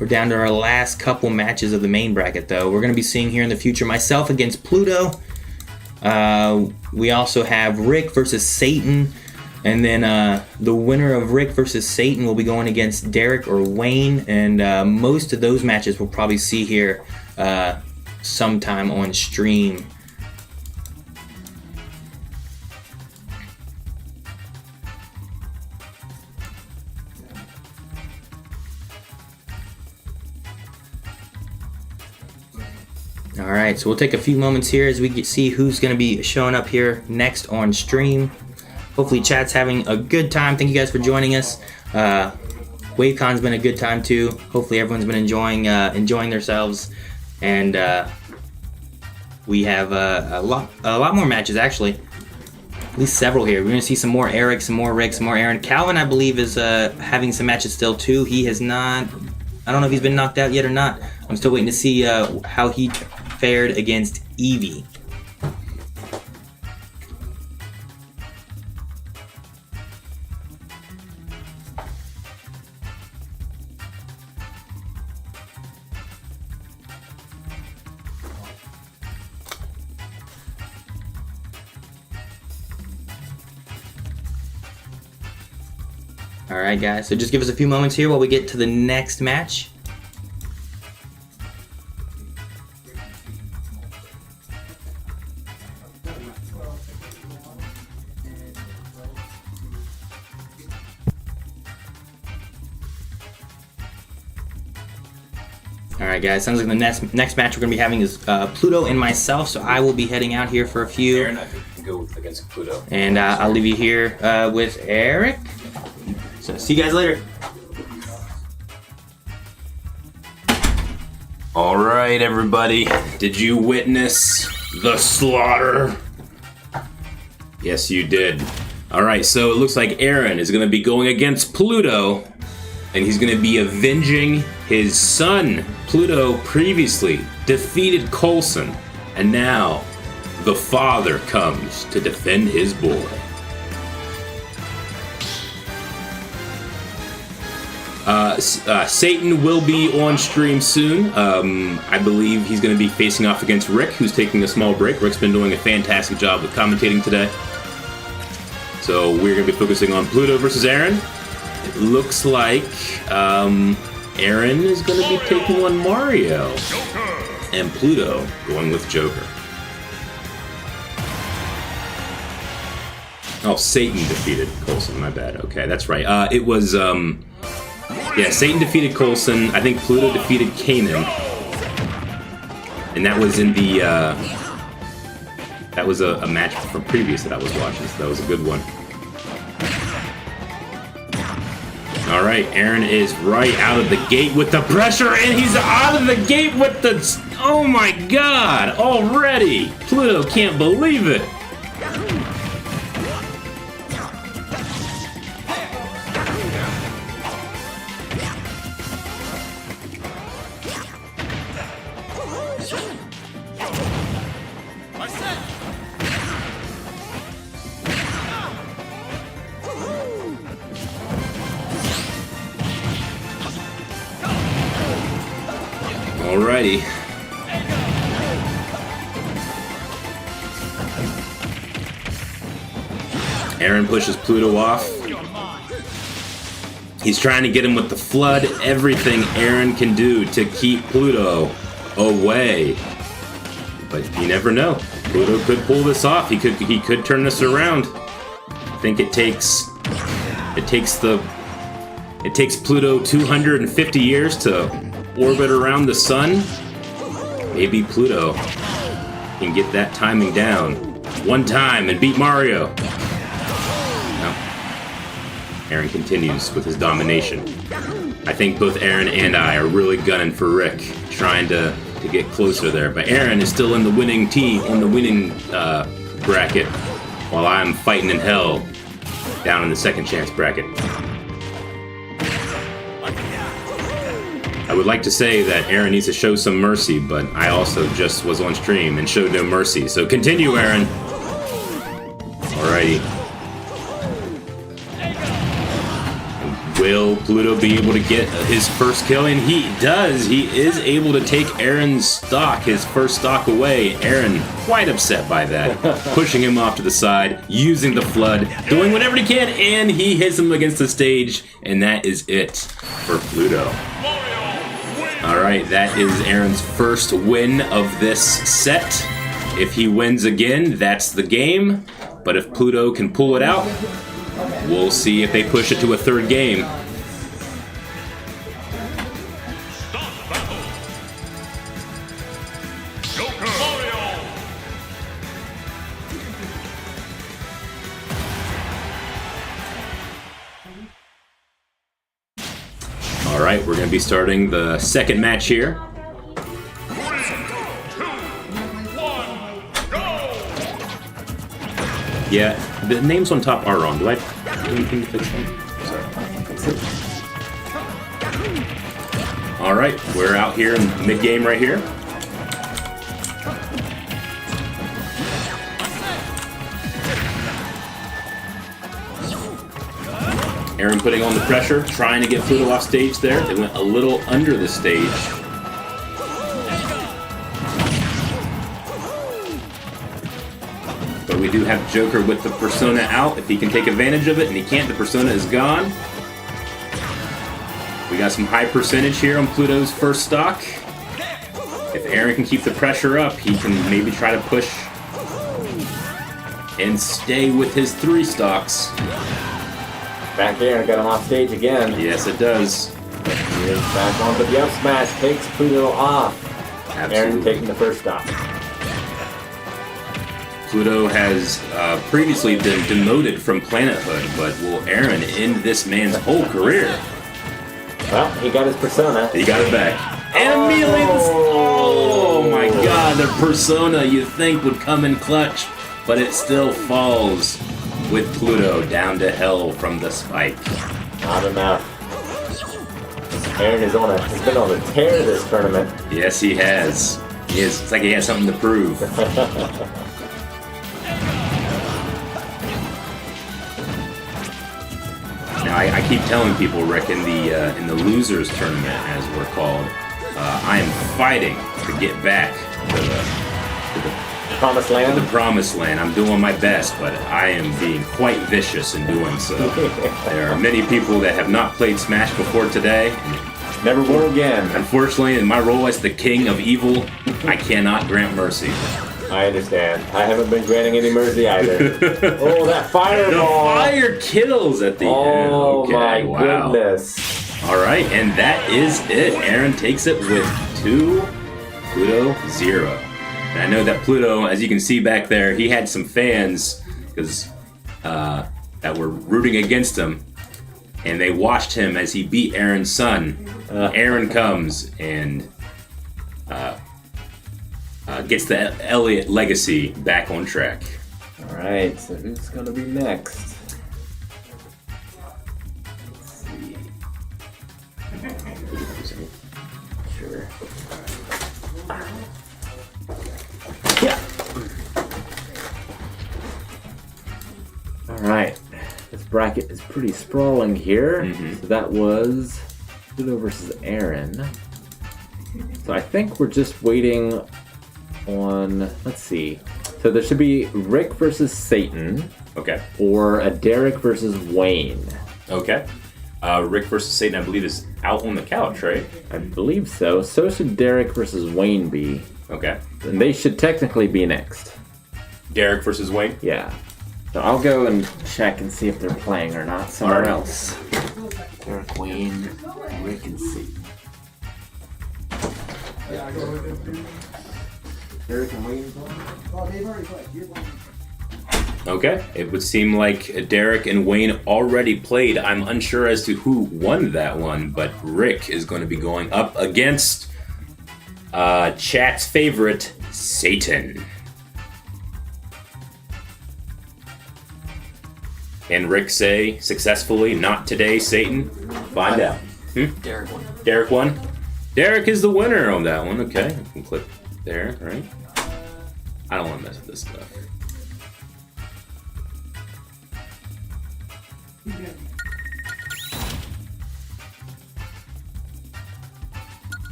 We're down to our last couple matches of the main bracket, though. We're going to be seeing here in the future myself against Pluto. We also have Rick versus Satan. And then the winner of Rick versus Satan will be going against Derek or Wayne. And most of those matches we'll probably see here sometime on stream. Alright, so we'll take a few moments here as we see who's going to be showing up here next on stream. Hopefully chat's having a good time. Thank you guys for joining us. Wavecon's been a good time too. Hopefully everyone's been enjoying themselves. And we have a lot more matches actually. At least several here. We're going to see some more Eric, some more Rick, some more Aaron. Calvin, I believe, is having some matches still too. He has not... I don't know if he's been knocked out yet or not. I'm still waiting to see how he fared against Eevee. Alright guys, so just give us a few moments here while we get to the next match. Alright guys, sounds like the next match we're going to be having is Pluto and myself, so I will be heading out here for a few. Aaron, I think you can go against Pluto. And I'll leave you here with Eric. So see you guys later. All right, everybody. Did you witness the slaughter? Yes, you did. All right, so it looks like Aaron is going to be going against Pluto, and he's going to be avenging his son. Pluto previously defeated Coulson, and now the father comes to defend his boy. Satan will be on stream soon. I believe he's going to be facing off against Rick, who's taking a small break. Rick's been doing a fantastic job with commentating today. So we're going to be focusing on Pluto versus Aaron. It looks like Aaron is going to be taking on Mario, and Pluto going with Joker. Oh, Satan defeated Coulson, my bad. Okay, that's right. It was... yeah, Satan defeated Coulson. I think Pluto defeated Kanan. And that was in the, that was a match from previous that I was watching, so that was a good one. Alright, Aaron is right out of the gate with the pressure, and he's out of the gate with the... Oh my god! Already! Pluto can't believe it! Alrighty. Aaron pushes Pluto off. He's trying to get him with the flood. Everything Aaron can do to keep Pluto away. But you never know. Pluto could pull this off. He could turn this around. I think it takes Pluto 250 years to orbit around the sun. Maybe Pluto can get that timing down one time and beat Mario. No. Aaron continues with his domination. I think both Aaron and I are really gunning for Rick, trying to get closer there. But Aaron is still in the winning team, on the winning bracket, while I'm fighting in hell down in the second chance bracket. I would like to say that Aaron needs to show some mercy, but I also just was on stream and showed no mercy. So continue, Aaron. Alrighty. Will Pluto be able to get his first kill? And he does. He is able to take Aaron's stock, his first stock away. Aaron quite upset by that. Pushing him off to the side, using the flood, doing whatever he can, and he hits him against the stage, and that is it for Pluto. Alright, that is Aaron's first win of this set. If he wins again, that's the game. But if Pluto can pull it out, we'll see if they push it to a third game. Alright, we're going to be starting the second match here. 3, 2, 1, go! Yeah, the names on top are wrong. Do I do anything to fix them? Sorry. Alright, we're out here in mid-game right here. Aaron putting on the pressure, trying to get Pluto off stage there. They went a little under the stage. But we do have Joker with the Persona out. If he can take advantage of it, and he can't, the Persona is gone. We got some high percentage here on Pluto's first stock. If Aaron can keep the pressure up, he can maybe try to push and stay with his 3 stocks. Back here, got him off stage again. Yes, it does. He is back on, but the up smash takes Pluto off. Absolutely. Aaron taking the first stop. Pluto has previously been demoted from planethood, but will Aaron end this man's whole career? Well, he got his Persona. He got it back. And immediately, oh my god, the Persona you think would come in clutch, but it still falls with Pluto down to hell from the spike. Not enough. Aaron has been on a tear this tournament. Yes, he has. It's like he has something to prove. Now, I keep telling people, Rick, in the losers tournament, as we're called, I am fighting to get back to the Promised land? to the promised land. I'm doing my best, but I am being quite vicious in doing so. There are many people that have not played Smash before today. Never will again. Unfortunately, in my role as the king of evil, I cannot grant mercy. I understand. I haven't been granting any mercy either. Oh, that fireball! The fire kills at the end. Oh Okay, my wow. goodness. All right, and that is it. Aaron takes it with 2, Pluto 0. And I know that Pluto, as you can see back there, he had some fans because that were rooting against him, and they watched him as he beat Aaron's son. Aaron comes and gets the Elliott legacy back on track. All right, so who's going to be next? Let's see. Sure. Yeah. All right. This bracket is pretty sprawling here. So that was Pluto versus Aaron. So I think we're just waiting on, let's see. So there should be Rick versus Satan. Okay. Or a Derek versus Wayne. Okay. Rick versus Satan, I believe, is out on the couch, right? I believe so. So should Derek versus Wayne be. Okay. And they should technically be next. Derek versus Wayne? Yeah. So I'll go and check and see if they're playing or not somewhere Alright. else. Derek, Wayne, Rick, and Satan. Derek and Wayne. Oh, they've already played. You're playing. Okay. It would seem like Derek and Wayne already played. I'm unsure as to who won that one, but Rick is going to be going up against chat's favorite, Satan. And Rick say successfully, not today, Satan? Find out. Derek won. Derek won? Derek is the winner on that one. Okay, I can click there, right? I don't want to mess with this stuff.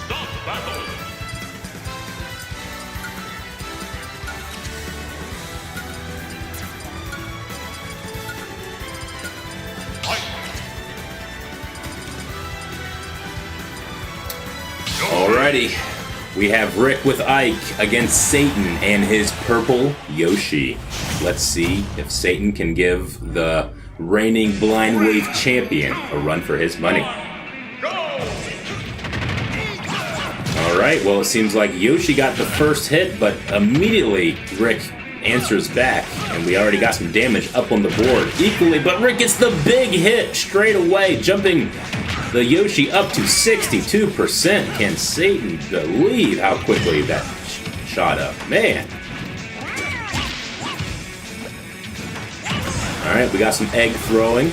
Stop battle. Alrighty, we have Rick with Ike against Satan and his purple Yoshi. Let's see if Satan can give the reigning Blind Wave champion a run for his money. Alright, well it seems like Yoshi got the first hit, but immediately Rick answers back, and we already got some damage up on the board equally, but Rick gets the big hit straight away, jumping the Yoshi up to 62%. Can Satan believe how quickly that shot up? Man. Alright, we got some egg throwing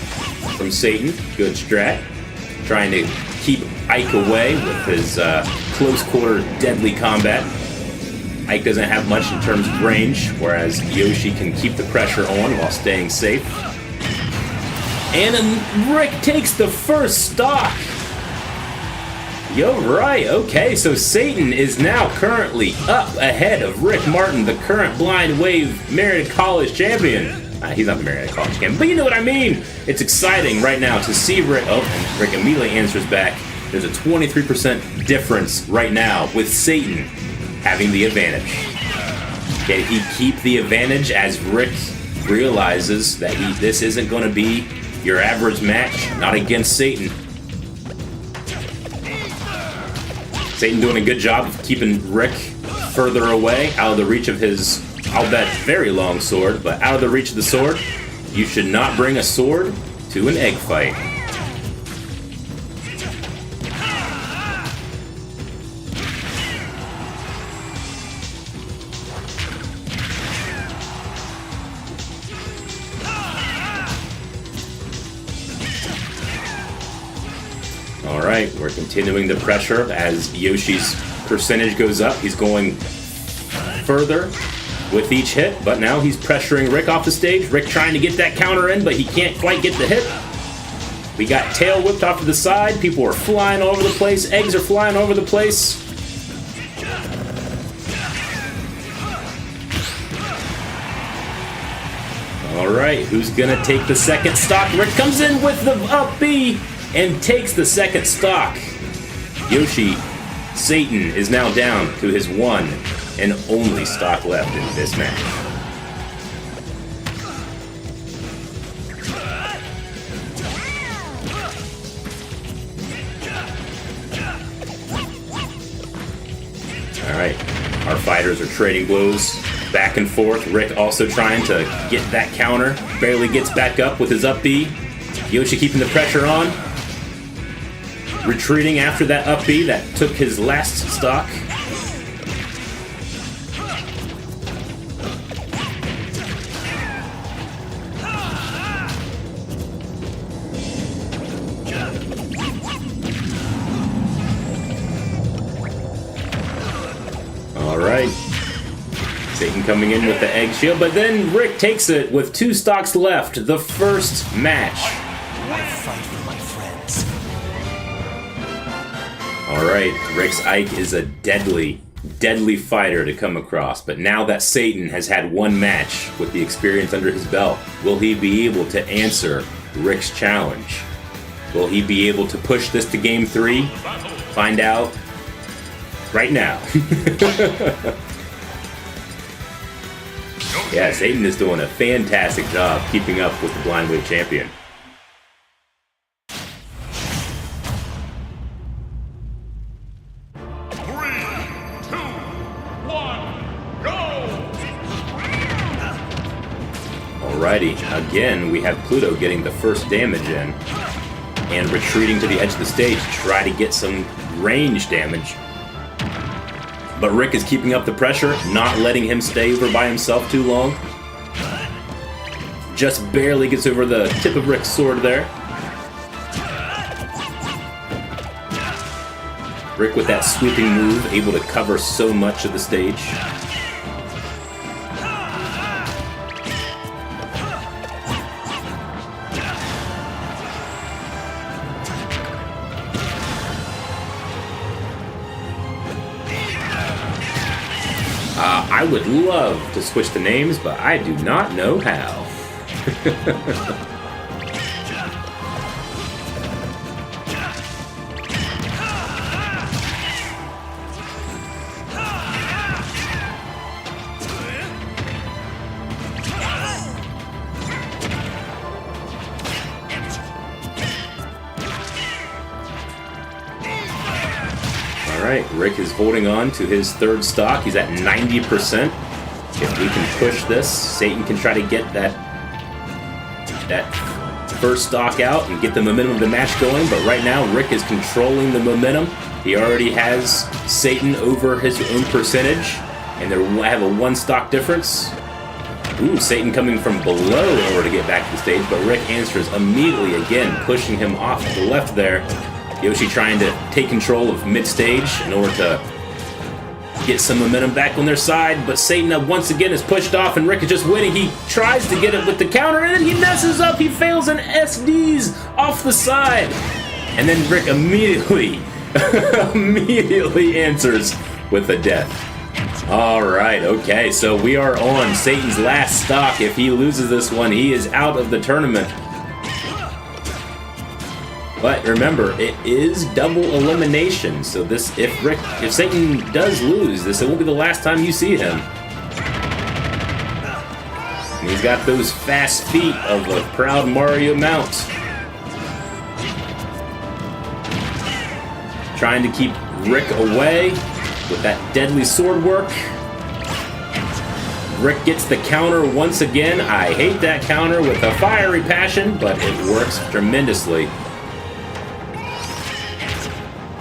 from Satan. Good strat. Trying to keep Ike away with his close quarter deadly combat. Ike doesn't have much in terms of range, whereas Yoshi can keep the pressure on while staying safe. And Rick takes the first stock. Yo, right, okay, so Satan is now currently up ahead of Rick Martin, the current Blind Wave Marriott College champion. He's not the Marriott College champion, but you know what I mean. It's exciting right now to see Rick. Oh, and Rick immediately answers back. There's a 23% difference right now with Satan having the advantage. Can he keep the advantage as Rick realizes that this isn't going to be your average match, not against Satan? Satan doing a good job of keeping Rick further away, out of the reach of his, I'll bet, very long sword, but out of the reach of the sword. You should not bring a sword to an egg fight. Alright, we're continuing the pressure as Yoshi's percentage goes up. He's going further with each hit, but now he's pressuring Rick off the stage. Rick trying to get that counter in, but he can't quite get the hit. We got tail whipped off to the side. People are flying all over the place. Eggs are flying all over the place. Alright, who's gonna take the second stock? Rick comes in with the up B and takes the second stock. Yoshi, Satan, is now down to his one and only stock left in this match. Alright, our fighters are trading blows back and forth. Rick also trying to get that counter. Barely gets back up with his up B. Yoshi keeping the pressure on. Retreating after that up B that took his last stock. Alright. Satan coming in with the egg shield, but then Rick takes it with 2 stocks left. The first match. I fight for my friends. Alright, Rick's Ike is a deadly, deadly fighter to come across, but now that Satan has had one match with the experience under his belt, will he be able to answer Rick's challenge? Will he be able to push this to Game 3? Find out right now. Yeah, Satan is doing a fantastic job keeping up with the Blind Wave champion. Alrighty, again, we have Pluto getting the first damage in and retreating to the edge of the stage to try to get some range damage. But Rick is keeping up the pressure, not letting him stay over by himself too long. Just barely gets over the tip of Rick's sword there. Rick with that sweeping move, able to cover so much of the stage. I would love to switch the names, but I do not know how. Alright, Rick is holding on to his third stock. He's at 90%. If we can push this, Satan can try to get that first stock out and get the momentum of the match going. But right now, Rick is controlling the momentum. He already has Satan over his own percentage, and they have a 1 stock difference. Ooh, Satan coming from below in order to get back to the stage, but Rick answers immediately again, pushing him off to the left there. Yoshi trying to take control of mid-stage in order to get some momentum back on their side, but Satan once again is pushed off and Rick is just winning. He tries to get it with the counter and then he messes up. He fails an SDs off the side. And then Rick immediately answers with a death. Alright, okay, so we are on Satan's last stock. If he loses this one, he is out of the tournament. But remember, it is double elimination, so this if Satan does lose, it won't be the last time you see him. And he's got those fast feet of a proud Mario mount. Trying to keep Rick away with that deadly sword work. Rick gets the counter once again. I hate that counter with a fiery passion, but it works tremendously.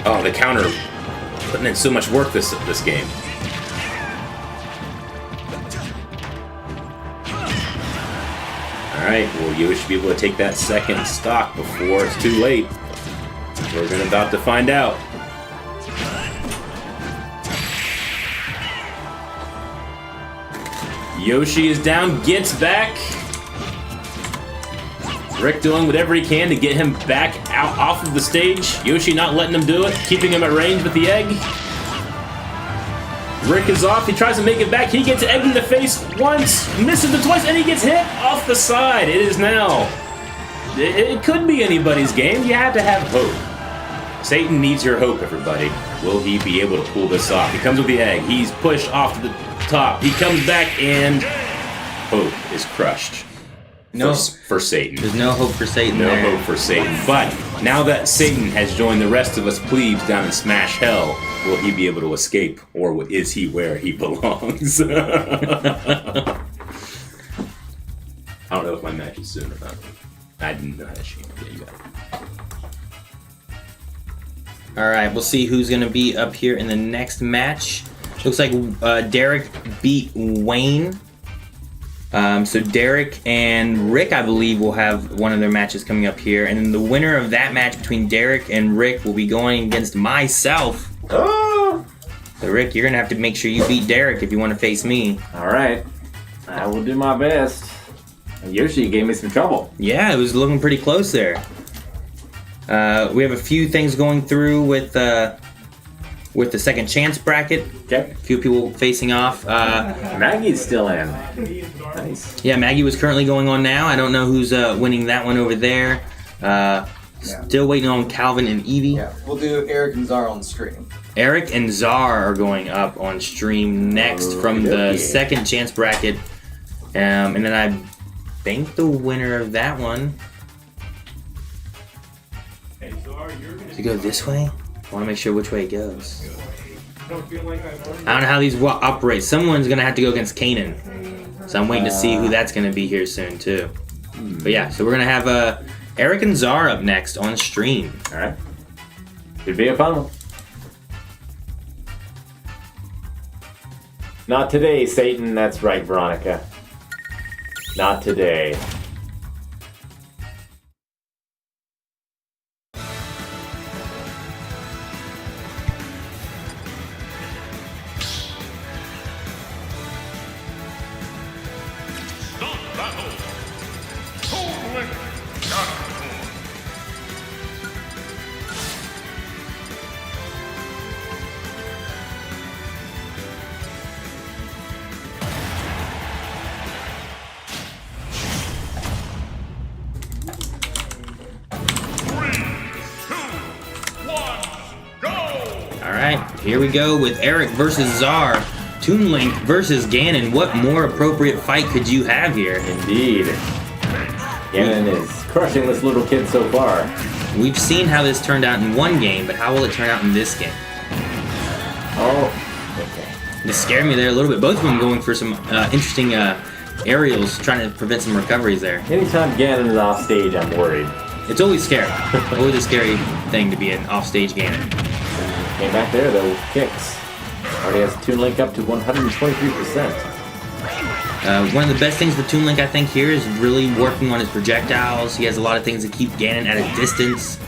Oh, the counter putting in so much work this game. Alright, well, you should be able to take that second stock before it's too late. We're about to find out. Yoshi is down, gets back. Rick doing whatever he can to get him back out off of the stage. Yoshi not letting him do it, keeping him at range with the egg. Rick is off, he tries to make it back. He gets egged in the face once, misses it twice, and he gets hit off the side. It is now. It could be anybody's game. You have to have hope. Satan needs your hope, everybody. Will he be able to pull this off? He comes with the egg. He's pushed off to the top. He comes back, and hope is crushed. No, for Satan. There's no hope for Satan. No hope for Satan. But now that Satan has joined the rest of us plebes down in Smash Hell, will he be able to escape, or is he where he belongs? I don't know if my match is soon or not. I didn't know how to shoot. Yeah, you got it. All right, we'll see who's gonna be up here in the next match. Looks like Derek beat Wayne. So Derek and Rick, I believe, will have one of their matches coming up here. And then the winner of that match between Derek and Rick will be going against myself. Oh! So Rick, you're going to have to make sure you beat Derek if you want to face me. Alright. I will do my best. Yoshi gave me some trouble. Yeah, it was looking pretty close there. We have a few things going through with the second chance bracket. Okay. A few people facing off. Maggie's still in. Nice. Yeah, Maggie was currently going on now. I don't know who's winning that one over there. Still waiting on Calvin and Evie. Yeah, we'll do Eric and Zara on stream. Eric and Czar are going up on stream next from the second chance bracket. And then I think the winner of that one. Does it go this way? I want to make sure which way it goes. I don't know how these operate. Someone's going to have to go against Kanan. So I'm waiting to see who that's going to be here soon, too. But yeah, so we're going to have Eric and Czar up next on stream. Alright. Should be a fun one. Not today, Satan. That's right, Veronica. Not today. Alright, here we go with Eric versus Czar. Toon Link versus Ganon. What more appropriate fight could you have here? Indeed. Ganon is crushing this little kid so far. We've seen how this turned out in one game, but how will it turn out in this game? Oh, okay. This scared me there a little bit. Both of them going for some interesting aerials, trying to prevent some recoveries there. Anytime Ganon is off stage, I'm worried. It's always scary. Always a scary thing to be an offstage Ganon. Came back there though with kicks. Already has Toon Link up to 123%. One of the best things for Toon Link, I think, here is really working on his projectiles. He has a lot of things that keep Ganon at a distance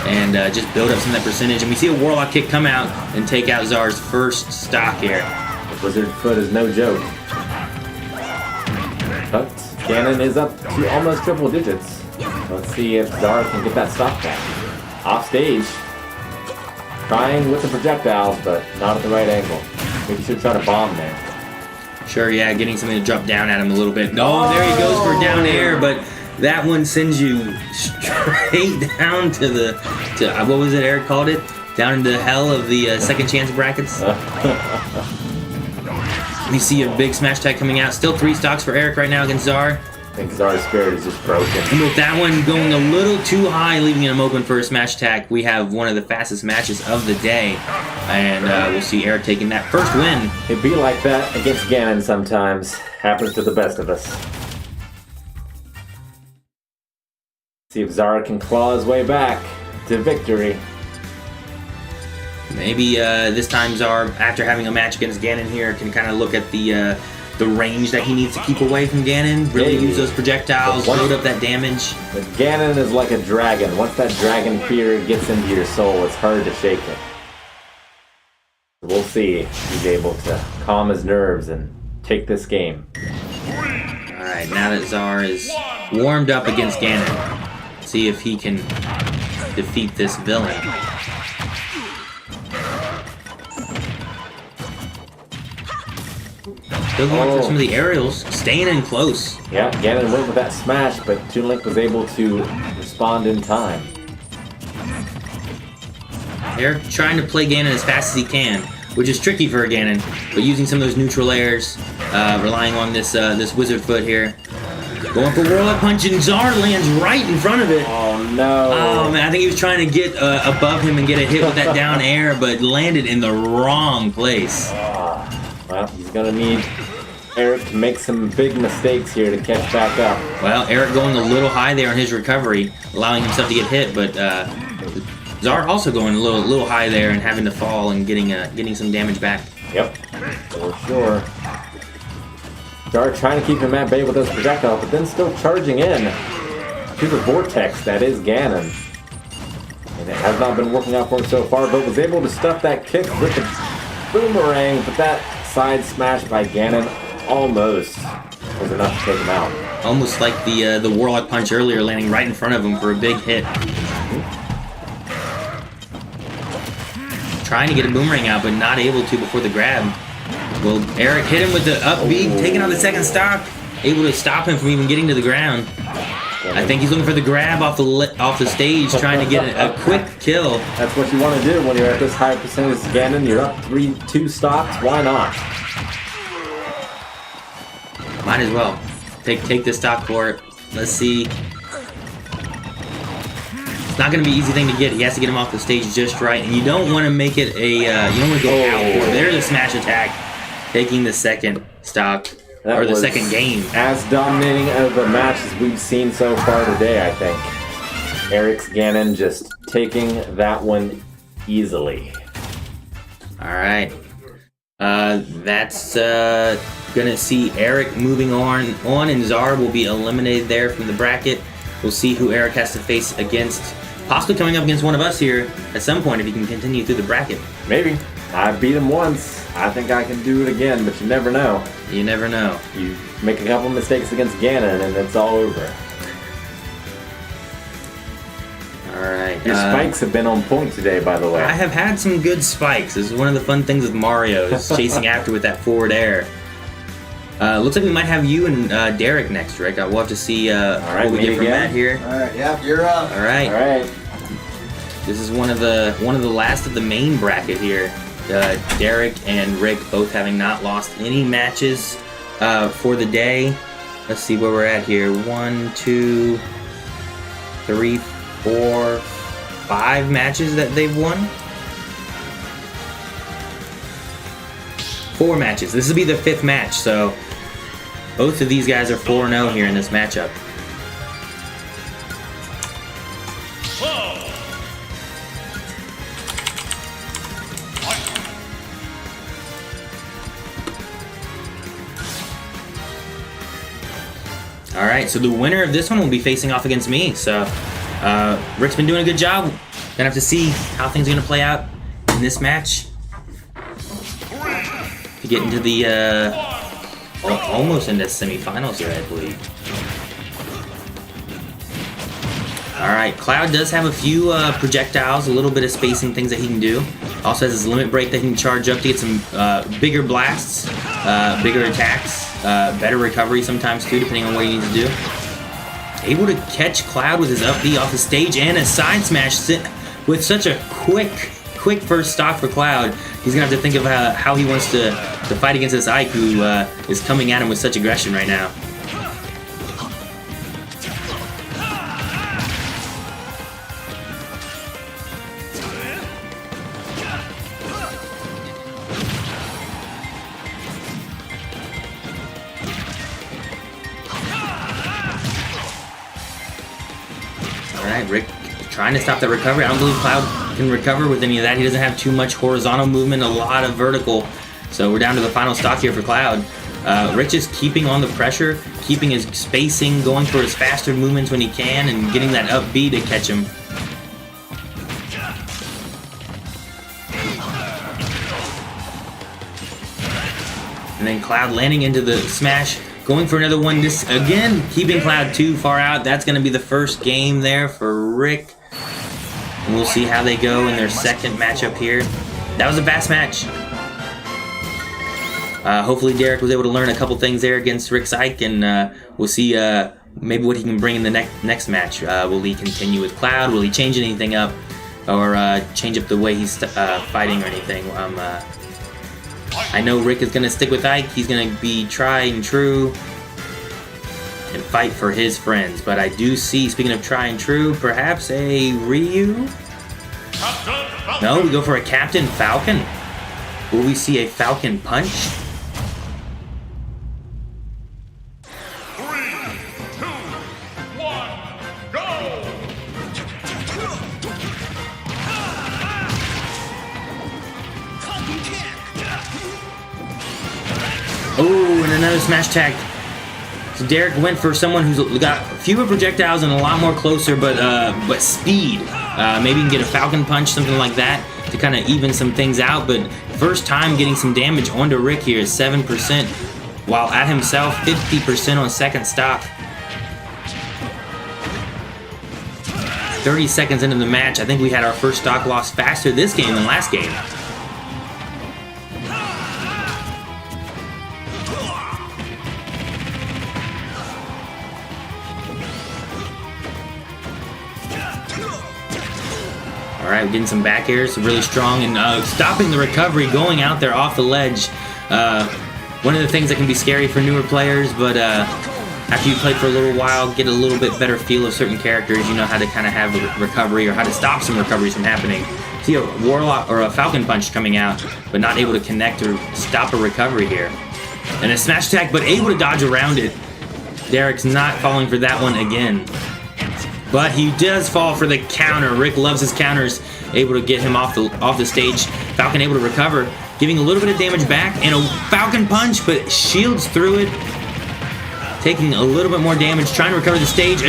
and just build up some of that percentage. And we see a Warlock kick come out and take out Czar's first stock here. Wizard Foot is no joke. But Ganon is up to almost triple digits. Let's see if Czar can get that stock back. Off stage. Trying with the projectiles, but not at the right angle. Maybe should try to bomb there. Sure, yeah, getting something to drop down at him a little bit. No, there he goes for down air, but that one sends you straight down to the, what was it Eric called it? Down into hell of the second chance brackets. We see a big smash tag coming out. Still 3 stocks for Eric right now against Czar. I think Czar's spirit is just broken. And with that one going a little too high, leaving him open for a smash attack, we have one of the fastest matches of the day. And we'll see Eric taking that first win. It be like that against Ganon sometimes. Happens to the best of us. See if Czar can claw his way back to victory. Maybe this time Czar, after having a match against Ganon here, can kind of look at the range that he needs to keep away from Ganon. Really use those projectiles, load up that damage. But Ganon is like a dragon. Once that dragon fear gets into your soul, it's hard to shake it. We'll see if he's able to calm his nerves and take this game. Alright, now that Czar is warmed up against Ganon, see if he can defeat this villain. Still going for some of the aerials, staying in close. Yeah, Ganon went with that smash, but Toon Link was able to respond in time. Eric trying to play Ganon as fast as he can, which is tricky for Ganon, but using some of those neutral airs, relying on this this Wizard Foot here. Going for Warlock Punch, and Czar lands right in front of it. Oh no. Oh man, I think he was trying to get above him and get a hit with that down air, but landed in the wrong place. Well, he's gonna need Eric to make some big mistakes here to catch back up. Well, Eric going a little high there on his recovery, allowing himself to get hit, but Czar also going a little high there and having to fall and getting some damage back. Yep, for sure. Czar trying to keep him at bay with those projectiles, but then still charging in to the vortex that is Ganon. And it has not been working out for him so far, but was able to stuff that kick with the boomerang, but that side smash by Ganon almost was enough to take him out. Almost like the Warlock Punch earlier, landing right in front of him for a big hit. Trying to get a boomerang out, but not able to before the grab. Well, Eric hit him with the up B, taking out the second stock, able to stop him from even getting to the ground. I think he's looking for the grab off the stage, trying to get a quick kill. That's what you want to do when you're at this high percentage as Ganon. You're up 2 stocks. Why not? Might as well take this stock for it. Let's see. It's not going to be an easy thing to get. He has to get him off the stage just right, and you don't want to make it a. You don't want to go out for it. There's a smash attack, taking the second stock. That or the was second game. As dominating of a match as we've seen so far today, I think. Eric's Ganon just taking that one easily. Alright. That's gonna see Eric moving on, and Czar will be eliminated there from the bracket. We'll see who Eric has to face against, possibly coming up against one of us here at some point if he can continue through the bracket. Maybe. I beat him once. I think I can do it again, but you never know. You never know. You make a couple mistakes against Ganon and it's all over. Alright. Your spikes have been on point today, by the way. I have had some good spikes. This is one of the fun things with Mario, is chasing after with that forward air. Looks like we might have you and Derek next, Rick. We'll have to see what we get from Matt here. Alright, yeah, you're up. Alright. Alright. This is one of the last of the main bracket here. Derek and Rick both having not lost any matches for the day. Let's see where we're at here. 1, 2, 3, 4, 5 matches that they've won. 4 matches. This will be the 5th match, so both of these guys are 4-0 here in this matchup. right, so the winner of this one will be facing off against me. So Rick's been doing a good job. Gonna have to see how things are gonna play out in this match to get into the almost into semifinals here, I believe. All right, Cloud does have a few projectiles, a little bit of spacing things that he can do. Also has his limit break that he can charge up to get some bigger blasts, bigger attacks, better recovery sometimes too, depending on what he needs to do. Able to catch Cloud with his up B off the stage and a side smash with such a quick first stock for Cloud. He's gonna have to think of how he wants to fight against this Ike who is coming at him with such aggression right now. Alright, Rick trying to stop the recovery. I don't believe Cloud can recover with any of that. He doesn't have too much horizontal movement, a lot of vertical. So we're down to the final stock here for Cloud. Rick just keeping on the pressure, keeping his spacing, going for his faster movements when he can, and getting that up B to catch him. And then Cloud landing into the smash, going for another one. This again, keeping Cloud too far out. That's going to be the first game there for Rick. And we'll see how they go in their second matchup here. That was a fast match. Hopefully Derek was able to learn a couple things there against Rick's Ike, and we'll see maybe what he can bring in the next match. Will he continue with Cloud? Will he change anything up? Or change up the way he's fighting or anything? I know Rick is going to stick with Ike. He's going to be try and true and fight for his friends. But I do see, speaking of try and true, perhaps a Ryu? No, we go for a Captain Falcon. Will we see a Falcon Punch? 3, 2, 1, go! Oh, and another smash tag. So Derek went for someone who's got fewer projectiles and a lot more closer, but speed. Maybe you can get a Falcon Punch, something like that, to kind of even some things out. But first time getting some damage onto Rick here is 7%, while at himself 50% on second stock. 30 seconds into the match, I think we had our first stock loss faster this game than last game. Alright, we're getting some back airs, really strong, and stopping the recovery, going out there off the ledge. One of the things that can be scary for newer players, but after you play for a little while, get a little bit better feel of certain characters, you know how to kind of have a recovery or how to stop some recoveries from happening. See a Warlock or a Falcon Punch coming out, but not able to connect or stop a recovery here. And a smash attack, but able to dodge around it. Derek's not falling for that one again. But he does fall for the counter. Rick loves his counters. Able to get him off the stage. Falcon able to recover, giving a little bit of damage back, and a Falcon Punch, but shields through it. Taking a little bit more damage, trying to recover the stage.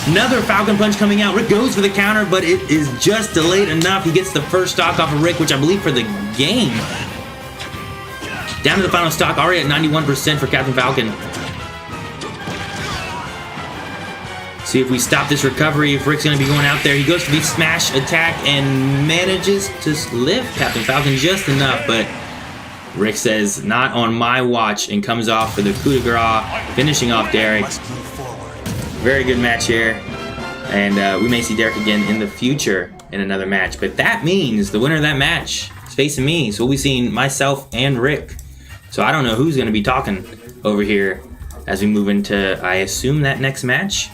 Another Falcon Punch coming out. Rick goes for the counter, but it is just delayed enough. He gets the first stock off of Rick, which I believe for the game. Down to the final stock, already at 91% for Captain Falcon. See if we stop this recovery, if Rick's going to be going out there. He goes for the smash attack and manages to lift Captain Falcon just enough, but Rick says, not on my watch, and comes off for the coup de grace, finishing off Derek. Very good match here, and we may see Derek again in the future in another match, but that means the winner of that match is facing me, so we'll be seeing myself and Rick. So I don't know who's going to be talking over here as we move into, I assume, that next match.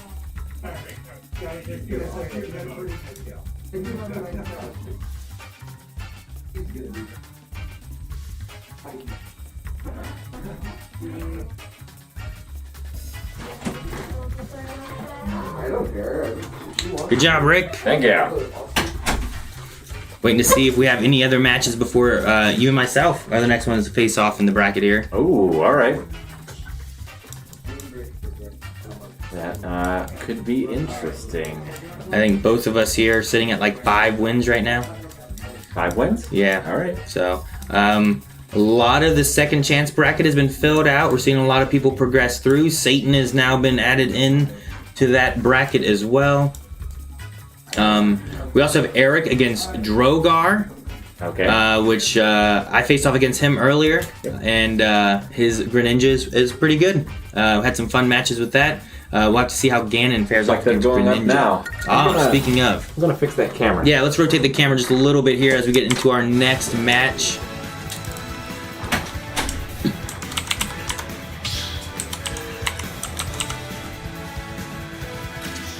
Good job, Rick. Thank you. Waiting to see if we have any other matches before you and myself are the next ones to face off in the bracket here. Oh, all right. could be interesting. I think both of us here are sitting at like 5 wins right now. 5 wins? Yeah. All right. So, a lot of the second chance bracket has been filled out. We're seeing a lot of people progress through. Satan has now been added in to that bracket as well. We also have Eric against Drogar. Okay. Which I faced off against him earlier, and his Greninja is pretty good. Had some fun matches with that. We'll have to see how Ganon fares Like off they're against going up Greninja. now. Speaking of. I'm gonna fix that camera. Yeah, let's rotate the camera just a little bit here as we get into our next match.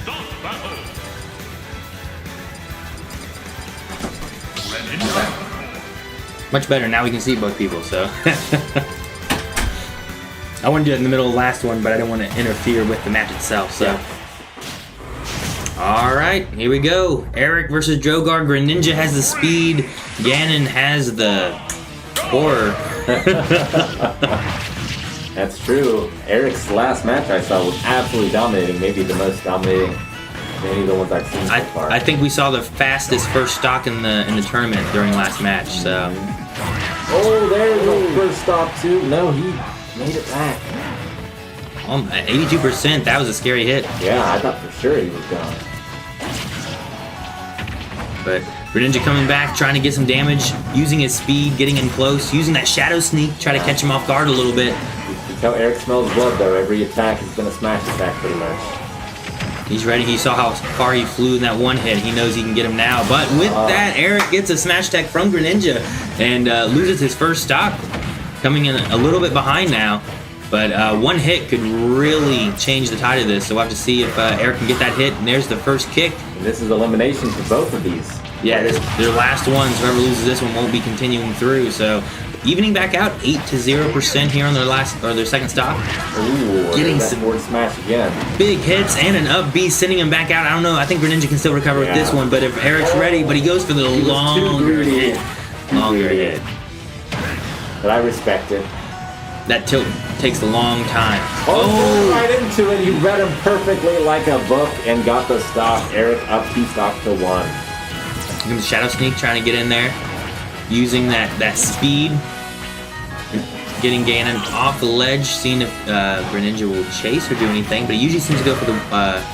Start battle. Much better, now we can see both people, so. I wanted to do it in the middle of the last one, but I didn't want to interfere with the match itself, so. Alright, here we go. Eric versus Drogar. Greninja has the speed. Ganon has the horror. That's true. Eric's last match I saw was absolutely dominating. Maybe the most dominating of any of the ones I've seen so far. I think we saw the fastest first stock in the tournament during last match, so. Oh, there's the first stop too. No, he made it back. 82%, that was a scary hit. Yeah, I thought for sure he was gone. But Greninja coming back, trying to get some damage, using his speed, getting in close, using that Shadow Sneak, try to catch him off guard a little bit. You can tell Eric smells blood though. Every attack has been a smash attack pretty much. He's ready. He saw how far he flew in that one hit. He knows he can get him now. But with that, Eric gets a smash attack from Greninja and loses his first stock, coming in a little bit behind now. But one hit could really change the tide of this, so we'll have to see if Eric can get that hit. And there's the first kick. And this is elimination for both of these. Yeah, their last ones. Whoever loses this one won't be continuing through. So evening back out, 8-0% here on their second stop. Ooh, Getting that some forward smash again. big hits and an up B, sending him back out. I don't know. I think Greninja can still recover with this one, but if Eric's ready, but he goes for the longer hit. Longer hit. But I respect it. That tilt takes a long time. Oh, right into it. He read him perfectly like a book and got the stop. Eric up 2 stops to 1. Here comes Shadow Sneak trying to get in there, using that speed, getting Ganon off the ledge, seeing if Greninja will chase or do anything, but he usually seems to go for the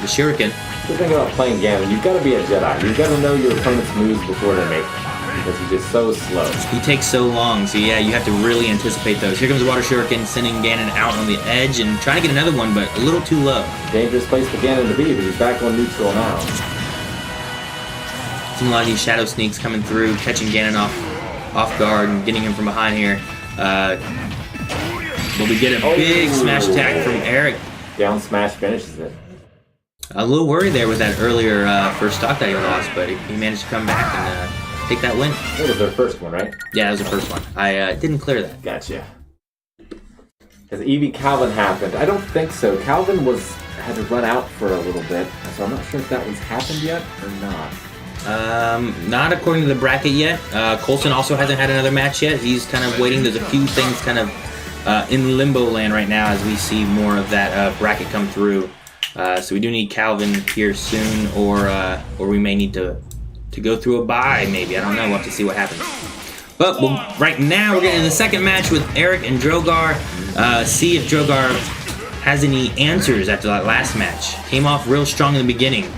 Shuriken. The thing about playing Ganon, you've got to be a Jedi. You've got to know your opponent's moves before they make them, because he's just so slow. He takes so long, so yeah, you have to really anticipate those. Here comes the Water Shuriken, sending Ganon out on the edge and trying to get another one, but a little too low. Dangerous place for Ganon to be, but he's back on neutral now. Seeing a lot of these Shadow Sneaks coming through, catching Ganon off guard and getting him from behind here. But we get a big smash attack from Eric. Down smash finishes it. A little worried there with that earlier first stock that he lost, but he managed to come back and take that win. That was their first one, right? Yeah, that was the first one. I didn't clear that. Gotcha. Has Eevee Calvin happened? I don't think so. Calvin had to run out for a little bit, so I'm not sure if that one's happened yet or not. Not according to the bracket yet. Coulson also hasn't had another match yet. He's kind of waiting. There's a few things kind of in limbo land right now as we see more of that bracket come through. So we do need Calvin here soon, or we may need to go through a bye, maybe. I don't know. We'll have to see what happens. But right now, we're getting in the second match with Eric and Drogar. See if Drogar has any answers after that last match. Came off real strong in the beginning.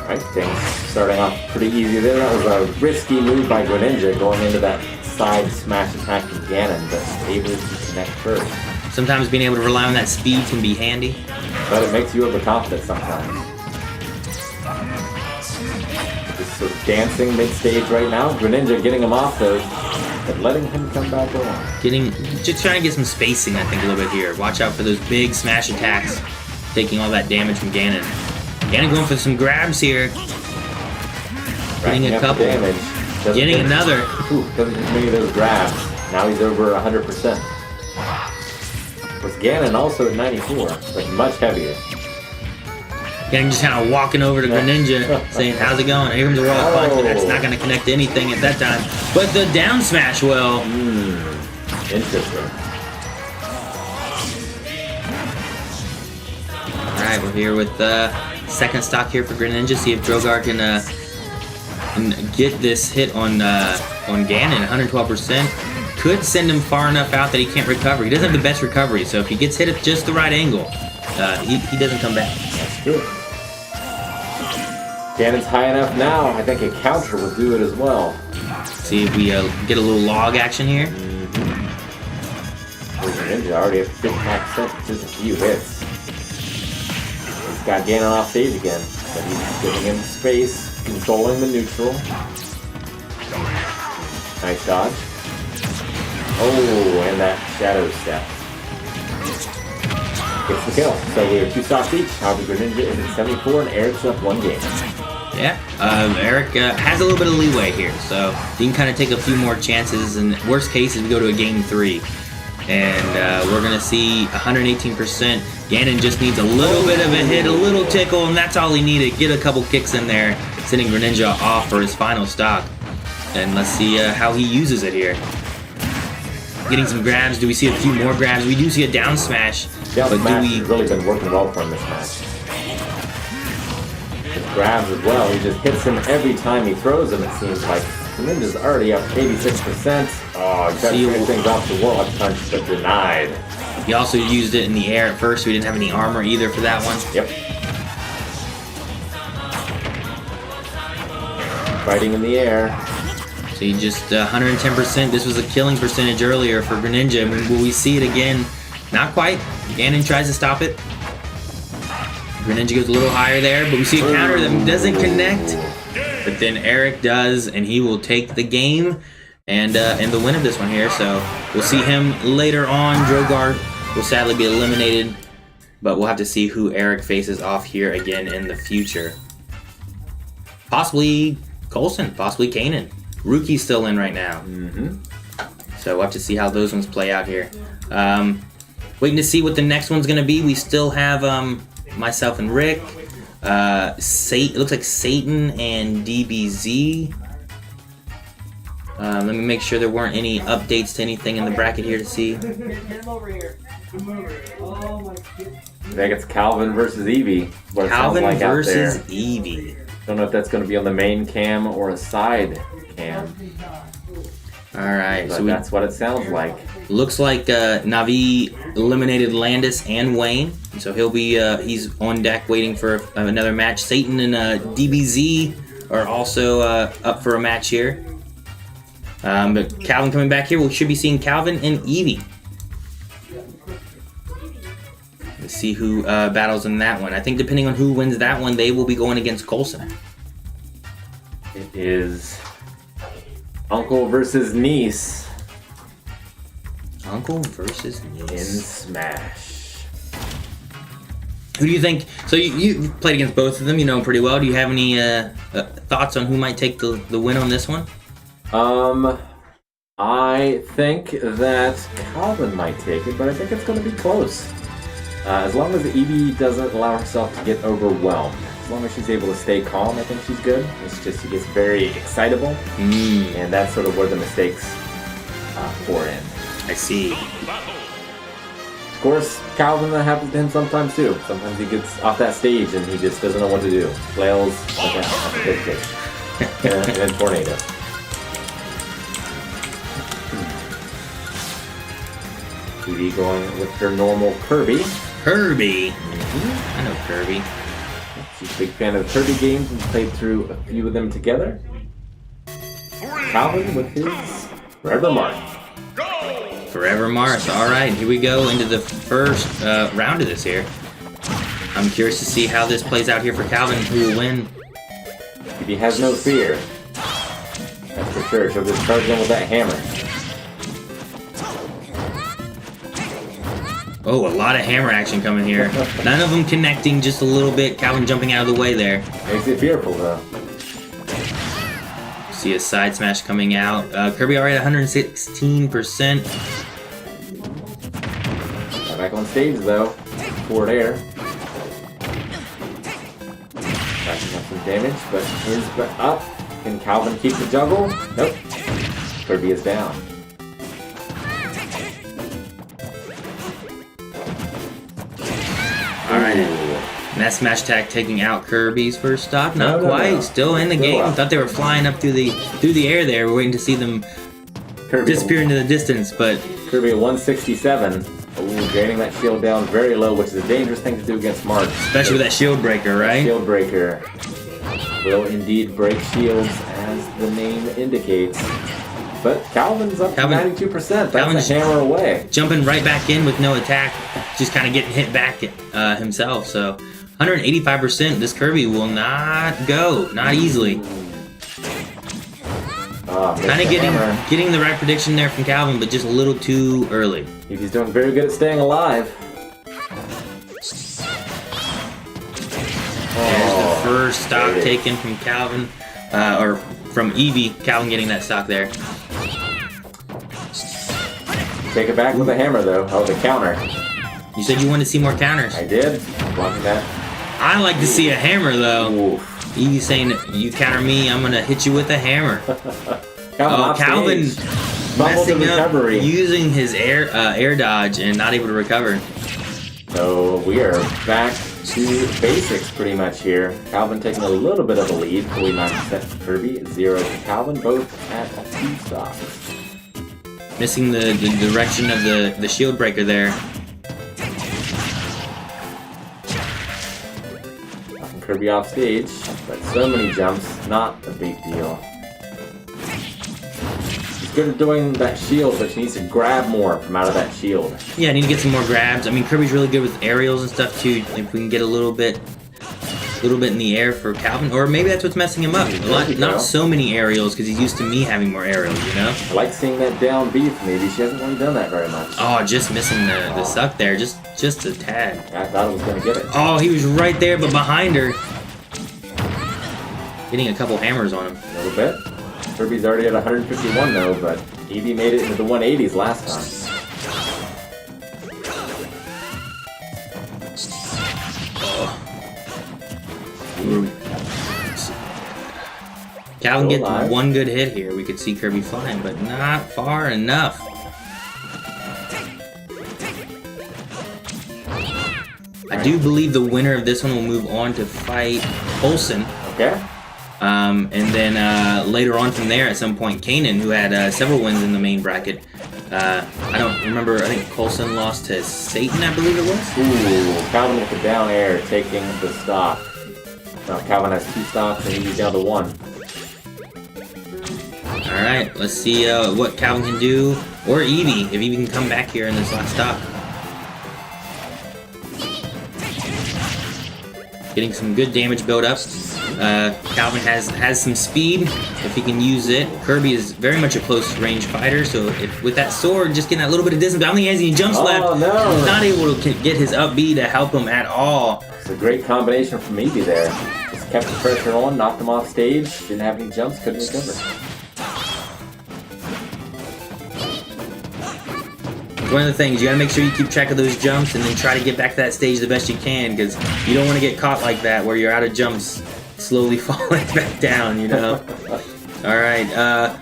Alright, things starting off pretty easy there. That was a risky move by Greninja going into that side smash attack from Ganon, but able to connect first. Sometimes being able to rely on that speed can be handy. But it makes you overconfident sometimes. Just sort of dancing mid-stage right now. Greninja getting him off though, but letting him come back on. Just trying to get some spacing, I think, a little bit here. Watch out for those big smash attacks, taking all that damage from Ganon. Ganon going for some grabs here. Getting a couple. Getting another. Ooh, doesn't get many of those grabs. Now he's over 100%. With Ganon also at 94, but much heavier. Ganon just kind of walking over to Greninja, saying, "How's it going?" Here comes the Royal Punch, but that's not going to connect to anything at that time. But the down smash, well. Interesting. We're here with second stock here for Greninja. See if Drogar can get this hit on Ganon. 112%. Could send him far enough out that he can't recover. He doesn't have the best recovery, so if he gets hit at just the right angle, he doesn't come back. That's true. Ganon's high enough now. I think a counter will do it as well. See if we get a little log action here. Ninja already at 55%, just a few hits. He's got Ganon off stage again, but he's giving him space, controlling the neutral. Nice dodge. Oh, and that shadow step. Gets the kill. So we have 2 stocks each. However, Greninja is at 74 and Eric's up 1 game. Yeah, Eric has a little bit of leeway here, so he can kind of take a few more chances. And worst case is we go to a game 3. And we're going to see 118%. Ganon just needs a little bit of a hit, a little tickle, and that's all he needed. Get a couple kicks in there, sending Greninja off for his final stock. And let's see how he uses it here. Getting some grabs. Do we see a few more grabs? We do see a down smash. Down but smash do we... has really been working well for him this match. His grabs as well. He just hits him every time he throws him, it seems like. Greninja's already up 86%. Oh, he tried to finish things off the wall punch, but denied. He also used it in the air at first. We didn't have any armor either for that one. Yep. Fighting in the air. So he just 110%. This was a killing percentage earlier for Greninja. I mean, will we see it again? Not quite. Ganon tries to stop it. Greninja goes a little higher there, but we see a counter that doesn't connect. But then Eric does, and he will take the game and the win of this one here. So we'll see him later on. Drogar will sadly be eliminated, but we'll have to see who Eric faces off here again in the future. Possibly Coulson, possibly Kanan. Ruki's still in right now. So we'll have to see how those ones play out here. Waiting to see what the next one's going to be. We still have myself and Rick. It looks like Satan and DBZ. Let me make sure there weren't any updates to anything in the bracket here to see. I think it's Calvin versus Eevee. What Calvin like versus Eevee. Don't know if that's going to be on the main cam or a side cam. Alright, But so that's what it sounds like. looks like Navi eliminated Landis and Wayne. So he'll be he's on deck waiting for another match. Satan and DBZ are also up for a match here. But Calvin coming back here, we should be seeing Calvin and Eevee. Let's see who battles in that one. I think depending on who wins that one, they will be going against Coulson. It is uncle versus niece Uncle versus in niece. Smash. Who do you think? So you played against both of them. You know them pretty well. Do you have any thoughts on who might take the win on this one? I think that Calvin might take it, but I think it's going to be close. As long as Eevee doesn't allow herself to get overwhelmed. As long as she's able to stay calm, I think she's good. It's just she gets very excitable, and that's sort of where the mistakes pour in. I see. Of course, Calvin, that happens to him sometimes too. Sometimes he gets off that stage and he just doesn't know what to do. Flails like that. That's a big fish. And then tornado. Eevee going with her normal Kirby. Kirby. I know Kirby. She's a big fan of Kirby games and played through a few of them together. Calvin with his Forever Marth. Forever Marth. All right, here we go into the first round of this here. I'm curious to see how this plays out here for Calvin. Who will win? Eevee has no fear. That's for sure. She'll just charge in with that hammer. Oh, a lot of hammer action coming here. None of them connecting, just a little bit. Calvin jumping out of the way there. Makes it fearful though. See a side smash coming out. Kirby already at 116%. Back on stage though. Forward air. Backing up some damage, but here's up. Can Calvin keep the juggle? Nope. Kirby is down. That smash attack taking out Kirby's first stock. Not No, quite. no. Still in the Still game. up. Thought they were flying up through the air there. We're waiting to see them Kirby, disappear into the distance, but Kirby at 167. Ooh, draining that shield down very low, which is a dangerous thing to do against Mark. especially with that shield breaker, right? Shield breaker will indeed break shields, as the name indicates. But Calvin's up Calvin- to 92%. That's Calvin's- a hammer away. Jumping right back in with no attack, just kind of getting hit back himself. So 185%. This Kirby will not go, not easily. Missed Kind of the hammer. getting the right prediction there from Calvin, but just a little too early. He's doing very good at staying alive. There's the first stock there it is. taken from Calvin, or from Eevee. Calvin getting that stock there. Take it back with a hammer, though. Oh, the counter. You said you wanted to see more counters. I did. Blocking that. I like to see a hammer though. Ooh. Eevee saying, "You counter me, I'm gonna hit you with a hammer." Calvin, Oh, off Calvin stage. Fumbled the messing up, recovery. using his air dodge and not able to recover. So we are back to basics pretty much here. Calvin taking a little bit of a lead, 49% to Kirby, 0 to Calvin, both at a 2 stocks. Missing the direction of the shield breaker there. Knocking Kirby off stage, but so many jumps, not a big deal. He's good at doing that shield, but he needs to grab more from out of that shield. Yeah, I need to get some more grabs. I mean, Kirby's really good with aerials and stuff too. If we can get a little bit in the air for Calvin, or maybe that's what's messing him up. Not so many aerials because he's used to me having more aerials, you know. I like seeing that down B from Eevee. She hasn't really done that very much. Oh, just missing the suck there, just a tad. I thought it was going to get it. Oh, he was right there, but behind her. Getting a couple hammers on him. A little bit. Kirby's already at 151 though, but Eevee made it into the 180s last time. Calvin Still gets alive. one good hit here. We could see Kirby flying, but not far enough. I do believe the winner of this one will move on to fight Coulson. Okay. And then later on from there, at some point, Kanan, who had several wins in the main bracket. I don't remember. I think Coulson lost to Satan, I believe it was. Ooh, Calvin with the down air taking the stock. Now Calvin has 2 stocks and Eevee's down to 1. All right, let's see what Calvin can do, or Eevee, if Eevee can come back here in this last stop. Getting some good damage build up. Calvin has some speed if he can use it. Kirby is very much a close range fighter, so if with that sword, just getting that little bit of distance. I don't think he has any jumps left. No. He's not able to get his up B to help him at all. It's a great combination from Eevee there. Just kept the pressure on, knocked him off stage, didn't have any jumps, couldn't recover. One of the things, you gotta make sure you keep track of those jumps and then try to get back to that stage the best you can, because you don't want to get caught like that where you're out of jumps, slowly falling back down, you know? Alright,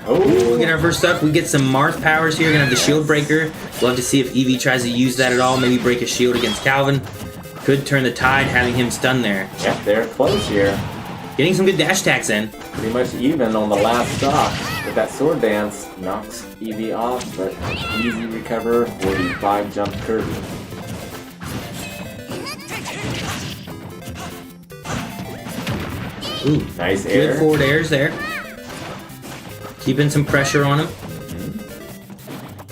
we'll get our first up. We get some Marth powers here. We're gonna have the shield breaker. We'll have to see if Eevee tries to use that at all, maybe break a shield against Calvin. Could turn the tide having him stunned there. Yeah, they're close here. Getting some good dash attacks in. Pretty much even on the last stock. With that sword dance, knocks Eevee off, but easy recover for the 5 jump Kirby. Ooh, Nice good air. forward airs there. Keeping some pressure on him.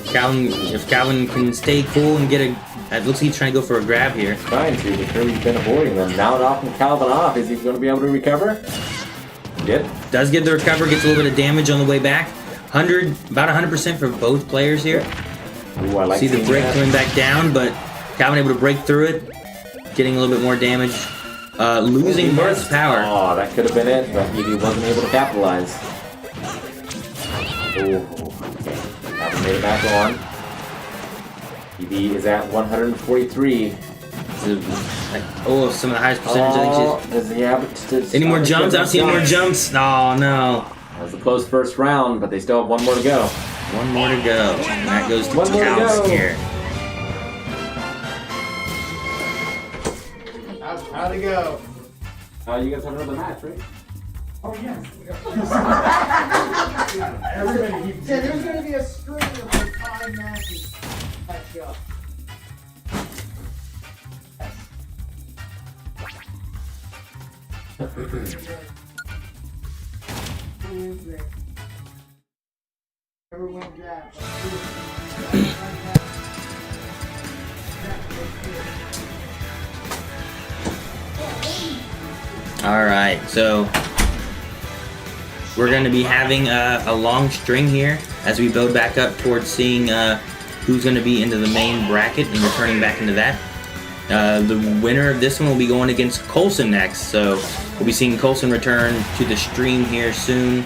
Calvin, if Calvin can stay cool and get a... It looks like he's trying to go for a grab here. Trying to, but Kirby's been avoiding them. Now knocking Calvin off. Is he going to be able to recover? He did. Does get the recover, gets a little bit of damage on the way back. About 100% for both players here. Ooh, I like See the seeing break that. coming back down, but Calvin able to break through it. Getting a little bit more damage. Losing Marth's power. Oh, that could have been it, but Eevee wasn't able to capitalize. Oh, okay. Calvin made it back on. Eevee is at 143. Oh, some of the highest percentage. I think Does he have she's... Any more jumps? I don't see any more jumps. Oh, no. That was a close first round, but they still have 1 more to go. One more to go. And that goes to One more to Cal's go. here. How'd it go? You guys have another match, right? Oh, yes. Everybody keeps Yeah, there's gonna be a string of like 5 matches catch up. Everyone grab. All right, so we're going to be having a long string here as we build back up towards seeing who's going to be into the main bracket and returning back into that. The winner of this one will be going against Coulson next, so we'll be seeing Coulson return to the stream here soon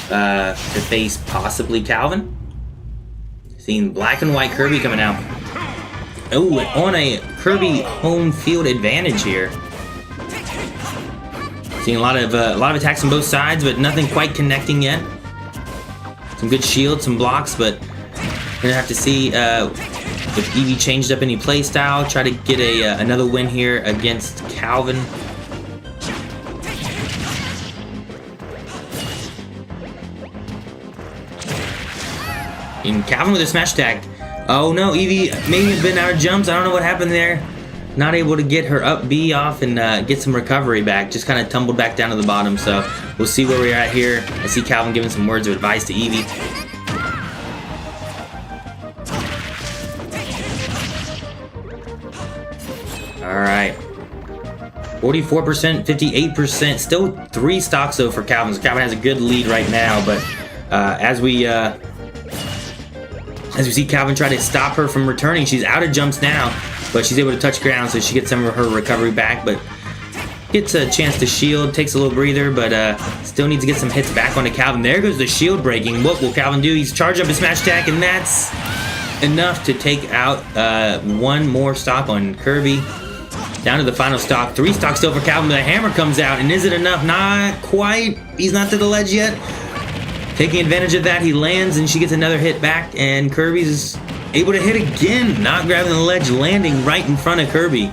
to face possibly Calvin. Seeing black and white Kirby coming out. Oh, on a Kirby home field advantage here. Seeing a lot of attacks on both sides, but nothing quite connecting yet. Some good shields, some blocks, but we're gonna have to see if Eevee changed up any playstyle. Try to get another win here against Calvin. And Calvin with a smash attack. Oh no, Eevee may have been out of jumps. I don't know what happened there. Not able to get her up B off and get some recovery back. Just kind of tumbled back down to the bottom. So we'll see where we're at here. I see Calvin giving some words of advice to Eevee. Alright. 44%, 58%. Still 3 stocks though for Calvin. So Calvin has a good lead right now. But as we see Calvin try to stop her from returning, she's out of jumps now. But she's able to touch ground, so she gets some of her recovery back, but gets a chance to shield, takes a little breather, but still needs to get some hits back onto Calvin. There goes the shield breaking. What will Calvin do? He's charged up his smash attack, and that's enough to take out one more stock on Kirby. Down to the final stock. 3 stocks still for Calvin, but the hammer comes out, and is it enough? Not quite. He's not to the ledge yet. Taking advantage of that, he lands, and she gets another hit back, and Kirby's able to hit again, not grabbing the ledge, landing right in front of Kirby.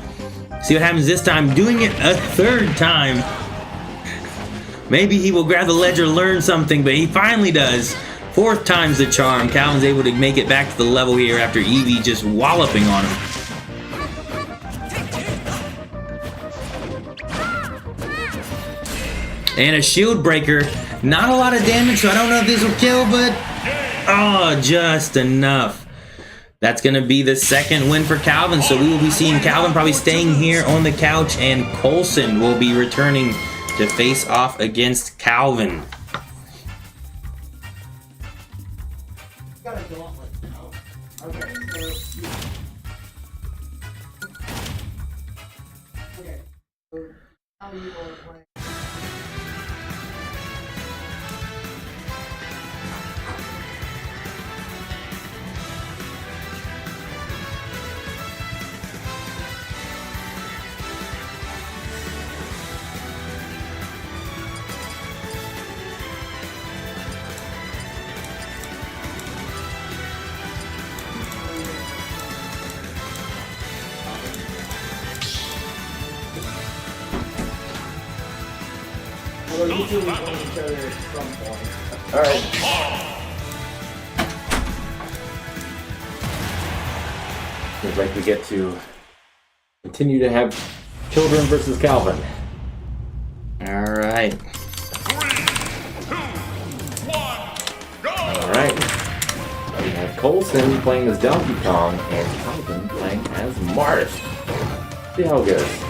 See what happens this time, doing it a 3rd time. Maybe he will grab the ledge or learn something, but he finally does. 4th time's the charm. Calvin's able to make it back to the level here after Eevee just walloping on him. And a shield breaker. Not a lot of damage, so I don't know if this will kill, but oh, just enough. That's going to be the 2nd win for Calvin, so we will be seeing Calvin probably staying here on the couch, and Coulson will be returning to face off against Calvin. Got a gauntlet. Okay, so... Okay, so how you are playing. Although you two will play each other at some point. Alright. Looks like we get to continue to have children versus Calvin. Alright. 3, 2, 1, go! Alright. We have Coulson playing as Donkey Kong and Calvin playing as Marth. See how it goes.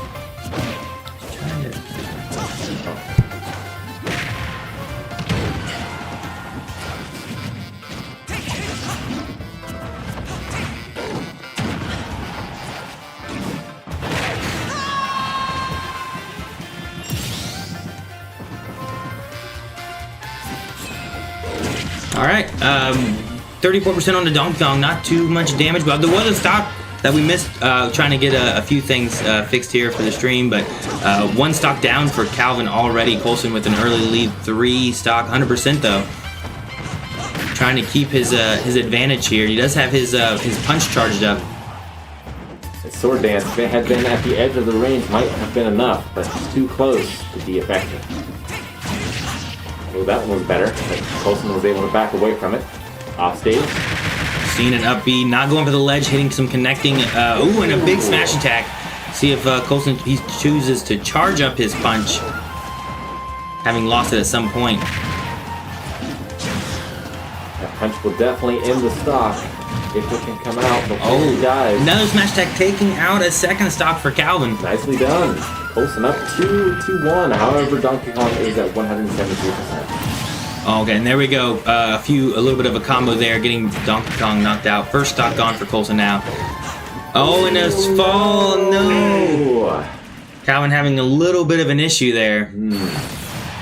Alright, 34% on the Donkey Kong, not too much damage, but there was a stock that we missed trying to get a few things fixed here for the stream, but 1 stock down for Calvin already. Coulson with an early lead, 3 stock, 100% though. Trying to keep his advantage here. He does have his punch charged up. The sword dance had been at the edge of the range might have been enough, but too close to be effective. Oh, that one was better. But Coulson was able to back away from it. Off stage. Seeing an up B, not going for the ledge, hitting some connecting. Ooh, and a big smash attack. See if Coulson he chooses to charge up his punch, having lost it at some point. That punch will definitely end the stock if it can come out before he dies. Another smash attack taking out a second stock for Calvin. Nicely done. Coulson up 2-1. However, Donkey Kong is at 173%. Okay, and there we go. A little bit of a combo there, getting Donkey Kong knocked out. First stock gone for Coulson now. Oh, and a fall, no! Calvin having a little bit of an issue there.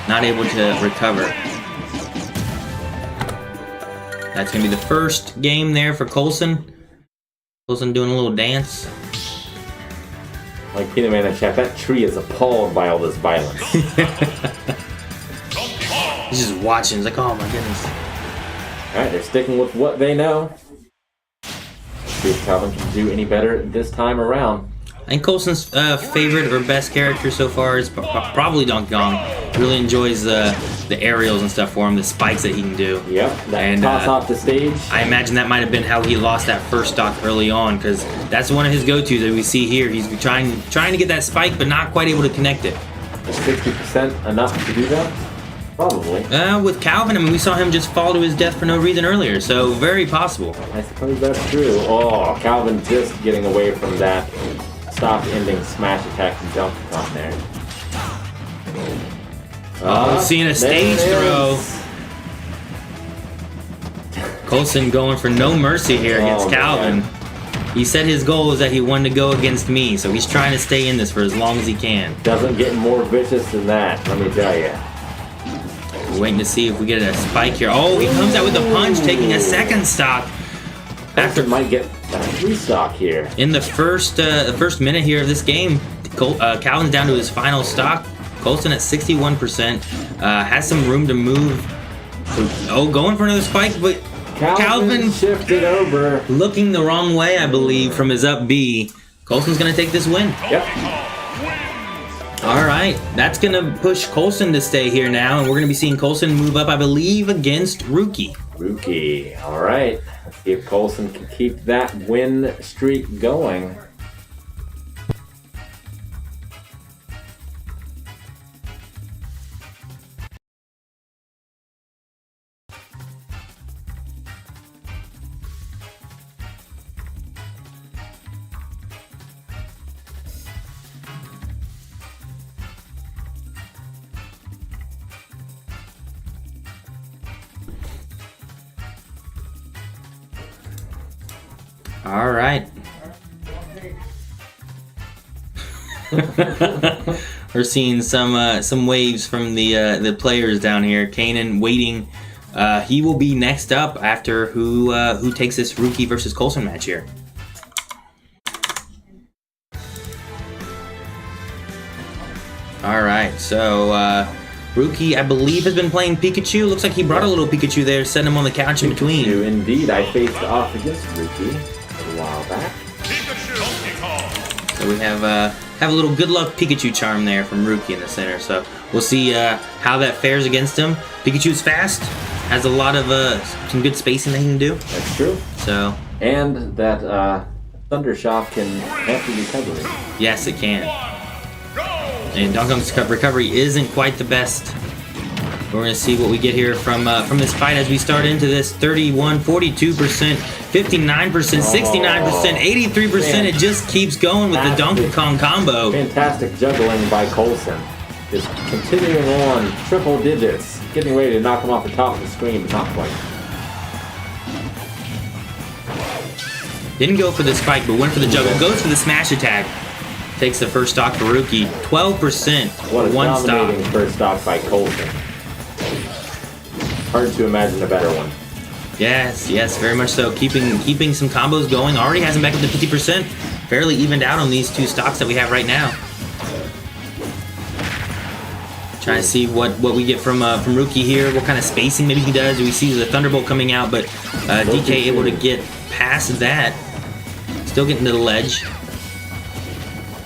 Not able to recover. That's gonna be the first game there for Coulson. Coulson doing a little dance. Like Peanut Man in chat, that tree is appalled by all this violence. He's just watching. He's like, oh my goodness. Alright, they're sticking with what they know. See if Calvin can do any better this time around. I think Coulson's favorite or best character so far is probably Donkey Kong. Really enjoys the aerials and stuff for him, the spikes that he can do. Yep, that toss off the stage. I imagine that might have been how he lost that first stock early on, because that's one of his go-tos that we see here. He's trying to get that spike, but not quite able to connect it. Is 60% enough to do that? Probably. With Calvin, I mean, we saw him just fall to his death for no reason earlier, so very possible. I suppose that's true. Oh, Calvin just getting away from that stop-ending smash attack from Donkey Kong there. Seeing a stage throw. Coulson going for no mercy here against Calvin. Man. He said his goal was that he wanted to go against me, so he's trying to stay in this for as long as he can. Doesn't get more vicious than that, let me tell you. We're waiting to see if we get a spike here. Oh, he comes out with a punch, taking a second stock. After might get a 3 stock here. In the first minute here of this game, Calvin's down to his final stock. Coulson at 61%. Has some room to move. Oh, going for another spike, but Calvin shifted over. Looking the wrong way, I believe, from his up B. Coulson's going to take this win. Yep. All right, that's going to push Coulson to stay here now, and we're going to be seeing Coulson move up, I believe, against Rookie. Rookie, all right. Let's see if Coulson can keep that win streak going. All right. We're seeing some waves from the players down here. Kanan waiting. He will be next up after who takes this Rookie versus Coulson match here. All right, so Rookie, I believe, has been playing Pikachu. Looks like he brought a little Pikachu there, setting him on the couch in between. Pikachu, indeed, I faced off against Rookie a while back. So we have a little good luck Pikachu charm there from Rookie in the center. So we'll see how that fares against him. Pikachu's fast, has a lot of some good spacing that he can do. That's true. So and that Thunder Shock can hamper recovery. Yes, it can. And Donkey Kong's recovery isn't quite the best. We're going to see what we get here from this fight as we start into this. 31, 42%, 59%, 69%, 83%. It just keeps going with the Donkey Kong combo. Fantastic juggling by Coulson. Just continuing on triple digits. Getting ready to knock him off the top of the screen, but not quite. Didn't go for the spike, but went for the juggle. Goes for the smash attack. Takes the first stock for Rookie. 12% what a one dominating stock. First stock by Coulson. Hard to imagine a better one. Yes, very much so. Keeping some combos going. Already has him back up to 50%. Fairly evened out on these 2 stocks that we have right now. Trying to see what we get from Rookie here. What kind of spacing maybe he does. We see the Thunderbolt coming out, but DK able to get past that. Still getting to the ledge.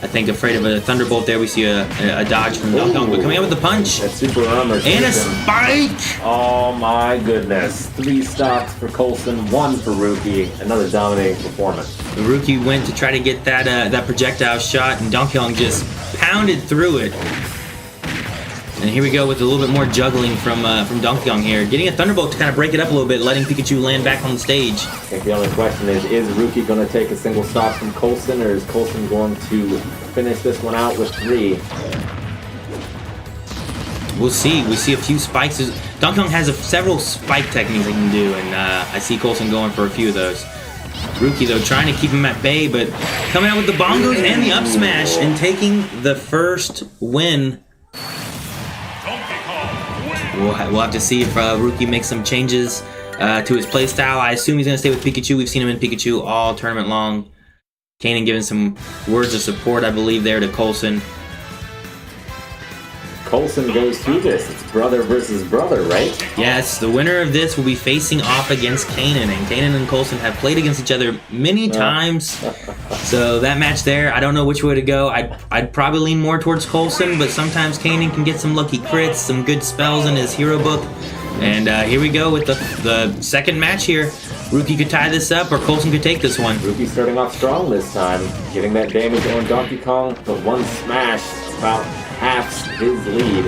I think, afraid of a Thunderbolt there. We see a dodge from Donkey Kong, but coming out with the punch. That super armor. And a takes him. spike! Oh my goodness. 3 stocks for Coulson, 1 for Rookie. Another dominating performance. The Rookie went to try to get that projectile shot, and Donkey Kong just pounded through it. And here we go with a little bit more juggling from Donkey Kong here. Getting a Thunderbolt to kind of break it up a little bit, letting Pikachu land back on the stage. I think the only question is Rookie going to take a single stock from Coulson, or is Coulson going to finish this one out with 3? We'll see. We see a few spikes. Donkey Kong has several spike techniques he can do, and I see Coulson going for a few of those. Rookie, though, trying to keep him at bay, but coming out with the bongos and the up smash and taking the first win. We'll have to see if Rookie makes some changes to his playstyle. I assume he's going to stay with Pikachu. We've seen him in Pikachu all tournament long. Kanan giving some words of support, I believe, there to Coulson. Coulson goes through this. It's brother versus brother, right? Yes, the winner of this will be facing off against Kanan, and Kanan and Coulson have played against each other many times. So that match there, I don't know which way to go. I'd probably lean more towards Coulson, but sometimes Kanan can get some lucky crits, some good spells in his hero book. And here we go with the second match here. Rookie could tie this up, or Coulson could take this one. Rookie starting off strong this time, getting that damage on Donkey Kong, but one smash about halves his lead.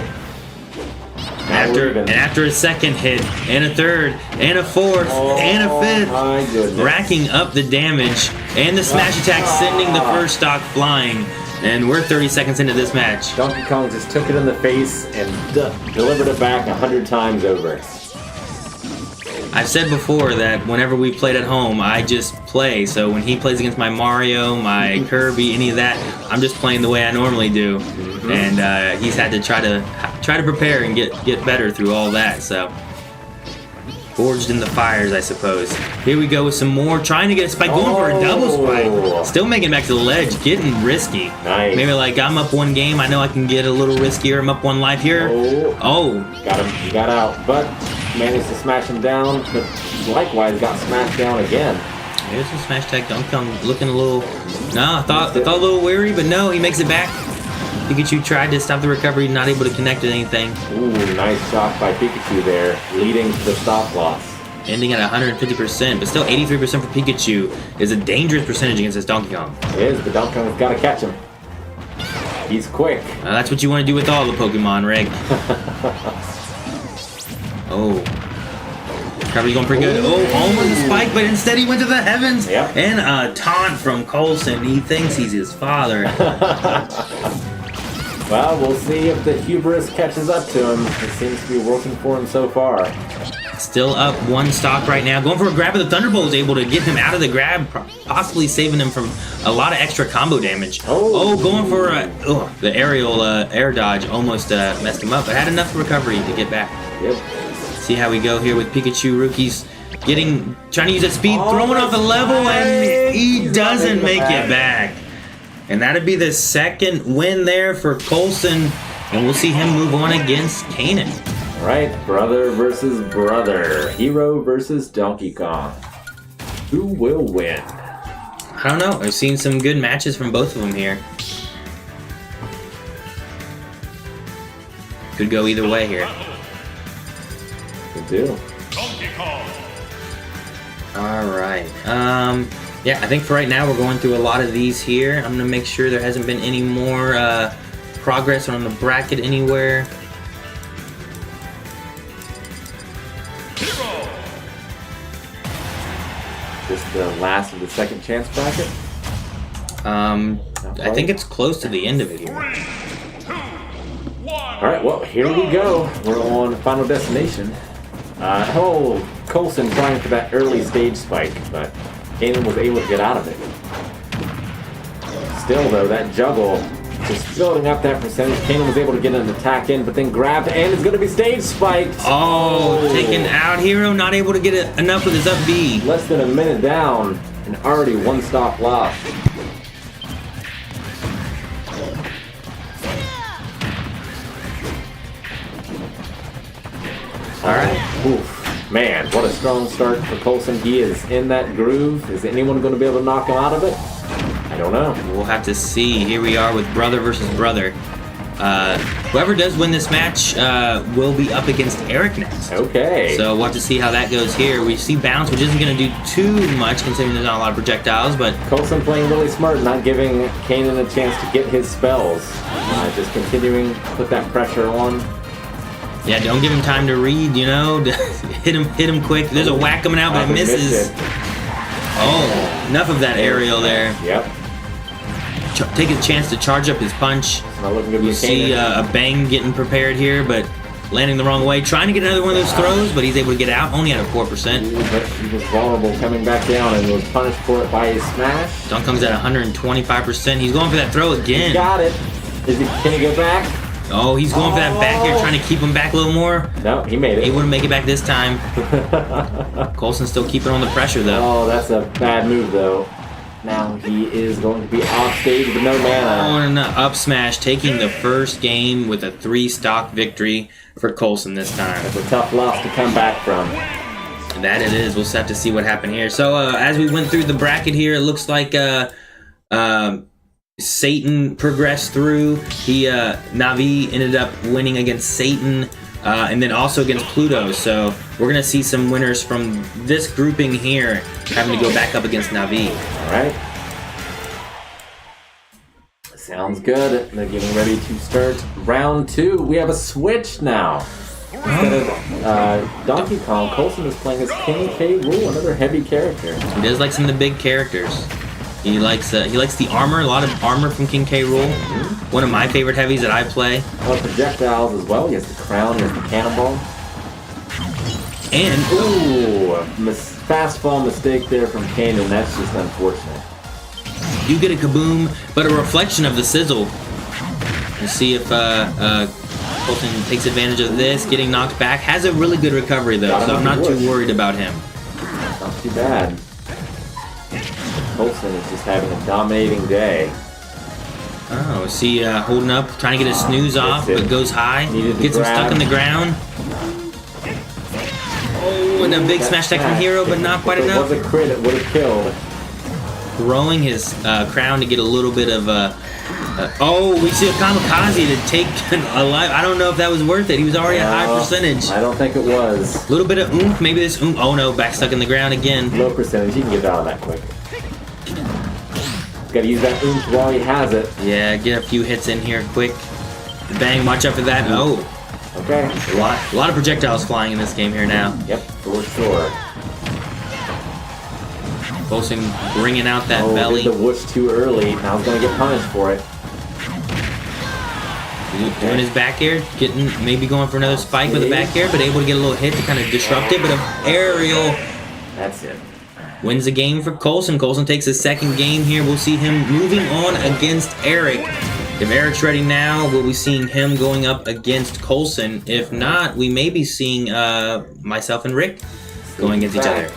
After a second hit, and a third, and a fourth, and a fifth, my goodness. racking up the damage, and the smash attack sending the first stock flying. And we're 30 seconds into this match. Donkey Kong just took it in the face and delivered it back 100 times over. I've said before that whenever we played at home, I just play. So when he plays against my Mario, my Kirby, any of that, I'm just playing the way I normally do. And he's had to try to prepare and get better through all that. So forged in the fires, I suppose. Here we go with some more, trying to get a spike, going for a double spike. Still making it back to the ledge, getting risky. Nice. Maybe like, I'm up one game, I know I can get a little riskier. I'm up one life here. Oh. Got him. He got out, but managed to smash him down, but likewise got smashed down again. There's a smash attack. Donkey Kong looking a little... No, I thought a little weary, but no, he makes it back. Pikachu tried to stop the recovery, not able to connect to anything. Ooh, nice shot by Pikachu there, leading to the stop loss. Ending at 150%, but still 83% for Pikachu is a dangerous percentage against this Donkey Kong. It is, but Donkey Kong's got to catch him. He's quick. That's what you want to do with all the Pokemon, Rick. Oh. Recovery's going pretty good. Oh, almost a spike, but instead he went to the heavens. Yep. And a taunt from Coulson. He thinks he's his father. Well, we'll see if the hubris catches up to him. It seems to be working for him so far. Still up one stock right now. Going for a grab, but the Thunderbolt is able to get him out of the grab, possibly saving him from a lot of extra combo damage. Oh, going for the aerial air dodge almost messed him up, but had enough recovery to get back. Yep. See how we go here with Pikachu. Rookie's trying to use that speed, throwing off the level, and he doesn't make it back. And that'd be the second win there for Coulson, and we'll see him move on against Kanan. All right, brother versus brother. Hero versus Donkey Kong. Who will win? I don't know. I've seen some good matches from both of them here. Could go either way here. Good deal. Donkey Kong. All right. Yeah, I think for right now we're going through a lot of these here. I'm gonna make sure there hasn't been any more progress on the bracket anywhere. Hero. Just the last of the second chance bracket. I think it's close to the end of it here. 3, 2, 1. All right, well, here we go. We're on Final Destination. Coulson trying for that early stage spike, but Kanan was able to get out of it. Still, though, that juggle just building up that percentage. Kanan was able to get an attack in, but then grabbed and is going to be stage spiked. Oh, taken out. Hero not able to get enough with his up B. Less than a minute down and already one stop lost. All right. Oof. Man, what a strong start for Coulson. He is in that groove. Is anyone going to be able to knock him out of it? I don't know. We'll have to see. Here we are with brother versus brother. Whoever does win this match will be up against Eric next. Okay. So we'll have to see how that goes here. We see bounce, which isn't going to do too much considering there's not a lot of projectiles, but Coulson playing really smart, not giving Kanan a chance to get his spells. Just continuing to put that pressure on. yeah, don't give him time to read, you know. hit him quick. There's a whack coming out, but it Missed misses. it. Oh, enough of that aerial there. Yep. Take a chance to charge up his punch. Not looking good You for see Kanan. a bang getting prepared here, but landing the wrong way. Trying to get another one of those throws, but he's able to get out. Only at a 4%. But he was vulnerable coming back down and was punished for it by his smash. Dunk comes at 125%. He's going for that throw again. Got it. Can he go back? Oh, he's going for that back here, trying to keep him back a little more. No, he made He it. wouldn't make it back this time. Coulson's still keeping on the pressure, though. Oh, that's a bad move, though. Now he is going to be off stage with no mana. Oh, and an up smash, taking the first game with a 3-stock victory for Coulson this time. It's a tough loss to come back from. That it is. We'll just have to see what happened here. So as we went through the bracket here, it looks like Satan progressed through. Navi ended up winning against Satan, and then also against Pluto. So we're gonna see some winners from this grouping here having to go back up against Navi. Alright. Sounds good. They're getting ready to start round 2. We have a switch now. Instead of Donkey Kong, Coulson is playing as King K. Rool, another heavy character. He does like some of the big characters. He likes the armor, a lot of armor from King K. Rool. One of my favorite heavies that I play. A lot of projectiles as well. He has the crown, he has the cannonball. And Ooh, fast fall mistake there from Kanan. That's just unfortunate. you get a kaboom, but a reflection of the sizzle. We'll see if Coulson takes advantage of this, getting knocked back. Has a really good recovery though, so I'm not too worried about him. Not too bad. Coulson is just having a dominating day. Oh, see, holding up, trying to get his snooze off, it. but goes high. Needed to Gets him stuck grab. in the ground. Oh, and a big smash attack from Hero, but not quite If it enough. was a crit, it would have killed. Throwing his crown to get a little bit of oh, we see a kamikaze to take a life. I don't know if that was worth it. He was already at high percentage. I don't think it was. A little bit of oomph, maybe this oomph. Oh no, back stuck in the ground again. Low percentage. He can get out of that quick. Got to use that oomph while he has it. Yeah, get a few hits in here quick. Bang, watch out for that. Oh, Okay. a lot of projectiles flying in this game here now. Yep, for sure. Coulson bringing out that Oh, belly. did the whoosh too early. Now he's going to get punished for it. Doing his back air, maybe going for another spike with a back air, but able to get a little hit to kind of disrupt it. But an aerial That's it. wins the game for Coulson. Coulson takes his second game here. We'll see him moving on against Eric. If Eric's ready now, we'll be seeing him going up against Coulson. If not, we may be seeing myself and Rick going against each other.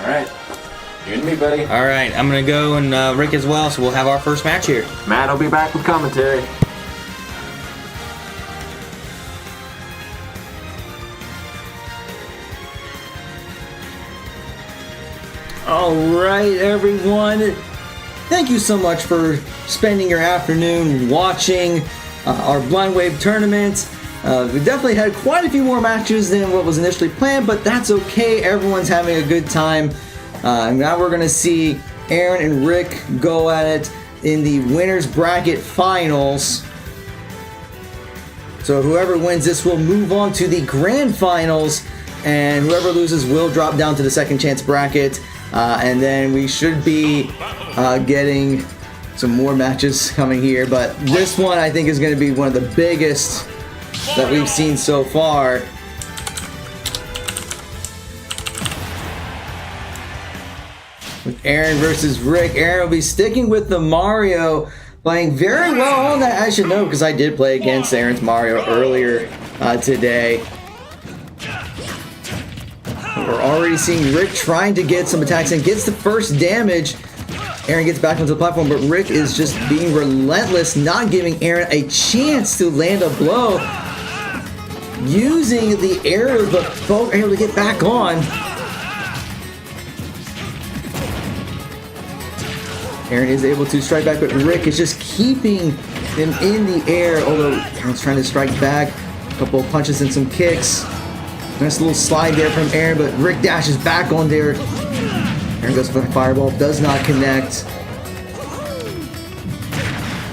Alright. You and me, buddy. All right, I'm gonna go and Rick as well, so we'll have our first match here. Matt will be back with commentary. All right, everyone. Thank you so much for spending your afternoon watching our Blind Wave tournament. We definitely had quite a few more matches than what was initially planned, but that's okay. Everyone's having a good time. Now we're going to see Aaron and Rick go at it in the winners bracket finals. So whoever wins this will move on to the grand finals, and whoever loses will drop down to the second chance bracket. And then we should be getting some more matches coming here. But this one I think is going to be one of the biggest that we've seen so far. With Aaron versus Rick. Aaron will be sticking with the Mario, playing very well on that. I should know because I did play against Aaron's Mario earlier today. We're already seeing Rick trying to get some attacks in. Gets the first damage. Aaron gets back onto the platform, but Rick is just being relentless, not giving Aaron a chance to land a blow. Using the arrows, but both are able to get back on. Aaron is able to strike back, but Rick is just keeping him in the air, although Aaron's trying to strike back. A couple of punches and some kicks. Nice little slide there from Aaron, but Rick dashes back on there. Aaron goes for the fireball, does not connect.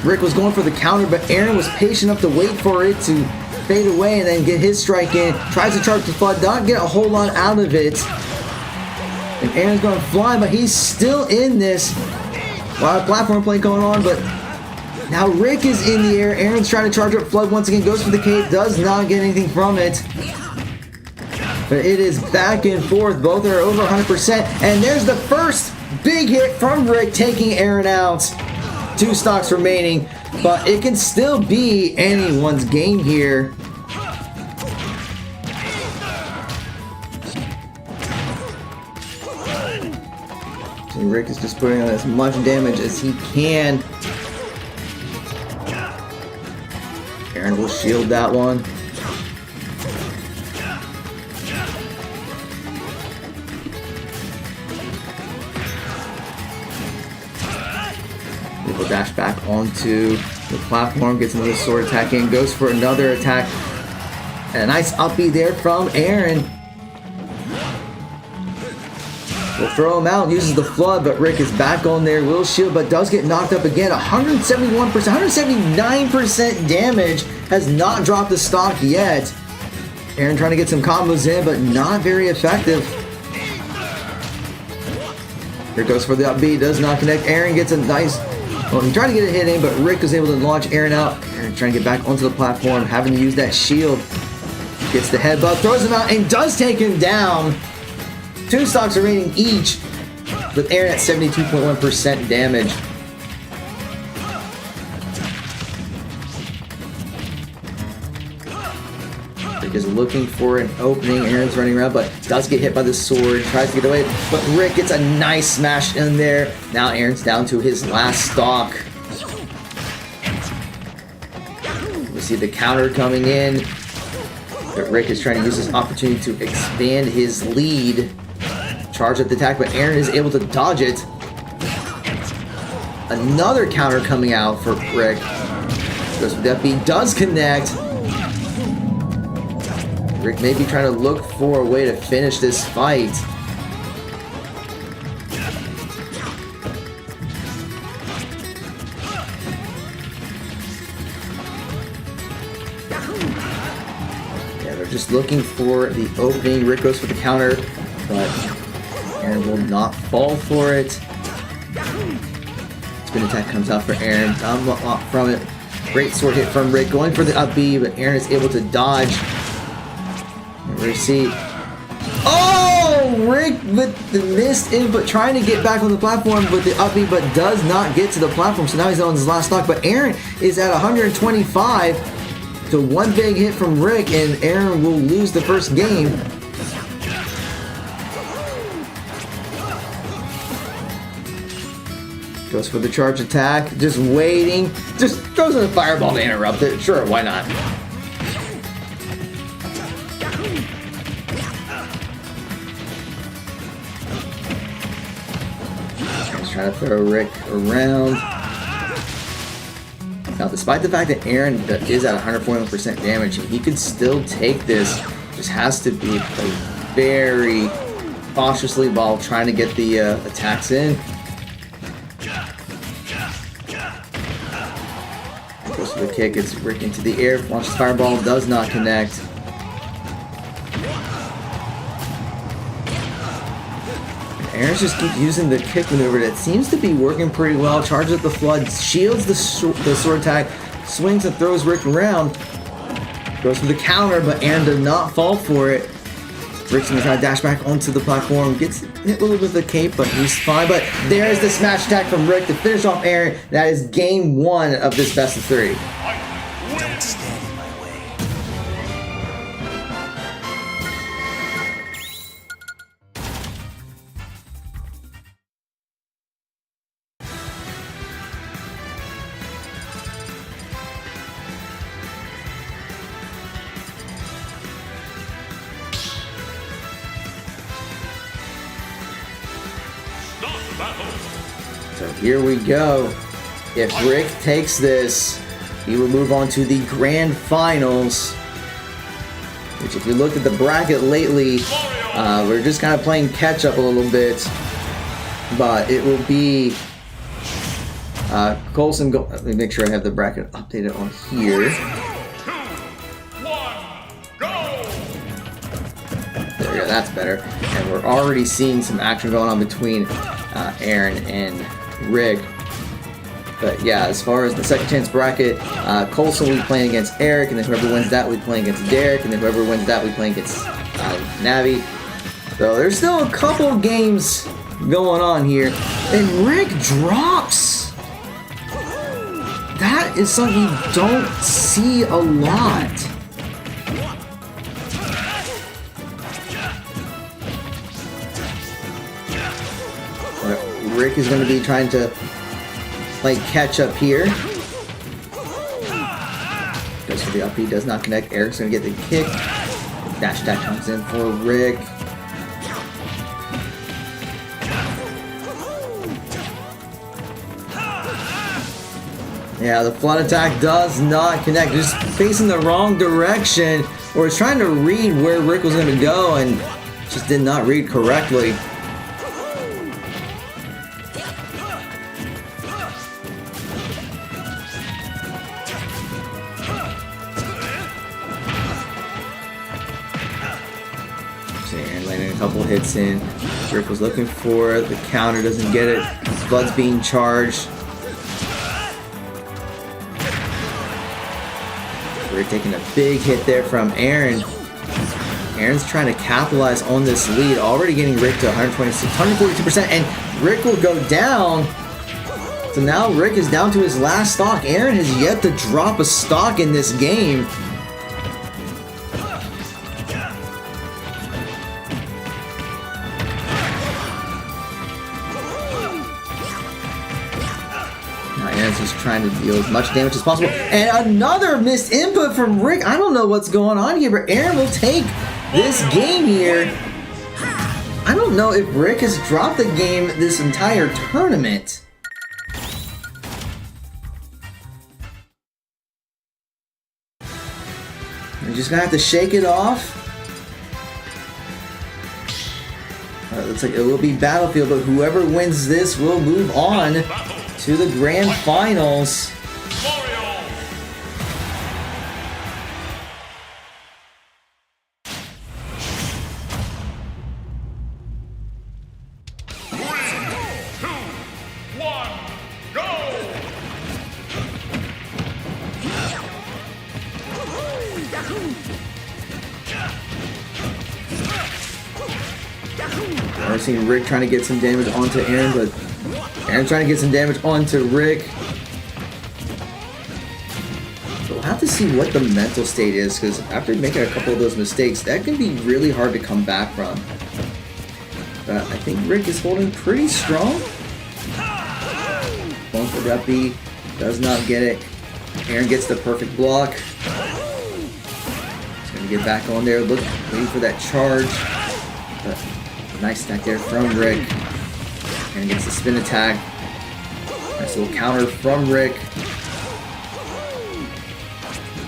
Rick was going for the counter, but Aaron was patient enough to wait for it to fade away and then get his strike in. Tries to charge the flood, not get a whole lot out of it. And Aaron's going to fly, but he's still in this. A lot of platform play going on, but now Rick is in the air. Aaron's trying to charge up flood once again, goes for the cape, does not get anything from it. But it is back and forth. Both are over 100%. And there's the first big hit from Rick, taking Aaron out. 2 stocks remaining, but it can still be anyone's game here. So Rick is just putting on as much damage as he can. Aaron will shield that one. Will dash back onto the platform, gets another sword attack in, goes for another attack. And a nice uppie there from Aaron. Will throw him out, uses the flood, but Rick is back on there. Will shield, but does get knocked up again. 171%, 179% damage. Has not dropped the stock yet. Aaron trying to get some combos in, but not very effective. Here goes for the up B, does not connect. Aaron gets a nice, well, he tried to get a hit in, but Rick was able to launch Aaron out. Aaron trying to get back onto the platform, having to use that shield. Gets the headbutt, throws him out, and does take him down. 2 stocks remaining each, with Aaron at 72.1% damage. Rick is looking for an opening. Aaron's running around, but does get hit by the sword. Tries to get away, but Rick gets a nice smash in there. Now Aaron's down to his last stock. We see the counter coming in, but Rick is trying to use this opportunity to expand his lead. Charge up the attack, but Aaron is able to dodge it. Another counter coming out for Rick. Goes for the FB, does connect. Rick may be trying to look for a way to finish this fight. Yeah, they're just looking for the opening. Rick goes for the counter, but Aaron will not fall for it. Spin attack comes out for Aaron. Down from it. Great sword hit from Rick. Going for the up B, but Aaron is able to dodge. Receipt. Oh! Rick with the missed input, trying to get back on the platform with the up B, but does not get to the platform. So now he's on his last stock. But Aaron is at 125. So 1 big hit from Rick, and Aaron will lose the first game. Goes for the charge attack, just waiting. Just throws in a fireball to interrupt it. Sure, why not? He's trying to throw Rick around. Now, despite the fact that Aaron is at 141% damage, he could still take this. Just has to be very cautiously while trying to get the attacks in. Goes for the kick, gets Rick into the air, launches fireball, does not connect. Aaron's just keeps using the kick maneuver that seems to be working pretty well. Charges up the flood, shields the sword attack, swings and throws Rick around. Goes for the counter, but Aaron does not fall for it. Rick's gonna try to dash back onto the platform, gets hit a little bit with the cape, but he's fine. But there's the smash attack from Rick to finish off Aaron. That is game 1 of this best of 3. Don't stand in my way. So here we go. If Rick takes this, he will move on to the grand finals. Which, if you looked at the bracket lately, we're just kind of playing catch up a little bit. But it will be Coulson. Let me make sure I have the bracket updated on here. 2, 1, go! There we go, that's better. And we're already seeing some action going on between Aaron and Rick. But yeah, as far as the second chance bracket, Coulson will be playing against Eric, and then whoever wins that will be playing against Derek, and then whoever wins that will be playing against Navi. So there's still a couple games going on here. And Rick drops! That is something you don't see a lot. Rick is going to be trying to play catch up here. Goes for the up, he does not connect. Eric's going to get the kick. Dash attack comes in for Rick. Yeah, the flood attack does not connect. Just facing the wrong direction, or it's trying to read where Rick was going to go and just did not read correctly. And landing a couple hits in. Rick was looking for the counter, doesn't get it. Blood's being charged. Rick taking a big hit there from Aaron. Aaron's trying to capitalize on this lead, already getting Rick to 126, 142%, and Rick will go down. So now Rick is down to his last stock. Aaron has yet to drop a stock in this game. Aaron's just trying to deal as much damage as possible. And another missed input from Rick. I don't know what's going on here, but Aaron will take this game here. I don't know if Rick has dropped the game this entire tournament. You're just gonna have to shake it off. Looks like it will be Battlefield, but whoever wins this will move on to the grand finals. I've seen Rick trying to get some damage onto Aaron, but Aaron's trying to get some damage onto Rick. So we'll have to see what the mental state is, because after making a couple of those mistakes, that can be really hard to come back from. But I think Rick is holding pretty strong. Going for the up B, does not get it. Aaron gets the perfect block. He's going to get back on there, waiting for that charge. But nice stack there from Rick. And gets the spin attack. Nice little counter from Rick.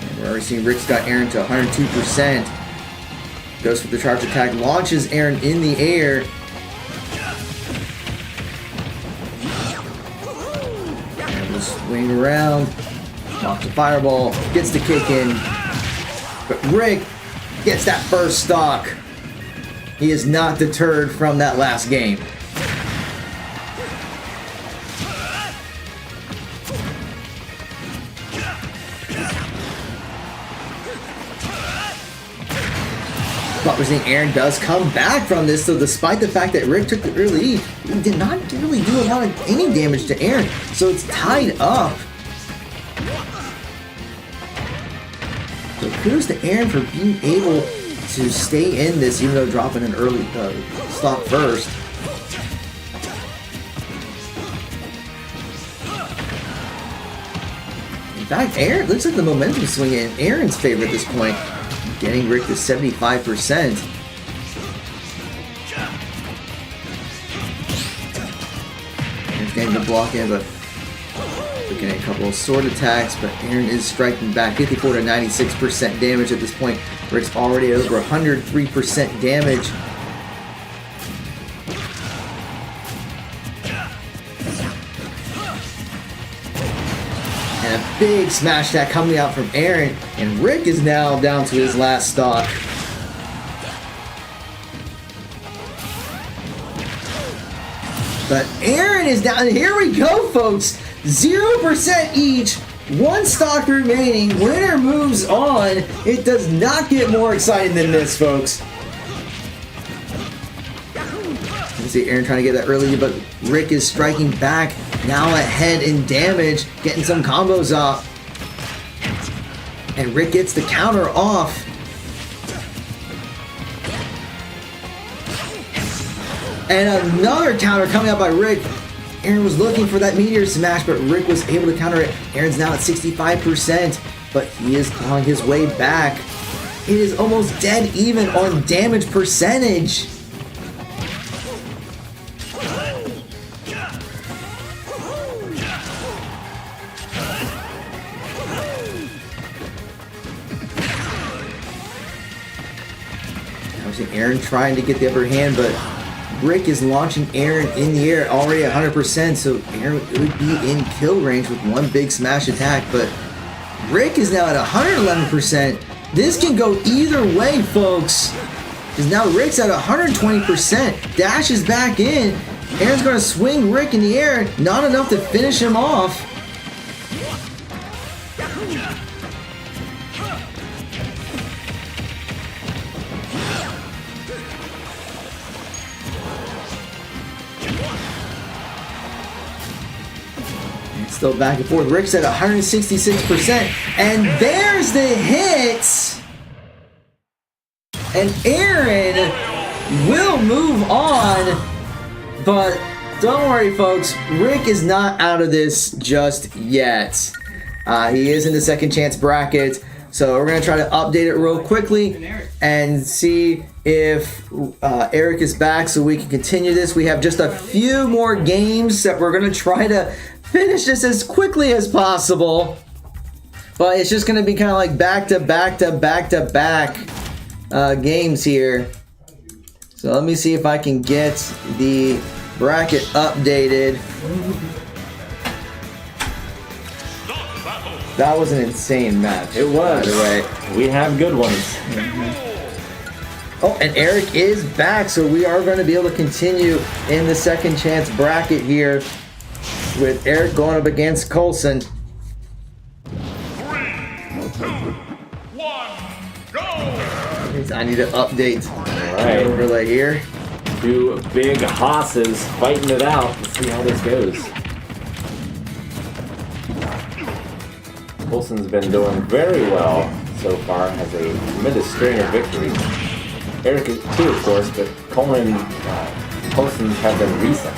And we're already seeing Rick's got Aaron to 102%. Goes for the charge attack, launches Aaron in the air. And we'll swing around. Off the fireball. Gets the kick in. But Rick gets that first stock. He is not deterred from that last game. But we're seeing Aaron does come back from this, so despite the fact that Rick took the early lead, he did not really do a lot of any damage to Aaron. So it's tied up. So kudos to Aaron for being able to stay in this, even though dropping an early stock first. In fact, Aaron looks like the momentum swing in Aaron's favor at this point, getting Rick to 75%. Aaron's getting the block in, but looking at a couple of sword attacks, but Aaron is striking back 54 to 96% damage at this point. Rick's already at over 103% damage. And a big smash attack coming out from Aaron, and Rick is now down to his last stock. But Aaron is down. Here we go, folks. 0% each. One stock remaining. Winner moves on. It does not get more exciting than this, folks. You can see Aaron trying to get that early, but Rick is striking back. Now ahead in damage, getting some combos off. And Rick gets the counter off. And another counter coming out by Rick. Aaron was looking for that meteor smash, but Rick was able to counter it. Aaron's now at 65%, but he is on his way back. It is almost dead even on damage percentage. Obviously, Aaron trying to get the upper hand, but Rick is launching Aaron in the air already at 100%, so Aaron would be in kill range with one big smash attack, but Rick is now at 111%. This can go either way, folks, because now Rick's at 120%. Dashes back in. Aaron's going to swing Rick in the air, not enough to finish him off. Still back and forth. Rick's at 166%. And there's the hit. And Aaron will move on. But don't worry, folks. Rick is not out of this just yet. He is in the second chance bracket. So we're going to try to update it real quickly and see if Eric is back so we can continue this. We have just a few more games that we're going to try to finish this as quickly as possible, but it's just going to be kind of like back to back games here. So let me see if I can get the bracket updated. That was an insane match. It was. By the way, we have good ones. Oh, and Eric is back, so we are going to be able to continue in the second chance bracket here, with Eric going up against Coulson. 3, 2, 1, go! I need to update Right. the overlay here. Two big hosses fighting it out. Let's see how this goes. Coulson's been doing very well so far, has a tremendous string of victories. Eric too, of course, but Coulson's have been recent.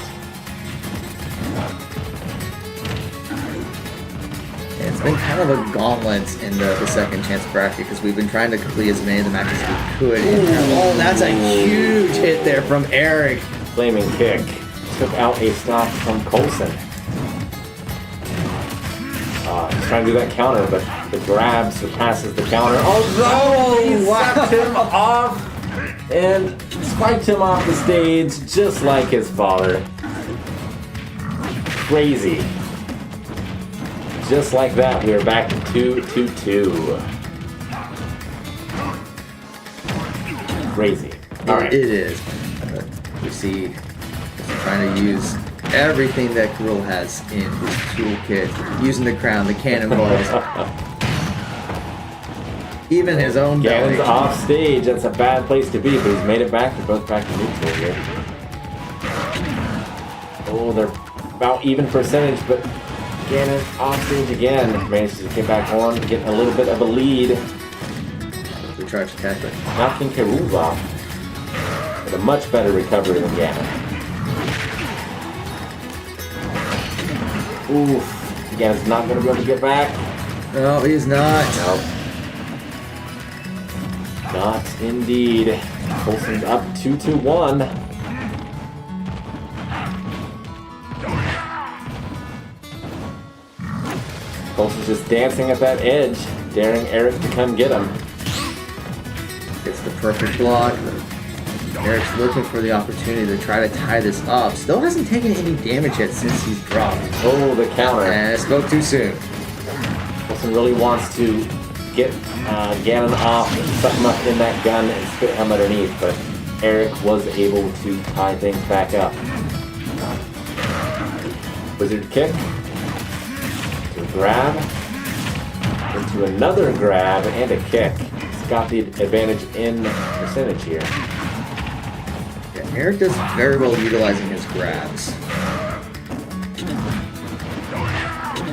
It's been kind of a gauntlet in the second chance bracket because we've been trying to complete as many of the matches as we could. Oh, that's a huge hit there from Eric. Flaming kick took out a stock from Coulson. He's trying to do that counter, but the grab surpasses the counter. Oh no! He slapped him off and spiked him off the stage just like his father. Crazy. Just like that, we are back to 2-2-2. Crazy. All right. It is. You see, trying to use everything that Kirill has in his toolkit, using the crown, the cannonballs, even his own belly. Gannon's off stage. That's a bad place to be, but he's made it back. They're both back to neutral here. Oh, they're about even percentage, but Gannon off stage again. Manages to get back on, get a little bit of a lead. We charge attack, but Knocking Kirill off with a much better recovery than Gannon. Oof. Gannon's not going to be able to get back. no, he's not. Nope. Not indeed. Coulson's up 2-1. Colson's just dancing at that edge, daring Eric to come get him. Gets the perfect block. Eric's looking for the opportunity to try to tie this up. Still hasn't taken any damage yet since he's dropped. Oh, the counter. And it spoke too soon. Colson really wants to get Ganon off, suck him up in that gun, and spit him underneath, but Eric was able to tie things back up. Wizard kick. To grab. Into another grab and a kick. He's got the advantage in percentage here. Yeah, Eric does very well utilizing his grabs.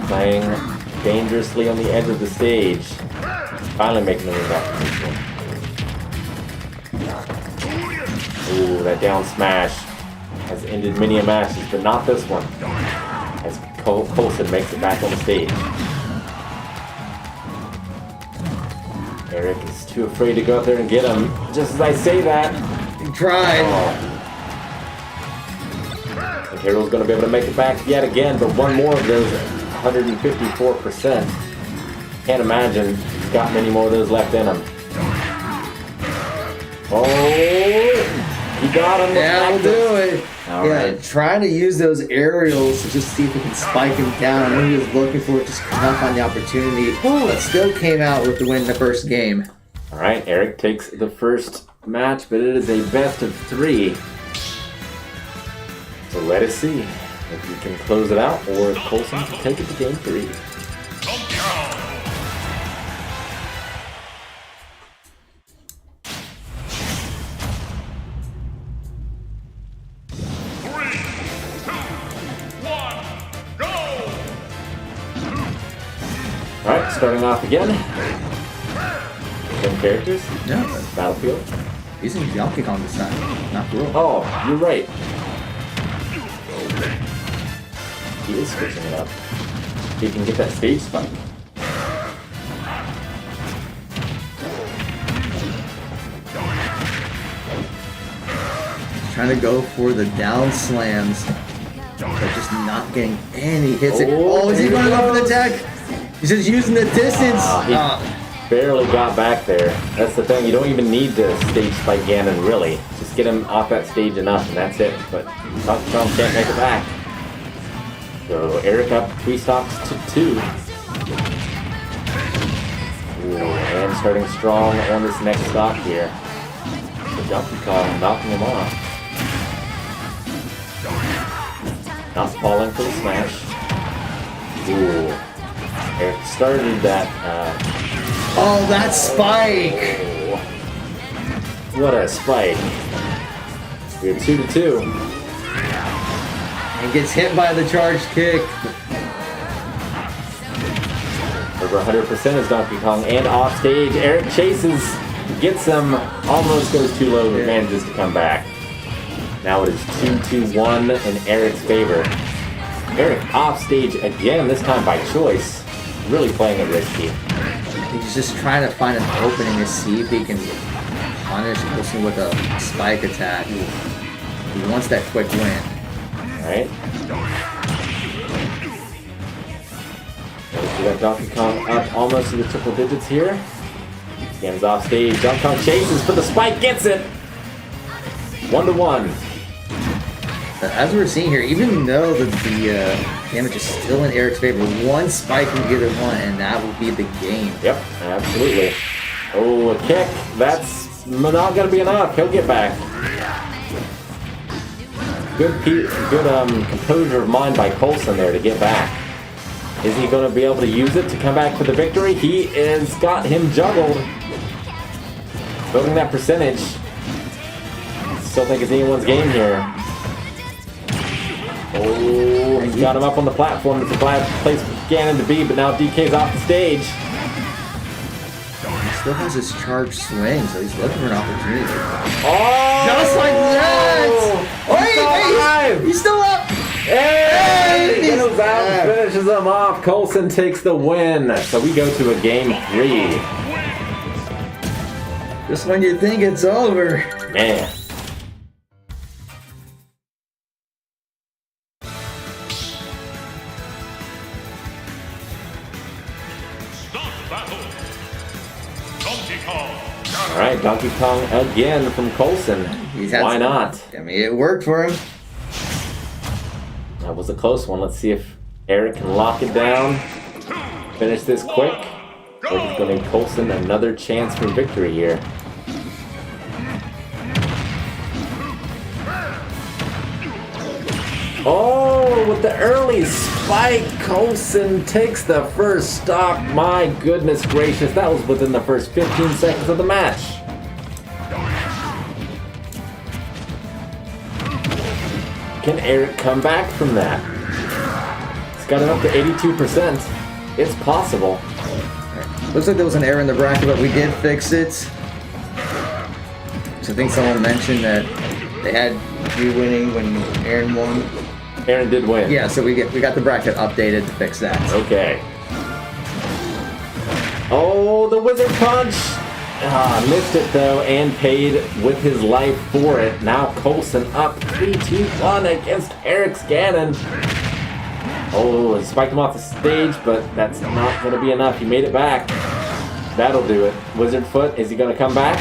Playing dangerously on the edge of the stage. Finally making the move back to neutral. Ooh, that down smash has ended many a matches, but not this one. As Colson makes it back on the stage. Eric is too afraid to go out there and get him. Just as I say that, He tried. the hero's going to be able to make it back yet again, but one more of those 154%. Can't imagine he's got many more of those left in him. Oh, he got him. That'll do it. All Yeah, right. trying to use those aerials to just see if we can spike him down. I know he was looking for it, just could not find the opportunity. But still came out with the win in the first game. All right, Eric takes the first match, but it is a best of 3. So let us see if he can close it out or if Colson can take it to game 3. Alright, starting off again. 10 characters. No, Battlefield. he's in Donkey Kong this time, not Groove. Oh, you're right. He is switching it up. He can get that stage spike. Trying to go for the down slams, but just not getting any hits. Oh, Is he going to go for the attack? He's just using the distance. He barely got back there. That's the thing. You don't even need to stage spike Ganon, really. Just get him off that stage enough, and that's it. But Donkey Kong can't make it back. So Eric up 3 stocks to 2. Ooh, and starting strong on this next stock here. So Donkey Kong knocking him off. Not falling for the smash. Ooh. Eric started that. Oh, that spike! What a spike. We're 2 to 2. And gets hit by the charge kick. Over 100% is Donkey Kong and off stage. Eric chases, gets him, almost goes too low, but manages to come back. Now it is 2-1 in Eric's favor. Eric off stage again, this time by choice. Really playing it risky. He's just trying to find an opening to see if he can punish Wilson with a spike attack. He wants that quick win. Alright. We got Donkey Kong up almost to the triple digits here. Ganon's off stage. Donkey Kong chases, but the spike gets it! 1-1. But as we're seeing here, even though the damage is still in Eric's favor, one spike from either one, and that will be the game. Yep, absolutely. Oh, a kick. That's not going to be enough. He'll get back. Good composure of mind by Colson there to get back. Is he going to be able to use it to come back for the victory? He has got him juggled. Building that percentage. Still think it's anyone's game here. Oh, he's got him up on the platform. It's a bad place for Ganon to be, but now DK's off the stage. He still has his charge swing, so he's looking for an opportunity. Oh! Just like that! He's still up! Hey! He goes out and finishes him off. Colson takes the win. So we go to a game 3. Just when you think it's over. Man. battle. Donkey Kong. All right, Donkey Kong again from Coulson. He's had Why some- not? I mean, it worked for him. That was a close one. Let's see if Eric can lock it down. Finish this quick. Or he's going to give Coulson another chance for victory here. Oh, with the early spike, Coulson takes the first stock. My goodness gracious, that was within the first 15 seconds of the match. Can Eric come back from that? He's got it up to 82%. It's possible. Looks like there was an error in the bracket, but we did fix it. So I think someone mentioned that they had you winning when Aaron won. Aaron did win. Yeah, so we got the bracket updated to fix that. Okay. Oh, the Wizard Punch! Missed it though, and paid with his life for it. Now Coulson up 3-2-1 against Eric Scannon. Oh, he spiked him off the stage, but that's not going to be enough. He made it back. That'll do it. Wizard Foot, is he going to come back?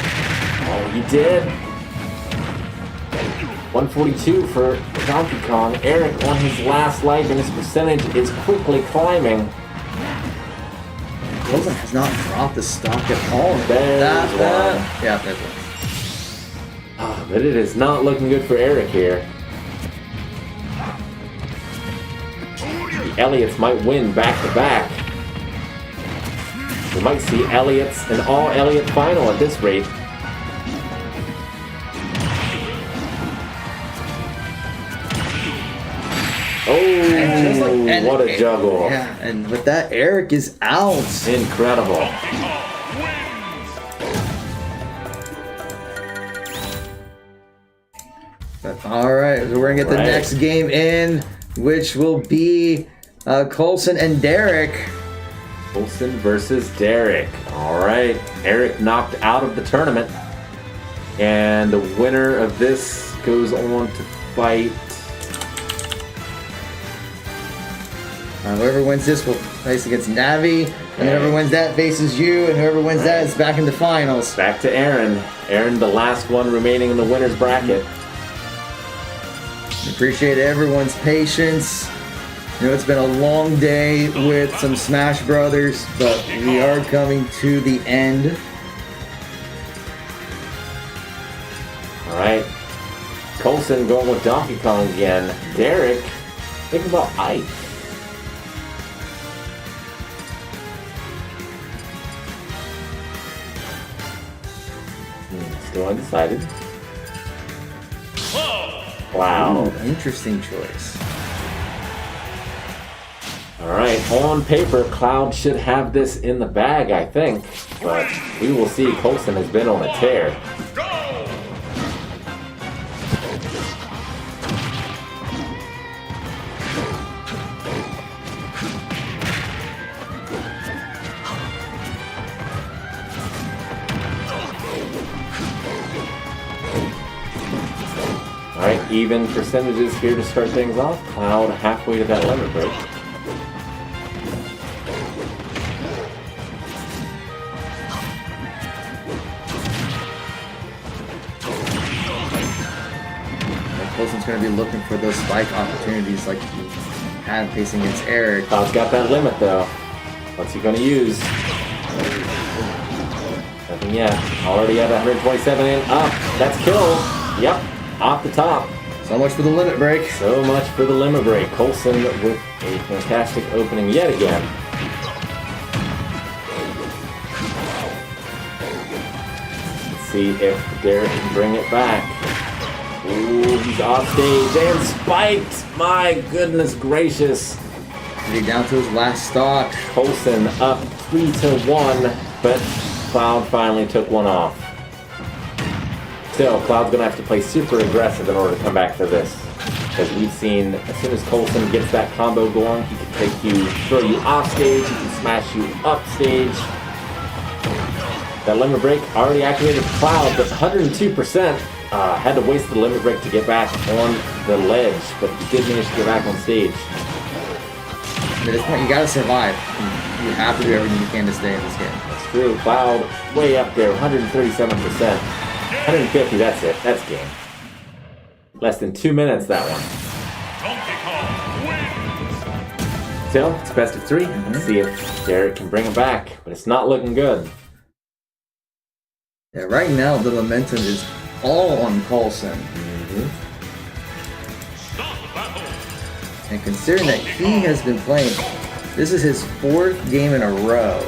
Oh, he did. 142 for Donkey Kong. Eric on his last life, and his percentage is quickly climbing. Coulson has not dropped the stock at all. There's one. Yeah, there's one. But it is not looking good for Eric here. The Elliots might win back-to-back. We might see Elliots, an all-Elliot final at this rate. Oh, what a juggle. Yeah, and with that, Eric is out. Incredible. All right, so we're going to get the next game in, which will be Coulson and Derek. Coulson versus Derek. All right, Eric knocked out of the tournament. And the winner of this goes on to fight. Whoever wins this will face against Navi, and whoever wins that faces you, and whoever wins that is back in the finals. Back to Aaron. Aaron, the last one remaining in the winner's bracket. Appreciate everyone's patience. You know, it's been a long day with some Smash Brothers, but we are coming to the end. All right. Coulson going with Donkey Kong again. Derek, think about Ike. Still undecided. Wow. Interesting choice. Alright, on paper, Cloud should have this in the bag, I think. But we will see. Coulson has been on a tear. Alright, even percentages here to start things off. Cloud halfway to that limit break. Coulson's going to be looking for those spike opportunities like he had facing against Eric. Cloud's got that limit though. What's he going to use? Nothing yet. Already at 127 and up. That's kill. Yep. Off the top. So much for the limit break. So much for the limit break. Coulson with a fantastic opening yet again. Let's see if Derek can bring it back. Ooh, he's off stage and spiked. My goodness gracious. Getting down to his last stock. Coulson up 3-1, but Cloud finally took one off. Still, Cloud's going to have to play super aggressive in order to come back to this. Because we've seen, as soon as Coulson gets that combo going, he can take you, throw you off stage, he can smash you up stage. That limit break already activated Cloud, but 102%. Had to waste the limit break to get back on the ledge, but he did manage to get back on stage. At this point, you gotta survive. You have to do everything you can to stay in this game. That's true. Cloud way up there, 137%. 150, that's it. That's game. Less than 2 minutes, that one. Still, it's best of 3. Let's see if Derek can bring him back, but it's not looking good. Yeah, right now the momentum is all on Coulson. And considering that he has been playing, this is his 4th game in a row.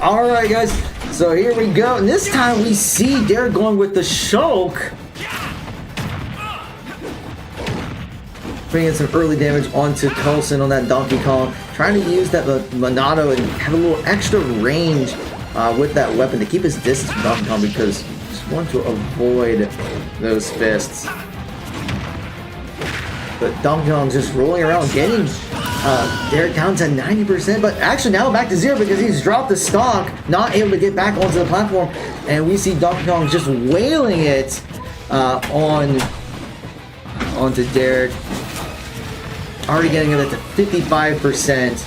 Alright guys, so here we go. And this time we see Derek going with the Shulk. Bringing some early damage onto Coulson on that Donkey Kong. Trying to use that Monado and have a little extra range with that weapon to keep his distance from Donkey Kong because you just want to avoid those fists. But Donkey Kong's just rolling around, getting Derek down to 90%, but actually now back to 0 because he's dropped the stock, not able to get back onto the platform, and we see Donkey Kong just wailing it onto Derek. Already getting it to 55%.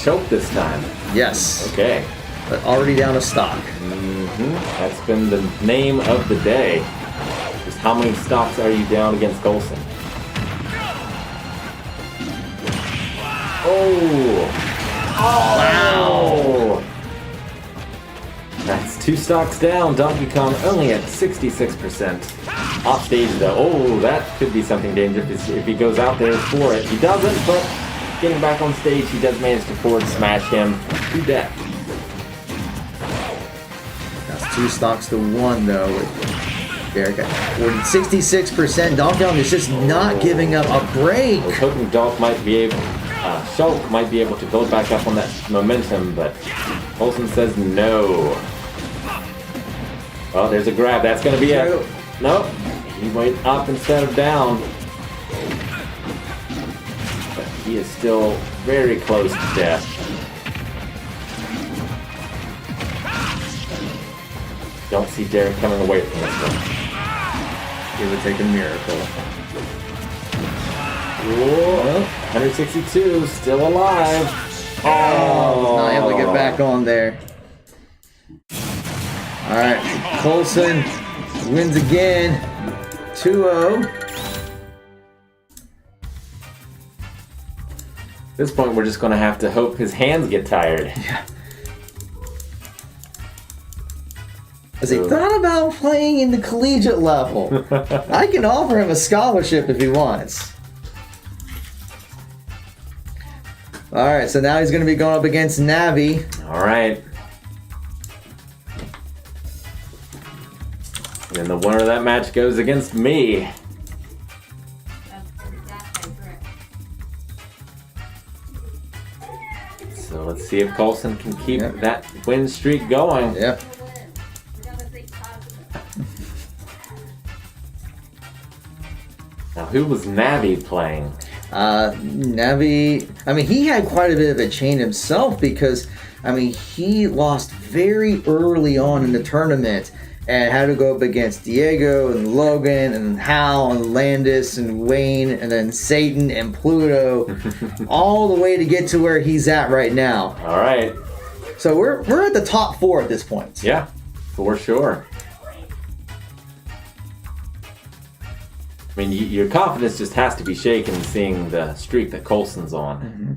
Choke this time. Yes. Okay. But already down a stock. That's been the name of the day. Just how many stocks are you down against Coulson? Oh! Wow! That's 2 stocks down. Donkey Kong only at 66%. Off stage though. Oh, that could be something dangerous if he goes out there for it. He doesn't, but getting back on stage, he does manage to forward smash him to death. That's 2 stocks to 1 though. With Derek at 66%. Donkey Kong is just not giving up a break. I was hoping Dolph might be able, Shulk might be able to build back up on that momentum, but Coulson says no. Well, there's a grab. That's going to be it. Nope. He went up instead of down. But he is still very close to death. Don't see Derek coming away from this one. It would take a miracle. Whoa. 162, still alive. Oh, not able to get back on there. Alright, Coulson wins again. 2-0. At this point, we're just going to have to hope his hands get tired. Yeah. Has he thought about playing in the collegiate level? I can offer him a scholarship if he wants. Alright, so now he's going to be going up against Navi. Alright. And the winner of that match goes against me. So let's see if Coulson can keep that win streak going. Yep. Now, who was Navi playing? Navi, I mean, he had quite a bit of a chain himself because, I mean, he lost very early on in the tournament and had to go up against Diego and Logan and Hal and Landis and Wayne and then Satan and Pluto all the way to get to where he's at right now. All right. So we're at the top 4 at this point. Yeah, for sure. I mean, your confidence just has to be shaken seeing the streak that Coulson's on. Mm-hmm.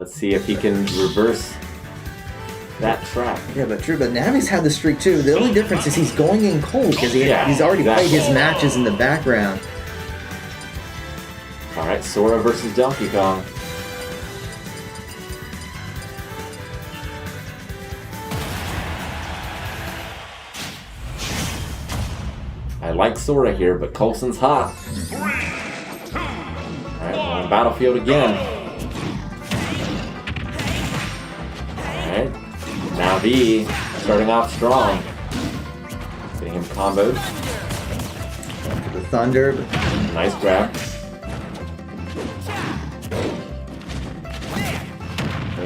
Let's see if he can reverse that track. Yeah, but true. But Navi's had the streak too. The only difference is he's going in cold because he's already played his matches in the background. All right, Sora versus Donkey Kong. I like Sora here, but Coulson's hot. Alright, we're on the battlefield again. Alright, Navi starting off strong. Getting him comboed. The Thunder. Nice grab.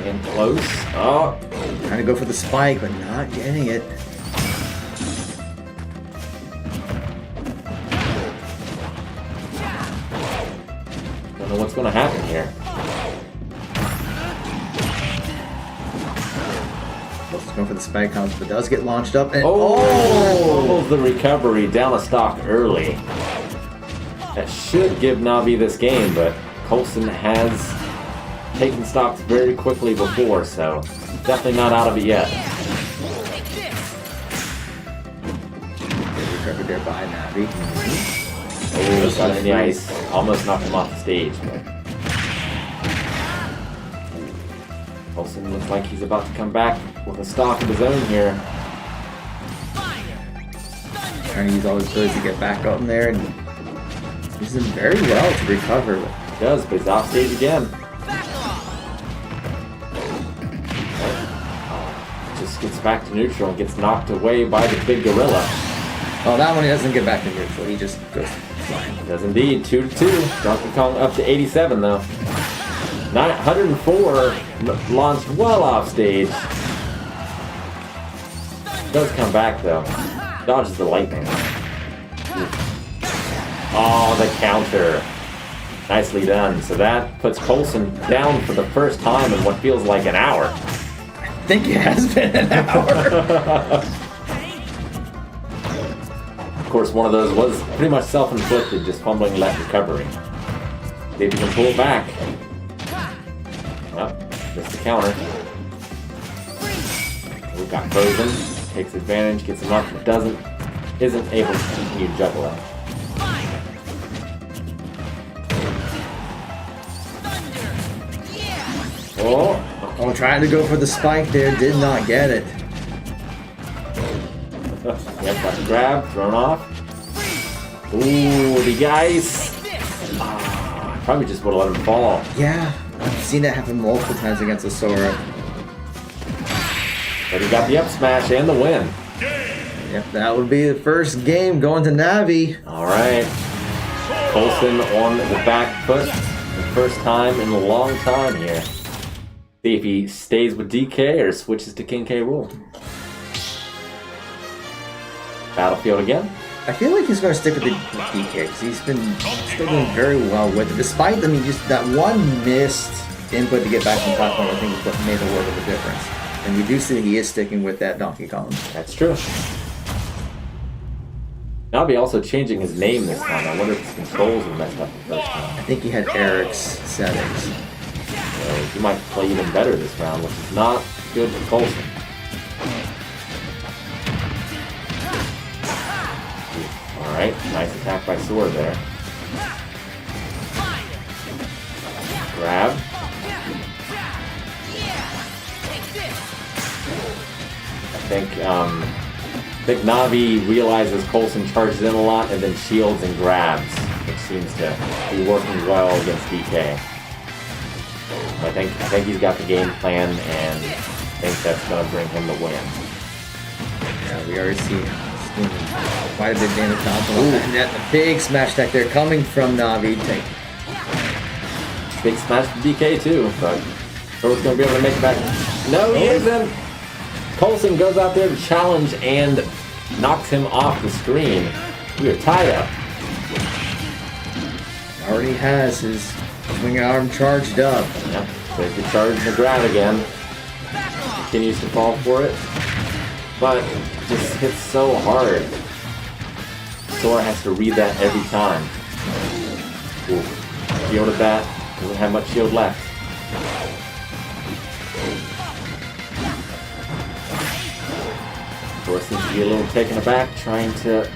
Getting in close. Oh, Trying to go for the spike, but not getting it. don't know what's going to happen here. Just going for the spike comes, but does get launched up. And, Oh, the recovery down a stock early. That should give Navi this game, but Coulson has taken stocks very quickly before, so definitely not out of it yet. Recovered there by Navi. Oh, got in the ice. Almost knocked him off the stage. But Coulson looks like he's about to come back with a stock of his own here. Trying to use all his abilities to get back up in there and using very well to recover. He does, but he's off stage again. Just gets back to neutral and gets knocked away by the big gorilla. Oh, that one he doesn't get back to neutral. He just goes flying. He does indeed. 2-2. Donkey Kong up to 87 though. 904 launched well off stage. Does come back though. Dodges the lightning. Oh, the counter. Nicely done. So that puts Coulson down for the first time in what feels like an hour. I think it has been an hour. Of course, one of those was pretty much self-inflicted, just fumbling that recovery. See if he can pull it back. Oh, missed the counter. Oh, got frozen. Takes advantage, gets him up, but isn't able to continue to juggle it. Oh, trying to go for the spike there, did not get it. Yep, got the grab, thrown off. Ooh, the ice. Probably just would have let him fall. Yeah, I've seen that happen multiple times against the Sora. But he got the up smash and the win. Yep, that would be the first game going to Navi. All right. Coulson on the back foot. The first time in a long time here. See if he stays with DK or switches to King K. Rool. Battlefield again. I feel like he's going to stick with the DK because he's been still doing very well with it. Despite, I mean, just that one missed input to get back on platform, I think is what made a world of a difference. And we do see that he is sticking with that Donkey Kong. That's true. Navi also changing his name this time. I wonder if his controls were messed up the first time. I think he had Eric's settings. So he might play even better this round, which is not good for Coulson. Alright, nice attack by Sword there. Grab. I think Navi realizes Coulson charges in a lot and then shields and grabs, which seems to be working well against DK. I think he's got the game plan, and I think that's going to bring him the win. Yeah, we already see quite a bit of damage down. And that big smash attack there coming from Navi. Big smash to DK too, but Thor's going to be able to make it back. No, he isn't! Coulson goes out there to challenge and knocks him off the screen. We are tied up. Already has his swing arm charged up. Yep, there's the charge and the grab again. Continues to fall for it, but just hits so hard. Sora has to read that every time. Ooh, shielded that, doesn't have much shield left. Sora seems to be a little taken aback, trying to...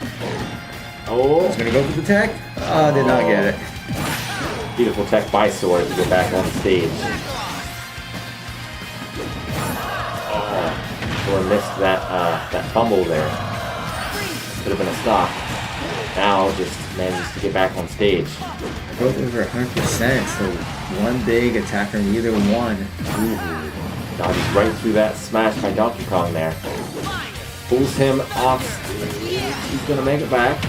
Oh! He's gonna go for the tech. Oh, did not get it. Beautiful tech by Sora to get back on the stage. Sora missed that fumble there. Could have been a stop. Now just manages to get back on stage. Both over 100%, so one big attack from either one. Ooh. Dodges right through that smash by Donkey Kong there. Pulls him off stage. He's gonna make it back.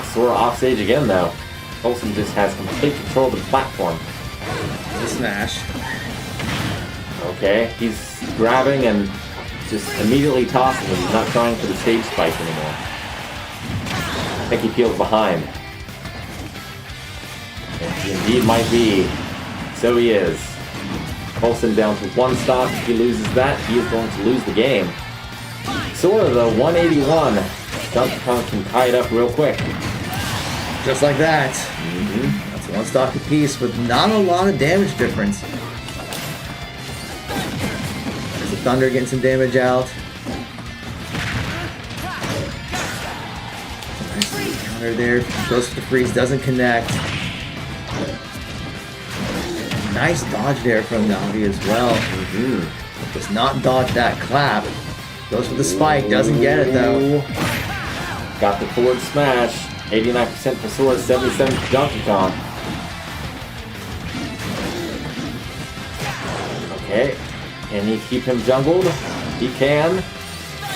Sora off stage again though. Coulson just has complete control of the platform. The smash. Okay, he's grabbing and just immediately tossing him. He's not trying for the stage spike anymore. I think he feels behind. And he indeed might be. So he is. Coulson down to 1 stock. If he loses that, he is going to lose the game. Sora, though, 181. Donkey Kong can tie it up real quick. Just like that. That's 1 stock apiece with not a lot of damage difference. There's the Thunder getting some damage out. Nice counter there. Goes for the freeze, doesn't connect. Nice dodge there from Navi as well. Does not dodge that clap. Goes for the spike, doesn't get it though. Got the forward smash. 89% for Sora, 77% for Donkey Kong. Okay. Can he keep him jungled? He can.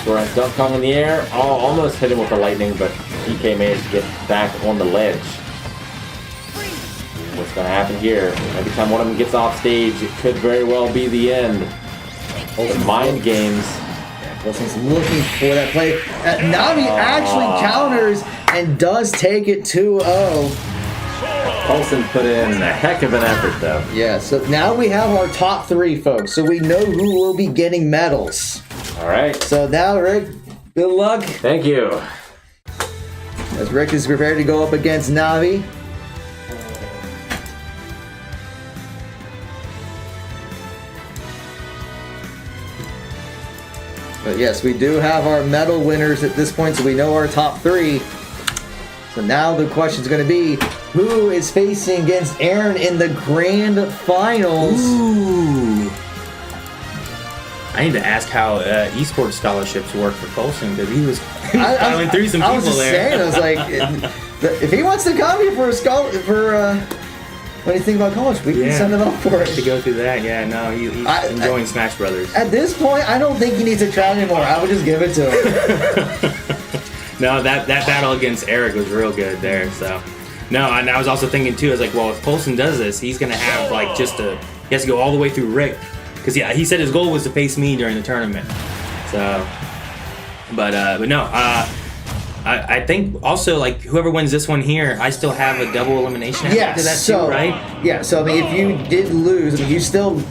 Sora has Donkey Kong in the air. Oh, almost hit him with the lightning, but DK managed to get back on the ledge. What's going to happen here? Every time one of them gets off stage, it could very well be the end. The mind games. Wilson's looking for that play. Navi actually counters and does take it 2-0. Coulson put in a heck of an effort, though. Yeah, so now we have our top 3, folks. So we know who will be getting medals. All right. So now, Rick, good luck. Thank you. As Rick is prepared to go up against Navi. But yes, we do have our medal winners at this point, so we know our top 3. So now the question is going to be, who is facing against Aaron in the grand finals? Ooh. I need to ask how esports scholarships work for Coulson, because he was filing through some people there. I was just saying, I was like, if he wants to come here for a what do you think about college? We can send him up for it. To go through that, yeah, no, he's enjoying Smash Brothers. At this point, I don't think he needs to try anymore. I would just give it to him. No, that battle against Eric was real good there, so. No, and I was also thinking too, I was like, well, if Coulson does this, he's going to have like he has to go all the way through Rick. Because yeah, he said his goal was to face me during the tournament. So, but no, I think also like whoever wins this one here, I still have a double elimination after that too, right? Yeah, so I mean, if you did lose, I mean,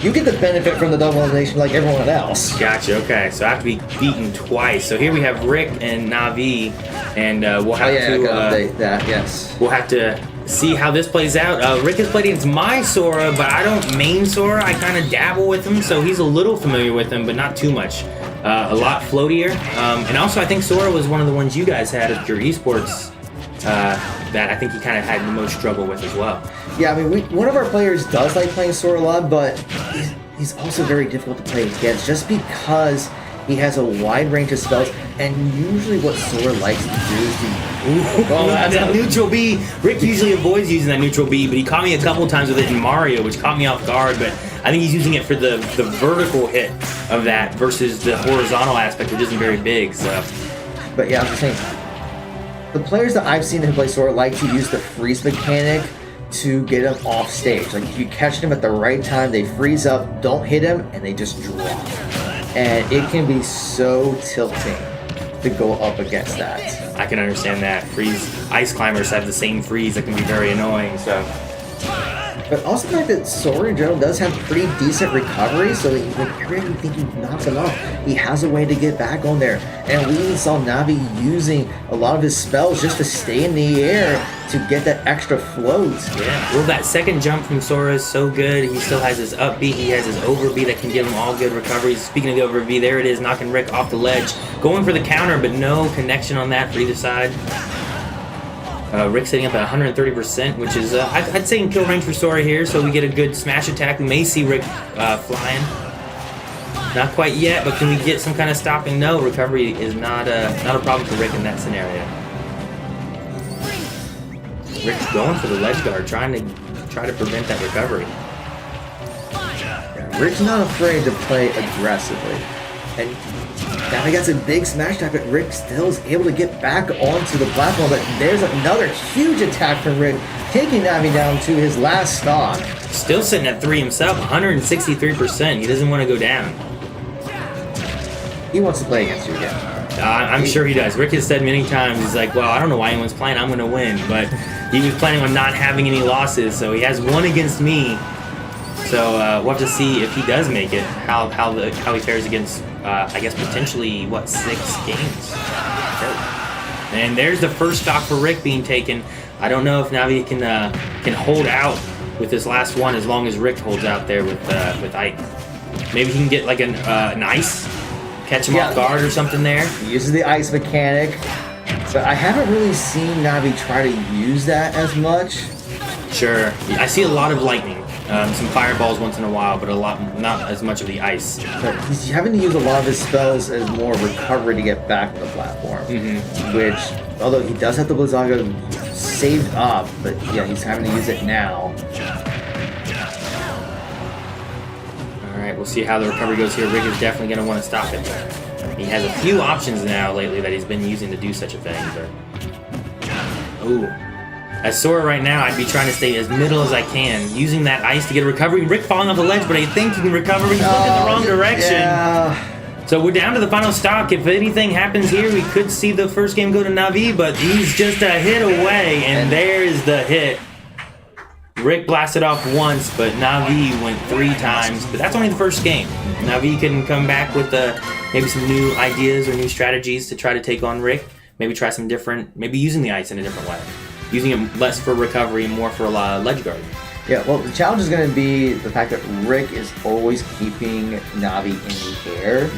you get the benefit from the double elimination like everyone else. Gotcha. Okay, so I have to be beaten twice. So here we have Rick and Navi, and we'll have to update that. Yes, we'll have to see how this plays out. Rick has played against my Sora, but I don't main Sora. I kind of dabble with him, so he's a little familiar with him, but not too much. A lot floatier. And also, I think Sora was one of the ones you guys had at your esports that I think he kind of had the most struggle with as well. Yeah, I mean, one of our players does like playing Sora a lot, but he's also very difficult to play against just because he has a wide range of spells, and usually what Sora likes to do is that neutral B. Rick usually avoids using that neutral B, but he caught me a couple times with it in Mario, which caught me off guard, but I think he's using it for the vertical hit of that versus the horizontal aspect, which isn't very big, so. But yeah, I'm just saying, the players that I've seen who play Sora like to use the freeze mechanic to get him off stage. Like, if you catch them at the right time, they freeze up, don't hit him, and they just drop. And it can be so tilting to go up against that. I can understand that. Ice climbers have the same freeze that can be very annoying, so. But also the fact that Sora in general does have pretty decent recovery, so every time you think he knocks him off, he has a way to get back on there. And we even saw Navi using a lot of his spells just to stay in the air to get that extra float. Yeah, well, that second jump from Sora is so good. He still has his up B, he has his over B that can give him all good recoveries. Speaking of the over B, there it is, knocking Rick off the ledge. Going for the counter, but no connection on that for either side. Rick sitting up at 130%, which is, I'd say in kill range for Sora here, so we get a good smash attack. We may see Rick flying. Not quite yet, but can we get some kind of stopping? No, recovery is not a problem for Rick in that scenario. Rick's going for the ledge guard, trying to prevent that recovery. Yeah, Rick's not afraid to play aggressively. And Navi gets a big smash attack, but Rick still is able to get back onto the platform. But there's another huge attack from Rick, taking Navi down to his last stock. Still sitting at 3 himself, 163%. He doesn't want to go down. He wants to play against you again. I'm sure he does. Rick has said many times, he's like, well, I don't know why anyone's playing, I'm going to win. But he was planning on not having any losses, so he has one against me. So we'll have to see if he does make it, how he fares against, I guess, potentially, 6 games? And there's the first stock for Rick being taken. I don't know if Navi can hold out with this last one as long as Rick holds out there with Ike. Maybe he can get like an ice, catch him off guard or something there. He uses the ice mechanic, but I haven't really seen Navi try to use that as much. Sure, I see a lot of lightning, some fireballs once in a while, but not as much of the ice. But he's having to use a lot of his spells as more recovery to get back on the platform. Which, although he does have the Blizzaga saved up, but yeah, he's having to use it now. Alright, we'll see how the recovery goes here. Rick is definitely going to want to stop it. He has a few options now lately that he's been using to do such a thing, but... Ooh. As Sora right now, I'd be trying to stay as middle as I can, using that ice to get a recovery. Rick falling off the ledge, but I think he can recover, but he's looking the wrong direction. Yeah. So we're down to the final stock. If anything happens here, we could see the first game go to Navi, but he's just a hit away, and there's the hit. Rick blasted off once, but Navi went 3 times, but that's only the first game. Navi can come back with maybe some new ideas or new strategies to try to take on Rick. Maybe try some different, maybe using the ice in a different way. Using it less for recovery and more for ledge guard. Yeah, well, the challenge is going to be the fact that Rick is always keeping Navi in the air.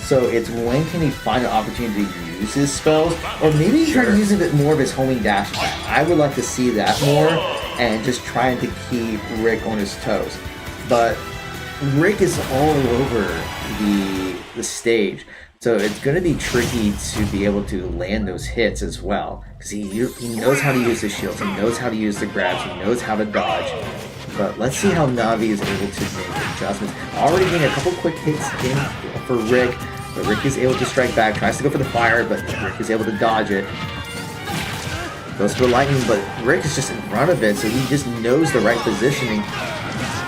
So it's when can he find an opportunity to use his spells, or maybe try to use a bit more of his homing dash attack. I would like to see that more, and just trying to keep Rick on his toes. But Rick is all over the stage. So it's going to be tricky to be able to land those hits as well. Because he knows how to use the shields, he knows how to use the grabs, he knows how to dodge. But let's see how Navi is able to make adjustments. Already getting a couple quick hits in for Rick, but Rick is able to strike back, tries to go for the fire, but Rick is able to dodge it. Goes for the lightning, but Rick is just in front of it, so he just knows the right positioning.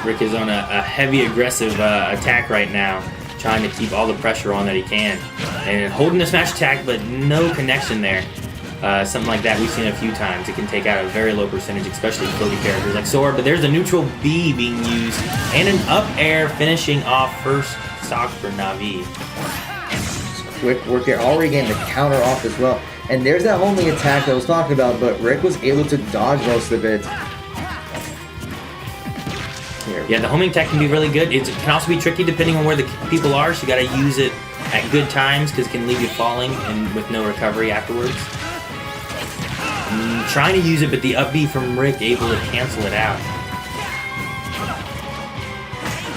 Rick is on a heavy aggressive attack right now, trying to keep all the pressure on that he can. And holding the smash attack, but no connection there. Something like that we've seen a few times. It can take out a very low percentage, especially floaty characters like Sora. But there's a neutral B being used, and an up air finishing off first stock for Navi. Quick work there, already getting the counter off as well. And there's that homing attack that I was talking about, but Rick was able to dodge most of it. Yeah, the homing attack can be really good. It can also be tricky depending on where the people are, so you gotta use it at good times because it can leave you falling and with no recovery afterwards. Trying to use it, but the up B from Rick able to cancel it out.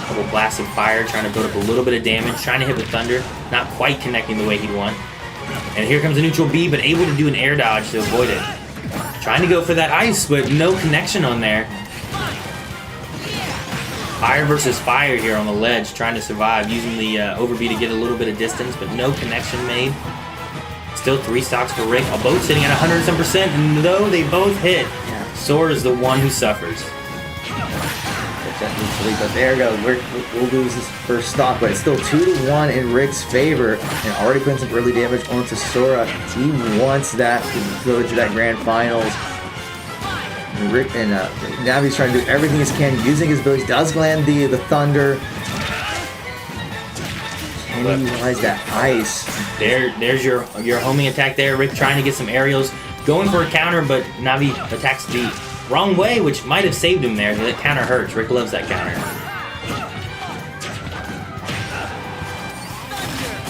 Couple blasts of fire, trying to build up a little bit of damage, trying to hit with thunder, not quite connecting the way he'd want. And here comes a neutral B, but able to do an air dodge to avoid it. Trying to go for that ice, but no connection on there. Fire versus fire here on the ledge, trying to survive, using the over B to get a little bit of distance, but no connection made. Still 3 stocks for Rick, both sitting at 100%, and though they both hit, Sora is the one who suffers. But there goes, Rick will lose his first stock, but it's still 2-1 in Rick's favor, and already putting some early damage onto Sora. He wants that to go to that grand finals. And Rick and Navi's trying to do everything he can, using his abilities. Does land the thunder. Can he utilize that ice? There's your homing attack there. Rick trying to get some aerials, going for a counter, but Navi attacks the wrong way, which might have saved him there. That counter hurts. Rick loves that counter.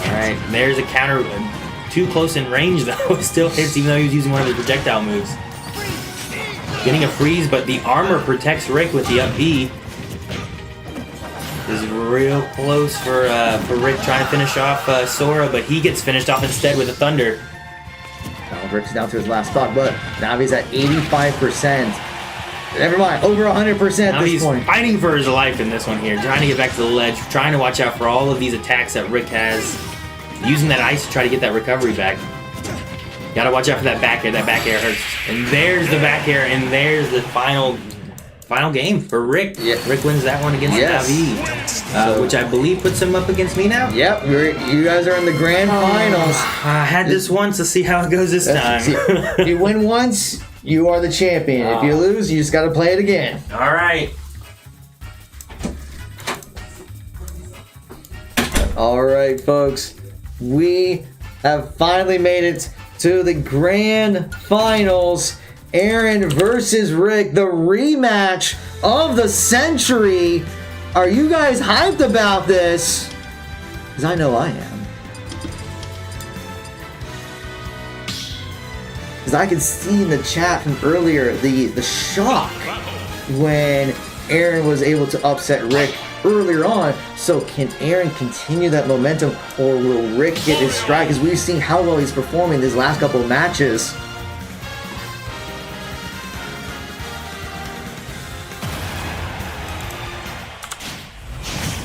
Alright, there's a counter. Too close in range, though. Still hits, even though he was using one of his projectile moves. Getting a freeze, but the armor protects Rick with the up B. This is real close for Rick trying to finish off Sora, but he gets finished off instead with a thunder. Rick's down to his last stock, but Navi's at 85%. Never mind, over 100% at this point. Navi's fighting for his life in this one here, trying to get back to the ledge, trying to watch out for all of these attacks that Rick has. using that ice to try to get that recovery back. Gotta watch out for that back air. That back air hurts. And there's the back air, and there's the final game for Rick. Yeah. Rick wins that one against David, which I believe puts him up against me now. Yep, you guys are in the grand finals. I had this once. Let's see how it goes this time. If you win once, you are the champion. If you lose, you just got to play it again. All right. All right, folks. We have finally made it to the grand finals. Aaron versus Rick, the rematch of the century. Are you guys hyped about this? Because I know I am. Because I can see in the chat from earlier the shock when Aaron was able to upset Rick earlier on. So can Aaron continue that momentum, or will Rick get his stride? Because we've seen how well he's performing these last couple of matches.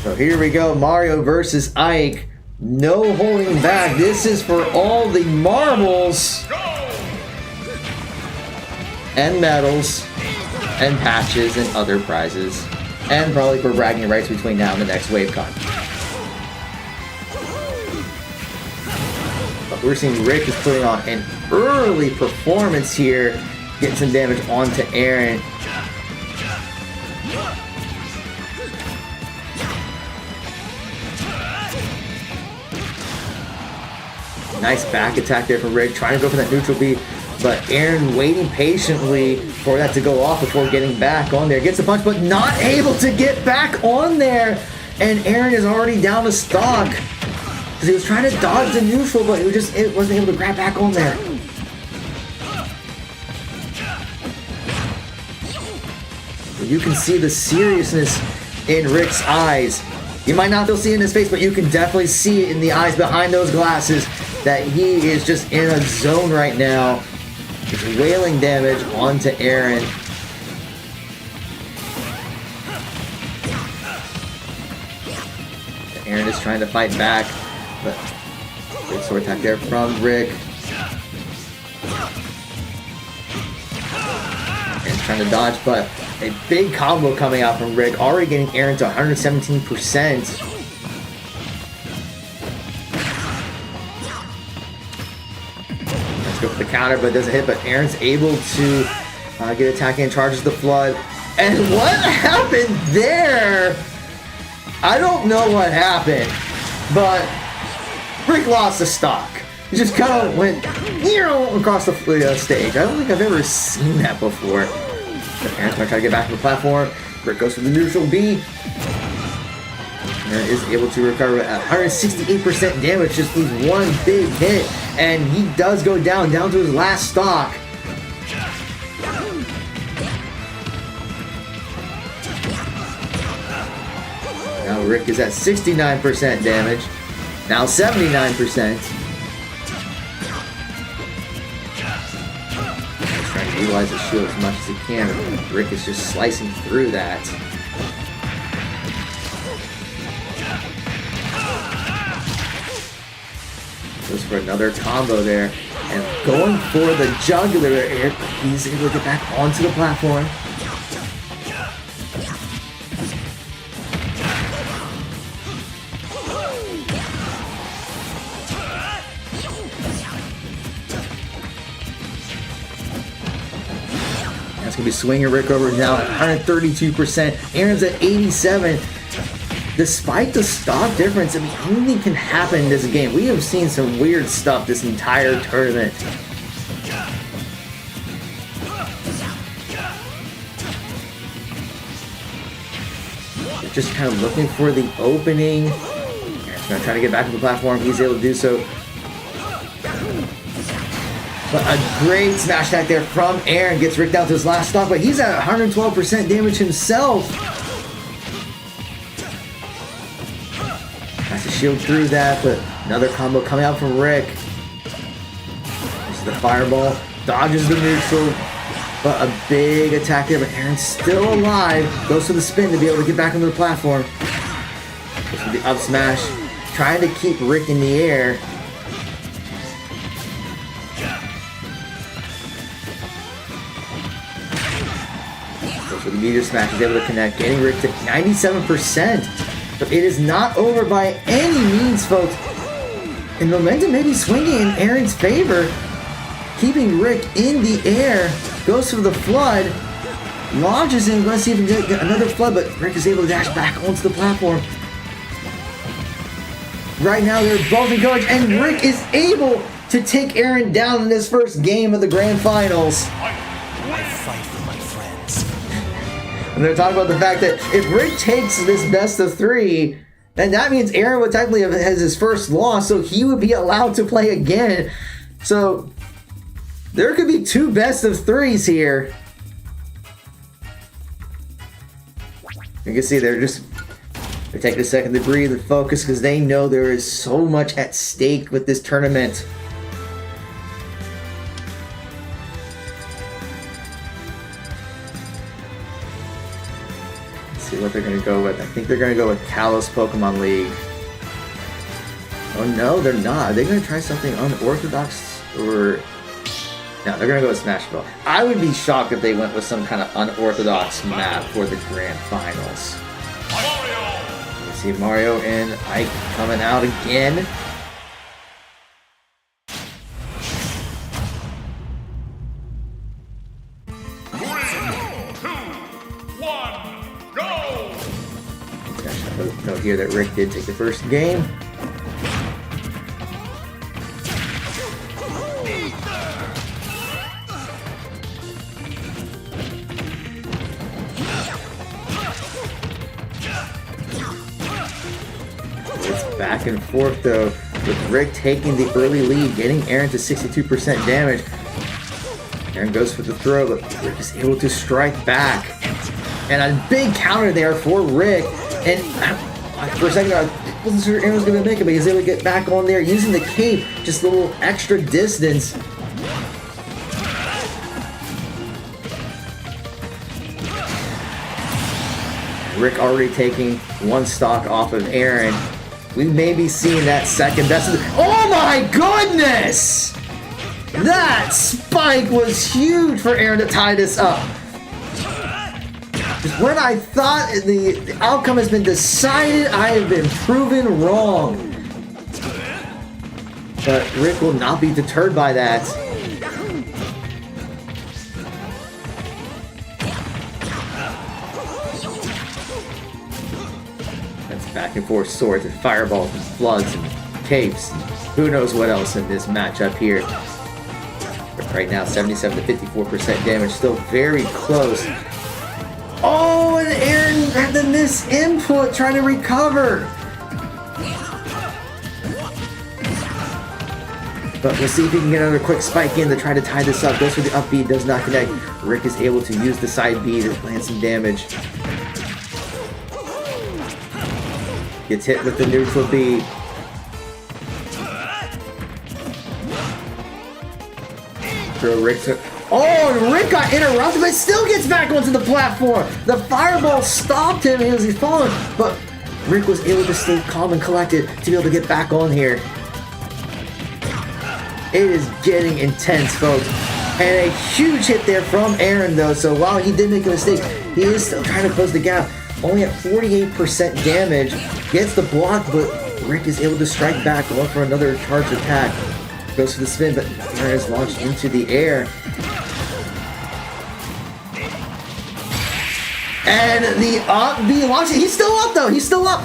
So here we go, Mario versus Ike. No holding back. This is for all the marbles and medals and patches and other prizes, and probably for bragging rights between now and the next Wavecon. But we're seeing Rick is putting on an early performance here, getting some damage onto Aaron. Nice back attack there from Rick, trying to go for that neutral B, but Aaron waiting patiently for that to go off before getting back on there. Gets a punch, but not able to get back on there. And Aaron is already down to stock because he was trying to dodge the neutral, but it wasn't able to grab back on there. You can see the seriousness in Rick's eyes. You might not be able to see it in his face, but you can definitely see it in the eyes behind those glasses that he is just in a zone right now. It's wailing damage onto Aaron. Aaron is trying to fight back, but good sword attack there from Rick. Aaron's trying to dodge, but a big combo coming out from Rick, already getting Aaron to 117%. Let's go for the counter, but it doesn't hit. But Aaron's able to get attacking and charges the flood. And what happened there? I don't know what happened, but Rick lost the stock. He just kind of went across the stage. I don't think I've ever seen that before. Aaron's going to try to get back to the platform. Rick goes for the neutral B. Aaron is able to recover at 168% damage, just needs one big hit. And he does go down to his last stock. Now Rick is at 69% damage. Now 79%. Utilize the shield as much as he can. Rick is just slicing through that. Goes for another combo there. And going for the jugular there. He's able to get back onto the platform. That's going to be swinging Rick over now at 132%. Aaron's at 87%. Despite the stock difference, I mean, anything can happen in this game. We have seen some weird stuff this entire tournament. They're just kind of looking for the opening. Aaron's going to try to get back to the platform. He's able to do so. But a great smash attack there from Aaron gets Rick down to his last stock, but he's at 112% damage himself. Has to shield through that, but another combo coming out from Rick. This is the fireball, dodges the neutral, but a big attack there, but Aaron's still alive. Goes for the spin to be able to get back onto the platform. Goes for the up smash. trying to keep Rick in the air. Goes for the meteor smash, he's able to connect, getting Rick to 97%. But it is not over by any means, folks. And momentum may be swinging in Aaron's favor. Keeping Rick in the air, goes for the flood, launches him, let's see if he can get another flood, but Rick is able to dash back onto the platform. Right now they're both encouraged, and Rick is able to take Aaron down in this first game of the Grand Finals. I fight for my friends. And they're talking about the fact that if Rick takes this best of 3, then that means Aaron would technically have his first loss, so he would be allowed to play again. So there could be 2 best of 3s here. You can see they're taking a second to breathe and focus because they know there is so much at stake with this tournament. Let's see what they're going to go with. I think they're going to go with Kalos Pokemon League. Oh no, they're not. Are they going to try something unorthodox or... No, they're going to go with Smash Bros. I would be shocked if they went with some kind of unorthodox map for the Grand Finals. You see Mario and Ike coming out again. Note here that Rick did take the first game. Back and forth though, with Rick taking the early lead, getting Aaron to 62% damage. Aaron goes for the throw, but Rick is able to strike back. And a big counter there for Rick. And for a second, I wasn't sure Aaron was going to make it, but he's able to get back on there using the cape, just a little extra distance. Rick already taking 1 stock off of Aaron. We may be seeing that second best. Oh my goodness! That spike was huge for Aaron to tie this up. When I thought the outcome has been decided, I have been proven wrong. But Rick will not be deterred by that. Back and forth swords and fireballs and floods and capes and who knows what else in this matchup here. But right now, 77 to 54% damage, still very close. Oh, and Aaron had to miss input trying to recover. But we'll see if he can get another quick spike in to try to tie this up. Goes for the up B, does not connect. Rick is able to use the side B to land some damage. Gets hit with the neutral B. Throw Rick to... Oh, and Rick got interrupted, but still gets back onto the platform. The fireball stopped him as he's falling, but Rick was able to stay calm and collected to be able to get back on here. It is getting intense, folks. And a huge hit there from Aaron, though. So while he did make a mistake, he is still trying to close the gap. Only at 48% damage. Gets the block, but Rick is able to strike back, going for another charge attack. Goes for the spin, but Aaron is launched into the air. And the up B launch. He's still up, though. He's still up.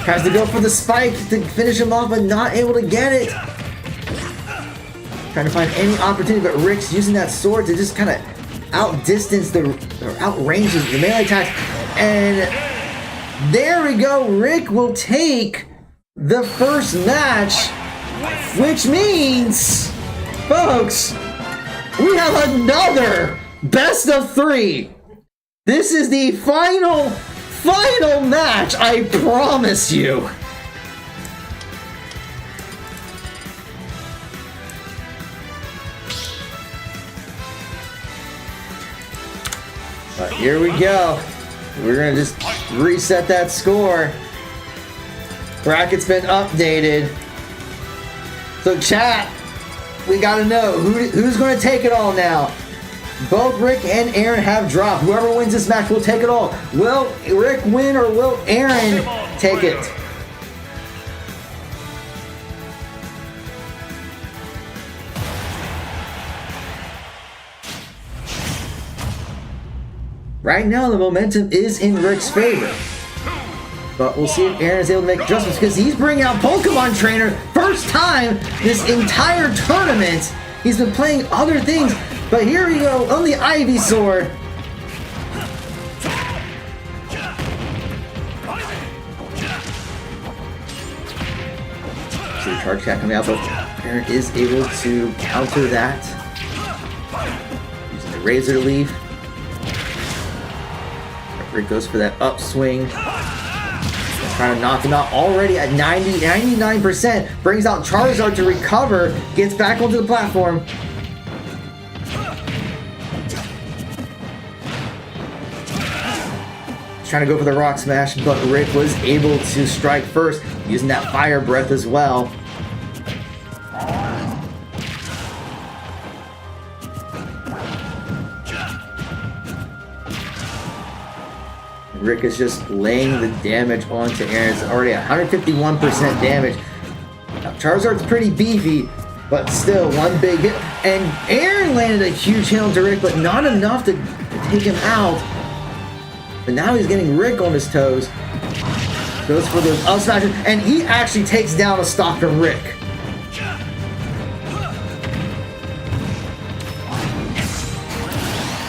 Tries to go for the spike to finish him off, but not able to get it. Trying to find any opportunity, but Rick's using that sword to just kind of outdistance or outranges the melee attacks. And there we go. Rick will take the first match, which means, folks, we have another best of 3. This is the final match, I promise you. But here we go. We're gonna just reset that score. Bracket's been updated. So chat, we gotta know who's gonna take it all now. Both Rick and Aaron have dropped. Whoever wins this match will take it all. Will Rick win or will Aaron take it? Right now, the momentum is in Rick's favor. But we'll see if Aaron is able to make adjustments because he's bringing out Pokemon Trainer. First time this entire tournament. He's been playing other things. But here we go on the Ivysaur. So the charge cat coming out, but Aaron is able to counter that. Using the Razor Leaf. Rick goes for that upswing. Trying to knock him out already at 99%. Brings out Charizard to recover. Gets back onto the platform. Trying to go for the Rock Smash, but Rick was able to strike first, using that Fire Breath as well. Rick is just laying the damage onto Aaron. It's already 151% damage. Now, Charizard's pretty beefy, but still one big hit. And Aaron landed a huge hit onto Rick, but not enough to take him out. But now he's getting Rick on his toes. Goes for those up smashes, and he actually takes down a stock from Rick.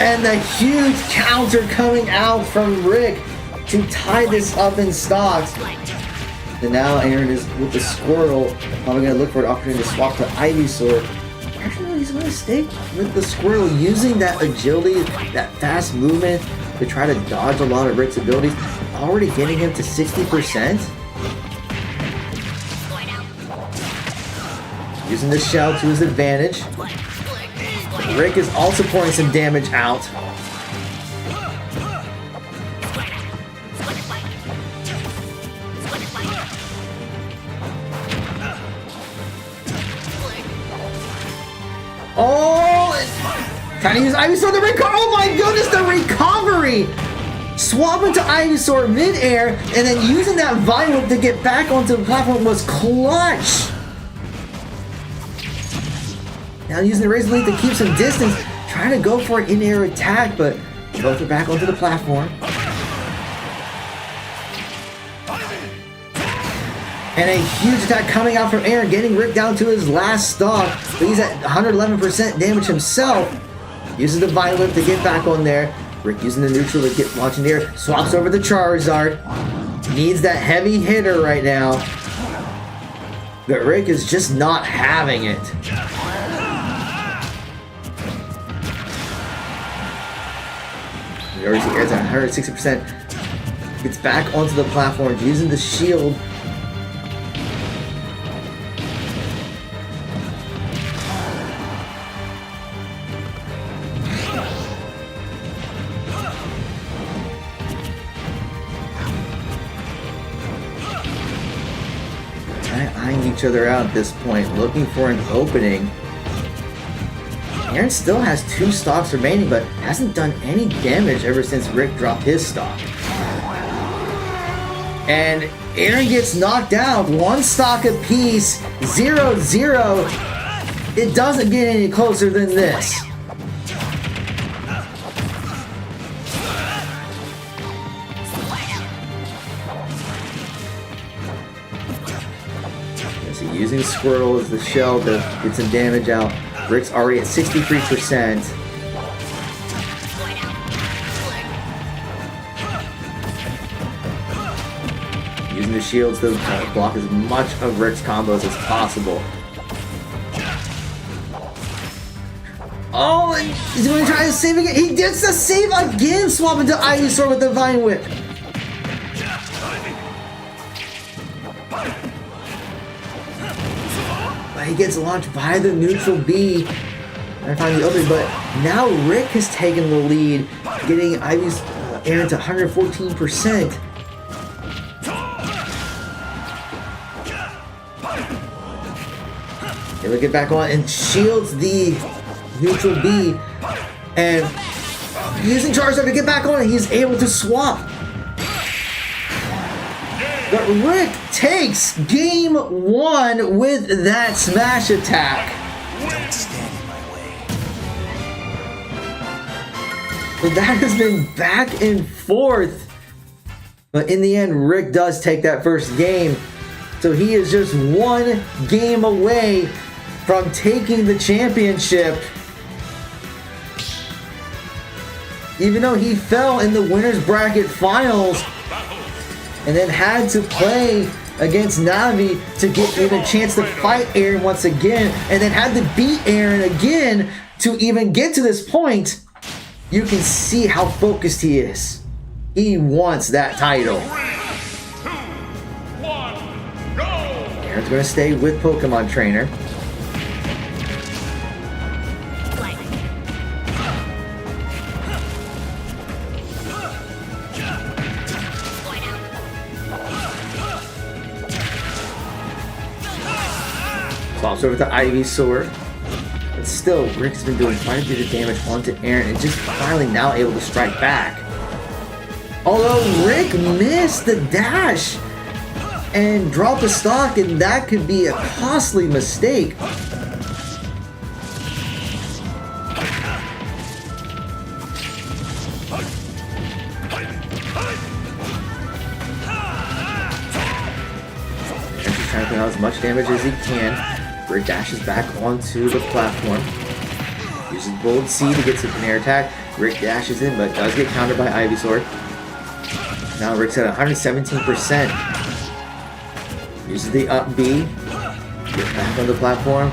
And the huge counter coming out from Rick to tie this up in stocks. And now Aaron is with the Squirtle. Probably going to look for an opportunity to swap to Ivysaur. Actually, he's going to stay with the Squirtle, using that agility, that fast movement to try to dodge a lot of Rick's abilities. Already getting him to 60%. Using the shell to his advantage. Rick is also pouring some damage out. Oh! Trying to use Ivysaur to recover. Oh my goodness, the recovery! Swapping to Ivysaur mid-air and then using that Vine Whip to get back onto the platform was clutch! Now using the Razor Leaf to keep some distance, trying to go for an in-air attack, but both are back onto the platform. And a huge attack coming out from Aaron, getting Rick down to his last stock, but he's at 111% damage himself. Uses the Vine Whip to get back on there. Rick using the neutral to get launching the air, swaps over the Charizard. Needs that heavy hitter right now. But Rick is just not having it. We already see Aaron's at 160%. Gets back onto the platform, using the shield. Eyeing each other out at this point, looking for an opening. Aaron still has 2 stocks remaining, but hasn't done any damage ever since Rick dropped his stock. And Aaron gets knocked out, 1 stock apiece, 0-0. It doesn't get any closer than this. Using Squirtle as the shell to get some damage out. Rick's already at 63%. Using the shields to block as much of Rick's combos as possible. Oh, and he's going to try to save again. He gets the save again, swapping to Ivysaur with the Vine Whip. He gets launched by the neutral B. I find the opening, but now Rick has taken the lead, getting Ivy's Aaron's 114%. He'll get back on and shields the neutral B. And using charge to get back on it, he's able to swap. But Rick takes game 1 with that smash attack. Don't stand in my way. So that has been back and forth. But in the end, Rick does take that first game. So he is just 1 game away from taking the championship. Even though he fell in the winner's bracket finals and then had to play against Navi to get even a chance to fight Aaron once again, and then had to beat Aaron again to even get to this point, you can see how focused he is. He wants that title. 3, 2, 1, go! Aaron's going to stay with Pokemon Trainer. Swaps over to Ivysaur. But still, Rick's been doing quite a bit of damage onto Aaron and just finally now able to strike back. Although Rick missed the dash and dropped a stock, and that could be a costly mistake. Aaron's just trying to put out as much damage as he can. Rick dashes back onto the platform. Uses Bold C to get to an air attack. Rick dashes in, but does get countered by Ivysaur. Now Rick's at 117%. Uses the up B. Get back on the platform.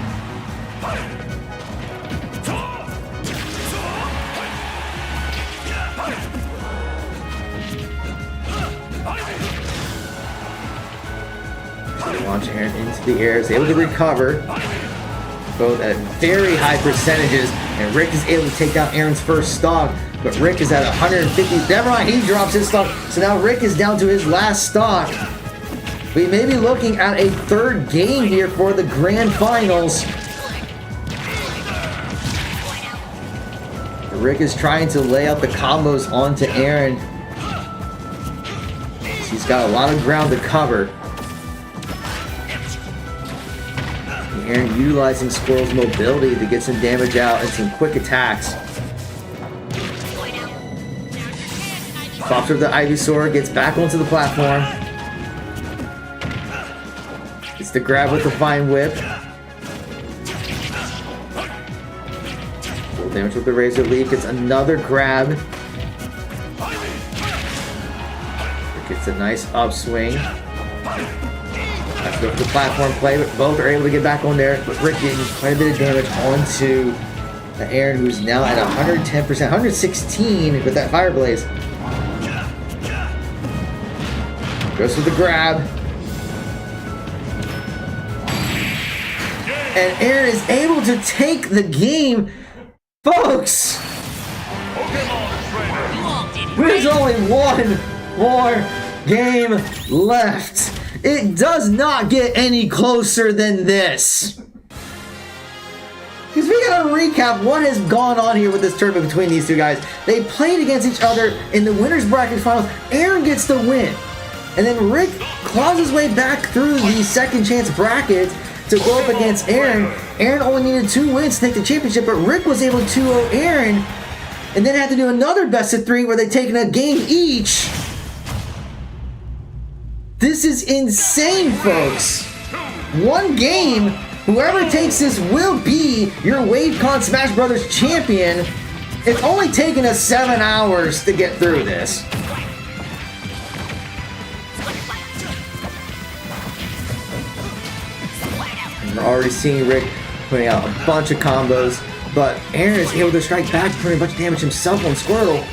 Launch Aaron into the air, is able to recover, both at very high percentages, and Rick is able to take down Aaron's first stock, but Rick is at 150. Never mind, he drops his stock, so now Rick is down to his last stock. We may be looking at a 3rd game here for the grand finals. Rick is trying to lay out the combos onto Aaron. He's got a lot of ground to cover. Aaron utilizing Squirrel's mobility to get some damage out and some quick attacks. Pops over the Ivysaur, gets back onto the platform. Gets the grab with the Vine Whip. Full damage with the Razor Leaf, gets another grab. Gets a nice upswing. Let's go for the platform play, but both are able to get back on there. But Rick getting quite a bit of damage onto the Aaron, who's now at 110%, 116 with that Fire Blaze. Goes for the grab. And Aaron is able to take the game. Folks! There's only one more game left. It does not get any closer than this. Because we gotta recap what has gone on here with this tournament between these two guys. They played against each other in the winner's bracket finals. Aaron gets the win. And then Rick claws his way back through the second chance bracket to go up against Aaron. Aaron only needed 2 wins to take the championship, but Rick was able to 2-0 Aaron. And then had to do another best of 3 where they've taken a game each. This is insane, folks. 1 game. Whoever takes this will be your Wavecon Smash Brothers champion. It's only taken us 7 hours to get through this. And we're already seeing Rick putting out a bunch of combos, but Aaron is able to strike back, putting a bunch of damage himself on Squirtle.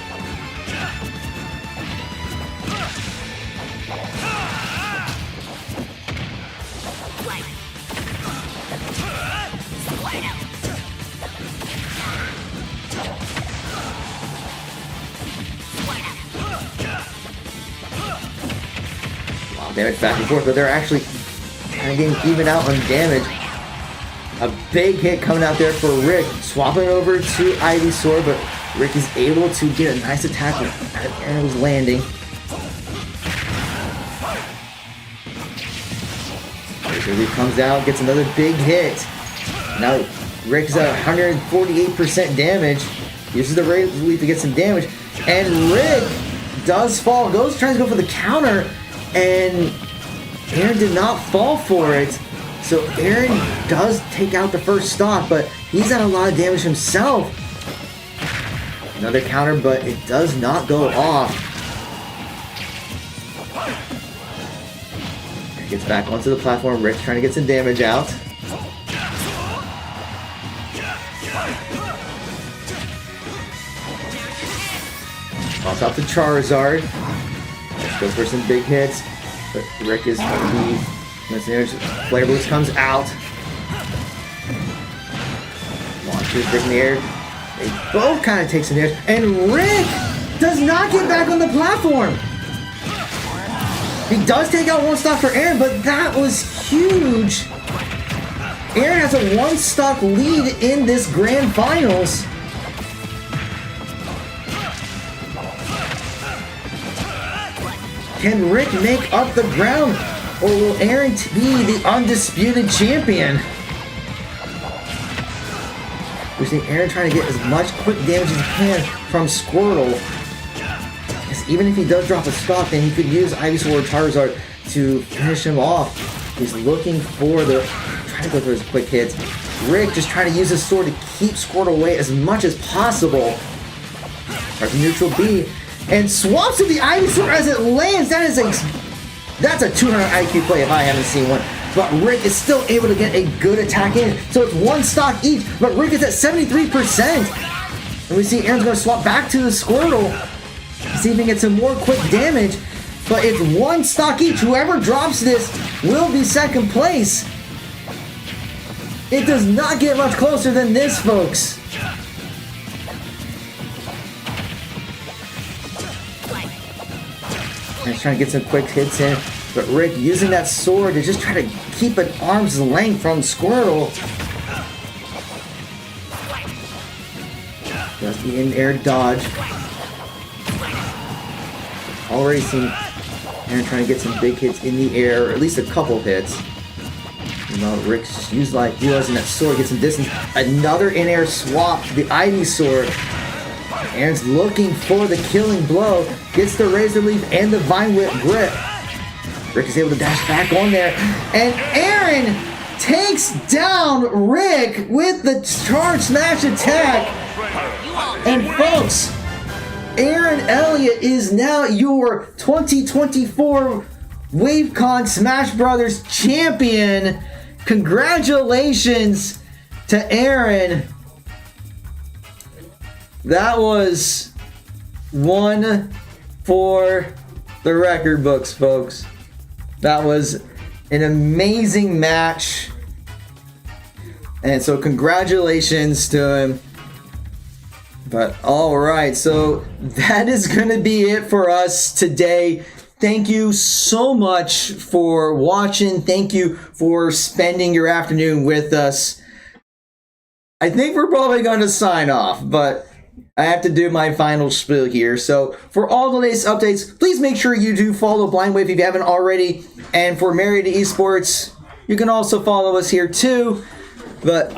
damage back and forth, but they're actually kind of getting even out on damage. A big hit coming out there for Rick, swapping over to Ivysaur, but Rick is able to get a nice attack as Aaron was landing. Razor Leaf comes out, gets another big hit. Now Rick's at 148% damage. Uses the Razor Leaf to get some damage, and Rick does fall. Tries to go for the counter, and Aaron did not fall for it. So Aaron does take out the first stock, but he's had a lot of damage himself. Another counter, but it does not go off. Aaron gets back onto the platform. Rick's trying to get some damage out. Toss out the Charizard. Let's go for some big hits. But Rick is going to be... Flare Boost comes out. Launches Rick in the air. They both kind of take some damage. And Rick does not get back on the platform. He does take out one stock for Aaron, but that was huge. Aaron has a one stock lead in this grand finals. Can Rick make up the ground? Or will Aaron be the undisputed champion? We're seeing Aaron trying to get as much quick damage as he can from Squirtle. Because even if he does drop a stock, then he could use Ivysaur or Charizard to finish him off. He's looking for the... trying to go for his quick hits. Rick just trying to use his sword to keep Squirtle away as much as possible. Starts neutral B. And swaps to the Ivysaur as it lands. That's a 200 IQ play if I haven't seen one. But Rick is still able to get a good attack in. So it's one stock each, but Rick is at 73%. And we see Aaron's going to swap back to the Squirtle. See if he can get some more quick damage. But it's one stock each. Whoever drops this will be second place. It does not get much closer than this, folks. And trying to get some quick hits in, but Rick using that sword to just try to keep an arm's length from Squirtle. Does the in-air dodge. Already seen Aaron trying to get some big hits in the air, or at least a couple hits. You know, Rick's utilizing that sword, get some distance. Another in-air swap to the Ivysaur. Aaron's looking for the killing blow. Gets the Razor Leaf and the Vine Whip grip. Rick is able to dash back on there. And Aaron takes down Rick with the Charge Smash attack. And folks, Aaron Elliott is now your 2024 Wavecon Smash Brothers champion. Congratulations to Aaron. That was one for the record books, folks. That was an amazing match. And so congratulations to him. But alright, so that is going to be it for us today. Thank you so much for watching. Thank you for spending your afternoon with us. I think we're probably going to sign off, but I have to do my final spiel here. So for all the latest updates, please make sure you do follow Blind Wave if you haven't already. And for Married to Esports, you can also follow us here too. But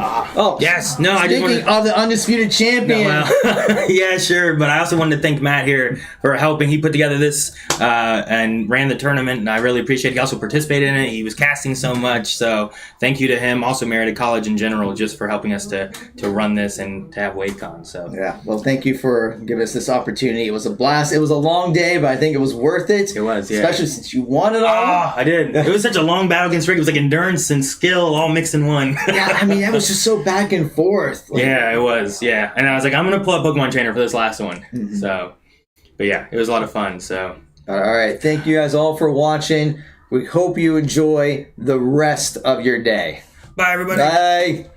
yes, no, I just speaking of the undisputed champion. No, well, yeah, sure. But I also wanted to thank Matt here for helping. He put together this and ran the tournament, and I really appreciate it. He also participated in it. He was casting so much, so thank you to him. Also, Merida College in general, just for helping us to run this and to have Wavecon. So yeah, well, thank you for giving us this opportunity. It was a blast. It was a long day, but I think it was worth it. It was, yeah. Especially since you won it all. Oh, I did. It was such a long battle against Rick. It was like endurance and skill all mixed in one. Yeah, I mean, that was just so back and forth. Like, yeah, it was. Yeah, and I was like, I'm gonna pull up Pokemon Trainer for this last one. Mm-hmm. So, but yeah, it was a lot of fun. So, all right, thank you guys all for watching. We hope you enjoy the rest of your day. Bye, everybody. Bye.